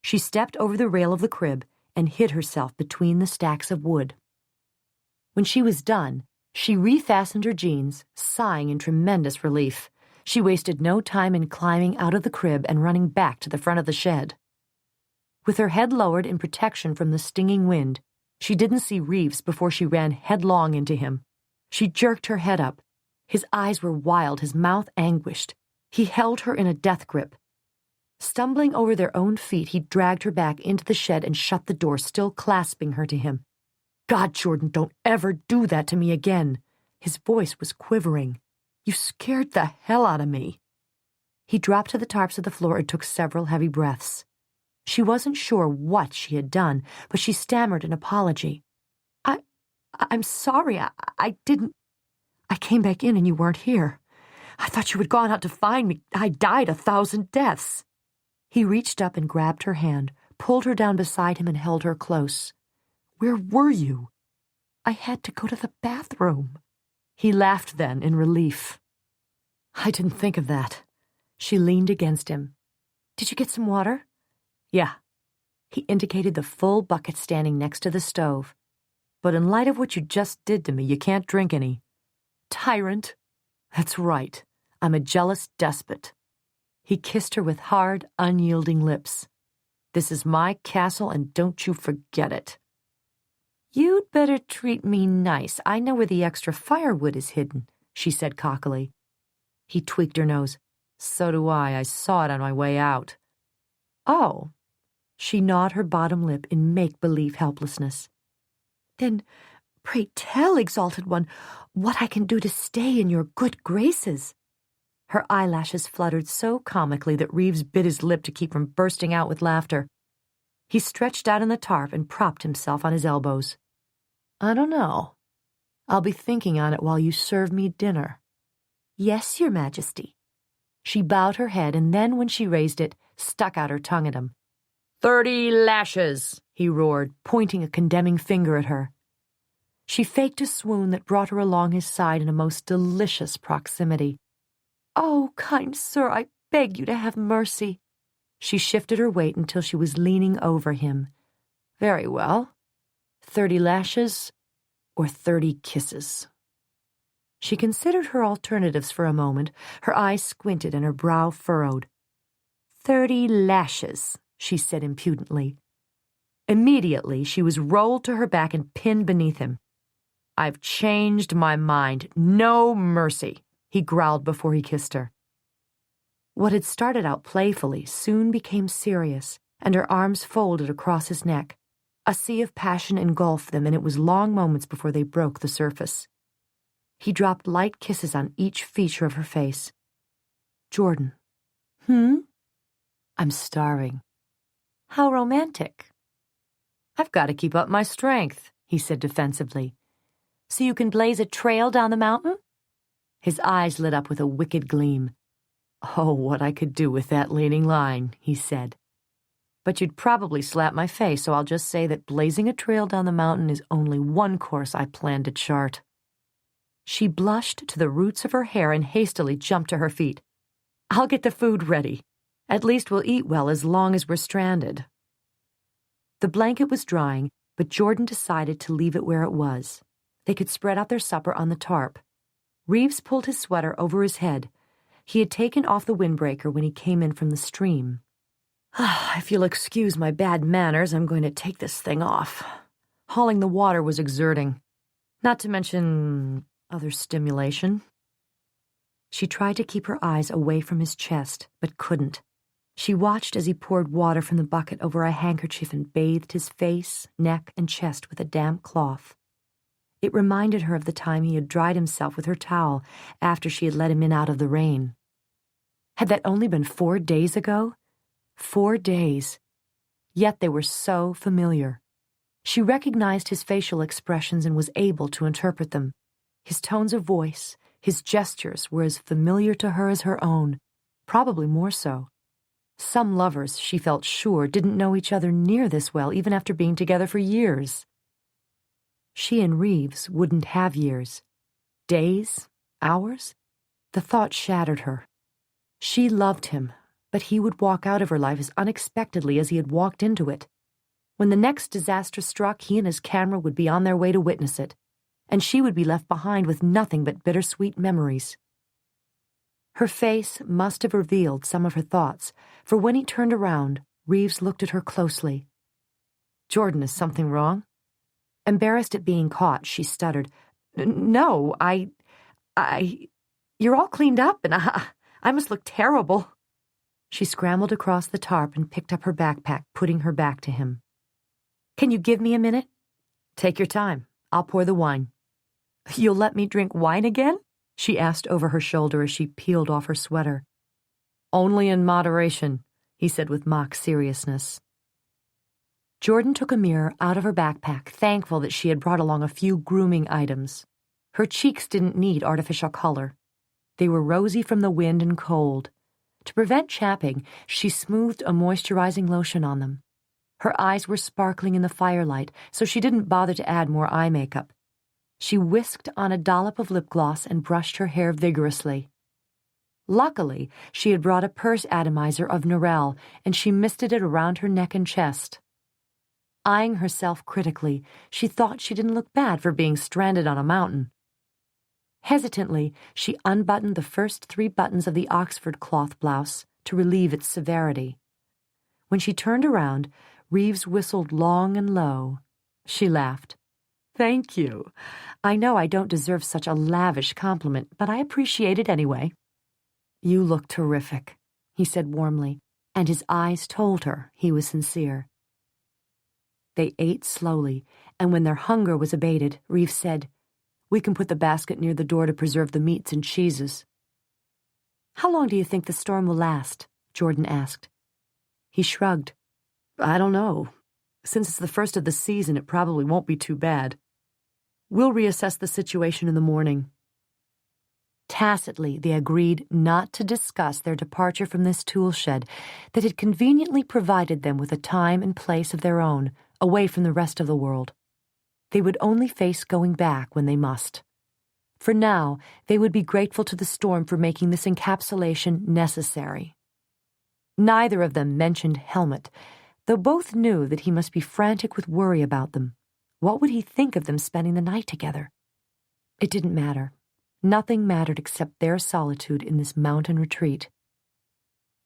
She stepped over the rail of the crib and hid herself between the stacks of wood. When she was done, she refastened her jeans, sighing in tremendous relief. She wasted no time in climbing out of the crib and running back to the front of the shed. With her head lowered in protection from the stinging wind, she didn't see Reeves before she ran headlong into him. She jerked her head up. His eyes were wild, his mouth anguished. He held her in a death grip. Stumbling over their own feet, he dragged her back into the shed and shut the door, still clasping her to him. "God, Jordan, don't ever do that to me again." His voice was quivering. "You scared the hell out of me." He dropped to the tarps of the floor and took several heavy breaths. She wasn't sure what she had done, but she stammered an apology. I'm sorry. I didn't... I came back in and you weren't here. I thought you had gone out to find me. I died 1,000 deaths." He reached up and grabbed her hand, pulled her down beside him and held her close. "Where were you?" "I had to go to the bathroom." He laughed then in relief. "I didn't think of that." She leaned against him. "Did you get some water?" "Yeah." He indicated the full bucket standing next to the stove. "But in light of what you just did to me, you can't drink any." "Tyrant." "That's right. I'm a jealous despot." He kissed her with hard, unyielding lips. "This is my castle, and don't you forget it." "You'd better treat me nice. I know where the extra firewood is hidden," she said cockily. He tweaked her nose. "So do I. I saw it on my way out." "Oh." She gnawed her bottom lip in make-believe helplessness. "Then pray tell, Exalted One, what I can do to stay in your good graces." Her eyelashes fluttered so comically that Reeves bit his lip to keep from bursting out with laughter. He stretched out on the tarp and propped himself on his elbows. "I don't know. I'll be thinking on it while you serve me dinner." "Yes, Your Majesty." She bowed her head and then, when she raised it, stuck out her tongue at him. 30 lashes, he roared, pointing a condemning finger at her. She faked a swoon that brought her along his side in a most delicious proximity. "Oh, kind sir, I beg you to have mercy." She shifted her weight until she was leaning over him. "Very well. 30 lashes or 30 kisses." She considered her alternatives for a moment, her eyes squinted and her brow furrowed. 30 lashes, she said impudently. Immediately, she was rolled to her back and pinned beneath him. "I've changed my mind. No mercy," he growled before he kissed her. What had started out playfully soon became serious, and her arms folded across his neck. A sea of passion engulfed them, and it was long moments before they broke the surface. He dropped light kisses on each feature of her face. "Jordan." "I'm starving." "How romantic." "I've got to keep up my strength," he said defensively. "So you can blaze a trail down the mountain?" His eyes lit up with a wicked gleam. "Oh, what I could do with that leading line," he said. "But you'd probably slap my face, so I'll just say that blazing a trail down the mountain is only one course I plan to chart." She blushed to the roots of her hair and hastily jumped to her feet. "I'll get the food ready. At least we'll eat well as long as we're stranded." The blanket was drying, but Jordan decided to leave it where it was. They could spread out their supper on the tarp. Reeves pulled his sweater over his head. He had taken off the windbreaker when he came in from the stream. "If you'll excuse my bad manners, I'm going to take this thing off." Hauling the water was exerting, not to mention other stimulation. She tried to keep her eyes away from his chest, but couldn't. She watched as he poured water from the bucket over a handkerchief and bathed his face, neck, and chest with a damp cloth. It reminded her of the time he had dried himself with her towel after she had let him in out of the rain. Had that only been 4 days ago? 4 days. Yet they were so familiar. She recognized his facial expressions and was able to interpret them. His tones of voice, his gestures were as familiar to her as her own, probably more so. Some lovers, she felt sure, didn't know each other near this well, even after being together for years. She and Reeves wouldn't have years. Days? Hours? The thought shattered her. She loved him, but he would walk out of her life as unexpectedly as he had walked into it. When the next disaster struck, he and his camera would be on their way to witness it, and she would be left behind with nothing but bittersweet memories. Her face must have revealed some of her thoughts, for when he turned around, Reeves looked at her closely. "Jordan, is something wrong?" Embarrassed at being caught, she stuttered, "No, you're all cleaned up, and I must look terrible." She scrambled across the tarp and picked up her backpack, putting her back to him. "Can you give me a minute?" "Take your time. I'll pour the wine." "You'll let me drink wine again?" she asked over her shoulder as she peeled off her sweater. "Only in moderation," he said with mock seriousness. Jordan took a mirror out of her backpack, thankful that she had brought along a few grooming items. Her cheeks didn't need artificial color. They were rosy from the wind and cold. To prevent chapping, she smoothed a moisturizing lotion on them. Her eyes were sparkling in the firelight, so she didn't bother to add more eye makeup. She whisked on a dollop of lip gloss and brushed her hair vigorously. Luckily, she had brought a purse atomizer of Norel, and she misted it around her neck and chest. Eyeing herself critically, she thought she didn't look bad for being stranded on a mountain. Hesitantly, she unbuttoned the first 3 buttons of the Oxford cloth blouse to relieve its severity. When she turned around, Reeves whistled long and low. She laughed. "Thank you. I know I don't deserve such a lavish compliment, but I appreciate it anyway." "You look terrific," he said warmly, and his eyes told her he was sincere. They ate slowly, and when their hunger was abated, Reeves said, "We can put the basket near the door to preserve the meats and cheeses." "How long do you think the storm will last?" Jordan asked. He shrugged. "I don't know. Since it's the first of the season, it probably won't be too bad. We'll reassess the situation in the morning." Tacitly, they agreed not to discuss their departure from this tool shed that had conveniently provided them with a time and place of their own, away from the rest of the world. They would only face going back when they must. For now, they would be grateful to the storm for making this encapsulation necessary. Neither of them mentioned Helmut, though both knew that he must be frantic with worry about them. What would he think of them spending the night together? It didn't matter. Nothing mattered except their solitude in this mountain retreat.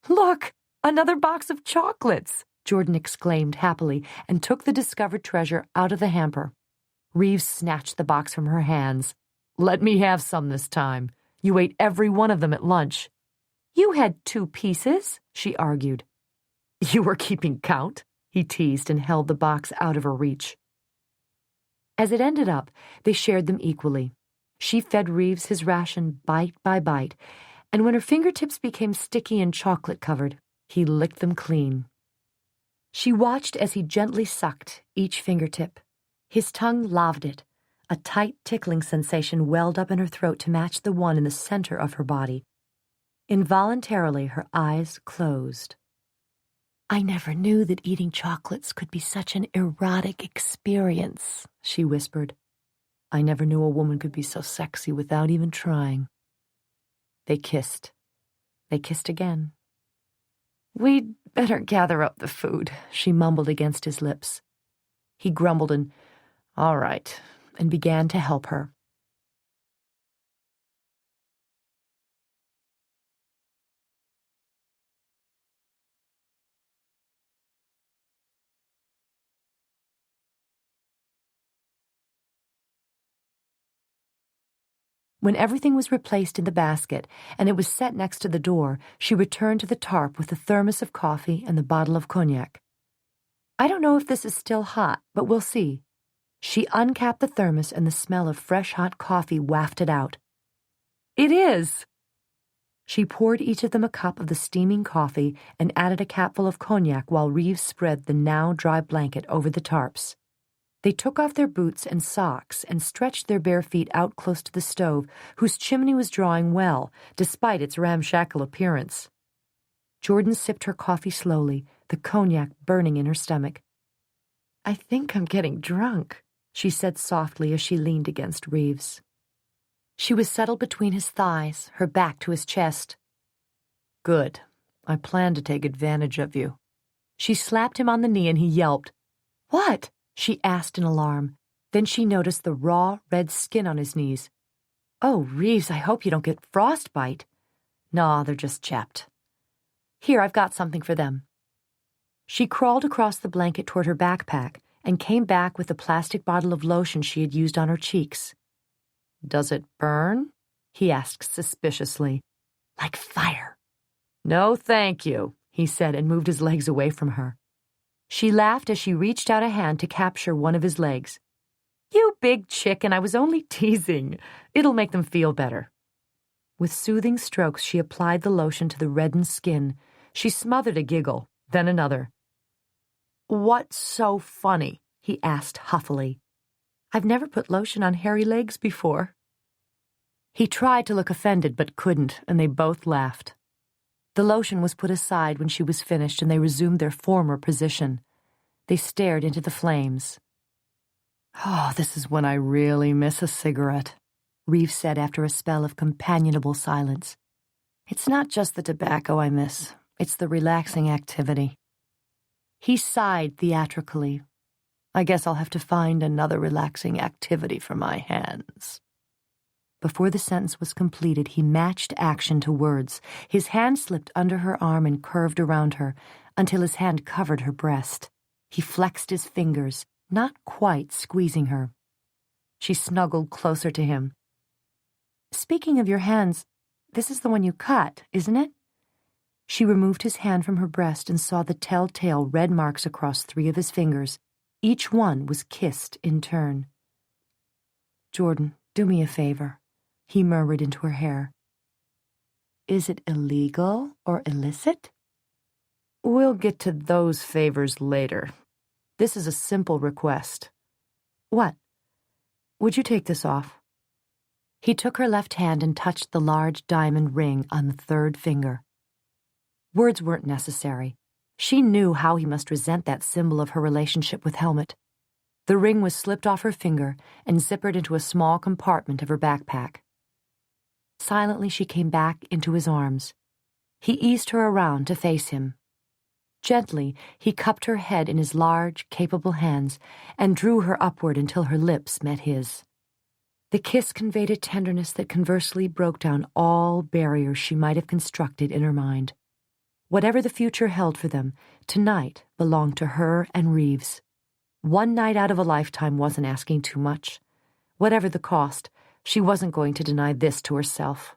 "Look, another box of chocolates!" Jordan exclaimed happily and took the discovered treasure out of the hamper. Reeves snatched the box from her hands. "Let me have some this time. You ate every one of them at lunch." "You had 2 pieces," she argued. "You were keeping count," he teased and held the box out of her reach. As it ended up, they shared them equally. She fed Reeves his ration bite by bite, and when her fingertips became sticky and chocolate-covered, he licked them clean. She watched as he gently sucked each fingertip. His tongue laved it. A tight, tickling sensation welled up in her throat to match the one in the center of her body. Involuntarily, her eyes closed. "I never knew that eating chocolates could be such an erotic experience," she whispered. "I never knew a woman could be so sexy without even trying." They kissed. They kissed again. "We'd better gather up the food," she mumbled against his lips. He grumbled an "all right," and began to help her. When everything was replaced in the basket and it was set next to the door, she returned to the tarp with the thermos of coffee and the bottle of cognac. "I don't know if this is still hot, but we'll see." She uncapped the thermos and the smell of fresh hot coffee wafted out. "It is!" She poured each of them a cup of the steaming coffee and added a capful of cognac while Reeves spread the now dry blanket over the tarps. They took off their boots and socks and stretched their bare feet out close to the stove, whose chimney was drawing well, despite its ramshackle appearance. Jordan sipped her coffee slowly, the cognac burning in her stomach. "I think I'm getting drunk," she said softly as she leaned against Reeves. She was settled between his thighs, her back to his chest. "Good. I plan to take advantage of you." She slapped him on the knee and he yelped. "What?" she asked in alarm. Then she noticed the raw, red skin on his knees. "Oh, Reeves, I hope you don't get frostbite." "No, they're just chapped." "Here, I've got something for them." She crawled across the blanket toward her backpack and came back with the plastic bottle of lotion she had used on her cheeks. "Does it burn?" he asked suspiciously. "Like fire." "No, thank you," he said and moved his legs away from her. She laughed as she reached out a hand to capture one of his legs. "You big chicken, I was only teasing. It'll make them feel better." With soothing strokes, she applied the lotion to the reddened skin. She smothered a giggle, then another. "What's so funny?" he asked huffily. "I've never put lotion on hairy legs before." He tried to look offended but couldn't, and they both laughed. The lotion was put aside when she was finished and they resumed their former position. They stared into the flames. "Oh, this is when I really miss a cigarette," Reeves said after a spell of companionable silence. "It's not just the tobacco I miss, it's the relaxing activity." He sighed theatrically. "I guess I'll have to find another relaxing activity for my hands." Before the sentence was completed, he matched action to words. His hand slipped under her arm and curved around her until his hand covered her breast. He flexed his fingers, not quite squeezing her. She snuggled closer to him. "Speaking of your hands, this is the one you cut, isn't it?" She removed his hand from her breast and saw the telltale red marks across 3 of his fingers. Each one was kissed in turn. "Jordan, do me a favor," he murmured into her hair. "Is it illegal or illicit?" "We'll get to those favors later. This is a simple request." "What?" "Would you take this off?" He took her left hand and touched the large diamond ring on the 3rd finger. Words weren't necessary. She knew how he must resent that symbol of her relationship with Helmut. The ring was slipped off her finger and zippered into a small compartment of her backpack. Silently, she came back into his arms. He eased her around to face him. Gently, he cupped her head in his large, capable hands and drew her upward until her lips met his. The kiss conveyed a tenderness that conversely broke down all barriers she might have constructed in her mind. Whatever the future held for them, tonight belonged to her and Reeves. One night out of a lifetime wasn't asking too much. Whatever the cost, she wasn't going to deny this to herself.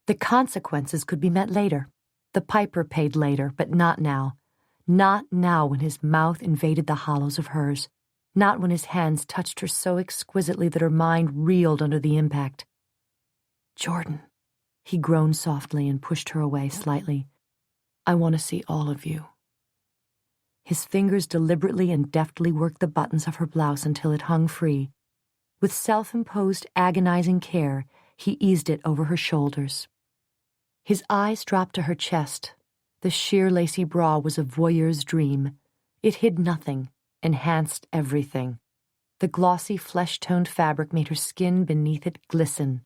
The consequences could be met later. The piper paid later, but not now. Not now when his mouth invaded the hollows of hers. Not when his hands touched her so exquisitely that her mind reeled under the impact. "Jordan," he groaned softly and pushed her away slightly. "I want to see all of you." His fingers deliberately and deftly worked the buttons of her blouse until it hung free. With self-imposed, agonizing care, he eased it over her shoulders. His eyes dropped to her chest. The sheer lacy bra was a voyeur's dream. It hid nothing, enhanced everything. The glossy, flesh-toned fabric made her skin beneath it glisten.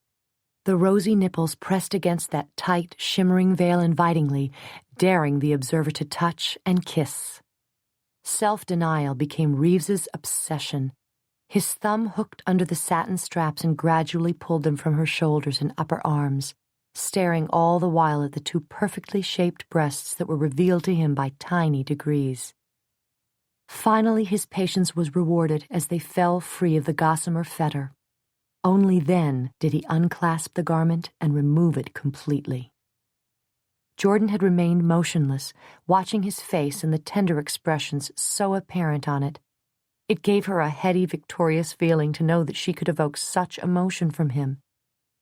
The rosy nipples pressed against that tight, shimmering veil invitingly, daring the observer to touch and kiss. Self-denial became Reeves's obsession. His thumb hooked under the satin straps and gradually pulled them from her shoulders and upper arms, staring all the while at the two perfectly shaped breasts that were revealed to him by tiny degrees. Finally, his patience was rewarded as they fell free of the gossamer fetter. Only then did he unclasp the garment and remove it completely. Jordan had remained motionless, watching his face and the tender expressions so apparent on it. It gave her a heady, victorious feeling to know that she could evoke such emotion from him.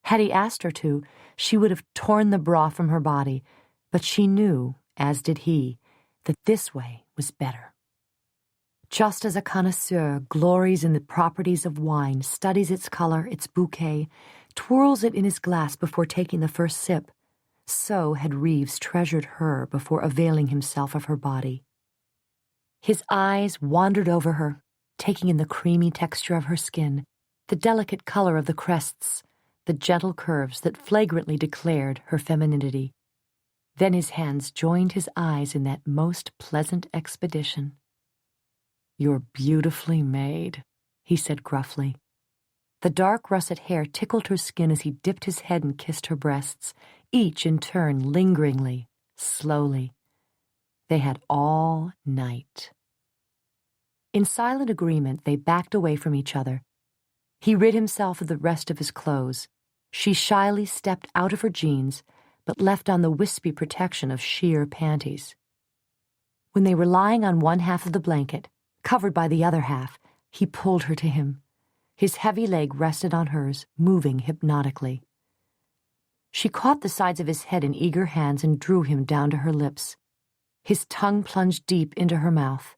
Had he asked her to, she would have torn the bra from her body, but she knew, as did he, that this way was better. Just as a connoisseur glories in the properties of wine, studies its color, its bouquet, twirls it in his glass before taking the first sip, so had Reeves treasured her before availing himself of her body. His eyes wandered over her, taking in the creamy texture of her skin, the delicate color of the crests, the gentle curves that flagrantly declared her femininity. Then his hands joined his eyes in that most pleasant expedition. "You're beautifully made," he said gruffly. The dark russet hair tickled her skin as he dipped his head and kissed her breasts, each in turn lingeringly, slowly. They had all night. In silent agreement, they backed away from each other. He rid himself of the rest of his clothes. She shyly stepped out of her jeans, but left on the wispy protection of sheer panties. When they were lying on one half of the blanket, covered by the other half, he pulled her to him. His heavy leg rested on hers, moving hypnotically. She caught the sides of his head in eager hands and drew him down to her lips. His tongue plunged deep into her mouth.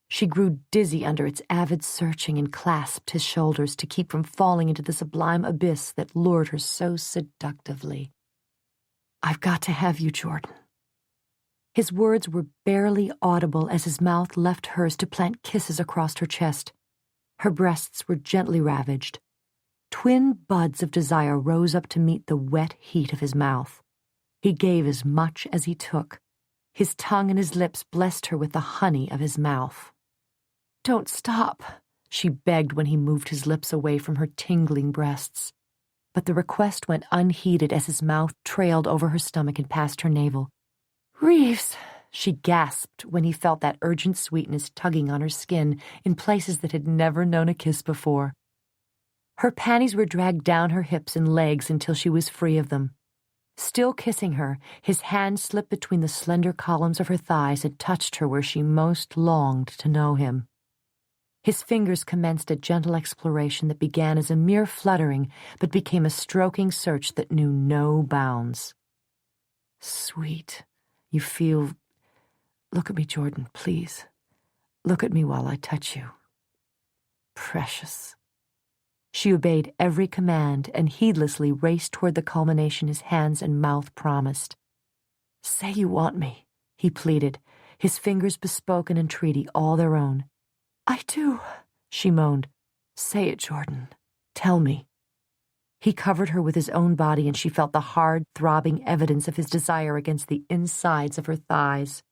She grew dizzy under its avid searching and clasped his shoulders to keep from falling into the sublime abyss that lured her so seductively. "I've got to have you, Jordan." His words were barely audible as his mouth left hers to plant kisses across her chest. Her breasts were gently ravaged. Twin buds of desire rose up to meet the wet heat of his mouth. He gave as much as he took. His tongue and his lips blessed her with the honey of his mouth. "Don't stop," she begged when he moved his lips away from her tingling breasts. But the request went unheeded as his mouth trailed over her stomach and past her navel. "Reeves," she gasped when he felt that urgent sweetness tugging on her skin in places that had never known a kiss before. Her panties were dragged down her hips and legs until she was free of them. Still kissing her, his hand slipped between the slender columns of her thighs and touched her where she most longed to know him. His fingers commenced a gentle exploration that began as a mere fluttering but became a stroking search that knew no bounds. "Sweet. You feel... Look at me, Jordan, please. Look at me while I touch you. Precious." She obeyed every command and heedlessly raced toward the culmination his hands and mouth promised. "Say you want me," he pleaded, His fingers bespoke an entreaty all their own. "I do," she moaned. "Say it, Jordan. Tell me." He covered her with his own body, and she felt the hard, throbbing evidence of his desire against the insides of her thighs.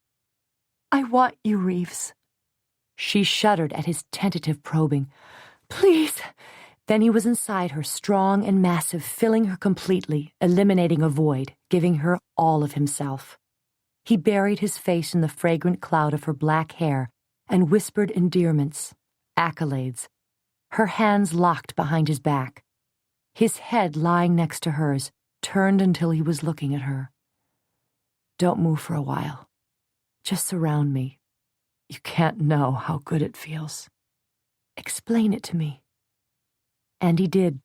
"I want you, Reeves." She shuddered at his tentative probing. "Please." Then he was inside her, strong and massive, filling her completely, eliminating a void, giving her all of himself. He buried his face in the fragrant cloud of her black hair and whispered endearments, accolades, her hands locked behind his back. His head lying next to hers, turned until he was looking at her. "Don't move for a while. Just surround me. You can't know how good it feels. Explain it to me." And he did,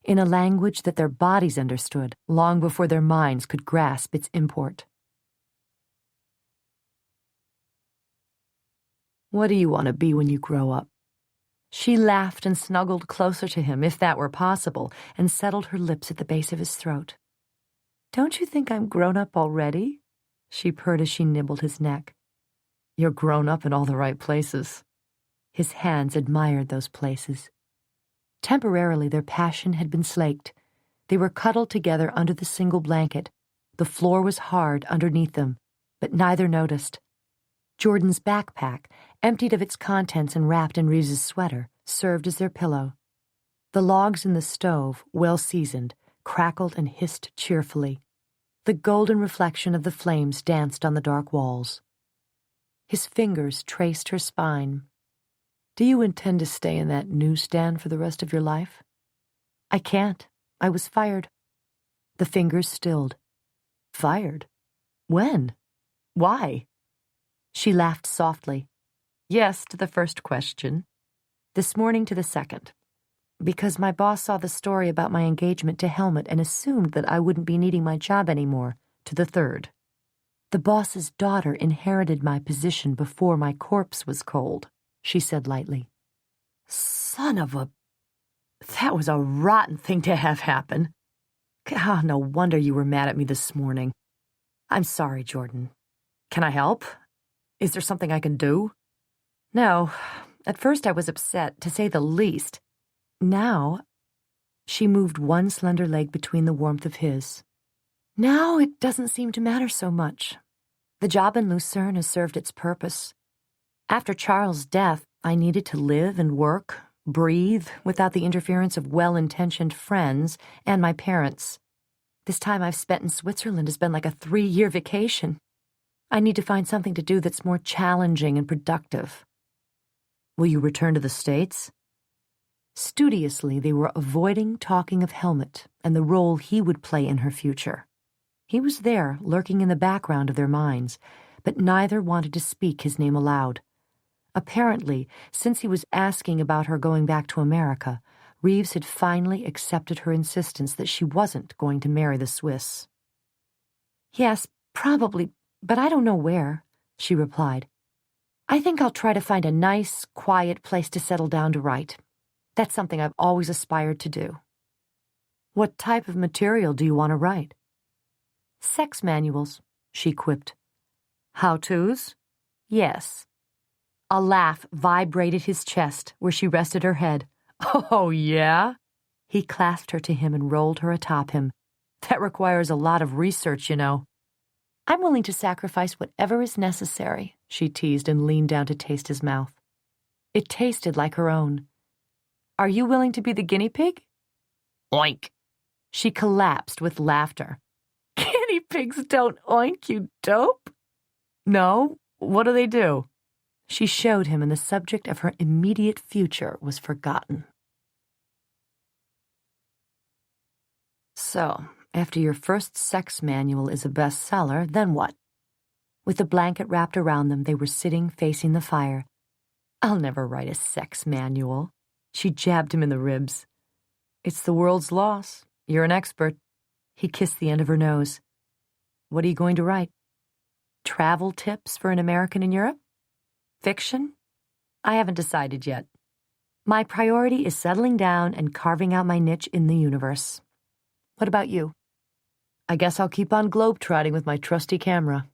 in a language that their bodies understood long before their minds could grasp its import. "What do you want to be when you grow up?" She laughed and snuggled closer to him, if that were possible, and settled her lips at the base of his throat. "Don't you think I'm grown up already?" she purred as she nibbled his neck. "You're grown up in all the right places." His hands admired those places. Temporarily, their passion had been slaked. They were cuddled together under the single blanket. The floor was hard underneath them, but neither noticed. Jordan's backpack, emptied of its contents and wrapped in Reeves's sweater, served as their pillow. The logs in the stove, well seasoned, crackled and hissed cheerfully. The golden reflection of the flames danced on the dark walls. His fingers traced her spine. "Do you intend to stay in that newsstand for the rest of your life?" "I can't. I was fired." The fingers stilled. "Fired? When? Why?" She laughed softly. "Yes to the first question. This morning to the second. Because my boss saw the story about my engagement to Helmut and assumed that I wouldn't be needing my job anymore, to the third. The boss's daughter inherited my position before my corpse was cold," she said lightly. "Son of a... That was a rotten thing to have happen. No wonder you were mad at me this morning. I'm sorry, Jordan. Can I help? Is there something I can do?" "No. At first I was upset, to say the least. Now..." She moved one slender leg between the warmth of his. "Now it doesn't seem to matter so much. The job in Lucerne has served its purpose. After Charles' death, I needed to live and work, breathe, without the interference of well-intentioned friends and my parents. This time I've spent in Switzerland has been like a 3-year vacation. I need to find something to do that's more challenging and productive." "Will you return to the States?" Studiously, they were avoiding talking of Helmut and the role he would play in her future. He was there, lurking in the background of their minds, but neither wanted to speak his name aloud. Apparently, since he was asking about her going back to America, Reeves had finally accepted her insistence that she wasn't going to marry the Swiss. "Yes, probably, but I don't know where," she replied. "I think I'll try to find a nice, quiet place to settle down to write. That's something I've always aspired to do." "What type of material do you want to write?" "Sex manuals," she quipped. "How-tos?" "Yes." A laugh vibrated his chest where she rested her head. "Oh, yeah?" He clasped her to him and rolled her atop him. "That requires a lot of research, you know." "I'm willing to sacrifice whatever is necessary," she teased and leaned down to taste his mouth. It tasted like her own. "Are you willing to be the guinea pig?" "Oink." She collapsed with laughter. "Guinea pigs don't oink, you dope." "No? What do they do?" She showed him, and the subject of her immediate future was forgotten. "So, after your first sex manual is a bestseller, then what?" With the blanket wrapped around them, they were sitting facing the fire. "I'll never write a sex manual." She jabbed him in the ribs. "It's the world's loss. You're an expert." He kissed the end of her nose. "What are you going to write? Travel tips for an American in Europe? Fiction? I haven't decided yet. My priority is settling down and carving out my niche in the universe. What about you?" "I guess I'll keep on globetrotting with my trusty camera."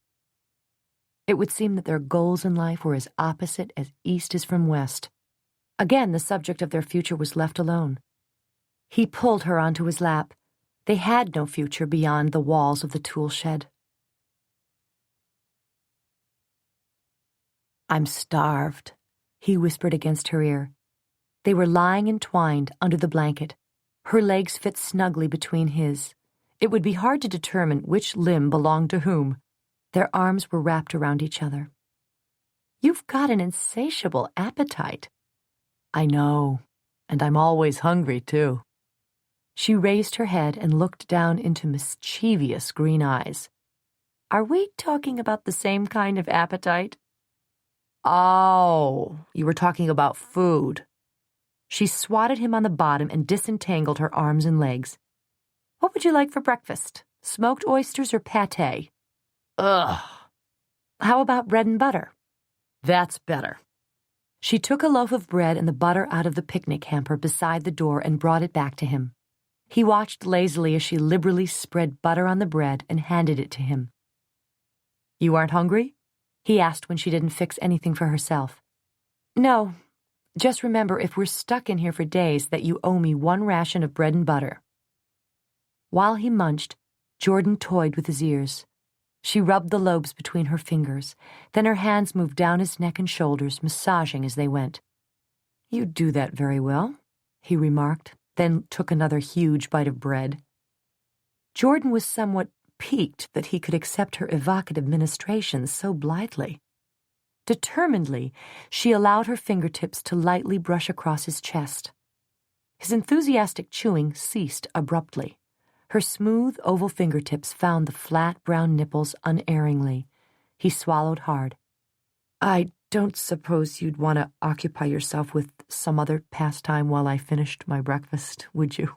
It would seem that their goals in life were as opposite as east is from west. Again, the subject of their future was left alone. He pulled her onto his lap. They had no future beyond the walls of the tool shed. "I'm starved," he whispered against her ear. They were lying entwined under the blanket. Her legs fit snugly between his. It would be hard to determine which limb belonged to whom. Their arms were wrapped around each other. "You've got an insatiable appetite." "I know, and I'm always hungry, too." She raised her head and looked down into mischievous green eyes. "Are we talking about the same kind of appetite?" "Oh, you were talking about food." She swatted him on the bottom and disentangled her arms and legs. "What would you like for breakfast? Smoked oysters or pâté?" "Ugh." "How about bread and butter?" "That's better." She took a loaf of bread and the butter out of the picnic hamper beside the door and brought it back to him. He watched lazily as she liberally spread butter on the bread and handed it to him. "You aren't hungry?" he asked when she didn't fix anything for herself. "No. Just remember, if we're stuck in here for days, that you owe me one ration of bread and butter." While he munched, Jordan toyed with his ears. She rubbed the lobes between her fingers. Then her hands moved down his neck and shoulders, massaging as they went. "You do that very well," he remarked, then took another huge bite of bread. Jordan was somewhat piqued that he could accept her evocative ministrations so blithely. Determinedly, she allowed her fingertips to lightly brush across his chest. His enthusiastic chewing ceased abruptly. Her smooth, oval fingertips found the flat, brown nipples unerringly. He swallowed hard. "I don't suppose you'd want to occupy yourself with some other pastime while I finished my breakfast, would you?"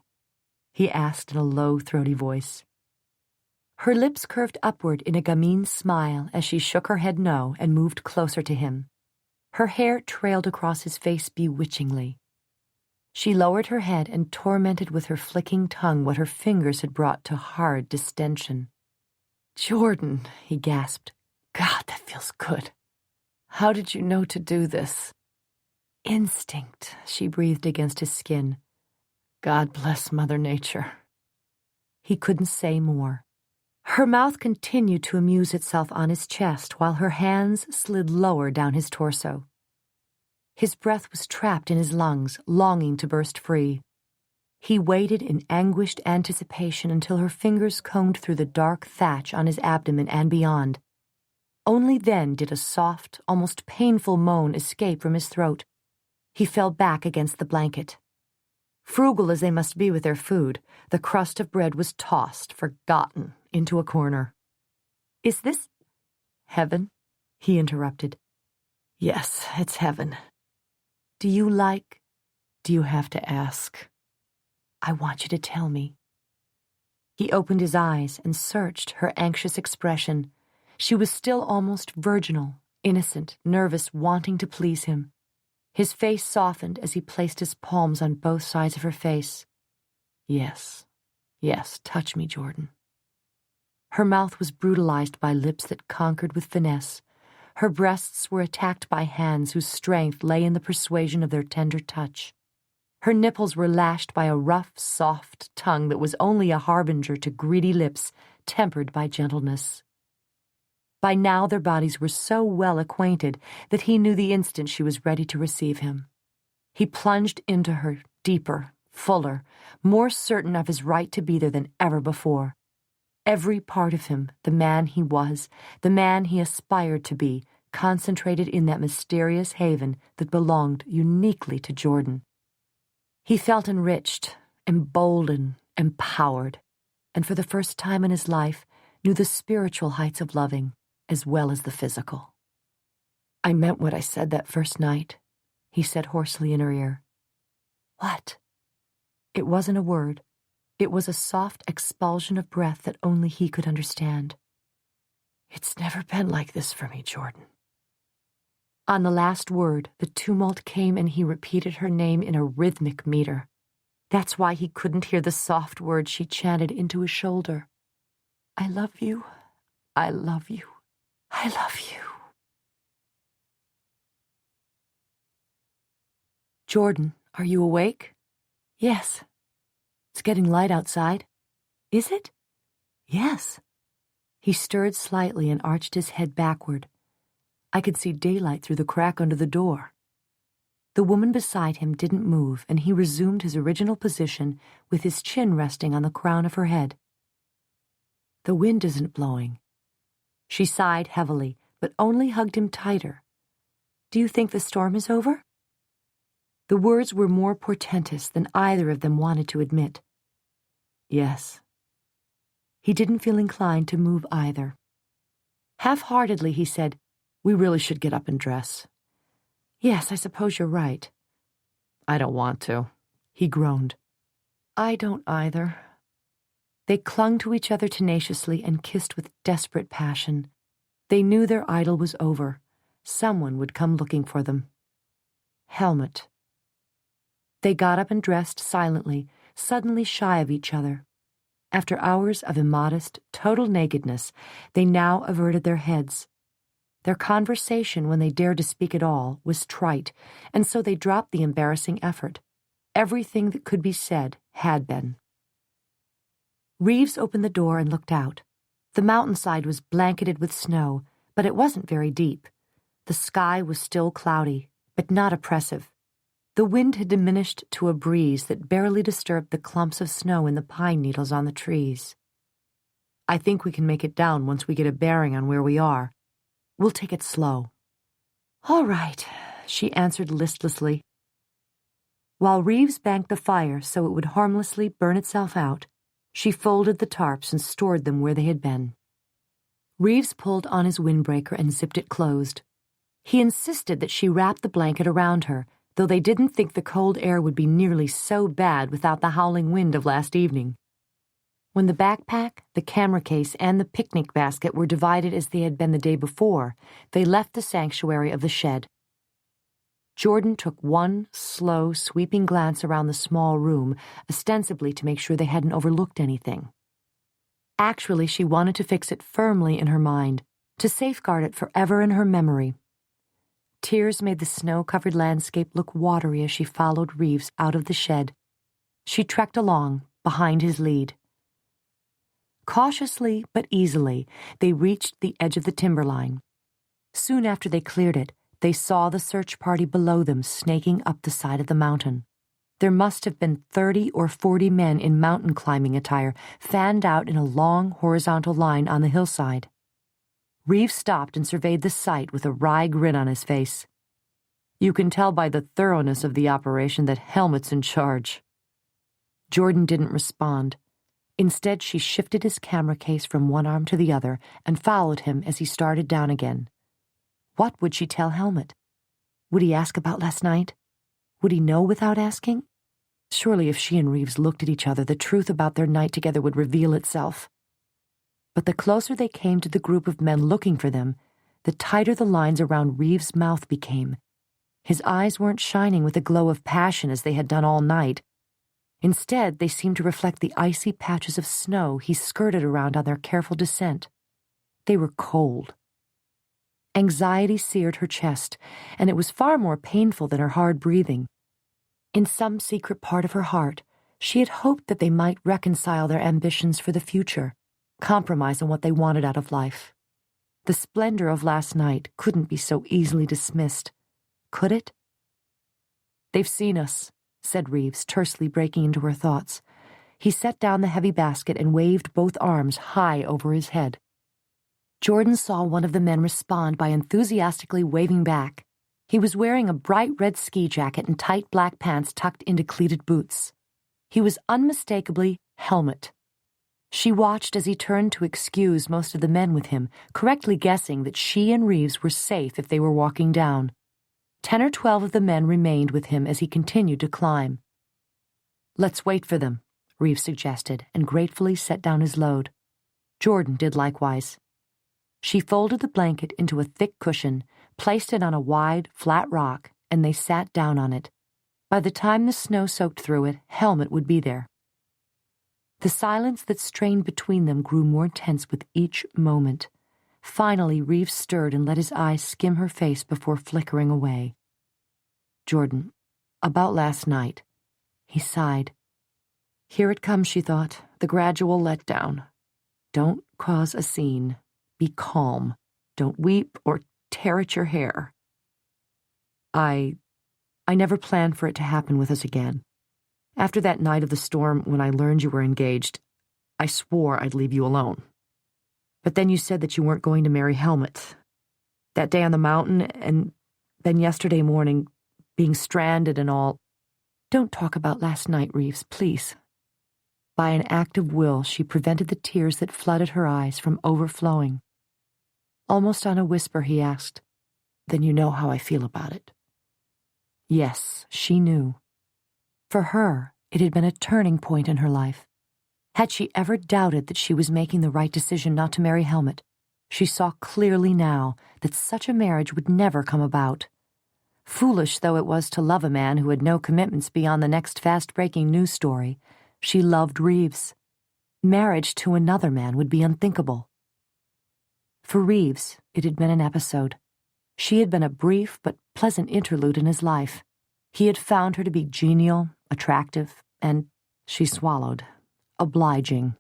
he asked in a low, throaty voice. Her lips curved upward in a gamine smile as she shook her head no and moved closer to him. Her hair trailed across his face bewitchingly. She lowered her head and tormented with her flicking tongue what her fingers had brought to hard distension. "Jordan," he gasped. "God, that feels good. How did you know to do this?" "Instinct," she breathed against his skin. "God bless Mother Nature." He couldn't say more. Her mouth continued to amuse itself on his chest while her hands slid lower down his torso. His breath was trapped in his lungs, longing to burst free. He waited in anguished anticipation until her fingers combed through the dark thatch on his abdomen and beyond. Only then did a soft, almost painful moan escape from his throat. He fell back against the blanket. Frugal as they must be with their food, the crust of bread was tossed, forgotten, into a corner. "Is this heaven?" he interrupted. "Yes, it's heaven." Do you have to ask?" "I want you to tell me." He opened his eyes and searched her anxious expression. She was still almost virginal, innocent, nervous, wanting to please him. His face softened as he placed his palms on both sides of her face. Yes, touch me, Jordan." Her mouth was brutalized by lips that conquered with finesse. Her breasts were attacked by hands whose strength lay in the persuasion of their tender touch. Her nipples were lashed by a rough, soft tongue that was only a harbinger to greedy lips tempered by gentleness. By now their bodies were so well acquainted that he knew the instant she was ready to receive him. He plunged into her, deeper, fuller, more certain of his right to be there than ever before. Every part of him, the man he was, the man he aspired to be, concentrated in that mysterious haven that belonged uniquely to Jordan. He felt enriched, emboldened, empowered, and for the first time in his life knew the spiritual heights of loving as well as the physical. "I meant what I said that first night," he said hoarsely in her ear. "What?" It wasn't a word. It was a soft expulsion of breath that only he could understand. "It's never been like this for me, Jordan." On the last word, the tumult came and he repeated her name in a rhythmic meter. That's why he couldn't hear the soft words she chanted into his shoulder. "I love you. I love you. I love you." "Jordan, are you awake?" "Yes." "It's getting light outside." "Is it?" "Yes." He stirred slightly and arched his head backward. I could see daylight through the crack under the door. The woman beside him didn't move, and he resumed his original position with his chin resting on the crown of her head. "The wind isn't blowing." She sighed heavily, but only hugged him tighter. "Do you think the storm is over?" The words were more portentous than either of them wanted to admit. "Yes." He didn't feel inclined to move either. Half-heartedly he said, "We really should get up and dress." "Yes, I suppose you're right." "I don't want to," he groaned. "I don't either." They clung to each other tenaciously and kissed with desperate passion. They knew their idyll was over. Someone would come looking for them. Helmut. They got up and dressed silently, suddenly shy of each other. After hours of immodest, total nakedness, they now averted their heads. Their conversation, when they dared to speak at all, was trite, and so they dropped the embarrassing effort. Everything that could be said had been. Reeves opened the door and looked out. The mountainside was blanketed with snow, but it wasn't very deep. The sky was still cloudy, but not oppressive. The wind had diminished to a breeze that barely disturbed the clumps of snow in the pine needles on the trees. "I think we can make it down once we get a bearing on where we are. We'll take it slow." "All right," she answered listlessly. While Reeves banked the fire so it would harmlessly burn itself out, she folded the tarps and stored them where they had been. Reeves pulled on his windbreaker and zipped it closed. He insisted that she wrap the blanket around her, though they didn't think the cold air would be nearly so bad without the howling wind of last evening. When the backpack, the camera case, and the picnic basket were divided as they had been the day before, they left the sanctuary of the shed. Jordan took one slow, sweeping glance around the small room, ostensibly to make sure they hadn't overlooked anything. Actually, she wanted to fix it firmly in her mind, to safeguard it forever in her memory. Tears made the snow-covered landscape look watery as she followed Reeves out of the shed. She trekked along, behind his lead. Cautiously but easily, they reached the edge of the timberline. Soon after they cleared it, they saw the search party below them snaking up the side of the mountain. There must have been 30 or 40 men in mountain climbing attire, fanned out in a long horizontal line on the hillside. Reeves stopped and surveyed the sight with a wry grin on his face. "You can tell by the thoroughness of the operation that Helmut's in charge." Jordan didn't respond. Instead, she shifted his camera case from one arm to the other and followed him as he started down again. What would she tell Helmut? Would he ask about last night? Would he know without asking? Surely if she and Reeves looked at each other, the truth about their night together would reveal itself. But the closer they came to the group of men looking for them, the tighter the lines around Reeves' mouth became. His eyes weren't shining with a glow of passion as they had done all night. Instead, they seemed to reflect the icy patches of snow he skirted around on their careful descent. They were cold. Anxiety seared her chest, and it was far more painful than her hard breathing. In some secret part of her heart, she had hoped that they might reconcile their ambitions for the future, compromise on what they wanted out of life. The splendor of last night couldn't be so easily dismissed, could it? "They've seen us," said Reeves, tersely breaking into her thoughts. He set down the heavy basket and waved both arms high over his head. Jordan saw one of the men respond by enthusiastically waving back. He was wearing a bright red ski jacket and tight black pants tucked into cleated boots. He was unmistakably Helmut. She watched as he turned to excuse most of the men with him, correctly guessing that she and Reeves were safe if they were walking down. 10 or 12 of the men remained with him as he continued to climb. "Let's wait for them," Reeves suggested, and gratefully set down his load. Jordan did likewise. She folded the blanket into a thick cushion, placed it on a wide, flat rock, and they sat down on it. By the time the snow soaked through it, Helmut would be there. The silence that strained between them grew more tense with each moment. Finally, Reeves stirred and let his eyes skim her face before flickering away. "Jordan, About last night. He sighed. Here it comes, she thought, the gradual letdown. Don't cause a scene. Be calm. Don't weep or tear at your hair. I never planned for it to happen with us again. After that night of the storm when I learned you were engaged, I swore I'd leave you alone. But then you said that you weren't going to marry Helmut. That day on the mountain, and then yesterday morning, being stranded and all. Don't talk about last night, Reeves, please. By an act of will, she prevented the tears that flooded her eyes from overflowing. Almost on a whisper, he asked, Then you know how I feel about it. Yes, she knew. For her, it had been a turning point in her life. Had she ever doubted that she was making the right decision not to marry Helmut, she saw clearly now that such a marriage would never come about. Foolish though it was to love a man who had no commitments beyond the next fast-breaking news story, she loved Reeves. Marriage to another man would be unthinkable. For Reeves, it had been an episode. She had been a brief but pleasant interlude in his life. He had found her to be genial, attractive, and, she swallowed, obliging.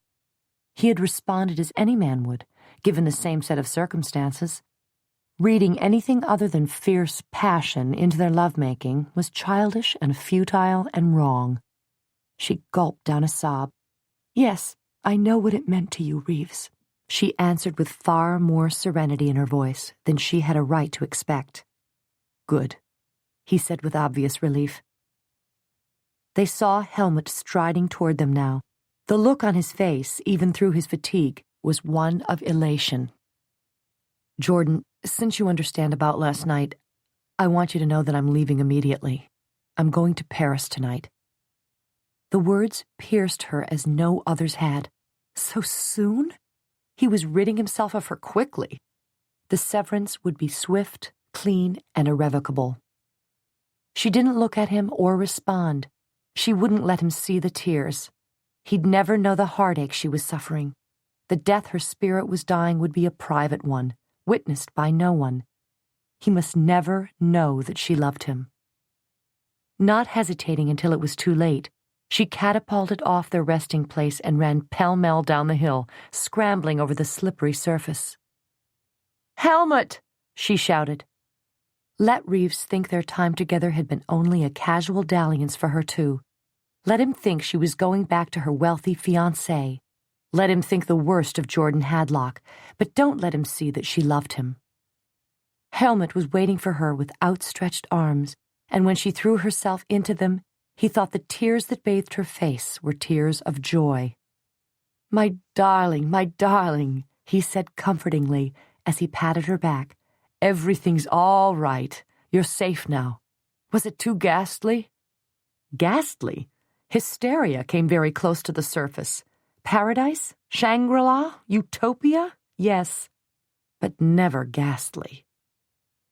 He had responded as any man would, given the same set of circumstances. Reading anything other than fierce passion into their lovemaking was childish and futile and wrong. She gulped down a sob. Yes, I know what it meant to you, Reeves, she answered with far more serenity in her voice than she had a right to expect. Good, he said with obvious relief. They saw Helmut striding toward them now. The look on his face, even through his fatigue, was one of elation. Jordan, since you understand about last night, I want you to know that I'm leaving immediately. I'm going to Paris tonight. The words pierced her as no others had. So soon? He was ridding himself of her quickly. The severance would be swift, clean, and irrevocable. She didn't look at him or respond. She wouldn't let him see the tears. He'd never know the heartache she was suffering. The death her spirit was dying would be a private one, witnessed by no one. He must never know that she loved him. Not hesitating until it was too late, she catapulted off their resting place and ran pell-mell down the hill, scrambling over the slippery surface. "Helmut!" she shouted. Let Reeves think their time together had been only a casual dalliance for her too. Let him think she was going back to her wealthy fiancé. Let him think the worst of Jordan Hadlock, but don't let him see that she loved him. Helmut was waiting for her with outstretched arms, and when she threw herself into them, he thought the tears that bathed her face were tears of joy. My darling, he said comfortingly as he patted her back. Everything's all right. You're safe now. Was it too ghastly? Ghastly? Hysteria came very close to the surface. Paradise? Shangri-La? Utopia? Yes, but never ghastly.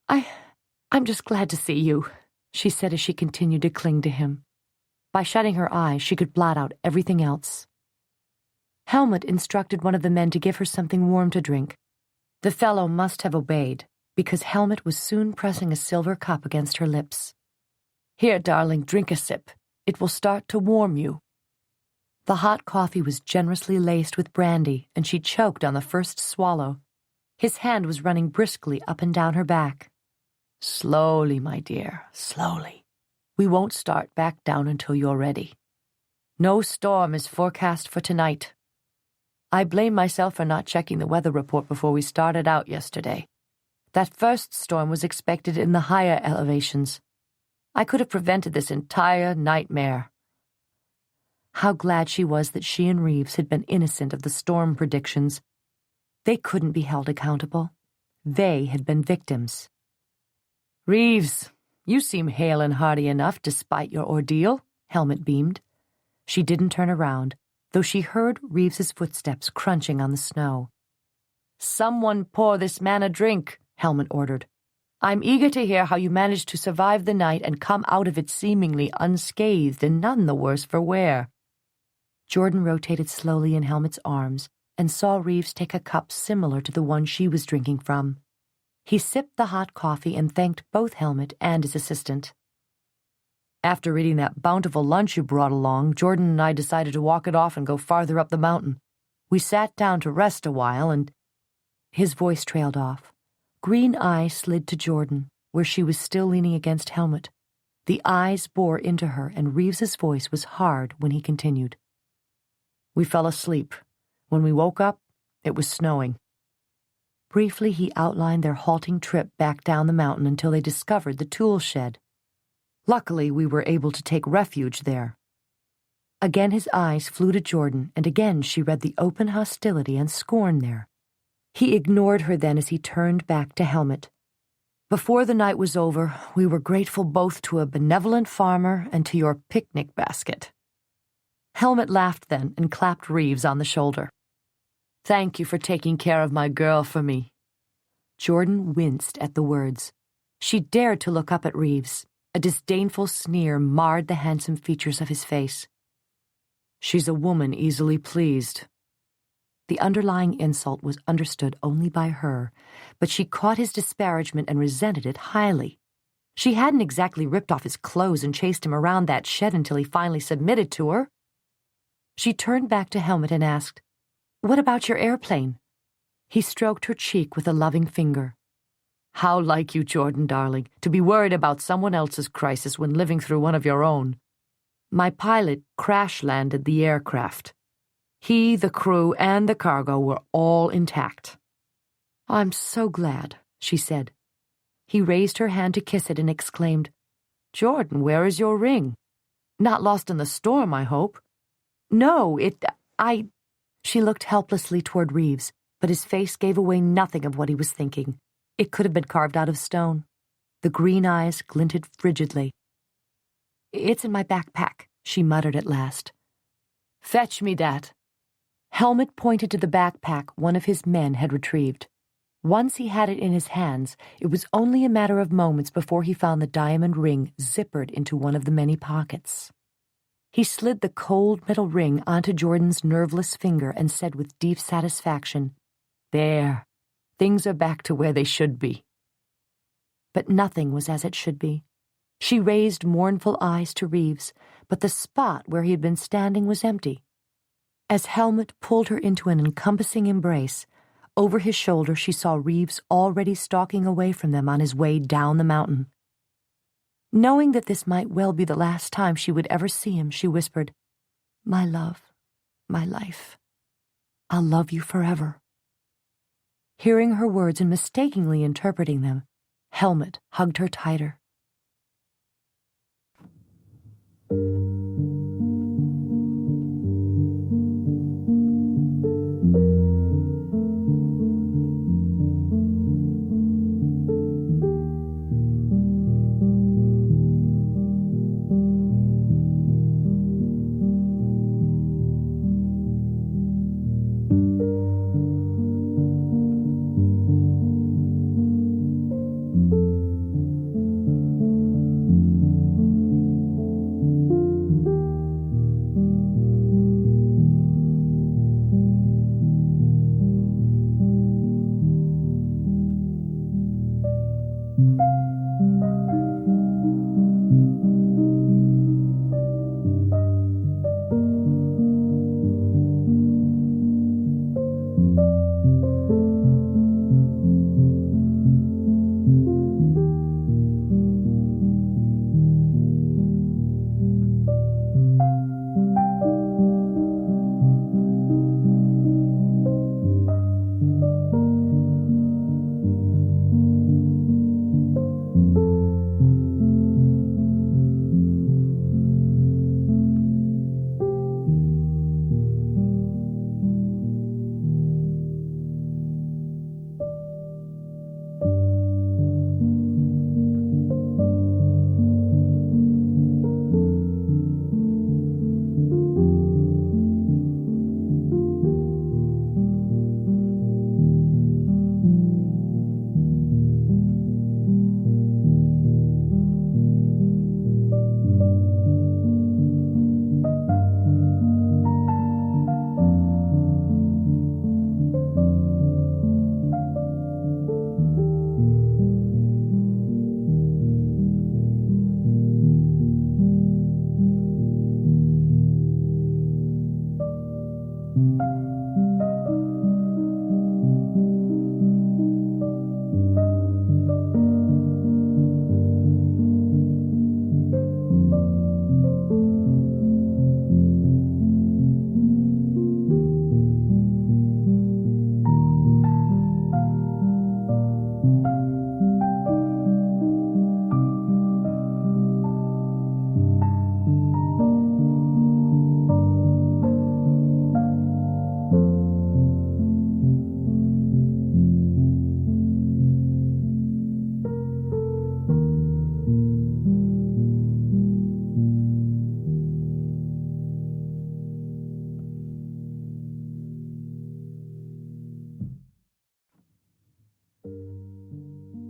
I'm just glad to see you, she said as she continued to cling to him. By shutting her eyes, she could blot out everything else. Helmut instructed one of the men to give her something warm to drink. The fellow must have obeyed, because Helmut was soon pressing a silver cup against her lips. Here, darling, drink a sip. It will start to warm you. The hot coffee was generously laced with brandy, and she choked on the first swallow. His hand was running briskly up and down her back. Slowly, my dear, slowly. We won't start back down until you're ready. No storm is forecast for tonight. I blame myself for not checking the weather report before we started out yesterday. That first storm was expected in the higher elevations. I could have prevented this entire nightmare. How glad she was that she and Reeves had been innocent of the storm predictions. They couldn't be held accountable. They had been victims. Reeves, you seem hale and hearty enough despite your ordeal, Helmut beamed. She didn't turn around, though she heard Reeves's footsteps crunching on the snow. Someone pour this man a drink, Helmut ordered. I'm eager to hear how you managed to survive the night and come out of it seemingly unscathed and none the worse for wear. Jordan rotated slowly in Helmut's arms and saw Reeves take a cup similar to the one she was drinking from. He sipped the hot coffee and thanked both Helmut and his assistant. After eating that bountiful lunch you brought along, Jordan and I decided to walk it off and go farther up the mountain. We sat down to rest a while, and—" His voice trailed off. Green eyes slid to Jordan, where she was still leaning against Helmut. The eyes bore into her, and Reeves's voice was hard when he continued. "We fell asleep. When we woke up, it was snowing." Briefly, he outlined their halting trip back down the mountain until they discovered the tool shed. Luckily, we were able to take refuge there. Again his eyes flew to Jordan, and again she read the open hostility and scorn there. He ignored her then as he turned back to Helmut. "Before the night was over, we were grateful both to a benevolent farmer and to your picnic basket." Helmut laughed then and clapped Reeves on the shoulder. "Thank you for taking care of my girl for me." Jordan winced at the words. She dared to look up at Reeves. A disdainful sneer marred the handsome features of his face. "She's a woman easily pleased." The underlying insult was understood only by her, but she caught his disparagement and resented it highly. She hadn't exactly ripped off his clothes and chased him around that shed until he finally submitted to her. She turned back to Helmut and asked, "What about your airplane?" He stroked her cheek with a loving finger. "How like you, Jordan, darling, to be worried about someone else's crisis when living through one of your own. My pilot crash-landed the aircraft. He, the crew, and the cargo were all intact." "I'm so glad," she said. He raised her hand to kiss it and exclaimed, "Jordan, where is your ring? Not lost in the storm, I hope." "No, I—" She looked helplessly toward Reeves, but his face gave away nothing of what he was thinking. It could have been carved out of stone. The green eyes glinted frigidly. "It's in my backpack," she muttered at last. "Fetch me dat." Helmut pointed to the backpack one of his men had retrieved. Once he had it in his hands, it was only a matter of moments before he found the diamond ring zippered into one of the many pockets. He slid the cold metal ring onto Jordan's nerveless finger and said with deep satisfaction, "There. Things are back to where they should be." But nothing was as it should be. She raised mournful eyes to Reeves, but the spot where he had been standing was empty. As Helmut pulled her into an encompassing embrace, over his shoulder she saw Reeves already stalking away from them on his way down the mountain. Knowing that this might well be the last time she would ever see him, she whispered, "My love, my life, I'll love you forever." Hearing her words and mistakenly interpreting them, Helmut hugged her tighter.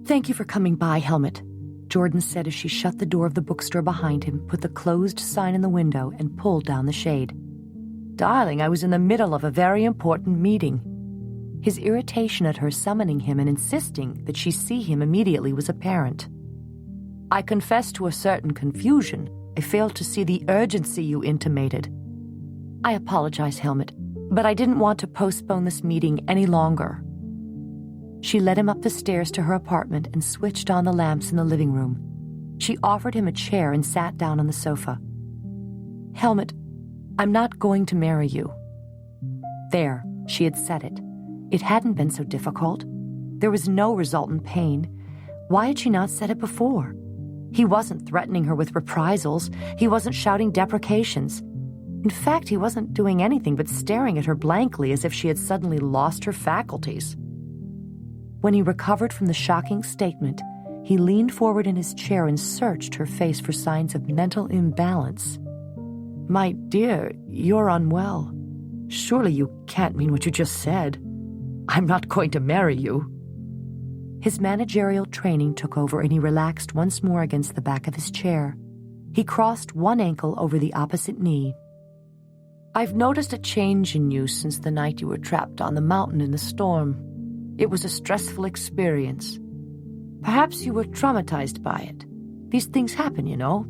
Thank you for coming by, Helmut, Jordan said as she shut the door of the bookstore behind him, put the closed sign in the window, and pulled down the shade. Darling, I was in the middle of a very important meeting. His irritation at her summoning him and insisting that she see him immediately was apparent. I confess to a certain confusion. I failed to see the urgency you intimated. I apologize, Helmut, but I didn't want to postpone this meeting any longer. She led him up the stairs to her apartment and switched on the lamps in the living room. She offered him a chair and sat down on the sofa. Helmut, I'm not going to marry you. There, she had said it. It hadn't been so difficult. There was no resultant pain. Why had she not said it before? He wasn't threatening her with reprisals. He wasn't shouting deprecations. In fact, he wasn't doing anything but staring at her blankly as if she had suddenly lost her faculties. When he recovered from the shocking statement, he leaned forward in his chair and searched her face for signs of mental imbalance. My dear, you're unwell. Surely you can't mean what you just said. I'm not going to marry you. His managerial training took over and he relaxed once more against the back of his chair. He crossed one ankle over the opposite knee. I've noticed a change in you since the night you were trapped on the mountain in the storm. It was a stressful experience. Perhaps you were traumatized by it. These things happen, you know.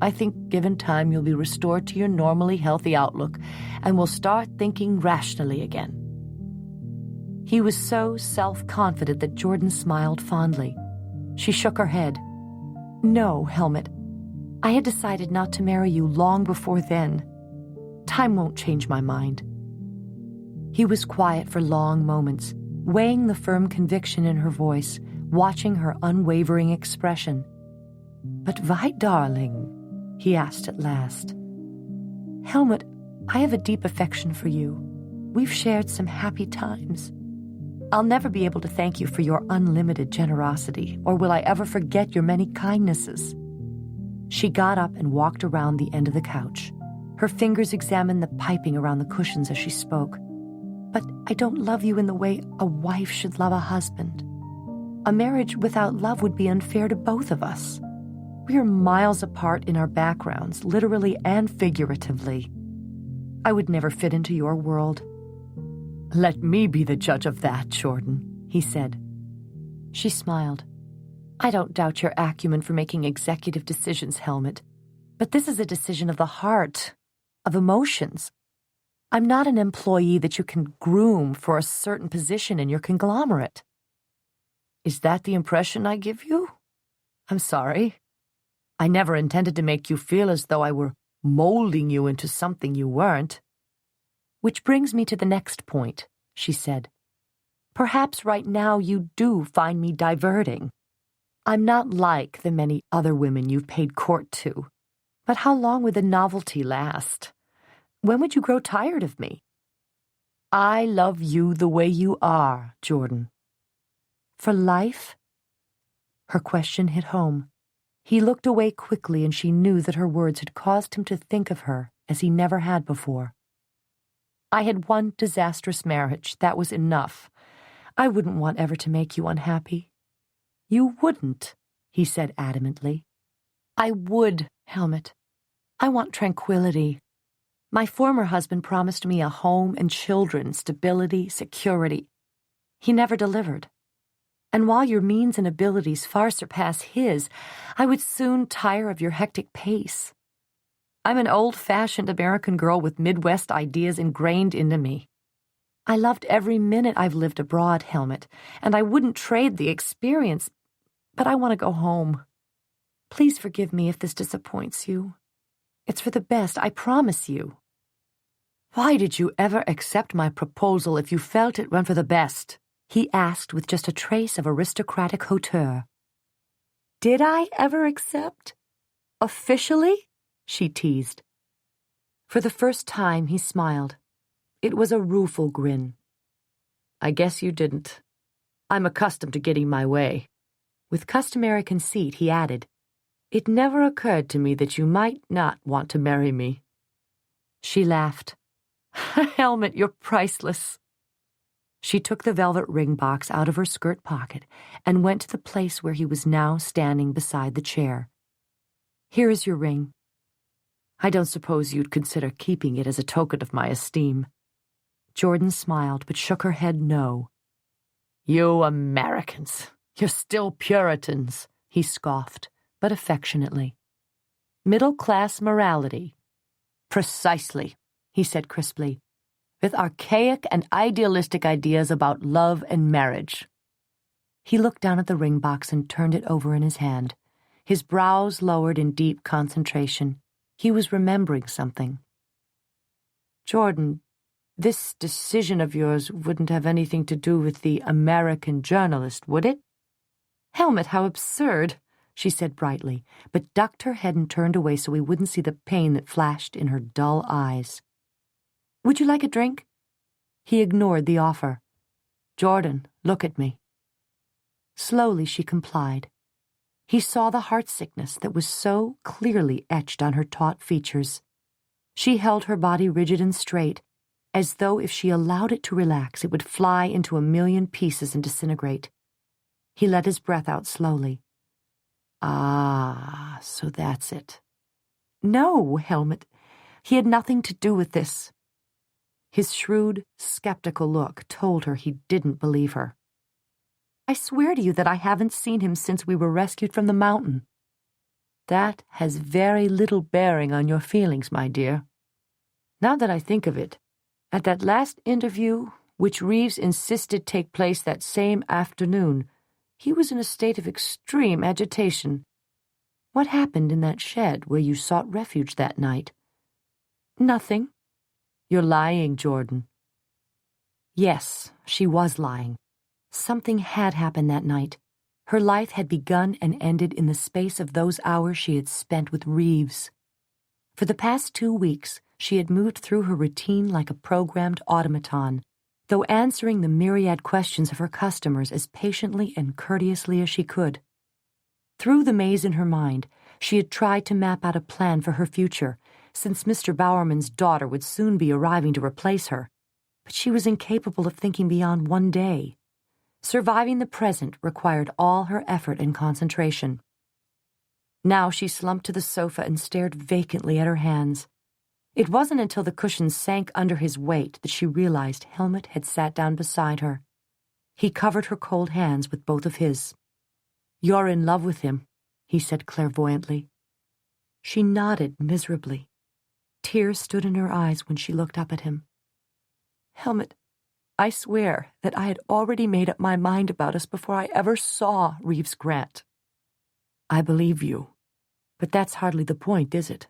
I think given time you'll be restored to your normally healthy outlook and will start thinking rationally again. He was so self-confident that Jordan smiled fondly. She shook her head. No, Helmut. I had decided not to marry you long before then. Time won't change my mind. He was quiet for long moments, weighing the firm conviction in her voice, watching her unwavering expression. But why, darling? He asked at last. Helmut, I have a deep affection for you. We've shared some happy times. I'll never be able to thank you for your unlimited generosity, or will I ever forget your many kindnesses. She got up and walked around the end of the couch. Her fingers examined the piping around the cushions as she spoke. But I don't love you in the way a wife should love a husband. A marriage without love would be unfair to both of us. We are miles apart in our backgrounds, literally and figuratively. I would never fit into your world. Let me be the judge of that, Jordan, he said. She smiled. I don't doubt your acumen for making executive decisions, Helmut, but this is a decision of the heart, of emotions. I'm not an employee that you can groom for a certain position in your conglomerate. Is that the impression I give you? I'm sorry. I never intended to make you feel as though I were molding you into something you weren't. Which brings me to the next point, she said. Perhaps right now you do find me diverting. I'm not like the many other women you've paid court to. But how long would the novelty last? When would you grow tired of me? I love you the way you are, Jordan. For life? Her question hit home. He looked away quickly and she knew that her words had caused him to think of her as he never had before. I had one disastrous marriage. That was enough. I wouldn't want ever to make you unhappy. You wouldn't, he said adamantly. I would, Helmut. I want tranquility. My former husband promised me a home and children, stability, security. He never delivered. And while your means and abilities far surpass his, I would soon tire of your hectic pace. I'm an old-fashioned American girl with Midwest ideas ingrained into me. I loved every minute I've lived abroad, Helmut, and I wouldn't trade the experience, but I want to go home. Please forgive me if this disappoints you. It's for the best, I promise you. Why did you ever accept my proposal if you felt it went for the best? He asked with just a trace of aristocratic hauteur. Did I ever accept? Officially? She teased. For the first time, he smiled. It was a rueful grin. I guess you didn't. I'm accustomed to getting my way. With customary conceit, he added, It never occurred to me that you might not want to marry me. She laughed. Helmut, you're priceless. She took the velvet ring box out of her skirt pocket and went to the place where he was now standing beside the chair. "Here is your ring. I don't suppose you'd consider keeping it as a token of my esteem." Jordan smiled but shook her head no. "You Americans, you're still Puritans," he scoffed, but affectionately. "Middle-class morality." "Precisely," he said crisply, "with archaic and idealistic ideas about love and marriage." He looked down at the ring box and turned it over in his hand. His brows lowered in deep concentration. He was remembering something. "Jordan, this decision of yours wouldn't have anything to do with the American journalist, would it?" "Helmut, how absurd," she said brightly, but ducked her head and turned away so he wouldn't see the pain that flashed in her dull eyes. "Would you like a drink?" He ignored the offer. "Jordan, look at me." Slowly she complied. He saw the heart-sickness that was so clearly etched on her taut features. She held her body rigid and straight, as though if she allowed it to relax, it would fly into a million pieces and disintegrate. He let his breath out slowly. "Ah, so that's it." "No, Helmut. He had nothing to do with this." His shrewd, skeptical look told her he didn't believe her. "I swear to you that I haven't seen him since we were rescued from the mountain." "That has very little bearing on your feelings, my dear. Now that I think of it, at that last interview, which Reeves insisted take place that same afternoon, he was in a state of extreme agitation. What happened in that shed where you sought refuge that night?" "Nothing." "You're lying, Jordan." Yes, she was lying. Something had happened that night. Her life had begun and ended in the space of those hours she had spent with Reeves. For the past 2 weeks, she had moved through her routine like a programmed automaton, though answering the myriad questions of her customers as patiently and courteously as she could. Through the maze in her mind, she had tried to map out a plan for her future, since Mr. Bowerman's daughter would soon be arriving to replace her. But she was incapable of thinking beyond one day. Surviving the present required all her effort and concentration. Now she slumped to the sofa and stared vacantly at her hands. It wasn't until the cushions sank under his weight that she realized Helmut had sat down beside her. He covered her cold hands with both of his. "You're in love with him," he said clairvoyantly. She nodded miserably. Tears stood in her eyes when she looked up at him. "Helmut, I swear that I had already made up my mind about us before I ever saw Reeves Grant." "I believe you, but that's hardly the point, is it?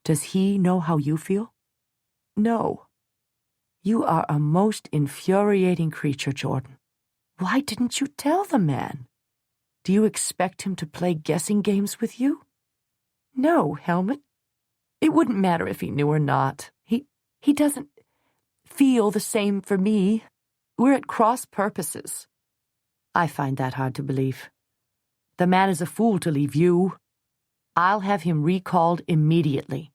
Does he know how you feel?" "No." "You are a most infuriating creature, Jordan. Why didn't you tell the man? Do you expect him to play guessing games with you?" "No, Helmut. It wouldn't matter if he knew or not. He doesn't feel the same for me. We're at cross purposes." "I find that hard to believe. The man is a fool to leave you. I'll have him recalled immediately."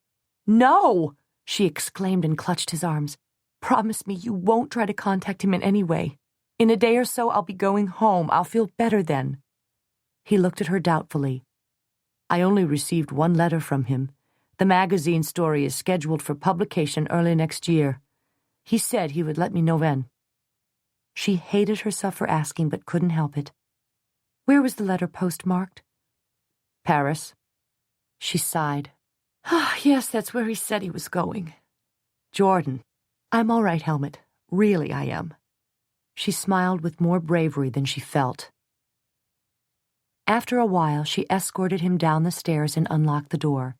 "No!" she exclaimed and clutched his arms. "Promise me you won't try to contact him in any way. In a day or so I'll be going home. I'll feel better then." He looked at her doubtfully. "I only received one letter from him. The magazine story is scheduled for publication early next year. He said he would let me know when." She hated herself for asking, but couldn't help it. "Where was the letter postmarked?" "Paris." She sighed. "Ah, yes, that's where he said he was going." "Jordan." "I'm all right, Helmut. Really, I am." She smiled with more bravery than she felt. After a while, she escorted him down the stairs and unlocked the door.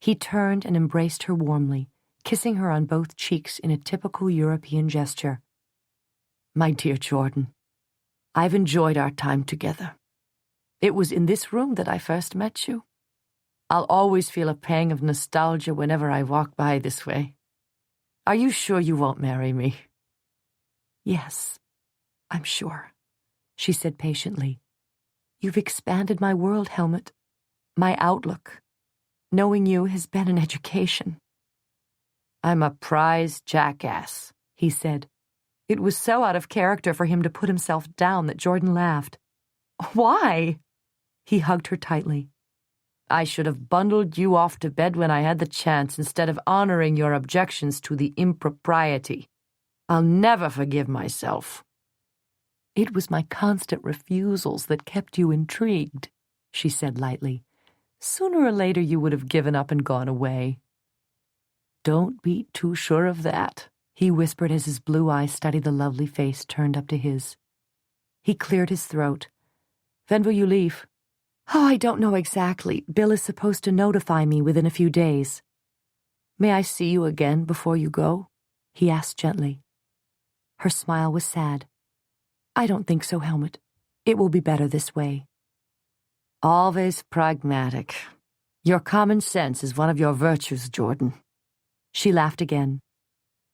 He turned and embraced her warmly, kissing her on both cheeks in a typical European gesture. "My dear Jordan, I've enjoyed our time together. It was in this room that I first met you. I'll always feel a pang of nostalgia whenever I walk by this way. Are you sure you won't marry me?" "Yes, I'm sure," she said patiently. "You've expanded my world, Helmut, my outlook. Knowing you has been an education." "I'm a prize jackass," he said. It was so out of character for him to put himself down that Jordan laughed. Why? He hugged her tightly. I should have bundled you off to bed when I had the chance instead of honoring your objections to the impropriety. I'll never forgive myself. It was my constant refusals that kept you intrigued, she said lightly. Sooner or later you would have given up and gone away. Don't be too sure of that, he whispered as his blue eyes studied the lovely face turned up to his. He cleared his throat. When will you leave? Oh, I don't know exactly. Bill is supposed to notify me within a few days. May I see you again before you go? He asked gently. Her smile was sad. I don't think so, Helmut. It will be better this way. Always pragmatic. Your common sense is one of your virtues, Jordan. She laughed again.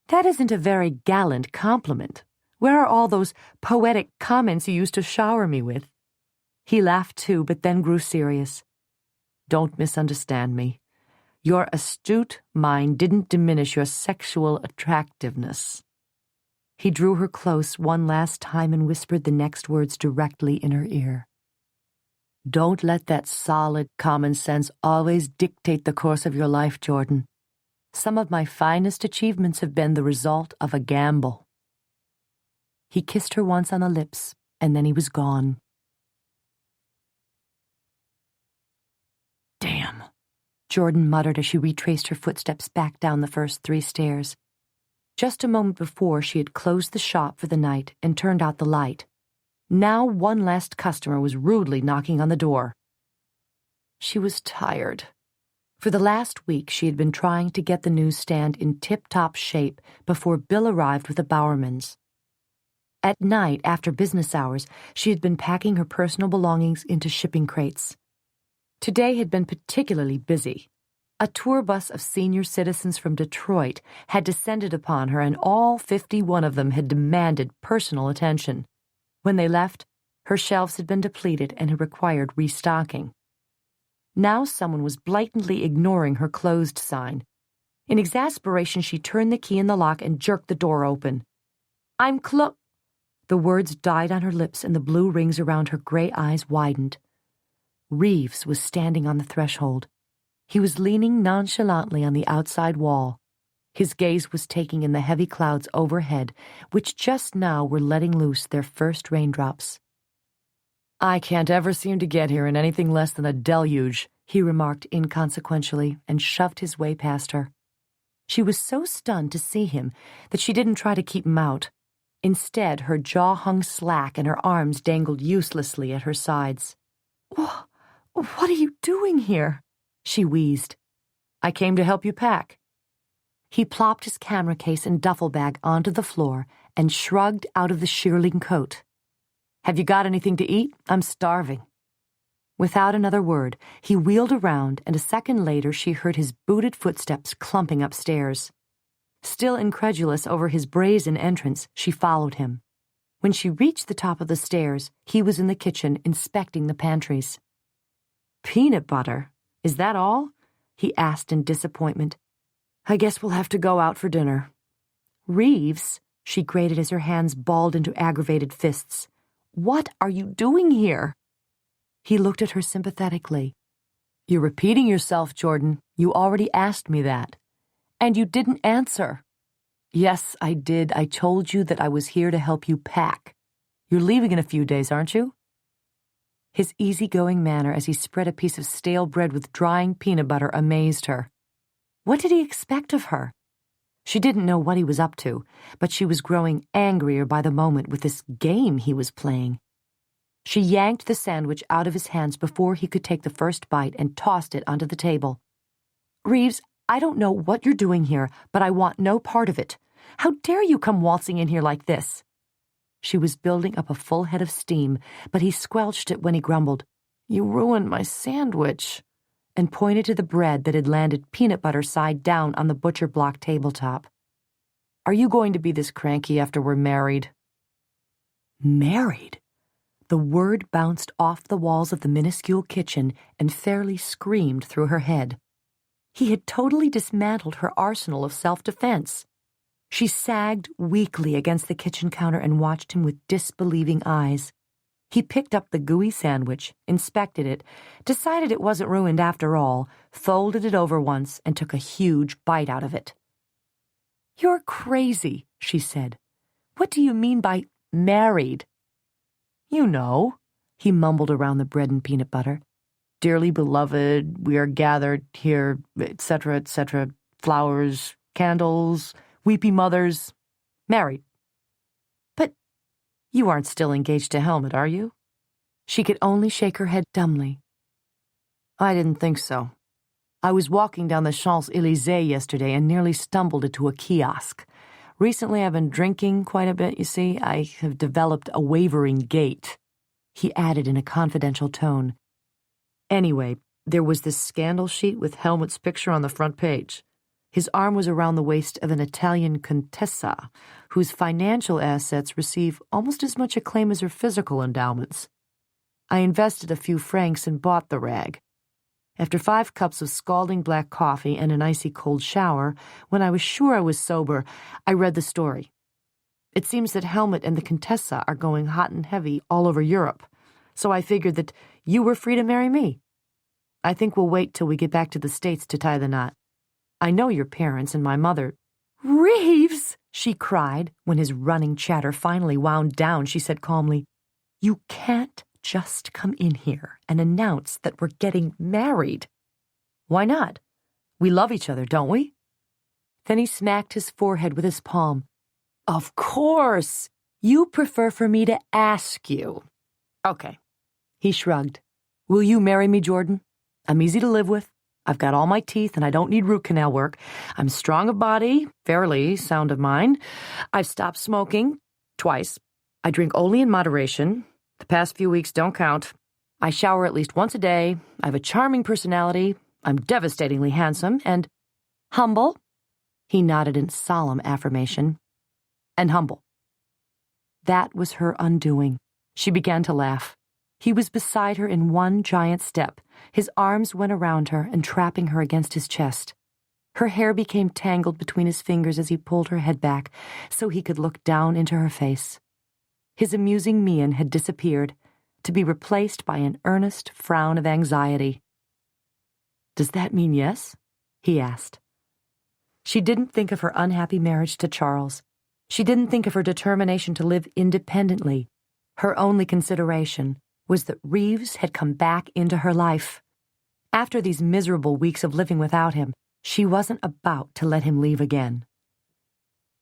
That isn't a very gallant compliment. Where are all those poetic comments you used to shower me with? He laughed too, but then grew serious. Don't misunderstand me. Your astute mind didn't diminish your sexual attractiveness. He drew her close one last time and whispered the next words directly in her ear. Don't let that solid common sense always dictate the course of your life, Jordan. Some of my finest achievements have been the result of a gamble. He kissed her once on the lips, and then he was gone. Damn, Jordan muttered as she retraced her footsteps back down the first 3 stairs. Just a moment before, she had closed the shop for the night and turned out the light. Now one last customer was rudely knocking on the door. She was tired. For the last week, she had been trying to get the newsstand in tip-top shape before Bill arrived with the Bowermans. At night, after business hours, she had been packing her personal belongings into shipping crates. Today had been particularly busy. A tour bus of senior citizens from Detroit had descended upon her, and all 51 of them had demanded personal attention. When they left, her shelves had been depleted and had required restocking. Now someone was blatantly ignoring her closed sign. In exasperation, she turned the key in the lock and jerked the door open. I'm The words died on her lips, and the blue rings around her gray eyes widened. Reeves was standing on the threshold. He was leaning nonchalantly on the outside wall. His gaze was taking in the heavy clouds overhead, which just now were letting loose their first raindrops. I can't ever seem to get here in anything less than a deluge, he remarked inconsequentially and shoved his way past her. She was so stunned to see him that she didn't try to keep him out. Instead, her jaw hung slack and her arms dangled uselessly at her sides. What are you doing here? She wheezed. I came to help you pack. He plopped his camera case and duffel bag onto the floor and shrugged out of the shearling coat. Have you got anything to eat? I'm starving. Without another word, he wheeled around, and a second later she heard his booted footsteps clumping upstairs. Still incredulous over his brazen entrance, she followed him. When she reached the top of the stairs, he was in the kitchen inspecting the pantries. Peanut butter? Is that all? He asked in disappointment. I guess we'll have to go out for dinner. Reeves, she grated as her hands balled into aggravated fists. What are you doing here? He looked at her sympathetically. You're repeating yourself, Jordan. You already asked me that. And you didn't answer. Yes, I did. I told you that I was here to help you pack. You're leaving in a few days, aren't you? His easygoing manner as he spread a piece of stale bread with drying peanut butter amazed her. What did he expect of her? She didn't know what he was up to, but she was growing angrier by the moment with this game he was playing. She yanked the sandwich out of his hands before he could take the first bite and tossed it onto the table. Reeves, I don't know what you're doing here, but I want no part of it. How dare you come waltzing in here like this? She was building up a full head of steam, but he squelched it when he grumbled, You ruined my sandwich, and pointed to the bread that had landed peanut butter side down on the butcher block tabletop. Are you going to be this cranky after we're married? Married? The word bounced off the walls of the minuscule kitchen and fairly screamed through her head. He had totally dismantled her arsenal of self-defense. She sagged weakly against the kitchen counter and watched him with disbelieving eyes. He picked up the gooey sandwich, inspected it, decided it wasn't ruined after all, folded it over once, and took a huge bite out of it. "You're crazy," she said. "What do you mean by married?" "You know," he mumbled around the bread and peanut butter. "Dearly beloved, we are gathered here, etc., etc., flowers, candles, weepy mothers, married." "But you aren't still engaged to Helmut, are you?" She could only shake her head dumbly. "I didn't think so. I was walking down the Champs-Élysées yesterday and nearly stumbled into a kiosk. Recently I've been drinking quite a bit, you see. I have developed a wavering gait," he added in a confidential tone. "Anyway, there was this scandal sheet with Helmut's picture on the front page. His arm was around the waist of an Italian contessa, whose financial assets receive almost as much acclaim as her physical endowments. I invested a few francs and bought the rag. After 5 cups of scalding black coffee and an icy cold shower, when I was sure I was sober, I read the story. It seems that Helmut and the Contessa are going hot and heavy all over Europe, so I figured that you were free to marry me. I think we'll wait till we get back to the States to tie the knot. I know your parents and my mother." "Reeves!" she cried. When his running chatter finally wound down, she said calmly, "You can't just come in here and announce that we're getting married." "Why not? We love each other, don't we?" Then he smacked his forehead with his palm. "Of course! You prefer for me to ask you." "Okay." He shrugged. "Will you marry me, Jordan? I'm easy to live with. I've got all my teeth and I don't need root canal work. I'm strong of body, fairly sound of mind. I've stopped smoking twice. I drink only in moderation. The past few weeks don't count. I shower at least once a day. I have a charming personality. I'm devastatingly handsome and humble." He nodded in solemn affirmation. "And humble." That was her undoing. She began to laugh. He was beside her in one giant step. His arms went around her, entrapping her against his chest. Her hair became tangled between his fingers as he pulled her head back so he could look down into her face. His amusing mien had disappeared, to be replaced by an earnest frown of anxiety. "Does that mean yes?" he asked. She didn't think of her unhappy marriage to Charles. She didn't think of her determination to live independently. Her only consideration was that Reeves had come back into her life. After these miserable weeks of living without him, she wasn't about to let him leave again.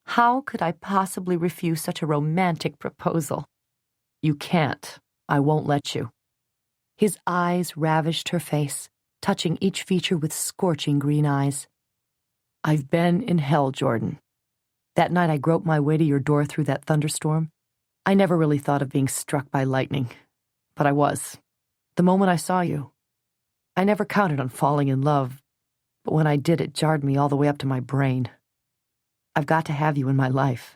How could I possibly refuse such a romantic proposal? "You can't. I won't let you." His eyes ravished her face, touching each feature with scorching green eyes. "I've been in hell, Jordan. That night I groped my way to your door through that thunderstorm. I never really thought of being struck by lightning, but I was. The moment I saw you. I never counted on falling in love, but when I did, it jarred me all the way up to my brain. I've got to have you in my life."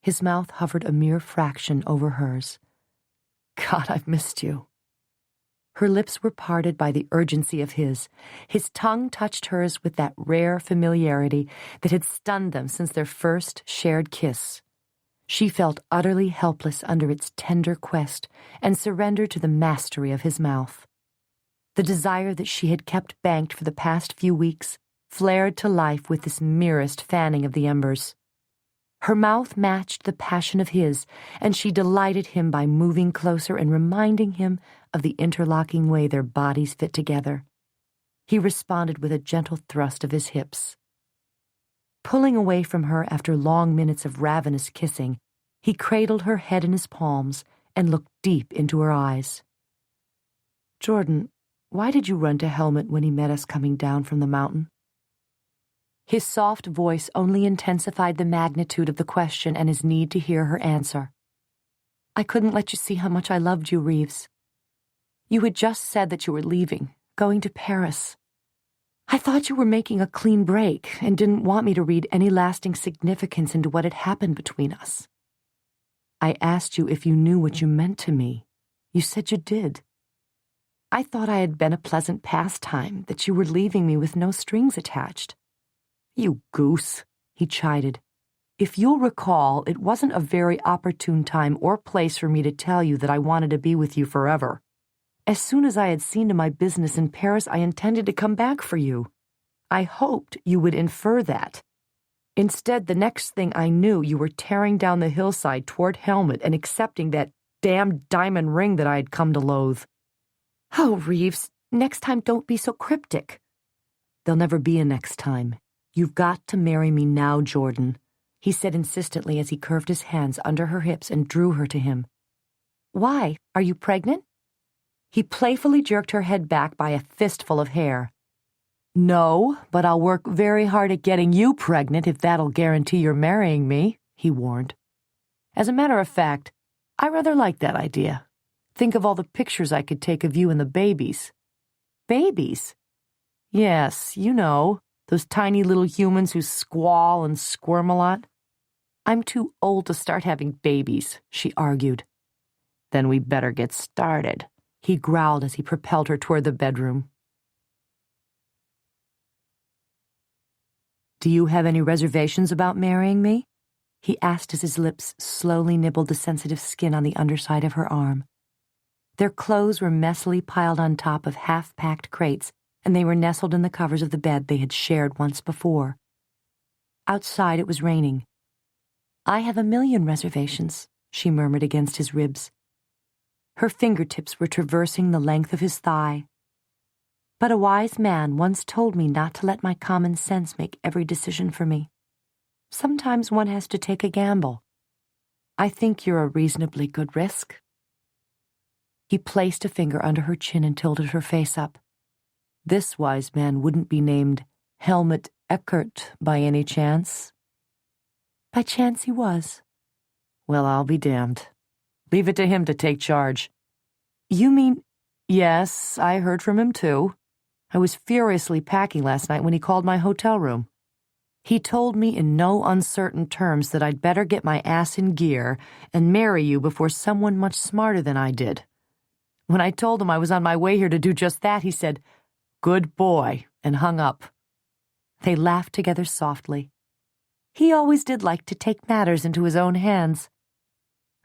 His mouth hovered a mere fraction over hers. "God, I've missed you." Her lips were parted by the urgency of his. His tongue touched hers with that rare familiarity that had stunned them since their first shared kiss. She felt utterly helpless under its tender quest and surrendered to the mastery of his mouth. The desire that she had kept banked for the past few weeks flared to life with this merest fanning of the embers. Her mouth matched the passion of his, and she delighted him by moving closer and reminding him of the interlocking way their bodies fit together. He responded with a gentle thrust of his hips. Pulling away from her after long minutes of ravenous kissing, he cradled her head in his palms and looked deep into her eyes. "Jordan, why did you run to Helmut when he met us coming down from the mountain?" His soft voice only intensified the magnitude of the question and his need to hear her answer. "I couldn't let you see how much I loved you, Reeves. You had just said that you were leaving, going to Paris. I thought you were making a clean break and didn't want me to read any lasting significance into what had happened between us. I asked you if you knew what you meant to me. You said you did. I thought I had been a pleasant pastime, that you were leaving me with no strings attached." "You goose," he chided. If you'll recall, it wasn't a very opportune time or place for me to tell you that I wanted to be with you forever. As soon as I had seen to my business in Paris, I intended to come back for you. I hoped you would infer that. Instead, the next thing I knew, you were tearing down the hillside toward Helmut and accepting that damned diamond ring that I had come to loathe. Oh, Reeves, next time don't be so cryptic. There'll never be a next time. You've got to marry me now, Jordan, he said insistently as he curved his hands under her hips and drew her to him. Why? Are you pregnant? He playfully jerked her head back by a fistful of hair. No, but I'll work very hard at getting you pregnant if that'll guarantee you're marrying me, he warned. As a matter of fact, I rather like that idea. Think of all the pictures I could take of you and the babies. Babies? Yes, you know, those tiny little humans who squall and squirm a lot. I'm too old to start having babies, she argued. Then we better get started, he growled as he propelled her toward the bedroom. Do you have any reservations about marrying me? He asked as his lips slowly nibbled the sensitive skin on the underside of her arm. Their clothes were messily piled on top of half-packed crates, and they were nestled in the covers of the bed they had shared once before. Outside it was raining. I have 1,000,000 reservations, she murmured against his ribs. Her fingertips were traversing the length of his thigh. But a wise man once told me not to let my common sense make every decision for me. Sometimes one has to take a gamble. I think you're a reasonably good risk. He placed a finger under her chin and tilted her face up. This wise man wouldn't be named Helmut Eckert by any chance? By chance he was. Well, I'll be damned. Leave it to him to take charge. You mean... Yes, I heard from him too. I was furiously packing last night when he called my hotel room. He told me in no uncertain terms that I'd better get my ass in gear and marry you before someone much smarter than I did. When I told him I was on my way here to do just that, he said, "Good boy," and hung up. They laughed together softly. He always did like to take matters into his own hands.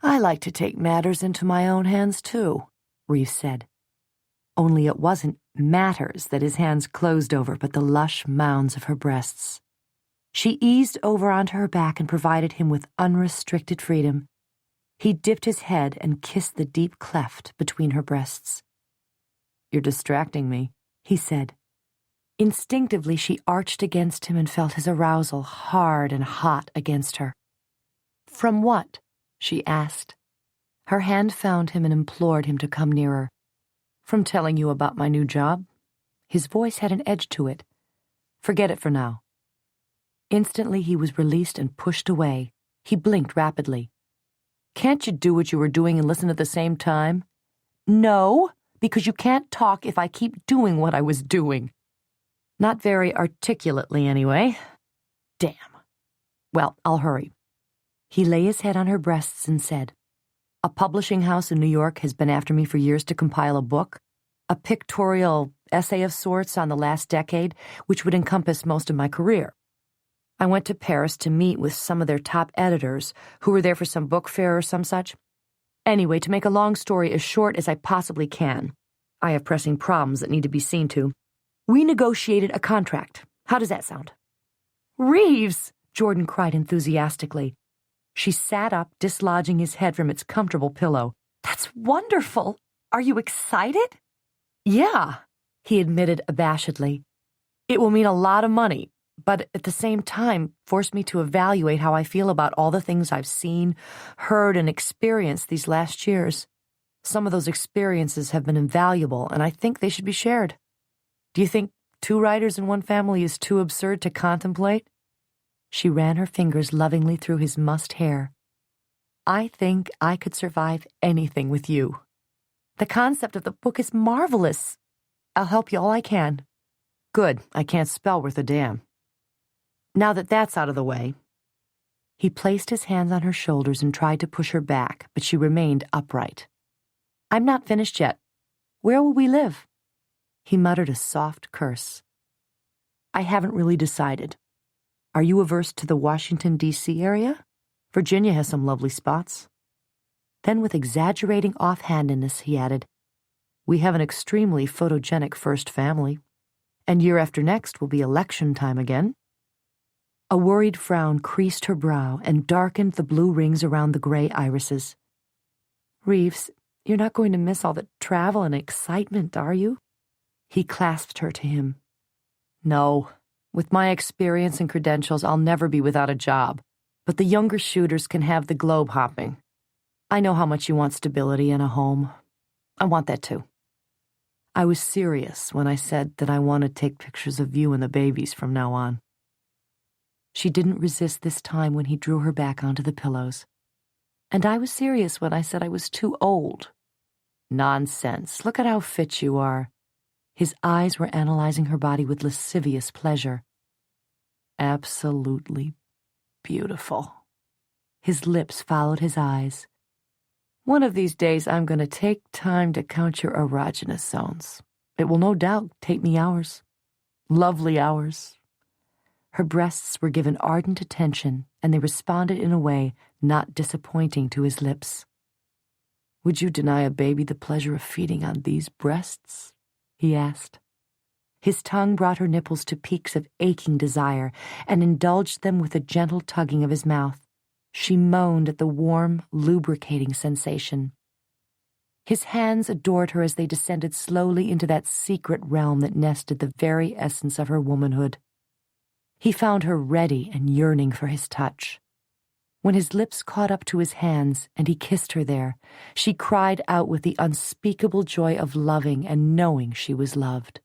I like to take matters into my own hands, too, Reeves said. Only it wasn't matters that his hands closed over, but the lush mounds of her breasts. She eased over onto her back and provided him with unrestricted freedom. He dipped his head and kissed the deep cleft between her breasts. You're distracting me, he said. Instinctively, she arched against him and felt his arousal hard and hot against her. From what? She asked. Her hand found him and implored him to come nearer. From telling you about my new job. His voice had an edge to it. Forget it for now. Instantly, he was released and pushed away. He blinked rapidly. Can't you do what you were doing and listen at the same time? No, because you can't talk if I keep doing what I was doing. Not very articulately, anyway. Damn. Well, I'll hurry. He lay his head on her breasts and said, A publishing house in New York has been after me for years to compile a book, a pictorial essay of sorts on the last decade, which would encompass most of my career. I went to Paris to meet with some of their top editors who were there for some book fair or some such. Anyway, to make a long story as short as I possibly can, I have pressing problems that need to be seen to. We negotiated a contract. How does that sound? Reeves! Jordan cried enthusiastically. She sat up, dislodging his head from its comfortable pillow. That's wonderful! Are you excited? Yeah, he admitted abashedly. It will mean a lot of money, but at the same time force me to evaluate how I feel about all the things I've seen, heard, and experienced these last years. Some of those experiences have been invaluable, and I think they should be shared. Do you think 2 writers in one family is too absurd to contemplate? She ran her fingers lovingly through his mussed hair. I think I could survive anything with you. The concept of the book is marvelous. I'll help you all I can. Good, I can't spell worth a damn. Now that that's out of the way. He placed his hands on her shoulders and tried to push her back, but she remained upright. I'm not finished yet. Where will we live? He muttered a soft curse. I haven't really decided. Are you averse to the Washington, D.C. area? Virginia has some lovely spots. Then with exaggerating offhandedness, he added, We have an extremely photogenic first family, and year after next will be election time again. A worried frown creased her brow and darkened the blue rings around the gray irises. Reeves, you're not going to miss all the travel and excitement, are you? He clasped her to him. No. With my experience and credentials, I'll never be without a job. But the younger shooters can have the globe hopping. I know how much you want stability and a home. I want that too. I was serious when I said that I want to take pictures of you and the babies from now on. She didn't resist this time when he drew her back onto the pillows. And I was serious when I said I was too old. Nonsense. Look at how fit you are. His eyes were analyzing her body with lascivious pleasure. Absolutely beautiful. His lips followed his eyes. One of these days I'm going to take time to count your erogenous zones. It will no doubt take me hours. Lovely hours. Her breasts were given ardent attention, and they responded in a way not disappointing to his lips. Would you deny a baby the pleasure of feeding on these breasts? He asked. His tongue brought her nipples to peaks of aching desire and indulged them with a gentle tugging of his mouth. She moaned at the warm, lubricating sensation. His hands adored her as they descended slowly into that secret realm that nested the very essence of her womanhood. He found her ready and yearning for his touch. When his lips caught up to his hands and he kissed her there, she cried out with the unspeakable joy of loving and knowing she was loved.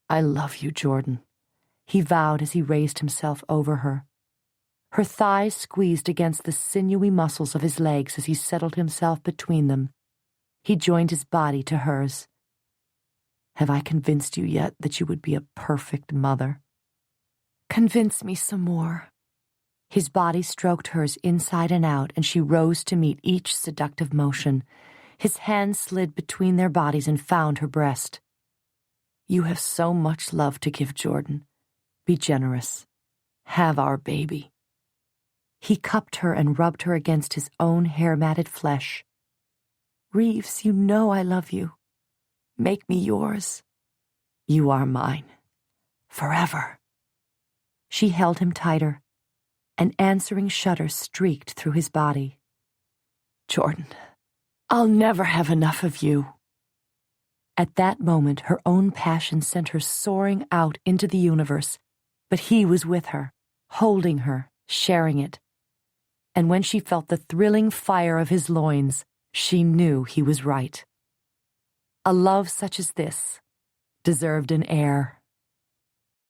I love you, Jordan, he vowed as he raised himself over her. Her thighs squeezed against the sinewy muscles of his legs as he settled himself between them. He joined his body to hers. Have I convinced you yet that you would be a perfect mother? Convince me some more. His body stroked hers inside and out, and she rose to meet each seductive motion. His hands slid between their bodies and found her breast. You have so much love to give, Jordan. Be generous. Have our baby. He cupped her and rubbed her against his own hair-matted flesh. Reeves, you know I love you. Make me yours. You are mine. Forever. She held him tighter. An answering shudder streaked through his body. Jordan, I'll never have enough of you. At that moment, her own passion sent her soaring out into the universe, but he was with her, holding her, sharing it. And when she felt the thrilling fire of his loins, she knew he was right. A love such as this deserved an heir.